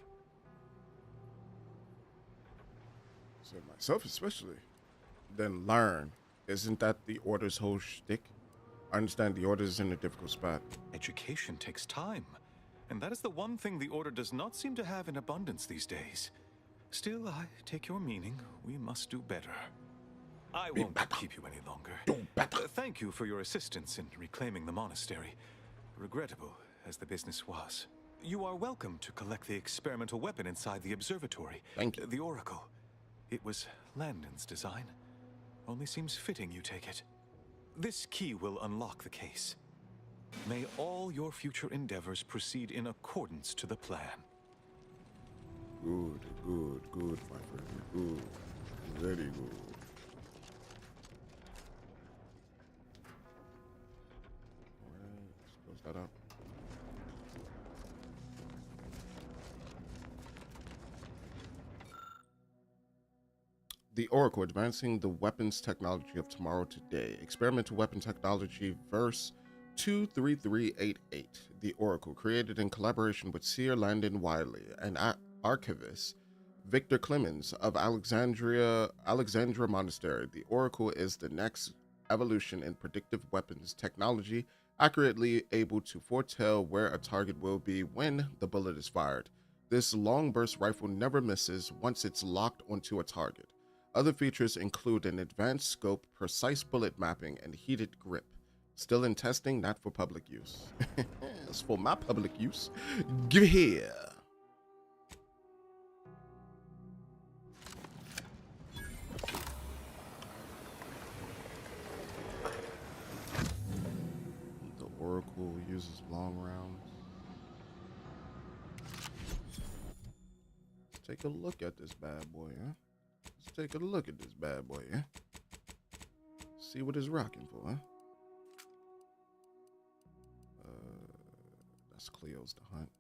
So myself especially. Then learn. Isn't that the Order's whole shtick? I understand the Order is in a difficult spot. Education takes time. And that is the one thing the Order does not seem to have in abundance these days. Still, I take your meaning. We must do better. I won't keep you any longer. Thank you for your assistance in reclaiming the monastery. Regrettable as the business was. You are welcome to collect the experimental weapon inside the observatory. Thank you. The Oracle. It was Landon's design. Only seems fitting you take it. This key will unlock the case. May all your future endeavors proceed in accordance to the plan. Good, my friend. Good. Very good. Alright, let's close that up. The Oracle, advancing the weapons technology of tomorrow today. Experimental weapon technology, verse 23388. The Oracle, created in collaboration with Seer Landon Wiley and archivist Victor Clemens of Alexandra Monastery. The Oracle is the next evolution in predictive weapons technology, accurately able to foretell where a target will be when the bullet is fired. This long burst rifle never misses once it's locked onto a target. Other features include an advanced scope, precise bullet mapping, and heated grip. Still in testing, not for public use. It's for my public use. Give it here. The Oracle uses long rounds. Let's take a look at this bad boy, huh? Let's take a look at this bad boy, huh? See what it's rocking for, huh? That's Cleo's the hunt.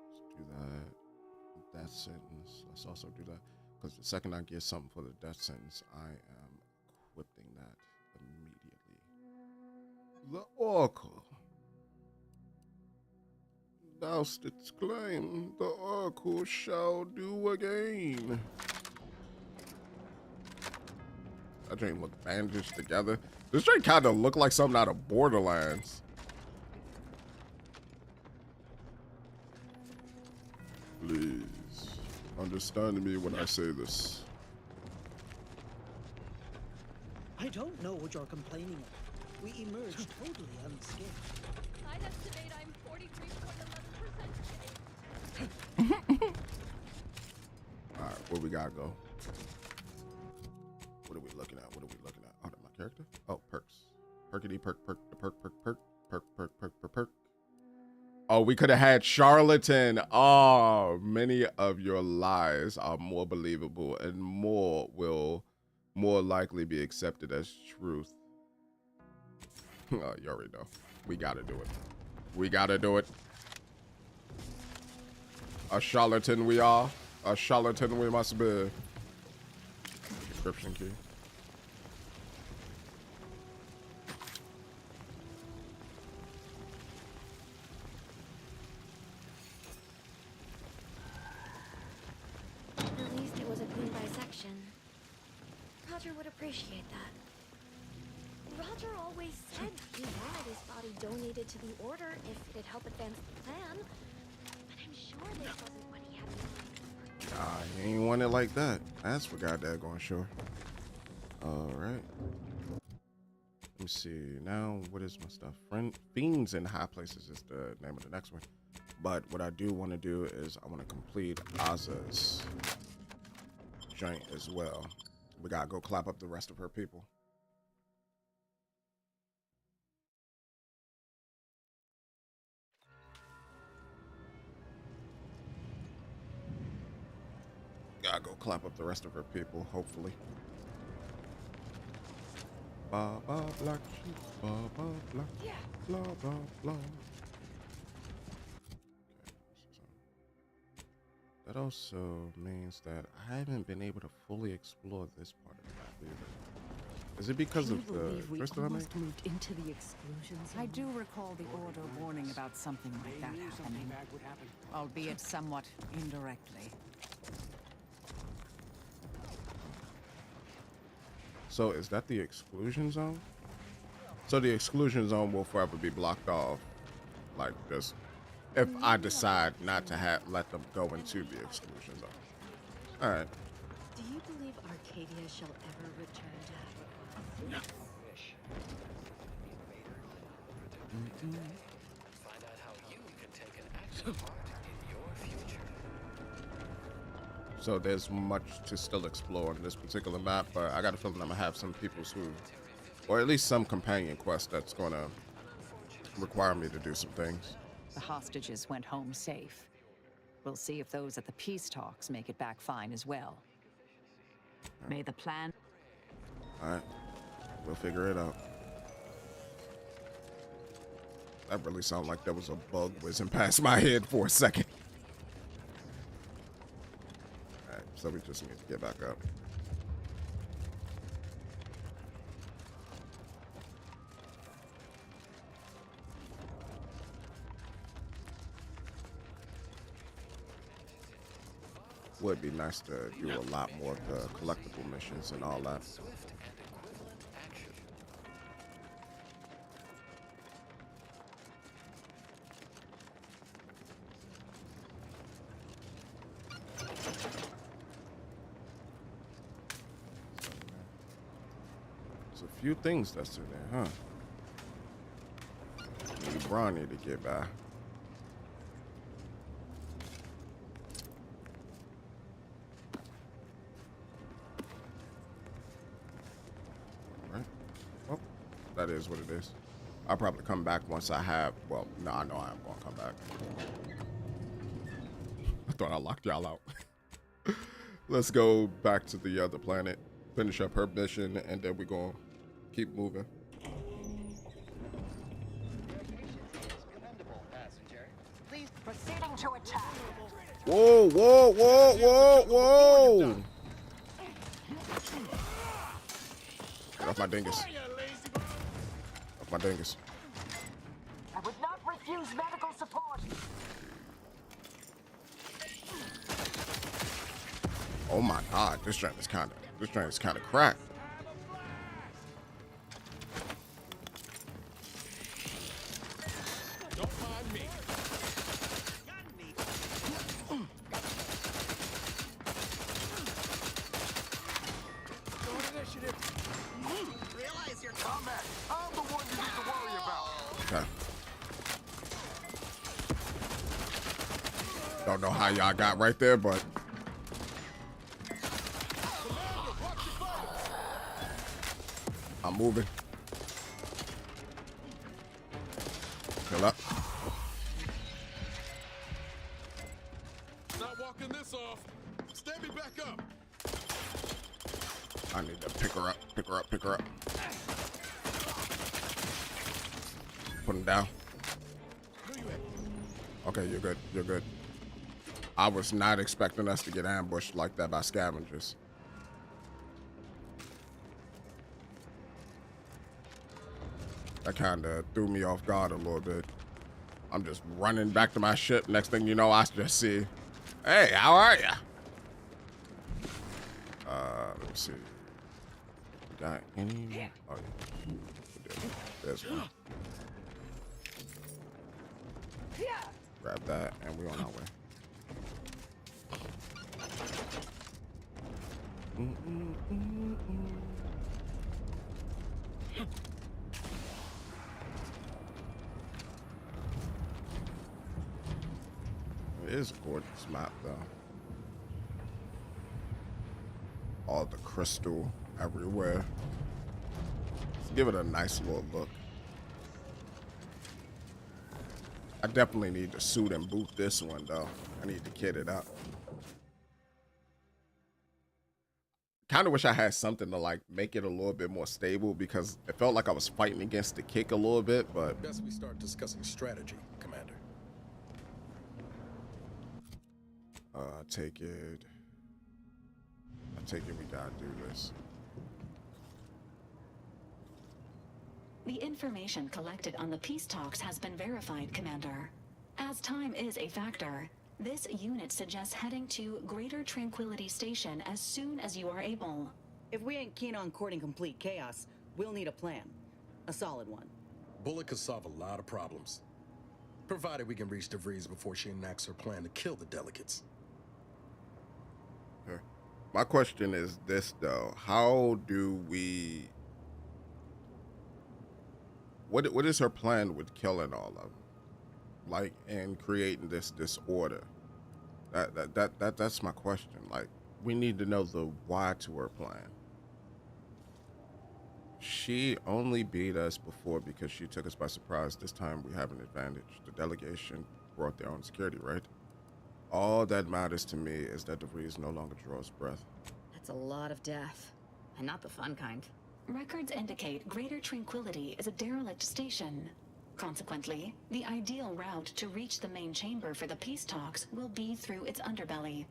Let's do that. Death sentence. Let's also do that. Because the second I get something for the death sentence, I am equipping that immediately. The Oracle. Thou didst claim, the Oracle shall do again. That drink look bandaged together. This drink kind of look like something out of Borderlands. Please, understand me when I say this. I don't know what you're complaining of. We emerged totally unscathed. I'd estimate I'm 43.11% safe. Alright, where we gotta go? What are we looking at? What are we looking at? Oh, my character? Oh, perks. Perkity perk, perk, perk, perk, perk, perk, perk, perk, perk, perk. Oh, we could have had Charlatan. Oh, many of your lies are more believable and more will more likely be accepted as truth. Oh, you already know. We gotta do it. We gotta do it. A charlatan we are. A charlatan we must be. Description key. At least it was a clean bisection. Roger would appreciate that. Roger always said he wanted his body donated to the Order if it'd help advance the plan. But I'm sure this wasn't what he had in mind. Nah, he ain't want it like that. That's for goddamn going sure. Alright. Let me see. Now, what is my stuff? Fiends in High Places is the name of the next one. But what I do want to do is I want to complete Aza's joint as well. We gotta go clap up the rest of her people. Gotta go clap up the rest of her people, hopefully. Ba ba black sheep, ba ba black, blah blah blah. That also means that I haven't been able to fully explore this part of the map either. Is it because of the crystal I made? Moved into the exclusion zone. I do recall the Order warning about something like that happening, albeit somewhat indirectly. So is that the exclusion zone? So the exclusion zone will forever be blocked off, like this. If I decide not to let them go into the exclusion zone. All right. Do you believe Arcadia shall ever return to Africa? Find out how you can take an active part in your future. So there's much to still explore on this particular map, but I got a feeling I'm gonna have some peoples who, or at least some companion quest that's gonna require me to do some things. The hostages went home safe. We'll see if those at the peace talks make it back fine as well. May the plan... Alright. We'll figure it out. That really sounded like there was a bug whizzing past my head for a second. Alright, so we just need to get back up. Would be nice to do a lot more of the collectible missions and all that. There's a few things that's in there, huh? Need Bronny to get by. That is what it is. I'll probably come back once I have, well, no, I know I am going to come back. I thought I locked y'all out. Let's go back to the other planet, finish up her mission, and then we're going to keep moving. Proceeding to attack. Whoa, whoa, whoa, whoa, whoa! Get off my dingus. Off my dingus. I would not refuse medical support. Oh my god, this train is kind of cracked. Don't mind me. Realize your combat. I'm the one you need to worry about. Okay. Don't know how y'all got right there, but I'm moving. Fill up. Not walking this off. Stand me back up. I need to pick her up, pick her up, pick her up. Put him down. Okay, you're good, you're good. I was not expecting us to get ambushed like that by scavengers. That kind of threw me off guard a little bit. I'm just running back to my ship. Next thing you know, I just see, hey, how are ya? Let me see. Got any? Oh, yeah. do. There's one. Grab that, and we're on our way. It is a gorgeous map, though. All the crystal everywhere. Let's give it a nice little look. I definitely need to suit and boot this one, though. I need to kit it up. Kind of wish I had something to like make it a little bit more stable, because it felt like I was fighting against the kick a little bit, but best we start discussing strategy, Commander. I take it we gotta do this. The information collected on the peace talks has been verified, Commander. As time is a factor, this unit suggests heading to Greater Tranquility Station as soon as you are able. If we ain't keen on courting complete chaos, we'll need a plan. A solid one. Bullet could solve a lot of problems. Provided we can reach DeVries before she enacts her plan to kill the delegates. Okay. My question is this, though. How do we... What is her plan with killing all of them? Like, and creating this disorder? That's my question. Like, we need to know the why to her plan. She only beat us before because she took us by surprise. This time we have an advantage. The delegation brought their own security, right? All that matters to me is that DeVries no longer draws breath. That's a lot of death. And not the fun kind. Records indicate Greater Tranquility is a derelict station. Consequently, the ideal route to reach the main chamber for the peace talks will be through its underbelly.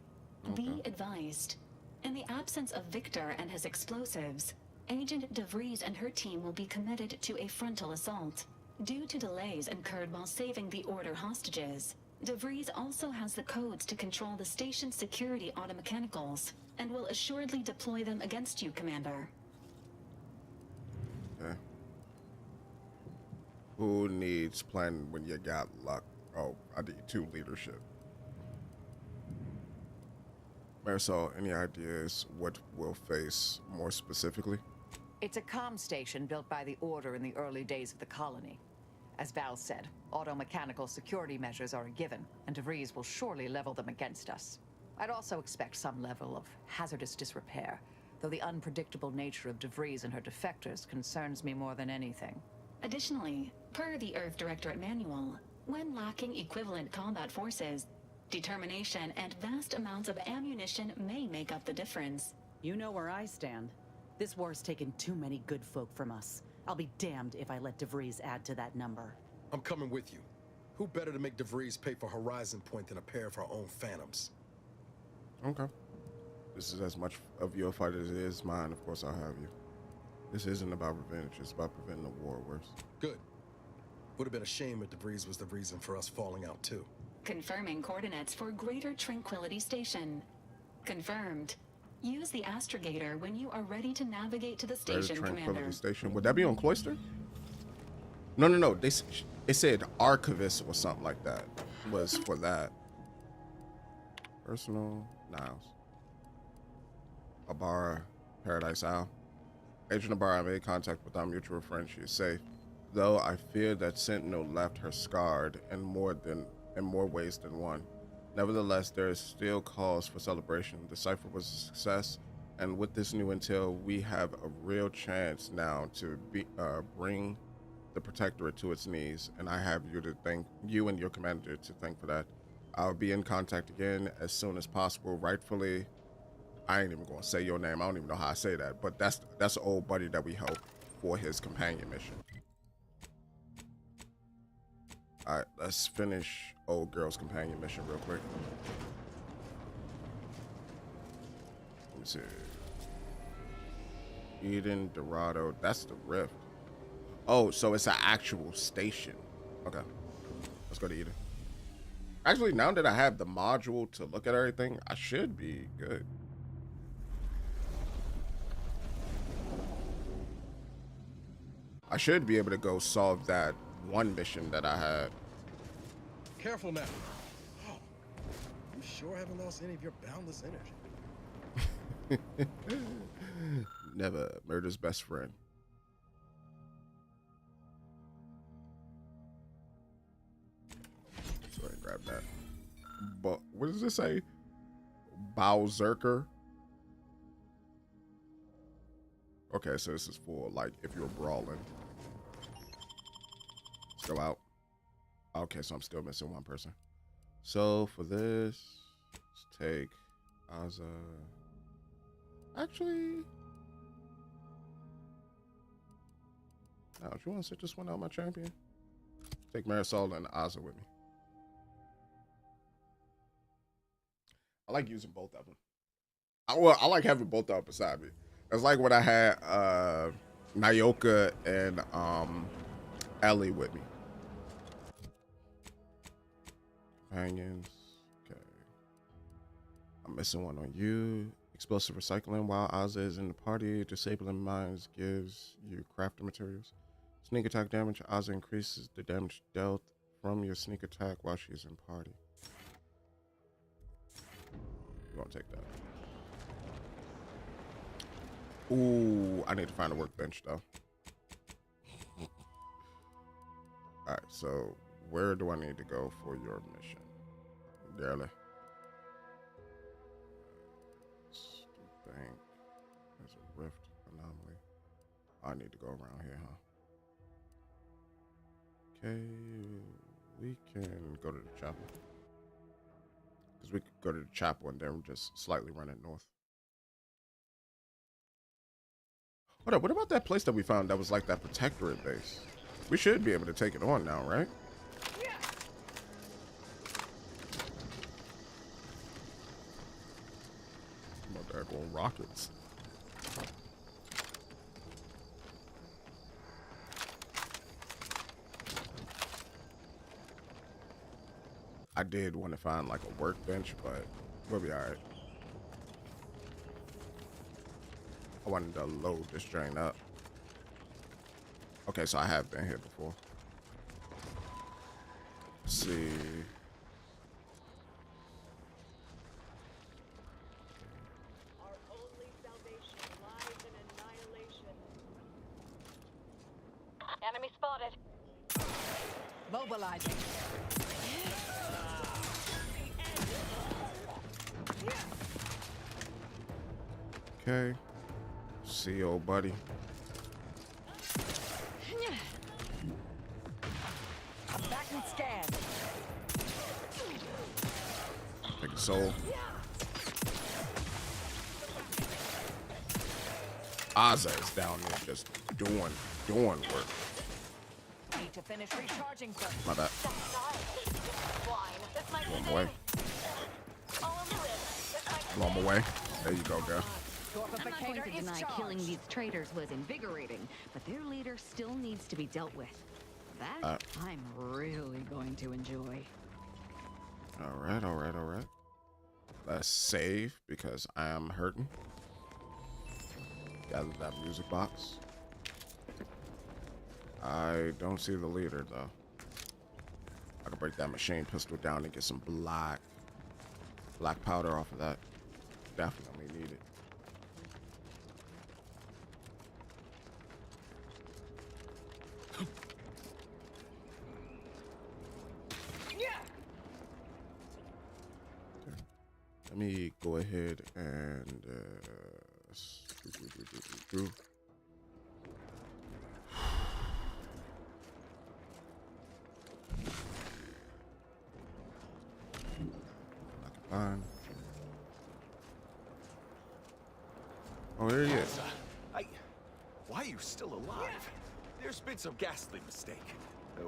Okay. Be advised. In the absence of Victor and his explosives, Agent DeVries and her team will be committed to a frontal assault. Due to delays incurred while saving the Order hostages, DeVries also has the codes to control the station's security automechanicals, and will assuredly deploy them against you, Commander. Okay. Who needs planning when you got luck? Oh, I need 2 leadership. Marisol, any ideas what we'll face more specifically? It's a comm station built by the Order in the early days of the colony. As Val said, auto-mechanical security measures are a given, and DeVries will surely level them against us. I'd also expect some level of hazardous disrepair, though the unpredictable nature of DeVries and her defectors concerns me more than anything. Additionally, per the Earth Directorate manual, when lacking equivalent combat forces, determination and vast amounts of ammunition may make up the difference. You know where I stand. This war's taken too many good folk from us. I'll be damned if I let DeVries add to that number. I'm coming with you. Who better to make DeVries pay for Horizon Point than a pair of our own Phantoms? Okay. This is as much of your fight as it is mine. Of course, I'll have you. This isn't about revenge. It's about preventing the war worse. Good. Would have been a shame if DeVries was the reason for us falling out, too. Confirming coordinates for Greater Tranquility Station. Confirmed. Use the astrogator when you are ready to navigate to the station, Greater Tranquility Commander. Station. Would that be on Cloister? No. It said Archivist or something like that. Was for that. Personal Niles. Abara, Paradise Isle. Agent Abara made contact with our mutual friend. She is safe. Though I fear that Sentinel left her scarred in more ways than one. Nevertheless, there is still cause for celebration. The cipher was a success, and with this new intel, we have a real chance now to bring the Protectorate to its knees, and I have you and your commander to thank for that. I'll be in contact again as soon as possible. Rightfully, I ain't even gonna say your name. I don't even know how I say that, but that's an old buddy that we helped for his companion mission. All right, let's finish old girl's companion mission real quick. Let me see. Eden, Dorado, that's the Rift. Oh, so it's an actual station. Okay, let's go to Eden. Actually, now that I have the module to look at everything, I should be good. I should be able to go solve that one mission that I had. Careful now. Oh, you sure haven't lost any of your boundless energy. Never murder's best friend. Let's go ahead and grab that. But what does this say? Bowserker. Okay, so this is for like if you're brawling. Let's go out. Okay, so I'm still missing one person. So for this, let's take Aza. Actually, now if you want to sit this one out, my champion, take Marisol and Aza with me. I like using both of them. I like having both of them beside me. It's like when I had Nyoka and Ellie with me. Companions. Okay. I'm missing one on you. Explosive recycling while Aza is in the party. Disabling mines gives you crafting materials. Sneak attack damage. Aza increases the damage dealt from your sneak attack while she is in party. You won't take that. Ooh, I need to find a workbench though. Alright, so where do I need to go for your mission? Barely. Think there's a rift anomaly. I need to go around here, huh? Okay, we can go to the chapel. Because we could go to the chapel and then just slightly run it north. Hold up, what about that place that we found that was like that protectorate base? We should be able to take it on now, right? About that going rockets. I did want to find like a workbench, but we'll be alright. I wanted to load this drain up. Okay, so I have been here before. Let's see. Our only salvation lies in annihilation. Enemy spotted. Mobilizing. Okay. See you, old buddy. I'm back and scanned. Take a soul. Aza is down there just doing work. Need to finish recharging first. My bad. On my way. I'm on my way. There you go, girl. I'm not going to deny killing these traitors was invigorating, but their leader still needs to be dealt with. That I'm really going to enjoy. All right. Let's save because I am hurting. Gather that music box. I don't see the leader though. I can break that machine pistol down and get some black powder off of that. Definitely need it. Let me go ahead and fine. Oh, there he is. Why are you still alive? There's been some ghastly mistake.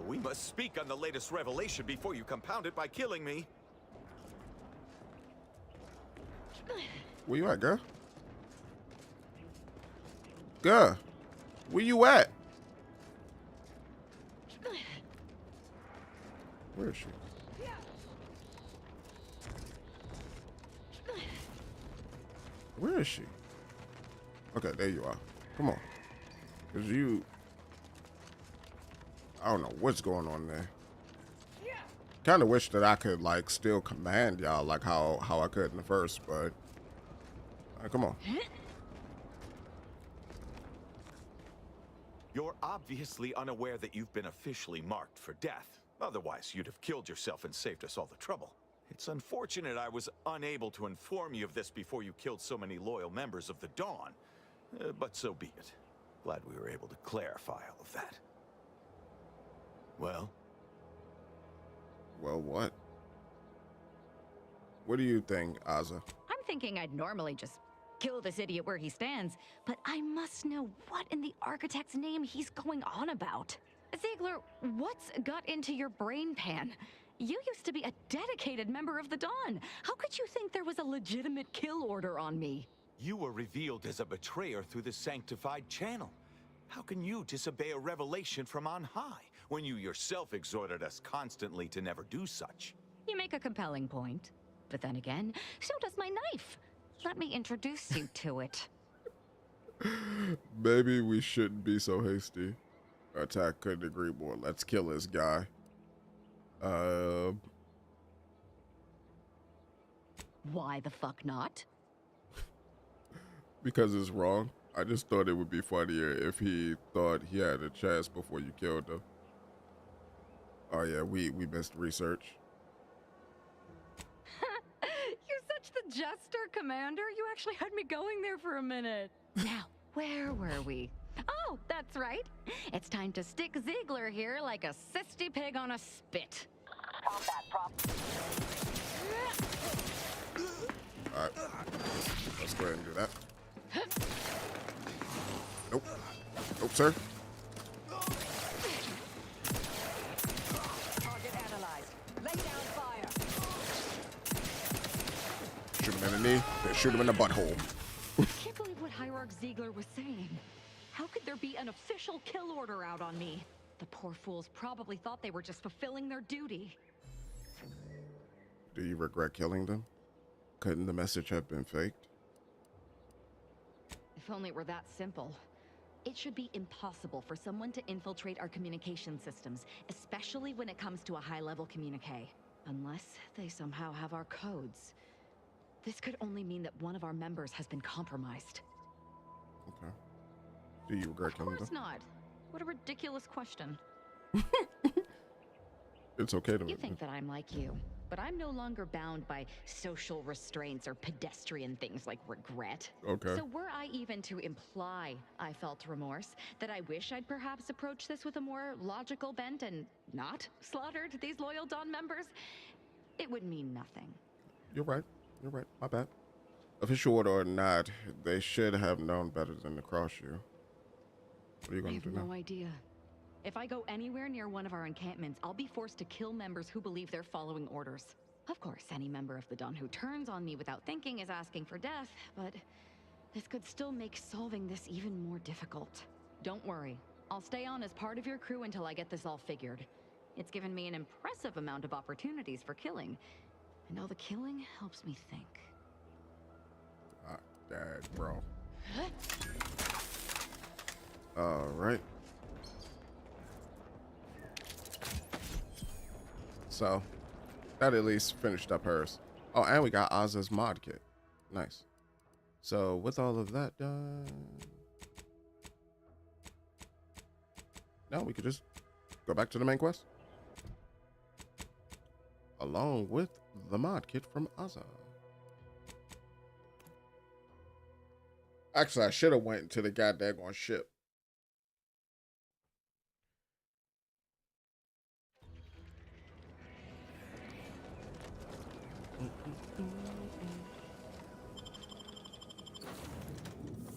We must speak on the latest revelation before you compound it by killing me. Where you at, girl? Girl, where you at? Where is she? Where is she? Okay, there you are. Come on. Cause you I don't know what's going on there. Kind of wish that I could like still command y'all like how I could in the first, but come on. You're obviously unaware that you've been officially marked for death. Otherwise, you'd have killed yourself and saved us all the trouble. It's unfortunate I was unable to inform you of this before you killed so many loyal members of the Dawn. But so be it. Glad we were able to clarify all of that. Well? Well, what? What do you think, Aza? I'm thinking I'd normally just kill this idiot where he stands, but I must know what in the architect's name he's going on about. Ziegler, what's got into your brain pan? You used to be a dedicated member of the Dawn. How could you think there was a legitimate kill order on me? You were revealed as a betrayer through the sanctified channel. How can you disobey a revelation from on high, when you yourself exhorted us constantly to never do such? You make a compelling point. But then again, so does my knife. Let me introduce you to it. Maybe we shouldn't be so hasty. Attack couldn't agree more. Let's kill this guy. Why the fuck not? Because it's wrong. I just thought it would be funnier if he thought he had a chance before you killed him. Oh yeah, we missed research. You're such the jester, Commander. You actually had me going there for a minute. Now, where were we? Oh, that's right. It's time to stick Ziegler here like a cysty pig on a spit. Alright. Let's go ahead and do that. Nope. Nope, sir. Target analyzed. Lay down fire. Shoot him in the knee, then shoot him in the butthole. I can't believe what Hierarch Ziegler was saying. How could there be an official kill order out on me? The poor fools probably thought they were just fulfilling their duty. Do you regret killing them? Couldn't the message have been faked? If only it were that simple. It should be impossible for someone to infiltrate our communication systems, especially when it comes to a high-level communique. Unless they somehow have our codes. This could only mean that one of our members has been compromised. Okay. Do you regret killing them? Of course not. What a ridiculous question. It's okay to You think that I'm like you, but I'm no longer bound by social restraints or pedestrian things like regret. Okay. So were I even to imply I felt remorse, that I wish I'd perhaps approached this with a more logical bent and not slaughtered these loyal Dawn members, it would mean nothing. You're right. You're right. My bad. Official order or not, they should have known better than to cross you. What are you going to do now? I have no idea. If I go anywhere near one of our encampments, I'll be forced to kill members who believe they're following orders. Of course, any member of the Dawn who turns on me without thinking is asking for death, but this could still make solving this even more difficult. Don't worry. I'll stay on as part of your crew until I get this all figured. It's given me an impressive amount of opportunities for killing, and all the killing helps me think. Dad, bro. All right. So, that at least finished up hers. Oh, and we got Aza's mod kit. Nice. So, with all of that done, now we could just go back to the main quest. Along with the mod kit from Aza. Actually, I should have went to the goddamn ship.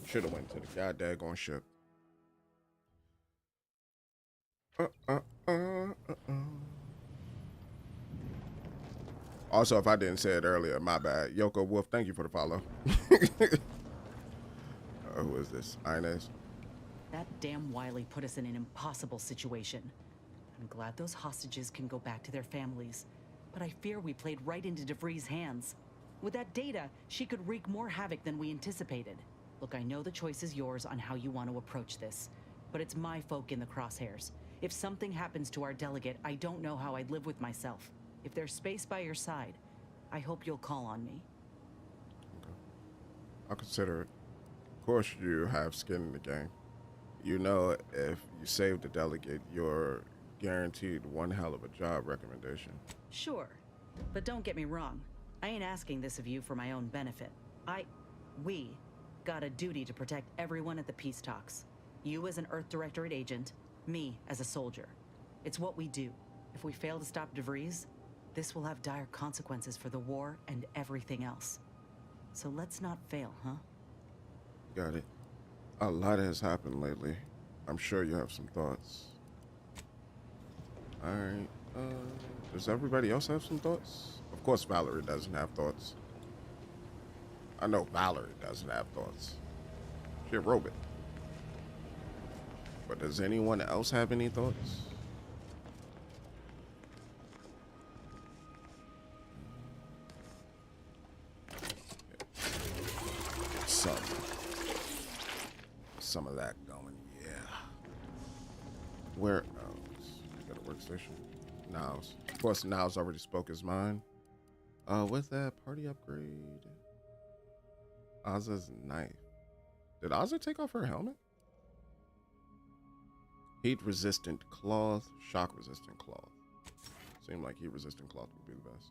Should have went to the goddamn ship. Also, if I didn't say it earlier, my bad. Yoko Wolf, thank you for the follow. Who is this? Inez? That damn Wiley put us in an impossible situation. I'm glad those hostages can go back to their families, but I fear we played right into DeVries' hands. With that data, she could wreak more havoc than we anticipated. Look, I know the choice is yours on how you want to approach this, but it's my folk in the crosshairs. If something happens to our delegate, I don't know how I'd live with myself. If there's space by your side, I hope you'll call on me. Okay. I'll consider it. Of course, you have skin in the game. You know, if you save the delegate, you're guaranteed one hell of a job recommendation. Sure, but don't get me wrong. I ain't asking this of you for my own benefit. We got a duty to protect everyone at the peace talks. You as an Earth Directorate agent, me as a soldier. It's what we do. If we fail to stop DeVries, this will have dire consequences for the war and everything else. So let's not fail, huh? Got it. A lot has happened lately. I'm sure you have some thoughts. Alright, does everybody else have some thoughts? Of course Valerie doesn't have thoughts. I know Valerie doesn't have thoughts. She's a robot. But does anyone else have any thoughts? Some of that going, yeah. Where else? We got a workstation. Niles. Of course, Niles already spoke his mind. What's that party upgrade? Ozza's knife. Did Ozza take off her helmet? Heat resistant cloth, shock resistant cloth. Seemed like heat resistant cloth would be the best.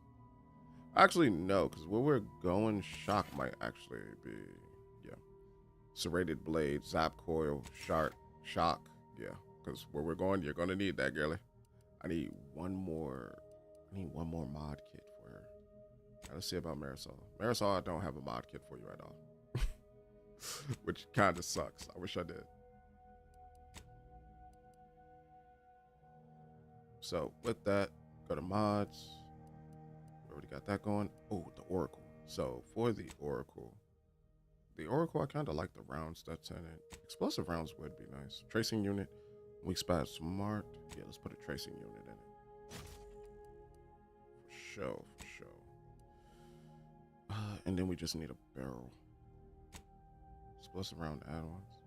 Actually, no, because where we're going, shock might actually be, yeah. Serrated blade, zap coil, shock, yeah. Because where we're going, you're gonna need that, girlie. I need one more mod kit for her. Let's see about Marisol. Marisol, I don't have a mod kit for you at all. Which kind of sucks. I wish I did. So with that, go to mods. We already got that going. Oh, the Oracle. So for the Oracle, I kind of like the rounds that's in it. Explosive rounds would be nice. Tracing unit, weak spot smart. Yeah, let's put a tracing unit in it. For sure. And then we just need a barrel. Explosive round add-ons.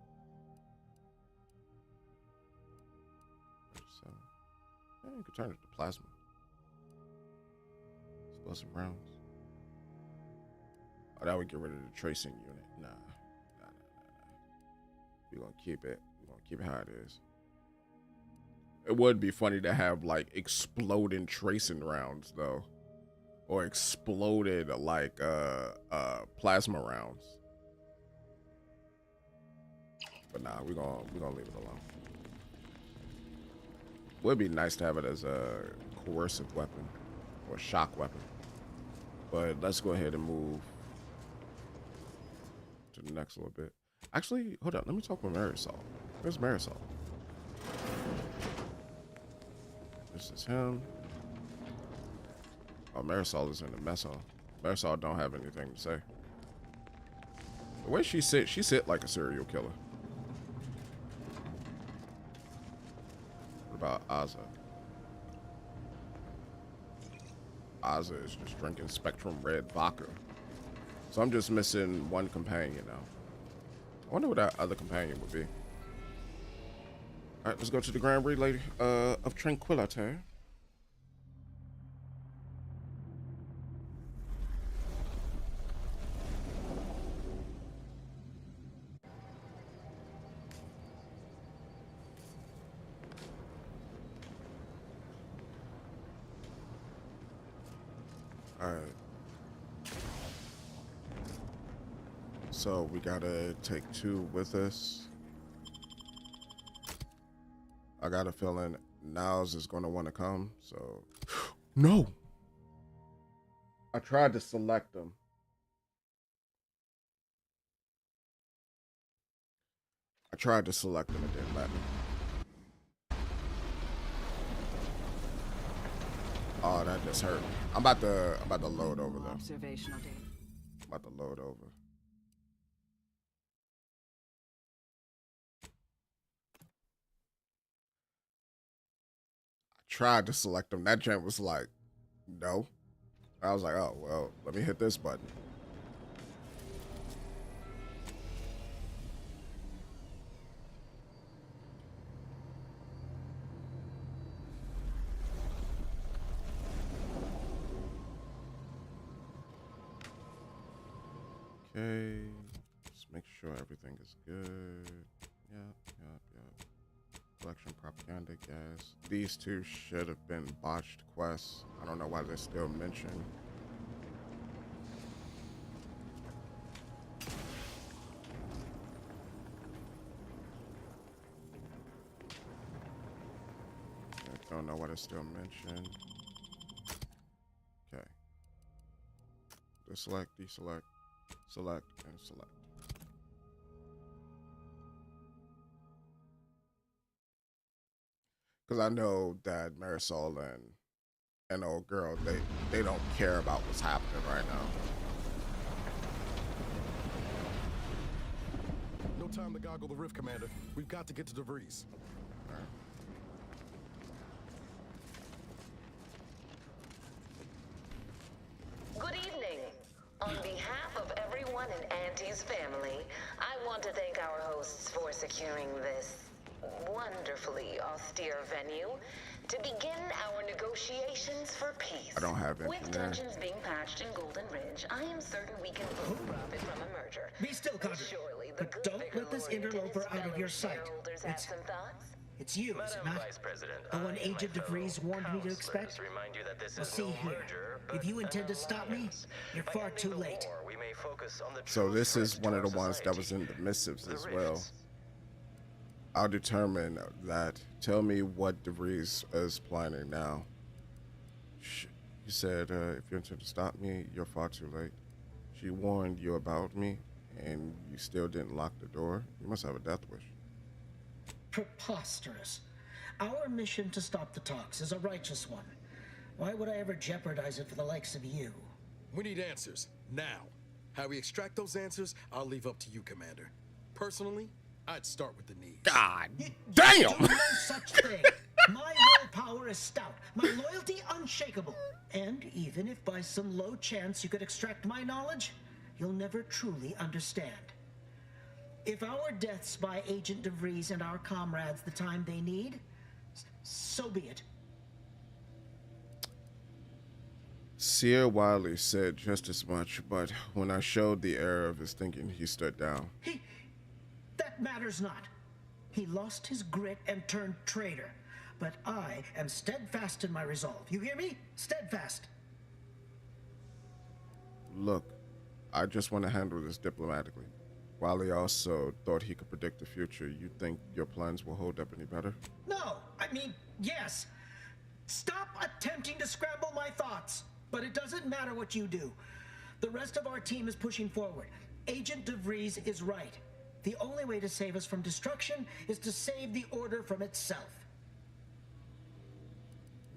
37. Yeah, you could turn it to plasma. Explosive rounds. Oh, that would get rid of the tracing unit. Nah. We're gonna keep it. How it is. It would be funny to have like exploding tracing rounds though. Or exploded like plasma rounds. But nah, we're gonna leave it alone. Would be nice to have it as a coercive weapon or shock weapon. But let's go ahead and move to the next little bit. Actually, hold on. Let me talk with Marisol. Where's Marisol? This is him. Oh, Marisol is in the mess hall. Marisol don't have anything to say. The way she sit like a serial killer. What about Ozza? Ozza is just drinking Spectrum Red vodka. So I'm just missing one companion now. I wonder what that other companion would be. All right, let's go to the Grand Relay of Tranquility. All right. So we gotta take 2 with us. I got a feeling Niles is gonna want to come, so no. I tried to select them. It didn't let me. Oh, that just hurt. I'm about to load over though. Observational data. I'm about to load over. Tried to select them. That gent was like, no. I was like, oh, well, let me hit this button. Okay. Just make sure everything is good. Yep. Collection propaganda gas. These two should have been botched quests. I don't know why they're still mentioned. I don't know why they're still mentioned. Okay. Deselect, deselect, select, and select. Because I know that Marisol and old girl, they don't care about what's happening right now. No time to goggle the rift, Commander. We've got to get to DeVries. All right. Good evening. On behalf of everyone in Auntie's family, I want to thank our hosts for securing this wonderfully austere venue to begin our negotiations for peace. I don't have it. With tensions being patched in Golden Ridge, I am certain we can both profit from a merger. Be still, Carter. But don't let this interloper out of your sight. It's you, is it not? The one Agent DeVries warned me to expect? Well, see here. If you intend to stop me, you're far too late. So this is one of the ones that was in the missives as well. I'll determine that. Tell me what DeVries is planning now. You said if you intend to stop me, you're far too late. She warned you about me, and you still didn't lock the door. You must have a death wish. Preposterous. Our mission to stop the talks is a righteous one. Why would I ever jeopardize it for the likes of you? We need answers, now. How we extract those answers, I'll leave up to you, Commander. Personally, I'd start with the needs. God damn! Do no such thing. My willpower is stout, my loyalty unshakable. And even if by some low chance you could extract my knowledge, you'll never truly understand. If our deaths by Agent DeVries and our comrades the time they need, so be it. Seer Wiley said just as much, but when I showed the error of his thinking, he stood down. That matters not. He lost his grit and turned traitor. But I am steadfast in my resolve. You hear me? Steadfast. Look, I just want to handle this diplomatically. Wiley also thought he could predict the future. You think your plans will hold up any better? No, I mean, yes. Stop attempting to scramble my thoughts. But it doesn't matter what you do. The rest of our team is pushing forward. Agent DeVries is right. The only way to save us from destruction is to save the Order from itself.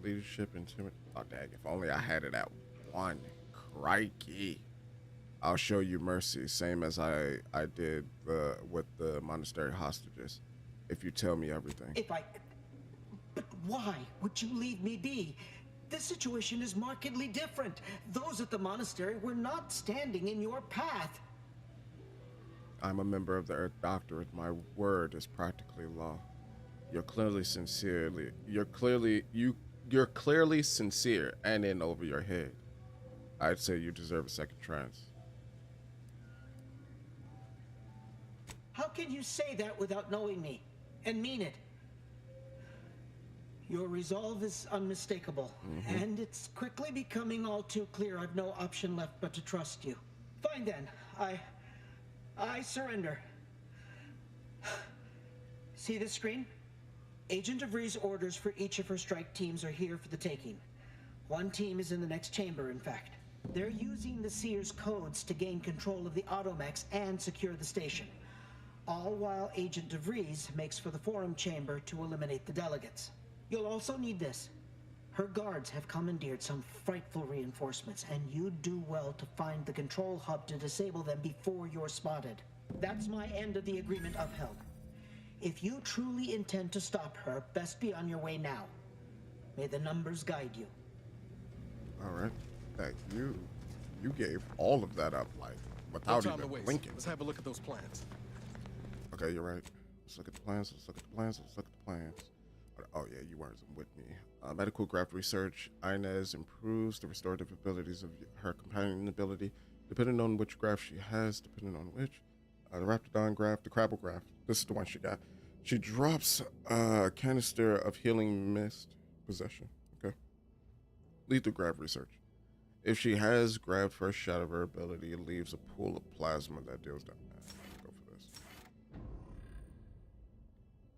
Leadership and oh, dang, if only I had it at one. Crikey. I'll show you mercy, same as I did with the monastery hostages, if you tell me everything. But why would you leave me be? This situation is markedly different. Those at the monastery were not standing in your path. I'm a member of the Earth Doctorate. My word is practically law. You're clearly sincere and in over your head. I'd say you deserve a second chance. How can you say that without knowing me and mean it? Your resolve is unmistakable, and it's quickly becoming all too clear I've no option left but to trust you. Fine then, I surrender. See this screen? Agent DeVries' orders for each of her strike teams are here for the taking. One team is in the next chamber, in fact. They're using the Seer's codes to gain control of the automechs and secure the station. All while Agent DeVries makes for the forum chamber to eliminate the delegates. You'll also need this. Her guards have commandeered some frightful reinforcements, and you'd do well to find the control hub to disable them before you're spotted. That's my end of the agreement upheld. If you truly intend to stop her, best be on your way now. May the numbers guide you. All right. Thank you. You gave all of that up, like, without even blinking. Let's have a look at those plans. Okay, you're right. Let's look at the plans. Let's look at the plans. Let's look at the plans. Oh, yeah, you weren't with me. Medical graft research. Inez improves the restorative abilities of her companion ability. depending on which graph she has, depending on which. The Raptidon graph, the Crabble graph. This is the one she got. She drops a canister of healing mist possession. Okay. Lethal grab research. If she has grabbed first shot of her ability, it leaves a pool of plasma that deals damage. Go for this.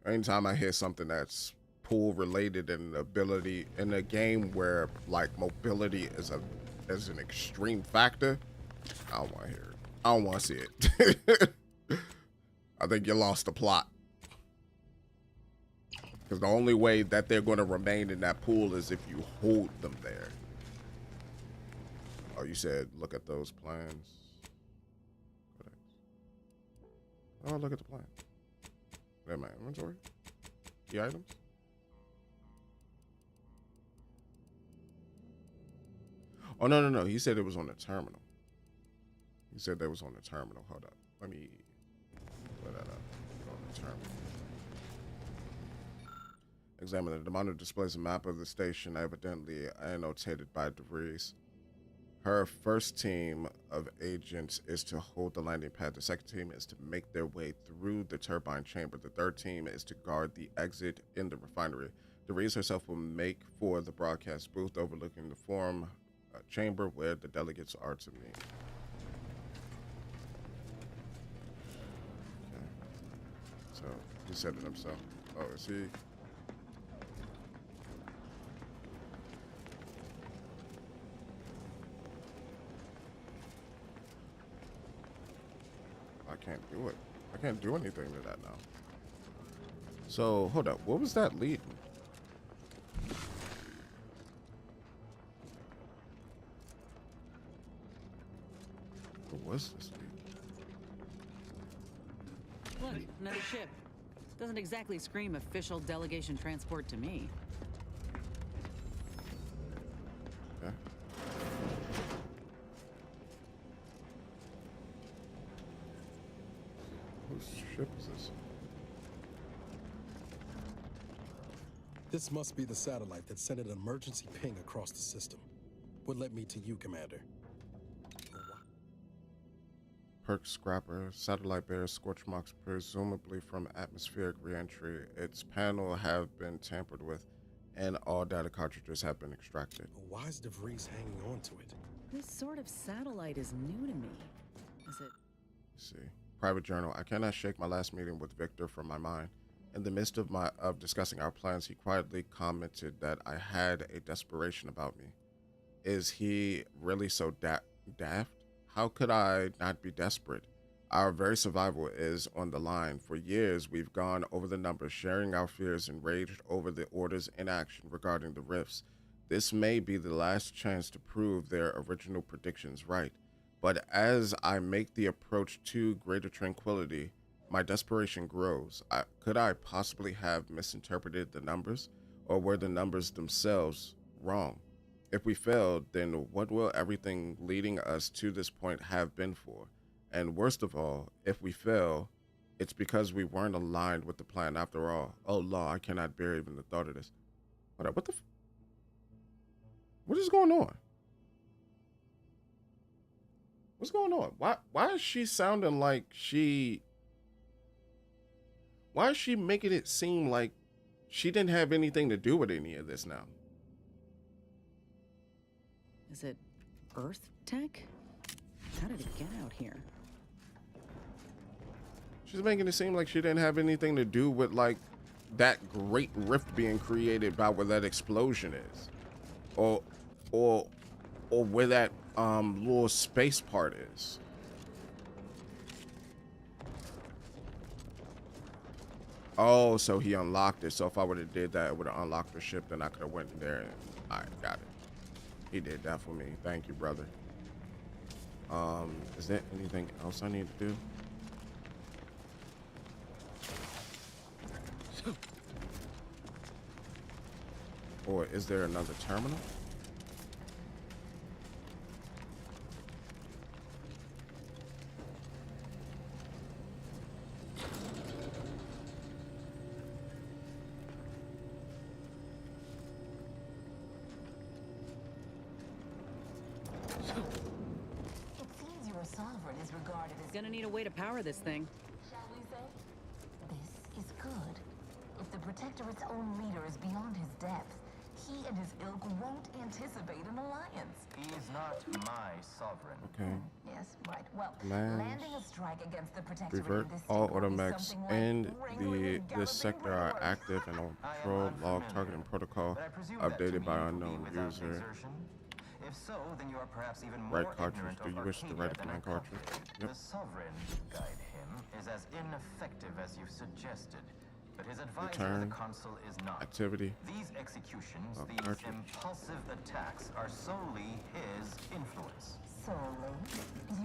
Anytime I hear something that's pool related and ability in a game where like mobility is an extreme factor, I don't want to hear it. I don't want to see it. I think you lost the plot. Because the only way that they're going to remain in that pool is if you hold them there. Oh, you said look at those plans. Oh, look at the plan. Where's my inventory? The items? Oh, no. He said it was on the terminal. He said that was on the terminal. Hold up. Let me put that up. On the terminal. Examiner. The monitor displays a map of the station, evidently annotated by DeVries. Her first team of agents is to hold the landing pad. The second team is to make their way through the turbine chamber. The third team is to guard the exit in the refinery. DeVries herself will make for the broadcast booth overlooking the forum chamber where the delegates are to meet. Okay. So he said it himself. Oh, is he? I can't do it. I can't do anything to that now. So hold up. What was that leading? What was this leading? Look, another ship. Doesn't exactly scream official delegation transport to me. Okay. Whose ship is this? This must be the satellite that sent an emergency ping across the system. What led me to you, Commander? Perk Scrapper, satellite bears scorch marks presumably from atmospheric reentry. Its panel have been tampered with, and all data cartridges have been extracted. Why is DeVries hanging on to it? This sort of satellite is new to me. Is it? Let's see. Private journal. I cannot shake my last meeting with Victor from my mind. In the midst of discussing our plans, he quietly commented that I had a desperation about me. Is he really so daft? How could I not be desperate? Our very survival is on the line. For years, we've gone over the numbers, sharing our fears and raged over the orders in action regarding the rifts. This may be the last chance to prove their original predictions right. But as I make the approach to greater tranquility, my desperation grows. Could I possibly have misinterpreted the numbers, or were the numbers themselves wrong? If we failed, then what will everything leading us to this point have been for? And worst of all, if we fail, it's because we weren't aligned with the plan after all. Oh, law, I cannot bear even the thought of this. Hold up, what is going on? What's going on? Why is she sounding like why is she making it seem like she didn't have anything to do with any of this now? Is it Earth tech? How did it get out here? She's making it seem like she didn't have anything to do with like that great rift being created by where that explosion is, or where that little space part is. Oh, so he unlocked it. So if I would have did that, it would have unlocked the ship. Then I could have went in there and I got it. He did that for me. Thank you, brother. Is there anything else I need to do? Or is there another terminal? It seems is regarded as... Gonna need a way to power this thing. Shall we say? This is good. If the Protectorate's own leader is beyond his depth, he and his ilk won't anticipate an alliance. He is not my sovereign. Okay. Yes, right. Well, Commands. landing a strike against the Protectorate Revert in this all sector is automechs something like and wrangling a this sector are active and on patrol. Log targeting protocol updated by unknown user. If so, then you are perhaps even more Right cartridge. ignorant Do of you wish to write a Arcadia than command cartridge? Yep. The sovereign, guide him, is as ineffective as you suggested. But his advisor, Return. the consul, is not. Activity. These executions, Log these cartridge. impulsive attacks, are solely his influence. Solely?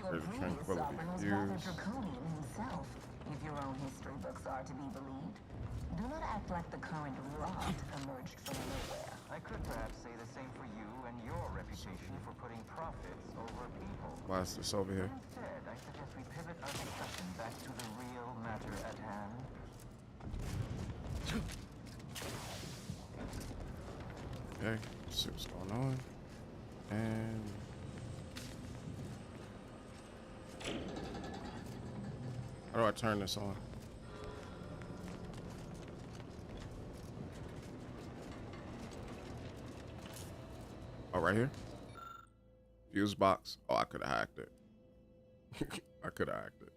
Your There's previous tranquility sovereign was rather fuse. draconian himself, if your own history books are to be believed. Do not act like the current rot emerged from nowhere. I could perhaps say the same for you and your reputation for putting profits over people. Why is this over here? Instead, I suggest we pivot our discussion back to the real matter at hand. Okay, let's see what's going on. And how do I turn this on? Oh, right here. Fuse box. Oh, I could have hacked it. I could have hacked it.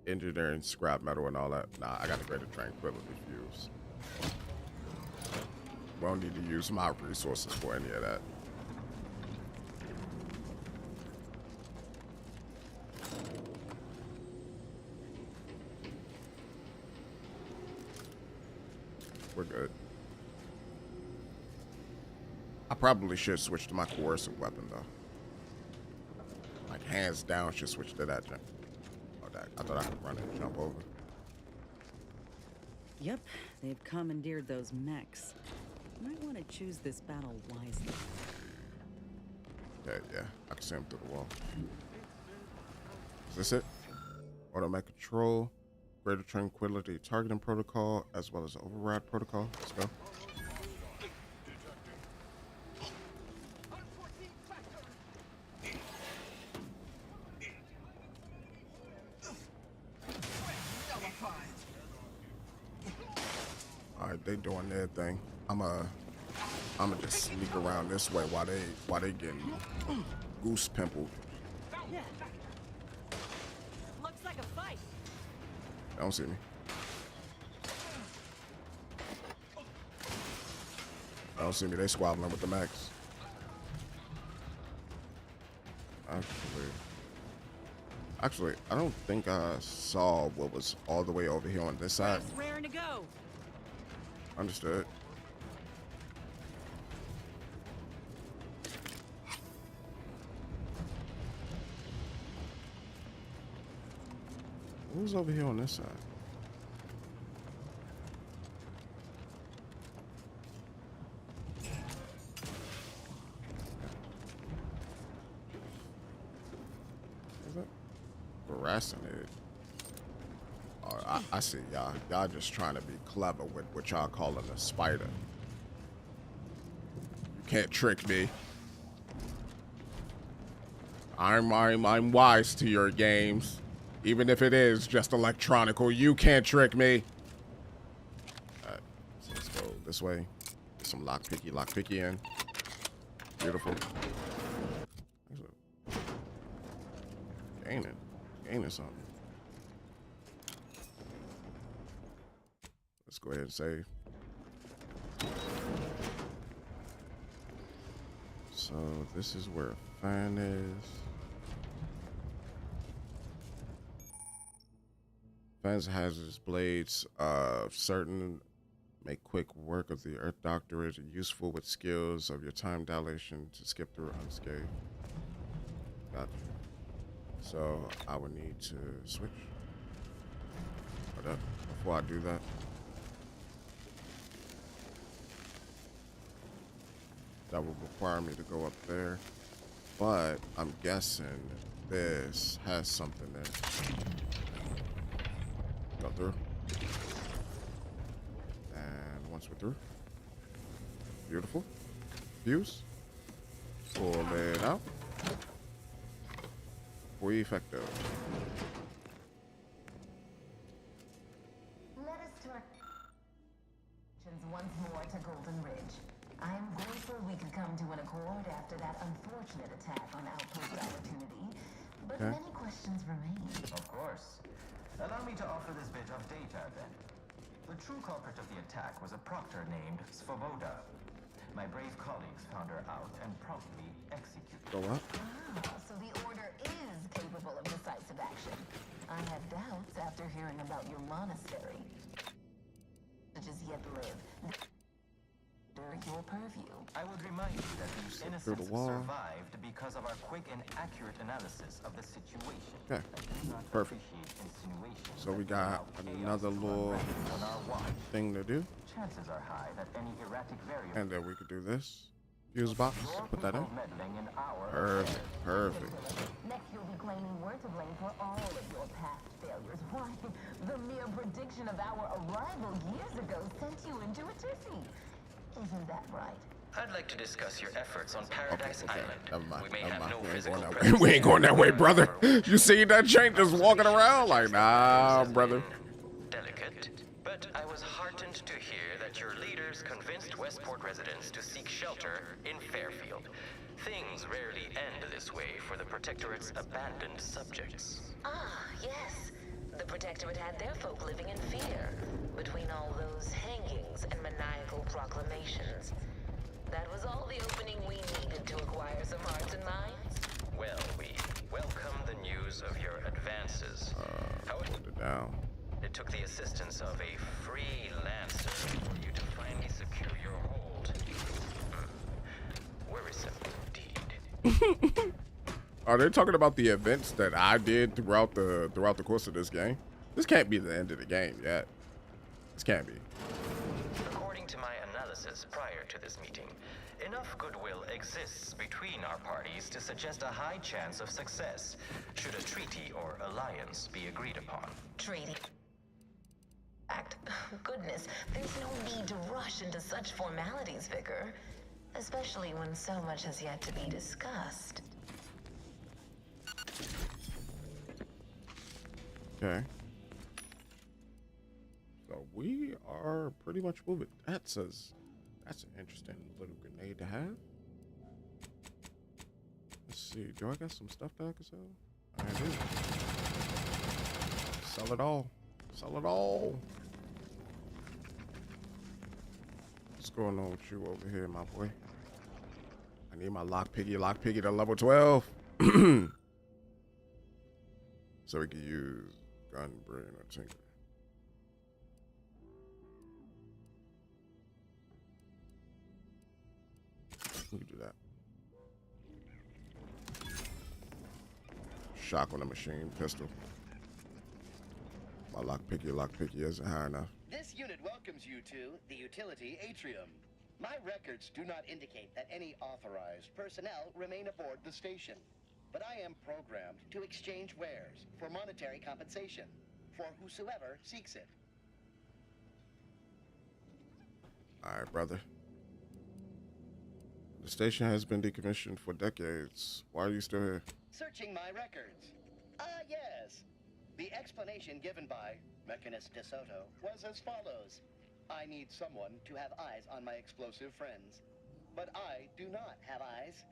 Engineering, scrap metal, and all that. Nah, I got a greater tranquility fuse. We don't need to use my resources for any of that. We're good. I probably should switch to my coercive weapon, though. Like, hands down, should switch to that jump. Oh, that, I thought I could run and jump over. Yep, they've commandeered those mechs. Might want to choose this battle wisely. Okay, yeah, I can see him through the wall. Is this it? Automatic control, greater tranquility targeting protocol, as well as override protocol. Let's go. All right, they doing their thing. I'ma just sneak around this way while they getting goose pimpled. Yeah. Looks like a fight. They don't see me. They don't see me. They squabbling with the max. Actually, I don't think I saw what was all the way over here on this side. Raring to go. Understood. Who's over here on this side? Is that harassing it? Oh, I see y'all. Y'all just trying to be clever with what y'all calling a spider. You can't trick me. I'm wise to your games. Even if it is just electronical, you can't trick me. Alright, so let's go this way. Get some lockpicky in. Beautiful. Gaining something. Let's go ahead and save. So this is where Fan is. Fan's hazardous blades, certain make quick work of the Earth Directorate, useful with skills of your time dilation to skip through unscathed. Gotcha. So I would need to switch. But before I do that, that would require me to go up there. But I'm guessing this has something there. Go through. And once we're through. Beautiful. Fuse. Pull it out. Prefective. Let us turn once more to Golden Ridge. I am grateful we could come to an accord after that unfortunate attack on Outpost Opportunity, but many questions remain. Of course. Allow me to offer this bit of data, then. The true culprit of the attack was a proctor named Svoboda. My brave colleagues found her out and promptly executed her. Go up. So the Order is capable of decisive action. I had doubts after hearing about your monastery. Just yet live under your purview. I would remind you that these innocents survived because of our quick and accurate analysis of the situation. Okay. Perfect. So we got another little thing to do. Chances are high that any erratic variable. And then we could do this. Fuse box. Put that in. Perfect. Perfect. Next, you'll be claiming we're to blame for all of your past failures. Why, the mere prediction of our arrival years ago sent you into a tizzy. Isn't that right? I'd like to discuss your efforts on Paradise Island. Never mind. We may Never have mind. no We ain't physical going that presence way. We ain't going that way, brother. You see that chain just walking around? Like, nah, brother. Delicate, but I was heartened to hear that your leaders convinced Westport residents to seek shelter in Fairfield. Things rarely end this way for the Protectorate's abandoned subjects. Ah, yes. The Protectorate had their folk living in fear between all those hangings and maniacal proclamations. That was all the opening we needed to acquire some hearts and minds. Well, we welcome the news of your advances. Hold it down. It took the assistance of a freelancer for you to finally secure your hold. Worrisome indeed. Are they talking about the events that I did throughout the course of this game? This can't be the end of the game yet. This can't be. According to my analysis prior to this meeting, enough goodwill exists between our parties to suggest a high chance of success, should a treaty or alliance be agreed upon. Treaty. Goodness, there's no need to rush into such formalities, Vicar. Especially when so much has yet to be discussed. Okay. So we are pretty much moving. That's an interesting little grenade to have. Let's see. Do I got some stuff that I can sell? I do. Sell it all. Sell it all. What's going on with you over here, my boy? I need my lock piggy to level 12. So we can use gun, brain, or tinker. We can do that. Shock on the machine, pistol. My lock picky isn't high enough. This unit welcomes you to the utility atrium. My records do not indicate that any authorized personnel remain aboard the station. But I am programmed to exchange wares for monetary compensation for whosoever seeks it. All right, brother. The station has been decommissioned for decades. Why are you still here? Searching my records. Yes. The explanation given by Mechanist DeSoto was as follows. I need someone to have eyes on my explosive friends. But I do not have eyes.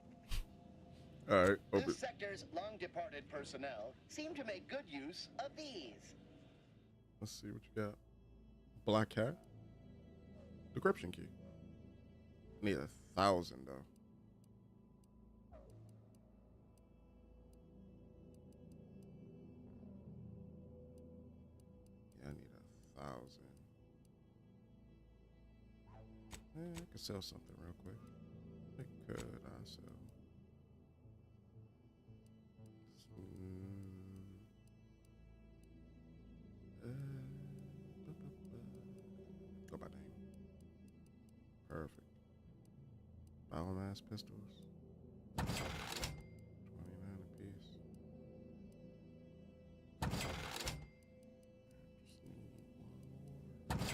All right. This sector's long-departed personnel seem to make good use of these. Let's see what you got. Black hat. Decryption key. Need 1,000 though. Yeah, I need 1,000. I could sell something real quick. I could. I sell. Go by name. Perfect. Biomass pistols. 29 apiece. Just need one more.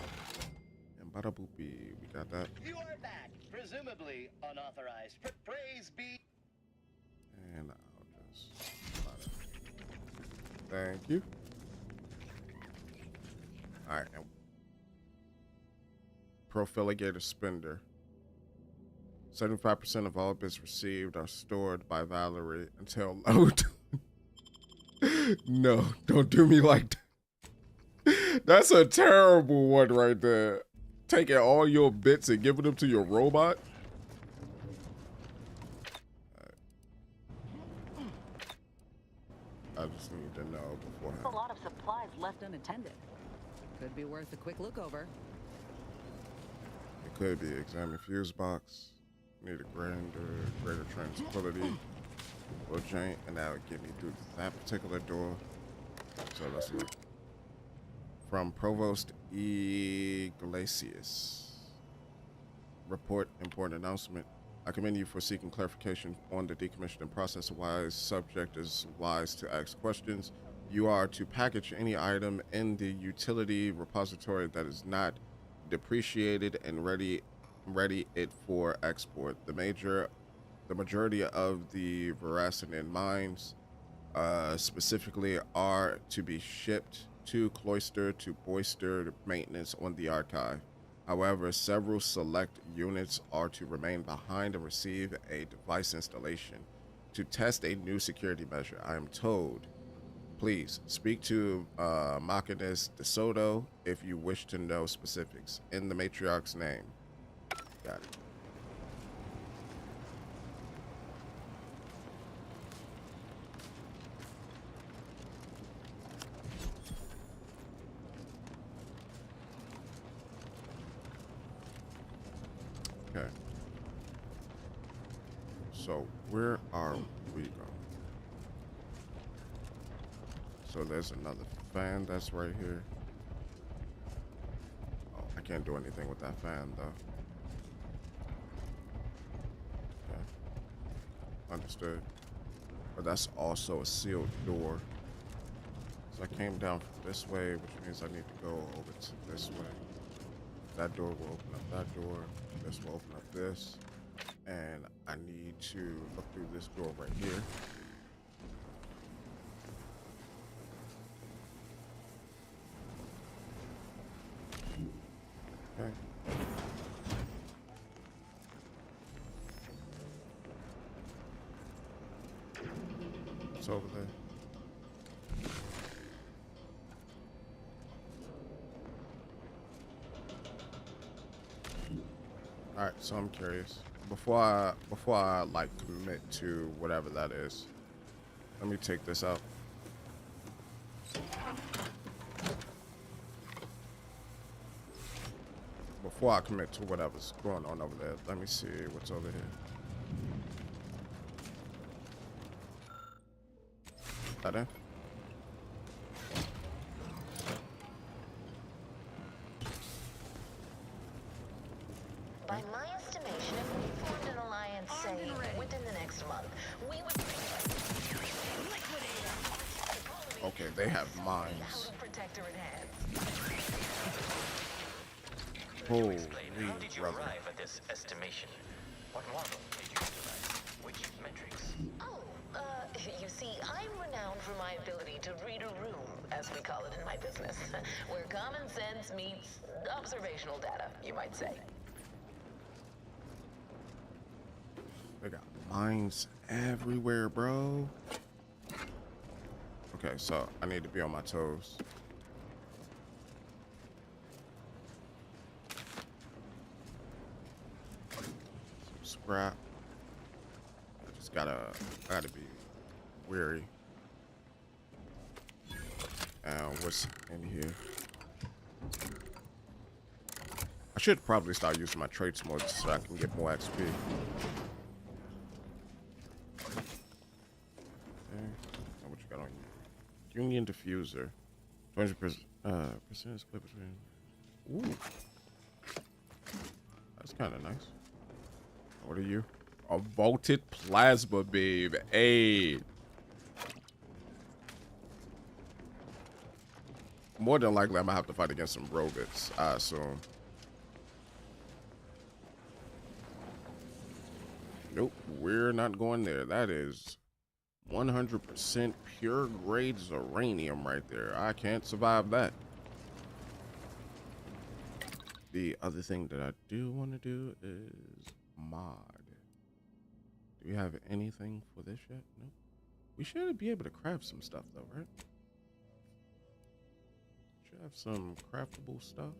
And bada boopy. We got that. You are back, presumably unauthorized. Praise be. And I'll just buy that. Thank you. All right. Profiligator spender. 75% of all bits received are stored by Valerie until load. No, don't do me like that. That's a terrible one right there. Taking all your bits and giving them to your robot. I just need to know beforehand. That's a lot of supplies left unattended. Could be worth a quick look over. It could be examine fuse box. Need a greater tranquility. Will jank, and that would get me through that particular door. So let's look. From Provost Iglesias. Report, important announcement. I commend you for seeking clarification on the decommissioning process. A wise subject is wise to ask questions. You are to package any item in the utility repository that is not depreciated and ready it for export. The majority of the Veracinian mines specifically are to be shipped to Cloister to bolster maintenance on the archive. However, several select units are to remain behind and receive a device installation to test a new security measure. I am told. Please speak to Machinist De Soto if you wish to know specifics. In the matriarch's name. Got it. Okay. So where are we going? So there's another fan that's right here. Oh, I can't do anything with that fan though. Okay. Understood. But that's also a sealed door. So I came down from this way, which means I need to go over to this way. That door will open up that door. This will open up this. And I need to look through this door right here. Okay. It's over there. All right, so I'm curious. Before I like commit to whatever that is, let me take this out. Before I commit to whatever's going on over there, let me see what's over here. That in? By my estimation, if we formed an alliance, say, within the next month, we would... Okay, they have mines. Holy How did you brother. arrive at this estimation? What model did you utilize? Which metrics? Oh, you see, I'm renowned for my ability to read a room, as we call it in my business, where common sense meets observational data, you might say. They got mines everywhere, bro. Okay, so I need to be on my toes. Some scrap. I just gotta be wary. And what's in here? I should probably start using my traits more so I can get more XP. What you got on you? Union diffuser. 20% split between. Ooh. That's kind of nice. What are you? A vaulted plasma beam. Hey. More than likely, I'm gonna have to fight against some robots, I assume. Nope, we're not going there. That is 100% pure grade uranium right there. I can't survive that. The other thing that I do want to do is mod. Do we have anything for this yet? No. We should be able to craft some stuff though, right? Should have some craftable stuff.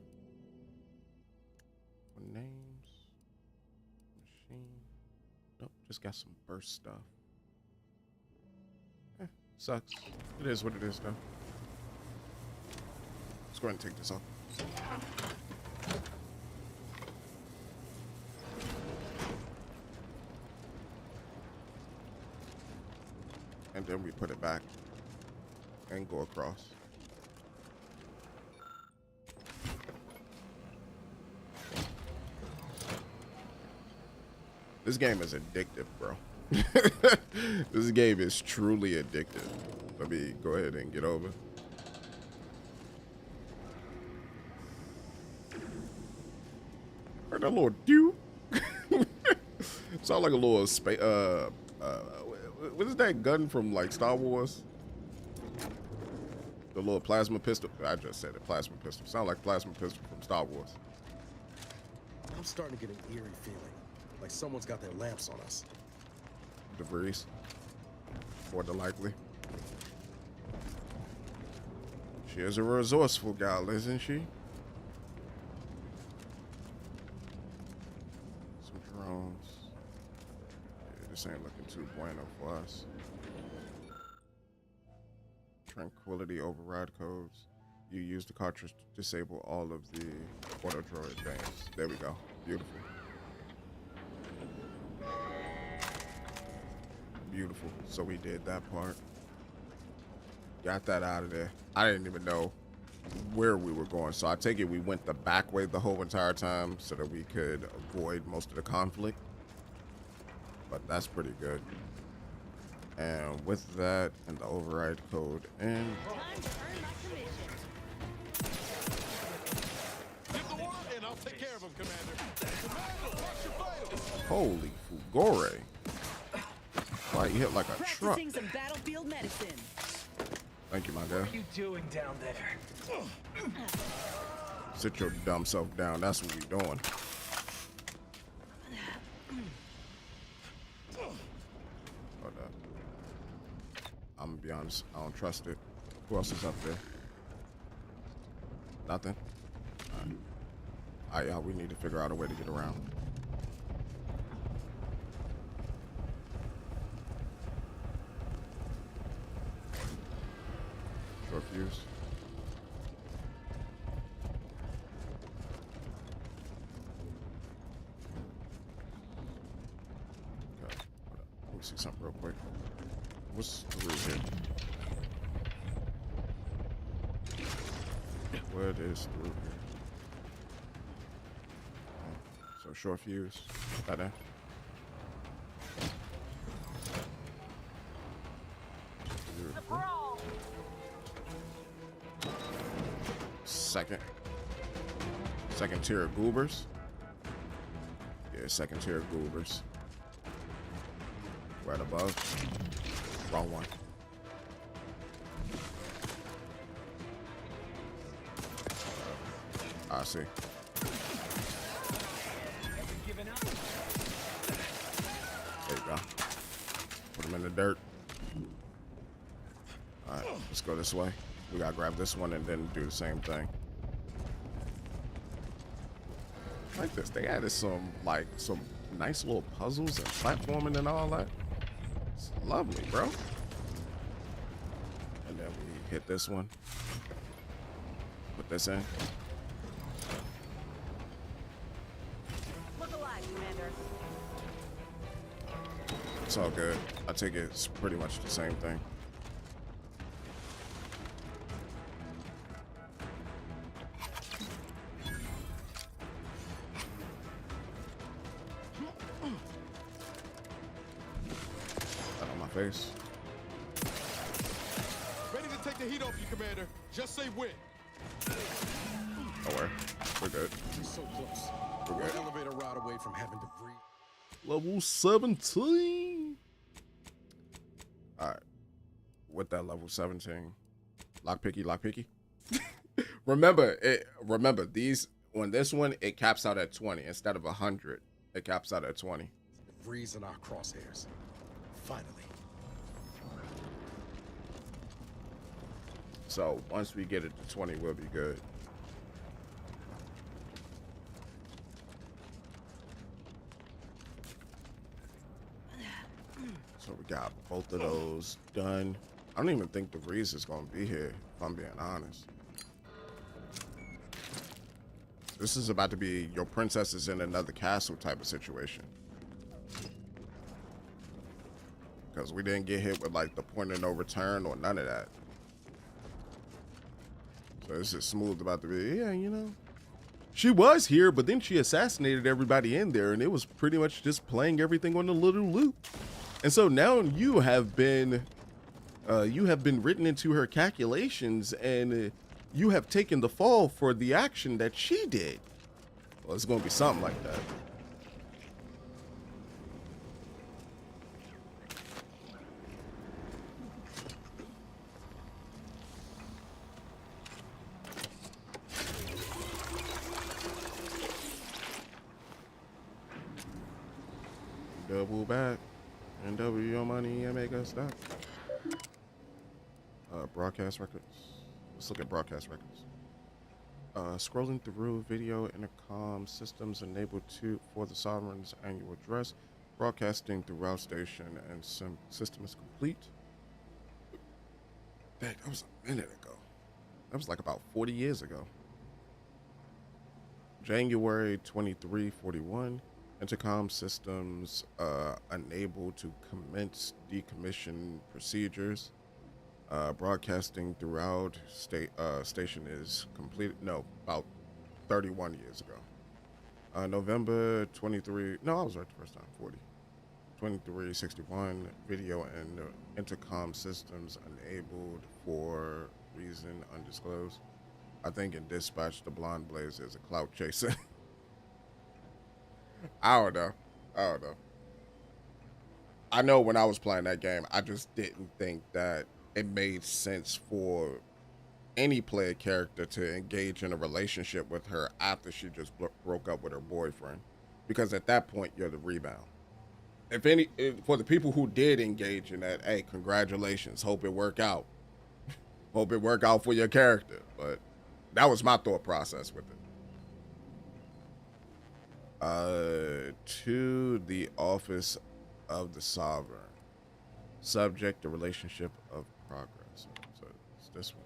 For names. Machine. Nope, just got some burst stuff. Sucks. It is what it is though. Let's go ahead and take this off. And then we put it back and go across. This game is addictive, bro. This game is truly addictive. Let me go ahead and get over. Heard that little dew. Sound like a little space. What is that gun from like Star Wars? The little plasma pistol. I just said it. Plasma pistol. Sound like plasma pistol from Star Wars. I'm starting to get an eerie feeling, like someone's got their lamps on us. DeVries. More than likely. She is a resourceful gal, isn't she? Some drones. Yeah, this ain't looking too bueno for us. Tranquility override codes. You use the cartridge to disable all of the auto droid things. There we go. Beautiful. Beautiful. So we did that part. Got that out of there. I didn't even know where we were going. So I take it we went the back way the whole entire time so that we could avoid most of the conflict. But that's pretty good. And with that and the override code and I'll take care of him, Commander. Commander, watch your vitals. holy Fugore. Why you hit like a truck? Practicing some battlefield medicine. Thank you, my guy. What are you doing down there? Sit your dumb self down. That's what we doing. Hold up. I'm gonna be honest. I don't trust it. Who else is up there? Nothing. All right, y'all. We need to figure out a way to get around. Short fuse. Okay. Let me see something real quick. What's through here? What is through here? So short fuse. That in. Second tier of goobers. Yeah, second tier of goobers. Right above. Wrong one. I see. There you go. Put them in the dirt. All right, let's go this way. We gotta grab this one and then do the same thing. Like this, they added some nice little puzzles and platforming and all that. It's lovely, bro. And then we hit this one. Put this in. Look alive, Commander. It's all good. I take it it's pretty much the same thing. Face. Ready to take the heat off you, Commander. Just say when. Oh, we're good. She's so close. We're good. Elevator ride away from having to breathe. Level 17. All right. with that level 17. Lockpicky. Remember these, on this one, it caps out at 20 instead of 100. It caps out at 20. Breeze in our crosshairs. Finally. So once we get it to 20, we'll be good. So we got both of those done. I don't even think the Breeze is gonna be here, if I'm being honest. This is about to be your princess is in another castle type of situation. Because we didn't get hit with like the point of no return or none of that. So this is smooth about to be, yeah, you know. She was here, but then she assassinated everybody in there, and it was pretty much just playing everything on a little loop. And so now you have been written into her calculations, and you have taken the fall for the action that she did. Well, it's going to be something like that. Double back and double your money and make us stop. Broadcast records. Let's look at broadcast records. Scrolling through video intercom systems enabled for the Sovereign's annual address. Broadcasting throughout station and system is complete. Dang, that was a minute ago. That was like about 40 years ago. January 2341. Intercom systems unable to commence decommission procedures. Broadcasting throughout station is complete. No, about 31 years ago. November 23. No, I was right the first time. 40. 2361. Video and intercom systems enabled for reason undisclosed. I think in dispatch, the blonde blaze is a clout chaser. I don't know. I know when I was playing that game, I just didn't think that it made sense for any player character to engage in a relationship with her after she just broke up with her boyfriend. Because at that point, you're the rebound. For the people who did engage in that, hey, congratulations. Hope it work out. Hope it work out for your character. But that was my thought process with it. To the office of the Sovereign. Subject the relationship of progress. So it's this one.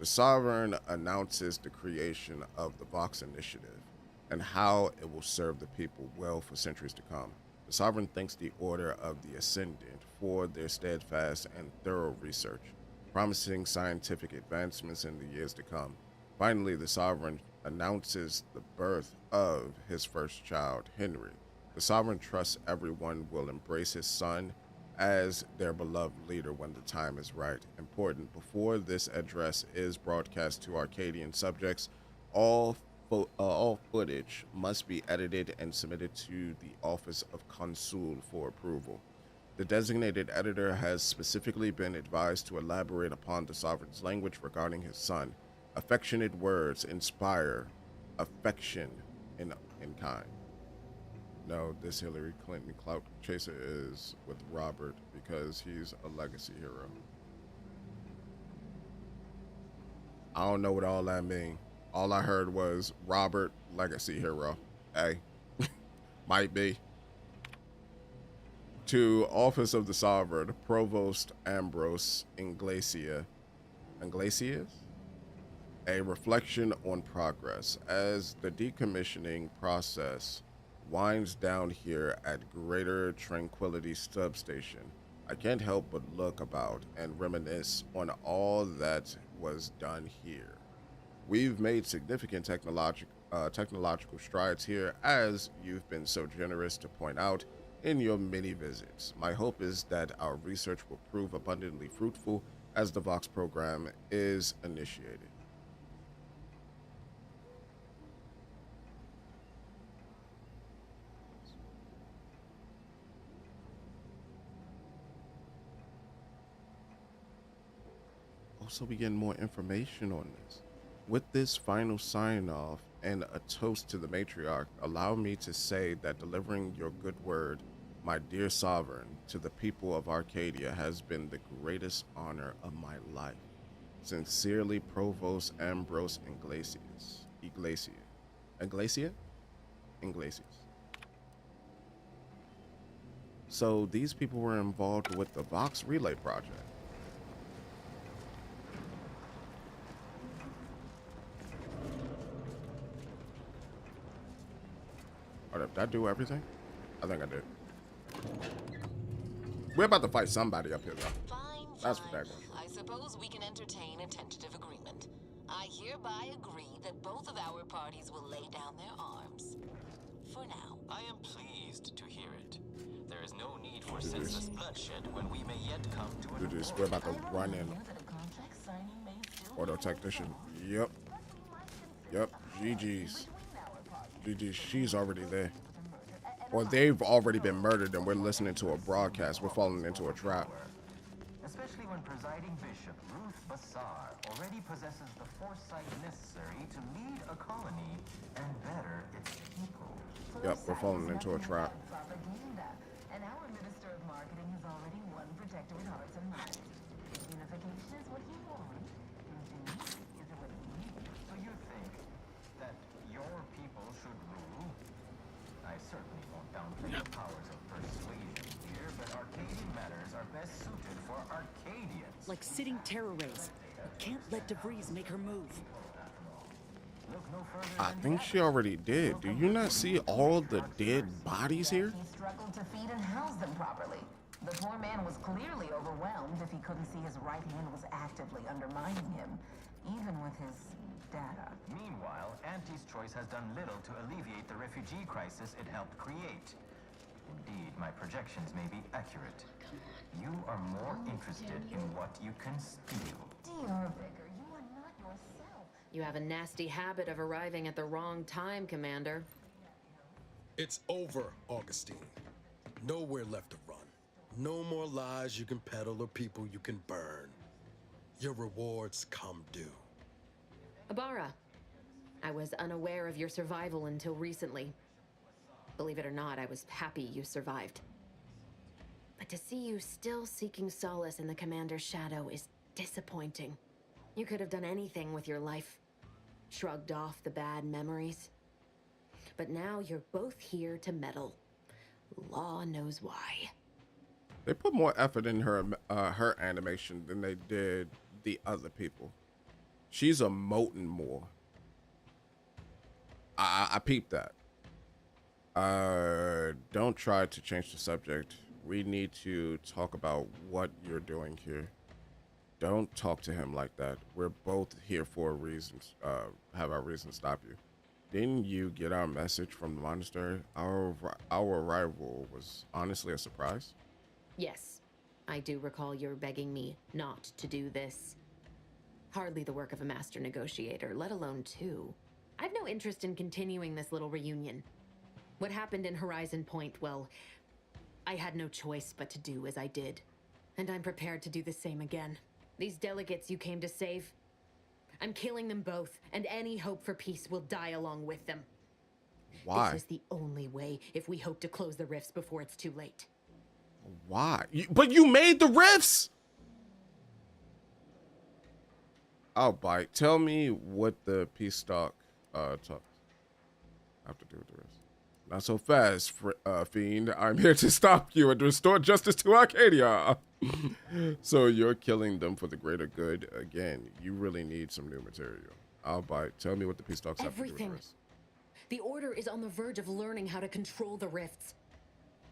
The Sovereign announces the creation of the Vox Initiative and how it will serve the people well for centuries to come. The Sovereign thanks the Order of the Ascendant for their steadfast and thorough research, promising scientific advancements in the years to come. Finally, the Sovereign announces the birth of his first child, Henry. The Sovereign trusts everyone will embrace his son as their beloved leader when the time is right. Important, before this address is broadcast to Arcadian subjects, all footage must be edited and submitted to the Office of Consul for approval. The designated editor has specifically been advised to elaborate upon the Sovereign's language regarding his son. Affectionate words inspire affection in kind. No, this Hillary Clinton clout chaser is with Robert because he's a legacy hero. I don't know what all that means. All I heard was Robert, legacy hero. Hey, might be. To Office of the Sovereign, Provost Ambrose Iglesias. A reflection on progress. As the decommissioning process winds down here at Greater Tranquility Substation, I can't help but look about and reminisce on all that was done here. We've made significant technological strides here, as you've been so generous to point out in your many visits. My hope is that our research will prove abundantly fruitful as the Vox program is initiated. Also, we getting more information on this. With this final sign-off and a toast to the matriarch, allow me to say that delivering your good word, my dear sovereign, to the people of Arcadia has been the greatest honor of my life. Sincerely, Provost Ambrose Iglesias. So these people were involved with the Vox Relay project. Did I do everything? I think I did. We're about to fight somebody up here, though. Fine, That's fine. for that one. I suppose we can entertain a tentative agreement. I hereby agree that both of our parties will lay down their arms. For now. I am pleased to hear it. There is no need for senseless bloodshed when we may yet come to an Do this. We're about to run in. Auto technician. Yep. GG's. She's already there. Or they've already been murdered and we're listening to a broadcast. We're falling into a trap. Especially when presiding bishop Ruth Bassar already possesses the foresight necessary to lead a colony and better its people. Yep, we're falling into a trap. And our Minister of Marketing has already won Protectorate hearts and minds. Unification is what he wants. Is what he needs. So you think that your people should rule? I certainly won't downplay the powers of persuasion here, but Arcadian matters are best suited for Arcadians. Like sitting terror rays. Can't let DeVries make her move. I think she already did. Do you not see all the dead bodies here? He struggled to feed and house them properly. The poor man was clearly overwhelmed if he couldn't see his right hand was actively undermining him, even with his data. Meanwhile, Auntie's choice has done little to alleviate the refugee crisis it helped create. Indeed, my projections may be accurate. You are more interested in what you can steal. Dear Vicar, you are not yourself. You have a nasty habit of arriving at the wrong time, Commander. It's over, Augustine. Nowhere left to run. No more lies you can peddle or people you can burn. Your rewards come due. Ibarra, I was unaware of your survival until recently. Believe it or not, I was happy you survived. But to see you still seeking solace in the Commander's shadow is disappointing. You could have done anything with your life. Shrugged off the bad memories. But now you're both here to meddle. Law knows why. They put more effort in her animation than they did the other people. She's emoting more. I peeped that. Don't try to change the subject. We need to talk about what you're doing here. Don't talk to him like that. We're both here for a reason. Have our reason to stop you. Didn't you get our message from the monastery? Our arrival was honestly a surprise. Yes, I do recall your begging me not to do this. Hardly the work of a master negotiator, let alone two. I've no interest in continuing this little reunion. What happened in Horizon Point, well, I had no choice but to do as I did. And I'm prepared to do the same again. These delegates you came to save, I'm killing them both, and any hope for peace will die along with them. Why? This is the only way if we hope to close the rifts before it's too late. Why? But you made the rifts! I'll bite. Tell me what the peace talk talks have to do with the rifts. Not so fast, Fiend. I'm here to stop you and restore justice to Arcadia. So you're killing them for the greater good. Again, you really need some new material. I'll bite. Tell me what the peace talks have to do with the rifts. The Order is on the verge of learning how to control the rifts.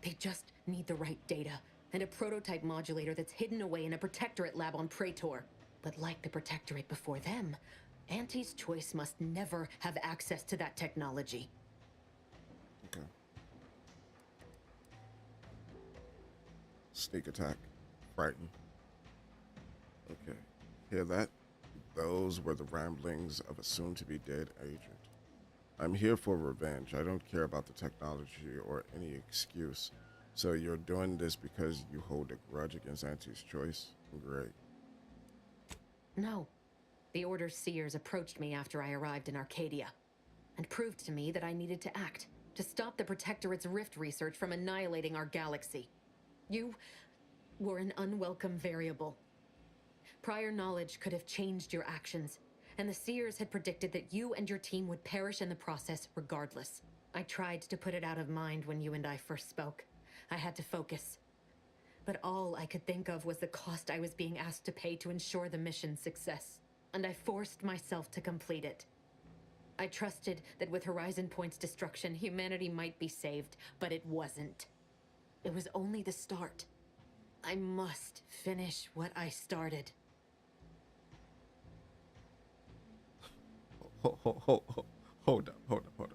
They just need the right data and a prototype modulator that's hidden away in a Protectorate lab on Praetor. But like the Protectorate before them, Auntie's choice must never have access to that technology. Okay. Sneak attack. Frighten. Okay. Hear that? Those were the ramblings of a soon-to-be-dead agent. I'm here for revenge. I don't care about the technology or any excuse. So you're doing this because you hold a grudge against Auntie's choice? Great. No. The Order's seers approached me after I arrived in Arcadia and proved to me that I needed to act to stop the Protectorate's rift research from annihilating our galaxy. You were an unwelcome variable. Prior knowledge could have changed your actions, and the seers had predicted that you and your team would perish in the process regardless. I tried to put it out of mind when you and I first spoke. I had to focus. But all I could think of was the cost I was being asked to pay to ensure the mission's success, and I forced myself to complete it. I trusted that with Horizon Point's destruction, humanity might be saved, but it wasn't. It was only the start. I must finish what I started. Hold up.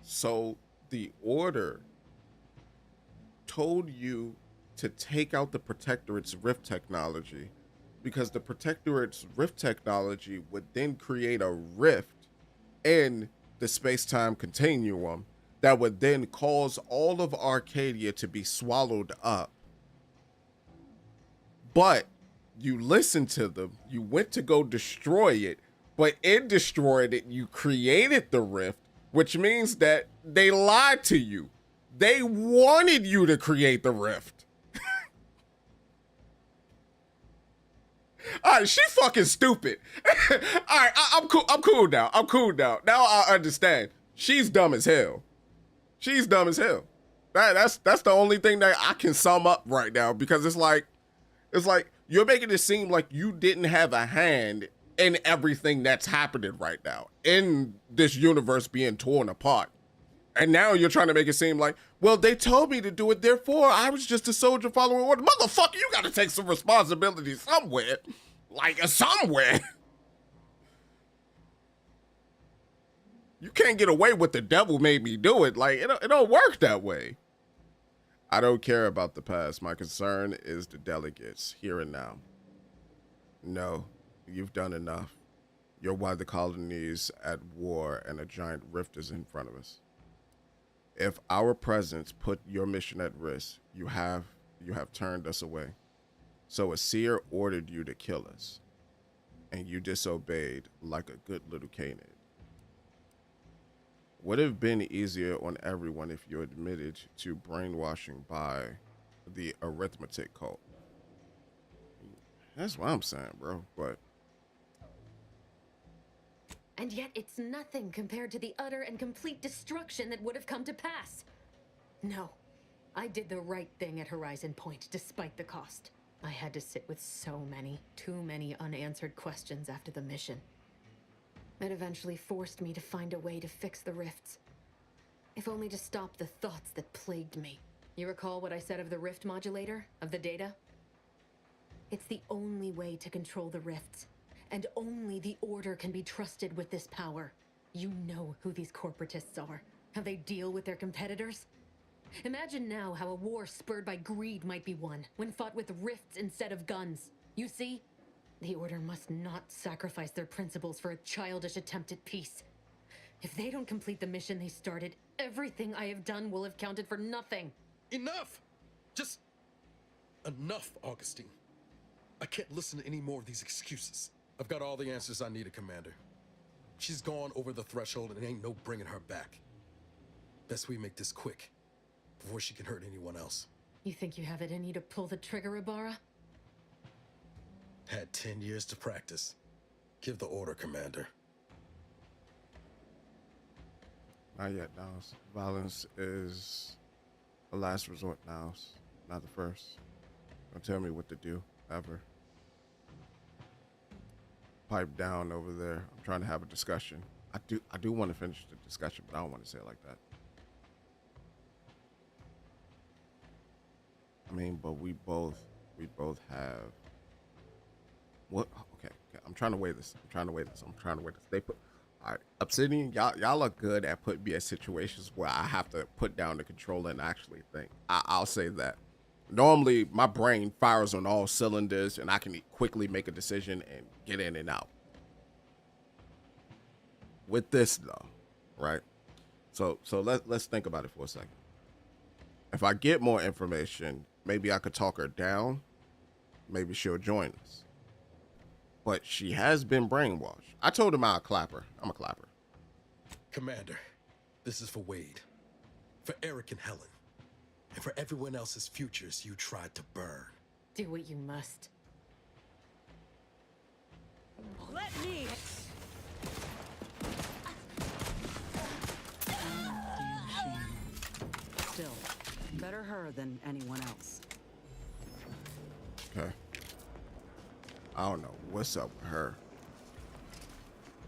So the Order told you to take out the Protectorate's rift technology because the Protectorate's rift technology would then create a rift in the space-time continuum that would then cause all of Arcadia to be swallowed up. But you listened to them, you went to go destroy it, but in destroying it, you created the rift, which means that they lied to you. They wanted you to create the rift. All right, she fucking stupid. All right, I'm cool now. Now I understand. She's dumb as hell. That's the only thing that I can sum up right now, because it's like you're making it seem like you didn't have a hand in everything that's happening right now in this universe being torn apart. And now you're trying to make it seem like, well, they told me to do it, therefore I was just a soldier following orders. Motherfucker, you gotta take some responsibility somewhere. Like, somewhere. You can't get away with the devil made me do it. Like, it don't work that way. I don't care about the past. My concern is the delegates here and now. No, you've done enough. You're why the colony's at war and a giant rift is in front of us. If our presence put your mission at risk, you have turned us away. So a seer ordered you to kill us, and you disobeyed like a good little Canaan. Would have been easier on everyone if you admitted to brainwashing by the arithmetic cult. That's what I'm saying, bro. But And yet it's nothing compared to the utter and complete destruction that would have come to pass. No, I did the right thing at Horizon Point, despite the cost. I had to sit with too many unanswered questions after the mission. It eventually forced me to find a way to fix the rifts, if only to stop the thoughts that plagued me. You recall what I said of the rift modulator, of the data? It's the only way to control the rifts, and only the Order can be trusted with this power. You know who these corporatists are, how they deal with their competitors. Imagine now how a war spurred by greed might be won when fought with rifts instead of guns. You see? The Order must not sacrifice their principles for a childish attempt at peace. If they don't complete the mission they started, everything I have done will have counted for nothing. Enough! Just enough, Augustine. I can't listen to any more of these excuses. I've got all the answers I needed, Commander. She's gone over the threshold and ain't no bringing her back. Best we make this quick, before she can hurt anyone else. You think you have it in you to pull the trigger, Ibarra? Had 10 years to practice. Give the order, Commander. not yet, Niles. Violence is a last resort, Niles, not the first. Don't tell me what to do, ever. Pipe down over there. I'm trying to have a discussion. I do want to finish the discussion, but I don't want to say it like that. I mean, but we both have what? Okay. I'm trying to weigh this. They put, all right, Obsidian, y'all are good at putting me in situations where I have to put down the controller and actually think. I'll say that. Normally, my brain fires on all cylinders, and I can quickly make a decision and get in and out. With this, though, right? So let's think about it for a second. If I get more information, maybe I could talk her down. Maybe she'll join us. but she has been brainwashed. I told him I'll clap her. I'm a clapper. Commander, this is for Wade, for Eric and Helen, and for everyone else's futures you tried to burn. Do what you must. Let me. Still, better her than anyone else. Okay. I don't know what's up with her.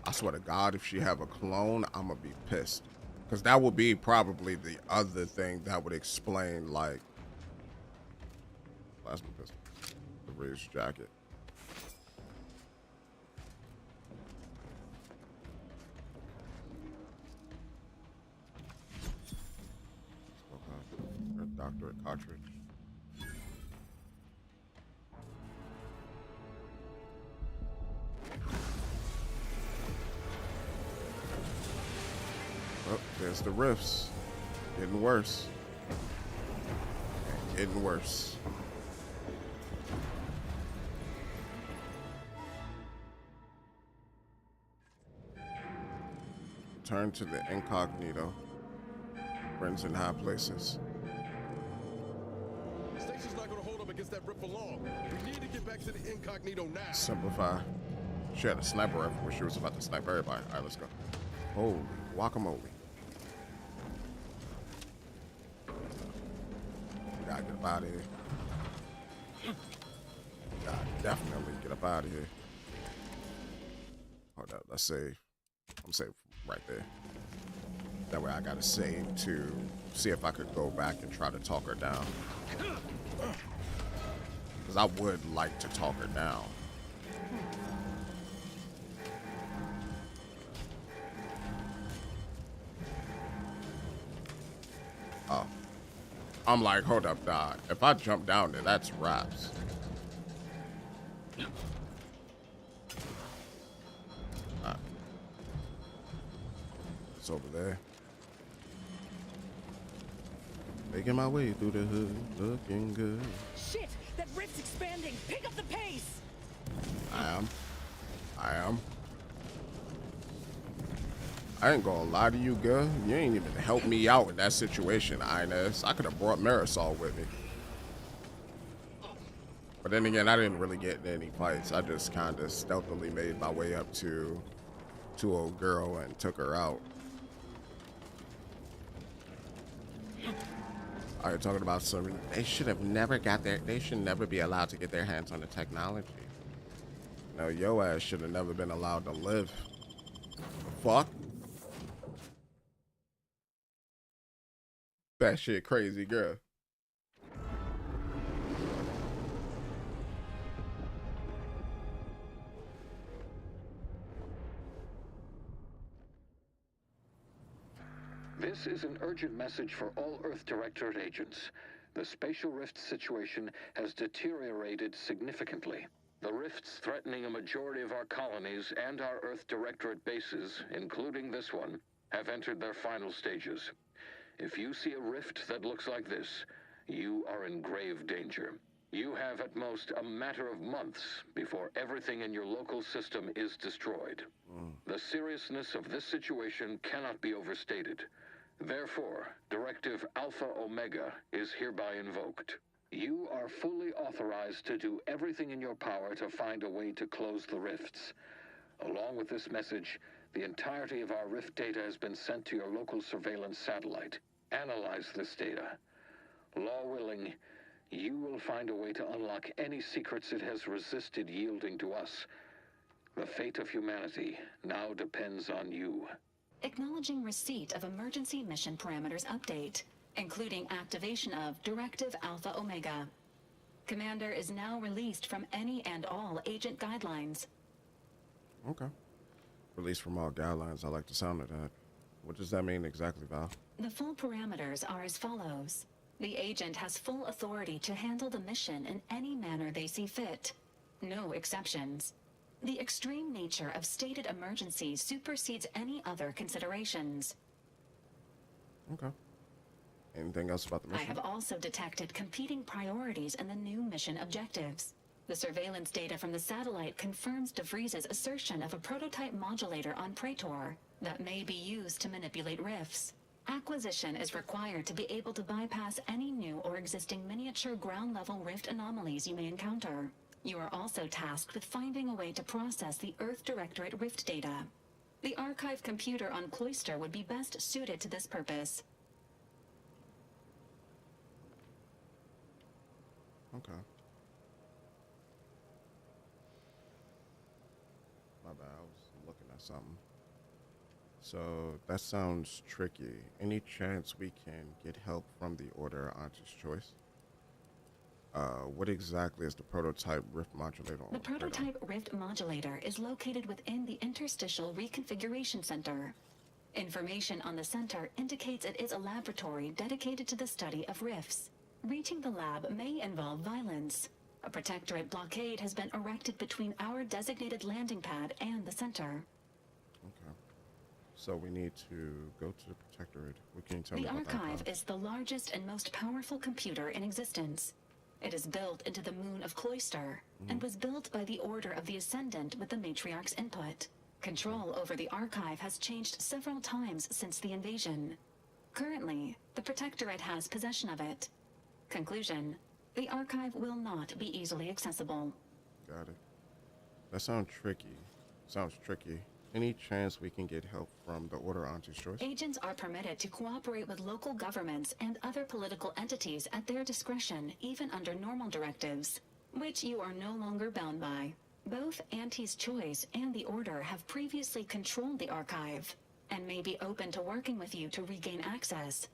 I swear to God, if she have a clone, I'm gonna be pissed. Because that would be probably the other thing that would explain, like, plasma pistol, the Ridge jacket. Earth Directorate cartridge. Oh, there's the rifts. Getting worse. Getting worse. Turn to the incognito. Friends in high places. Station's not gonna hold up against that rip for long. We need to get back to the incognito now. Simplify. She had a sniper rifle where she was about to snipe everybody. All right, let's go. Holy guacamole. Gotta get up out of here. Gotta definitely get up out of here. Hold up, let's save. I'm saved right there. That way I gotta save to see if I could go back and try to talk her down. Because I would like to talk her down. Oh. I'm like, hold up, dog. If I jump down there, that's wraps. Right. It's over there. Making my way through the hood, looking good. Shit! That rift's expanding! Pick up the pace! I am. I ain't gonna lie to you, girl. You ain't even helped me out in that situation, Inez. I could have brought Marisol with me. But then again, I didn't really get in any fights. I just kind of stealthily made my way up to old girl and took her out. Are you talking about some? They should have never got their. They should never be allowed to get their hands on the technology. No, your ass should have never been allowed to live. Fuck. That shit crazy, girl. This is an urgent message for all Earth Directorate agents. The spatial rift situation has deteriorated significantly. The rifts threatening a majority of our colonies and our Earth Directorate bases, including this one, have entered their final stages. If you see a rift that looks like this, you are in grave danger. You have at most a matter of months before everything in your local system is destroyed. The seriousness of this situation cannot be overstated. Therefore, Directive Alpha Omega is hereby invoked. You are fully authorized to do everything in your power to find a way to close the rifts. Along with this message, the entirety of our rift data has been sent to your local surveillance satellite. Analyze this data. Law willing, you will find a way to unlock any secrets it has resisted yielding to us. The fate of humanity now depends on you. Acknowledging receipt of emergency mission parameters update, including activation of Directive Alpha Omega. Commander is now released from any and all agent guidelines. Okay. Released from all guidelines. I like the sound of that. What does that mean exactly, Val? The full parameters are as follows. The agent has full authority to handle the mission in any manner they see fit. No exceptions. The extreme nature of stated emergencies supersedes any other considerations. Okay. Anything else about the mission? I have also detected competing priorities in the new mission objectives. The surveillance data from the satellite confirms DeVries's assertion of a prototype modulator on Praetor that may be used to manipulate rifts. Acquisition is required to be able to bypass any new or existing miniature ground-level rift anomalies you may encounter. You are also tasked with finding a way to process the Earth Directorate rift data. The archive computer on Cloister would be best suited to this purpose. Okay. My bad, I was looking at something. So that sounds tricky. Any chance we can get help from the Order Auntie's Choice? What exactly is the prototype rift modulator? The prototype rift modulator is located within the Interstitial Reconfiguration Center. Information on the center indicates it is a laboratory dedicated to the study of rifts. Reaching the lab may involve violence. A Protectorate blockade has been erected between our designated landing pad and the center. Okay. So we need to go to the Protectorate. What can you tell me The about that? Archive is the largest and most powerful computer in existence. It is built into the moon of Cloister and was built by the Order of the Ascendant with the Matriarch's input. Control over the Archive has changed several times since the invasion. Currently, the Protectorate has possession of it. Conclusion: the Archive will not be easily accessible. Got it. That sounds tricky. Any chance we can get help from the Order Auntie's Choice? Agents are permitted to cooperate with local governments and other political entities at their discretion, even under normal directives, which you are no longer bound by. Both Auntie's Choice and the Order have previously controlled the Archive, and may be open to working with you to regain access.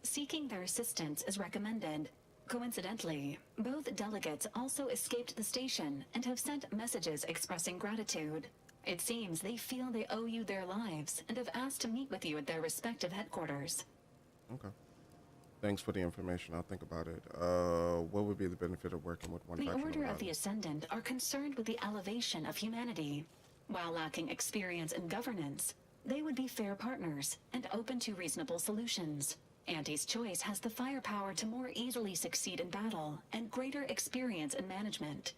Seeking their assistance is recommended. Coincidentally, both delegates also escaped the station and have sent messages expressing gratitude. It seems they feel they owe you their lives and have asked to meet with you at their respective headquarters. Okay. Thanks for the information. I'll think about it. What would be the benefit of working with one The faction Order or of another? the Ascendant are concerned with the elevation of humanity. While lacking experience in governance, they would be fair partners and open to reasonable solutions. Auntie's Choice has the firepower to more easily succeed in battle and greater experience in management.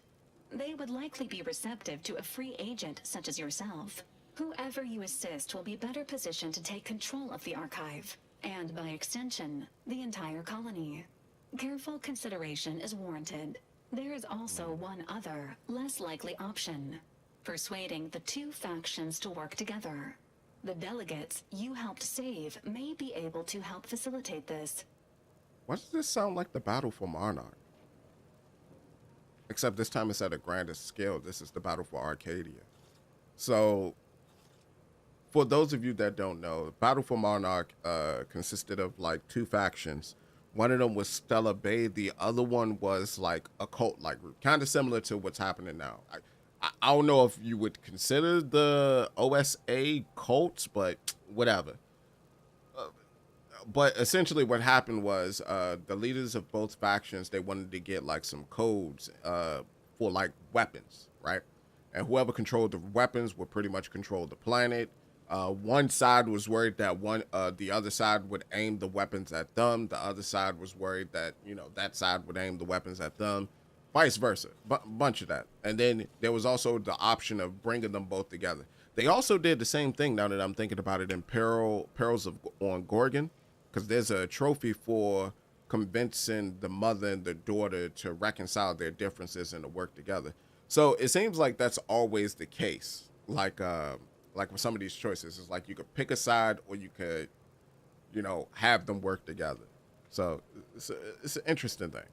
They would likely be receptive to a free agent such as yourself. Whoever you assist will be better positioned to take control of the Archive, and by extension, the entire colony. Careful consideration is warranted. There is also one other, less likely option: persuading the two factions to work together. The delegates you helped save may be able to help facilitate this. Why does this sound like the battle for Monarch? Except this time it's at a grander scale. This is the battle for Arcadia. So, for those of you that don't know, Battle for Monarch consisted of like two factions. One of them was Stella Bay. The other one was like a cult-like group, kind of similar to what's happening now. I don't know if you would consider the OSA cults, but whatever. But essentially what happened was the leaders of both factions, they wanted to get like some codes for like weapons, right? And whoever controlled the weapons would pretty much control the planet. One side was worried that the other side would aim the weapons at them. The other side was worried that, you know, that side would aim the weapons at them. Vice versa, bunch of that. And then there was also the option of bringing them both together. They also did the same thing, now that I'm thinking about it, in Perils on Gorgon, because there's a trophy for convincing the mother and the daughter to reconcile their differences and to work together. So it seems like that's always the case. Like with some of these choices, it's like you could pick a side or you could, you know, have them work together. So it's an interesting thing.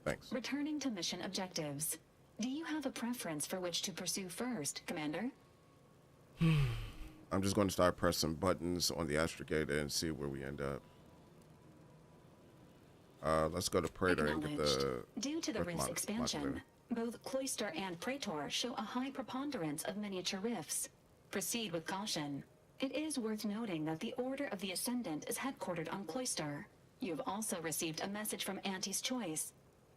Thanks. Returning to mission objectives. Do you have a preference for which to pursue first, Commander? I'm just going to start pressing buttons on the astrogator and see where we end up. Let's go to Praetor and get the... Due to the rift's expansion, both Cloister and Praetor show a high preponderance of miniature rifts. Proceed with caution. It is worth noting that the Order of the Ascendant is headquartered on Cloister. You've also received a message from Auntie's Choice.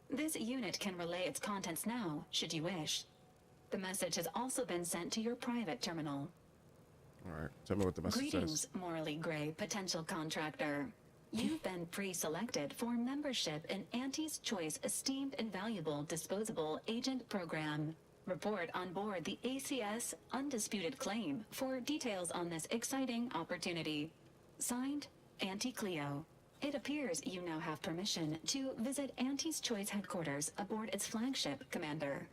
This unit can relay its contents now, should you wish. The message has also been sent to your private terminal. All right, tell me what the message Greetings, says. morally gray potential contractor. You've been pre-selected for membership in Auntie's Choice Esteemed and Valuable Disposable Agent Program. Report on board the ACS Undisputed Claim for details on this exciting opportunity. Signed, Auntie Cleo. It appears you now have permission to visit Auntie's Choice headquarters aboard its flagship, Commander.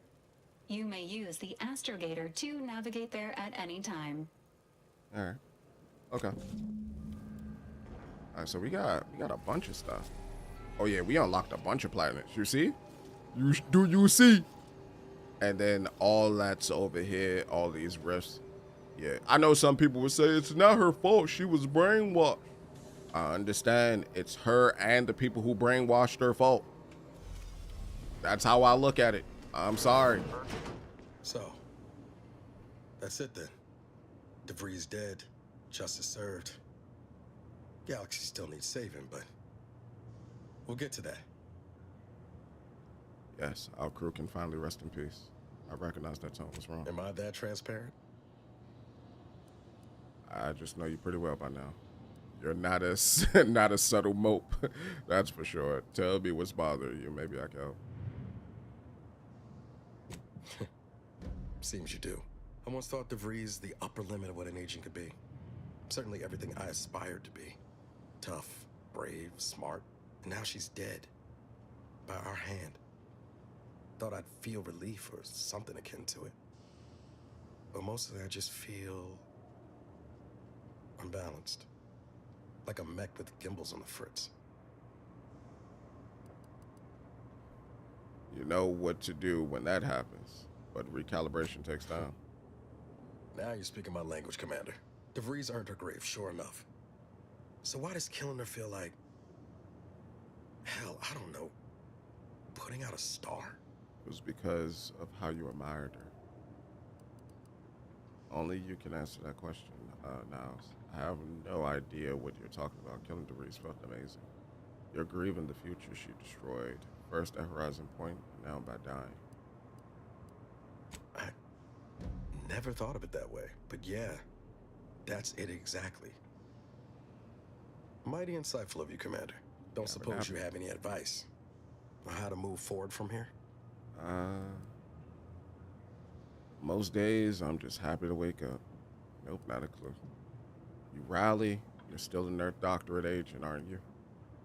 You may use the astrogator to navigate there at any time. All right. Okay. All right, so we got a bunch of stuff. Oh yeah, we unlocked a bunch of planets. You see? You see? And then all that's over here, all these rifts. Yeah, I know some people would say it's not her fault. She was brainwashed. I understand it's her and the people who brainwashed her fault. That's how I look at it. I'm sorry. So, that's it then. DeVries dead, justice served. Galaxy still needs saving, but we'll get to that. Yes, our crew can finally rest in peace. I recognize that tone was wrong. Am I that transparent? I just know you pretty well by now. You're not a subtle mope, that's for sure. Tell me what's bothering you. Maybe I can help. Seems you do. I once thought DeVries the upper limit of what an agent could be. Certainly everything I aspired to be. Tough, brave, smart, and now she's dead. By our hand. Thought I'd feel relief or something akin to it. But mostly I just feel unbalanced. Like a mech with gimbals on the fritz. You know what to do when that happens, but recalibration takes time. Now you're speaking my language, Commander. DeVries earned her grave, sure enough. So why does killing her feel like... hell, I don't know. Putting out a star? It was because of how you admired her. Only you can answer that question, Niles. I have no idea what you're talking about. Killing DeVries felt amazing. You're grieving the future she destroyed. First at Horizon Point, now by dying. I never thought of it that way, but yeah, that's it exactly. Mighty insightful of you, Commander. Don't suppose you have any advice on how to move forward from here? Most days, I'm just happy to wake up. Nope, not a clue. You rally, you're still an Earth Doctorate agent, aren't you?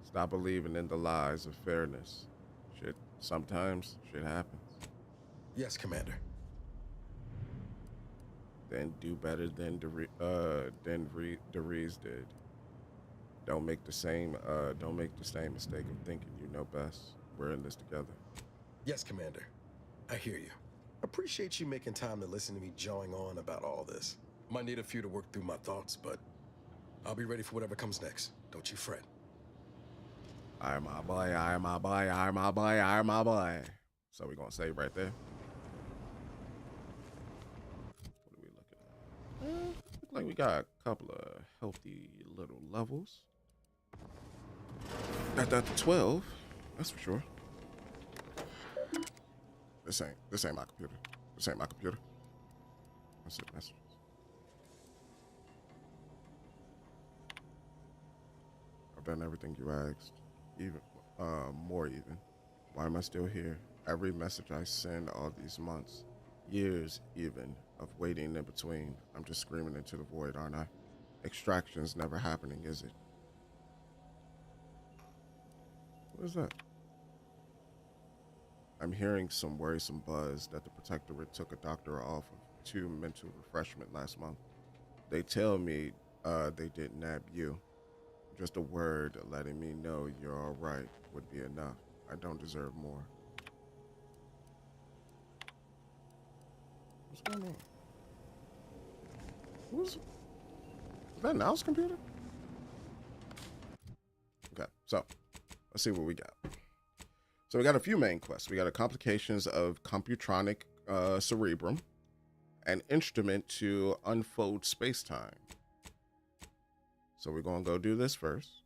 Stop believing in the lies of fairness. Sometimes shit happens. Yes, Commander. Then do better than DeVries did. Don't make the same mistake of thinking you know best. We're in this together. Yes, Commander. I hear you. Appreciate you making time to listen to me jawing on about all this. Might need a few to work through my thoughts, but I'll be ready for whatever comes next. Don't you fret. I'm my boy, I'm my boy, I'm my boy, I'm my boy. So we're gonna save right there. What are we looking at? Look like we got a couple of healthy little levels. Got that to 12, that's for sure. This ain't my computer. This ain't my computer. That's it, messages. I've done everything you asked. Even more even. Why am I still here? Every message I send all these months, years even, of waiting in between. I'm just screaming into the void, aren't I? Extraction's never happening, is it? What is that? I'm hearing some worrisome buzz that the Protectorate took a doctor off of 2 mental refreshment last month. They tell me they didn't nab you. Just a word letting me know you're all right would be enough. I don't deserve more. What's going on? Is that Niles' computer? Okay, so let's see what we got. So we got a few main quests. We got a complications of computronic cerebrum, an instrument to unfold space-time. So we're gonna go do this first.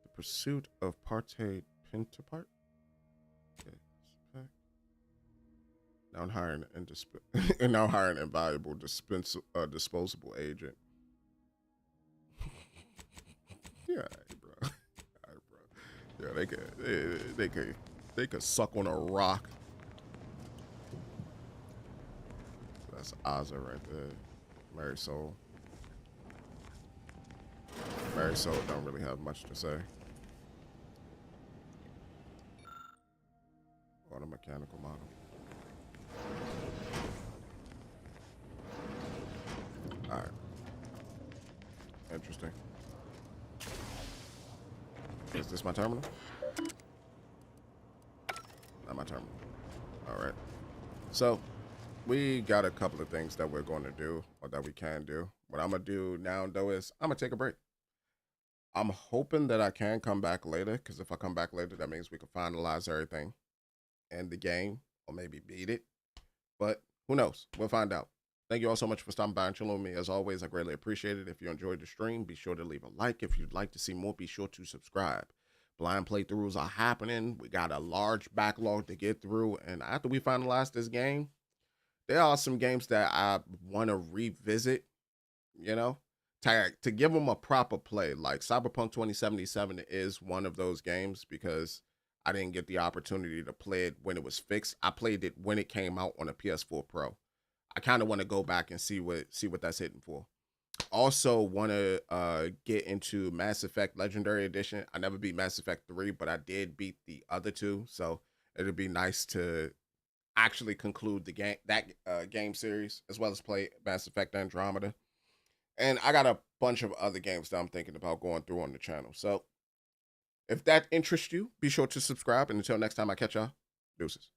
The pursuit of parte pentapart. Okay. Now I'm hiring and now hiring an invaluable disposable agent. Yeah, bro. All right, bro. Yeah, they could suck on a rock. That's Ozza right there. Marisol. Marisol don't really have much to say. On a mechanical model. Alright. Interesting. Is this my terminal? Not my terminal. Alright. So, we got a couple of things that we're going to do, or that we can do. What I'm going to do now, though, is I'm going to take a break. I'm hoping that I can come back later, because if I come back later, that means we can finalize everything in the game, or maybe beat it. But who knows? We'll find out. Thank you all so much for stopping by and chilling with me. As always, I greatly appreciate it. If you enjoyed the stream, be sure to leave a like. If you'd like to see more, be sure to subscribe. Blind playthroughs are happening. We got a large backlog to get through. And after we finalize this game, there are some games that I want to revisit, you know, to give them a proper play. Like Cyberpunk 2077 is one of those games because I didn't get the opportunity to play it when it was fixed. I played it when it came out on a PS4 Pro. I kind of want to go back and see what that's hitting for. Also want to get into Mass Effect Legendary Edition. I never beat Mass Effect 3, but I did beat the other two. So it'd be nice to actually conclude the game series, as well as play Mass Effect Andromeda. And I got a bunch of other games that I'm thinking about going through on the channel. So if that interests you, be sure to subscribe. And until next time I catch y'all, deuces.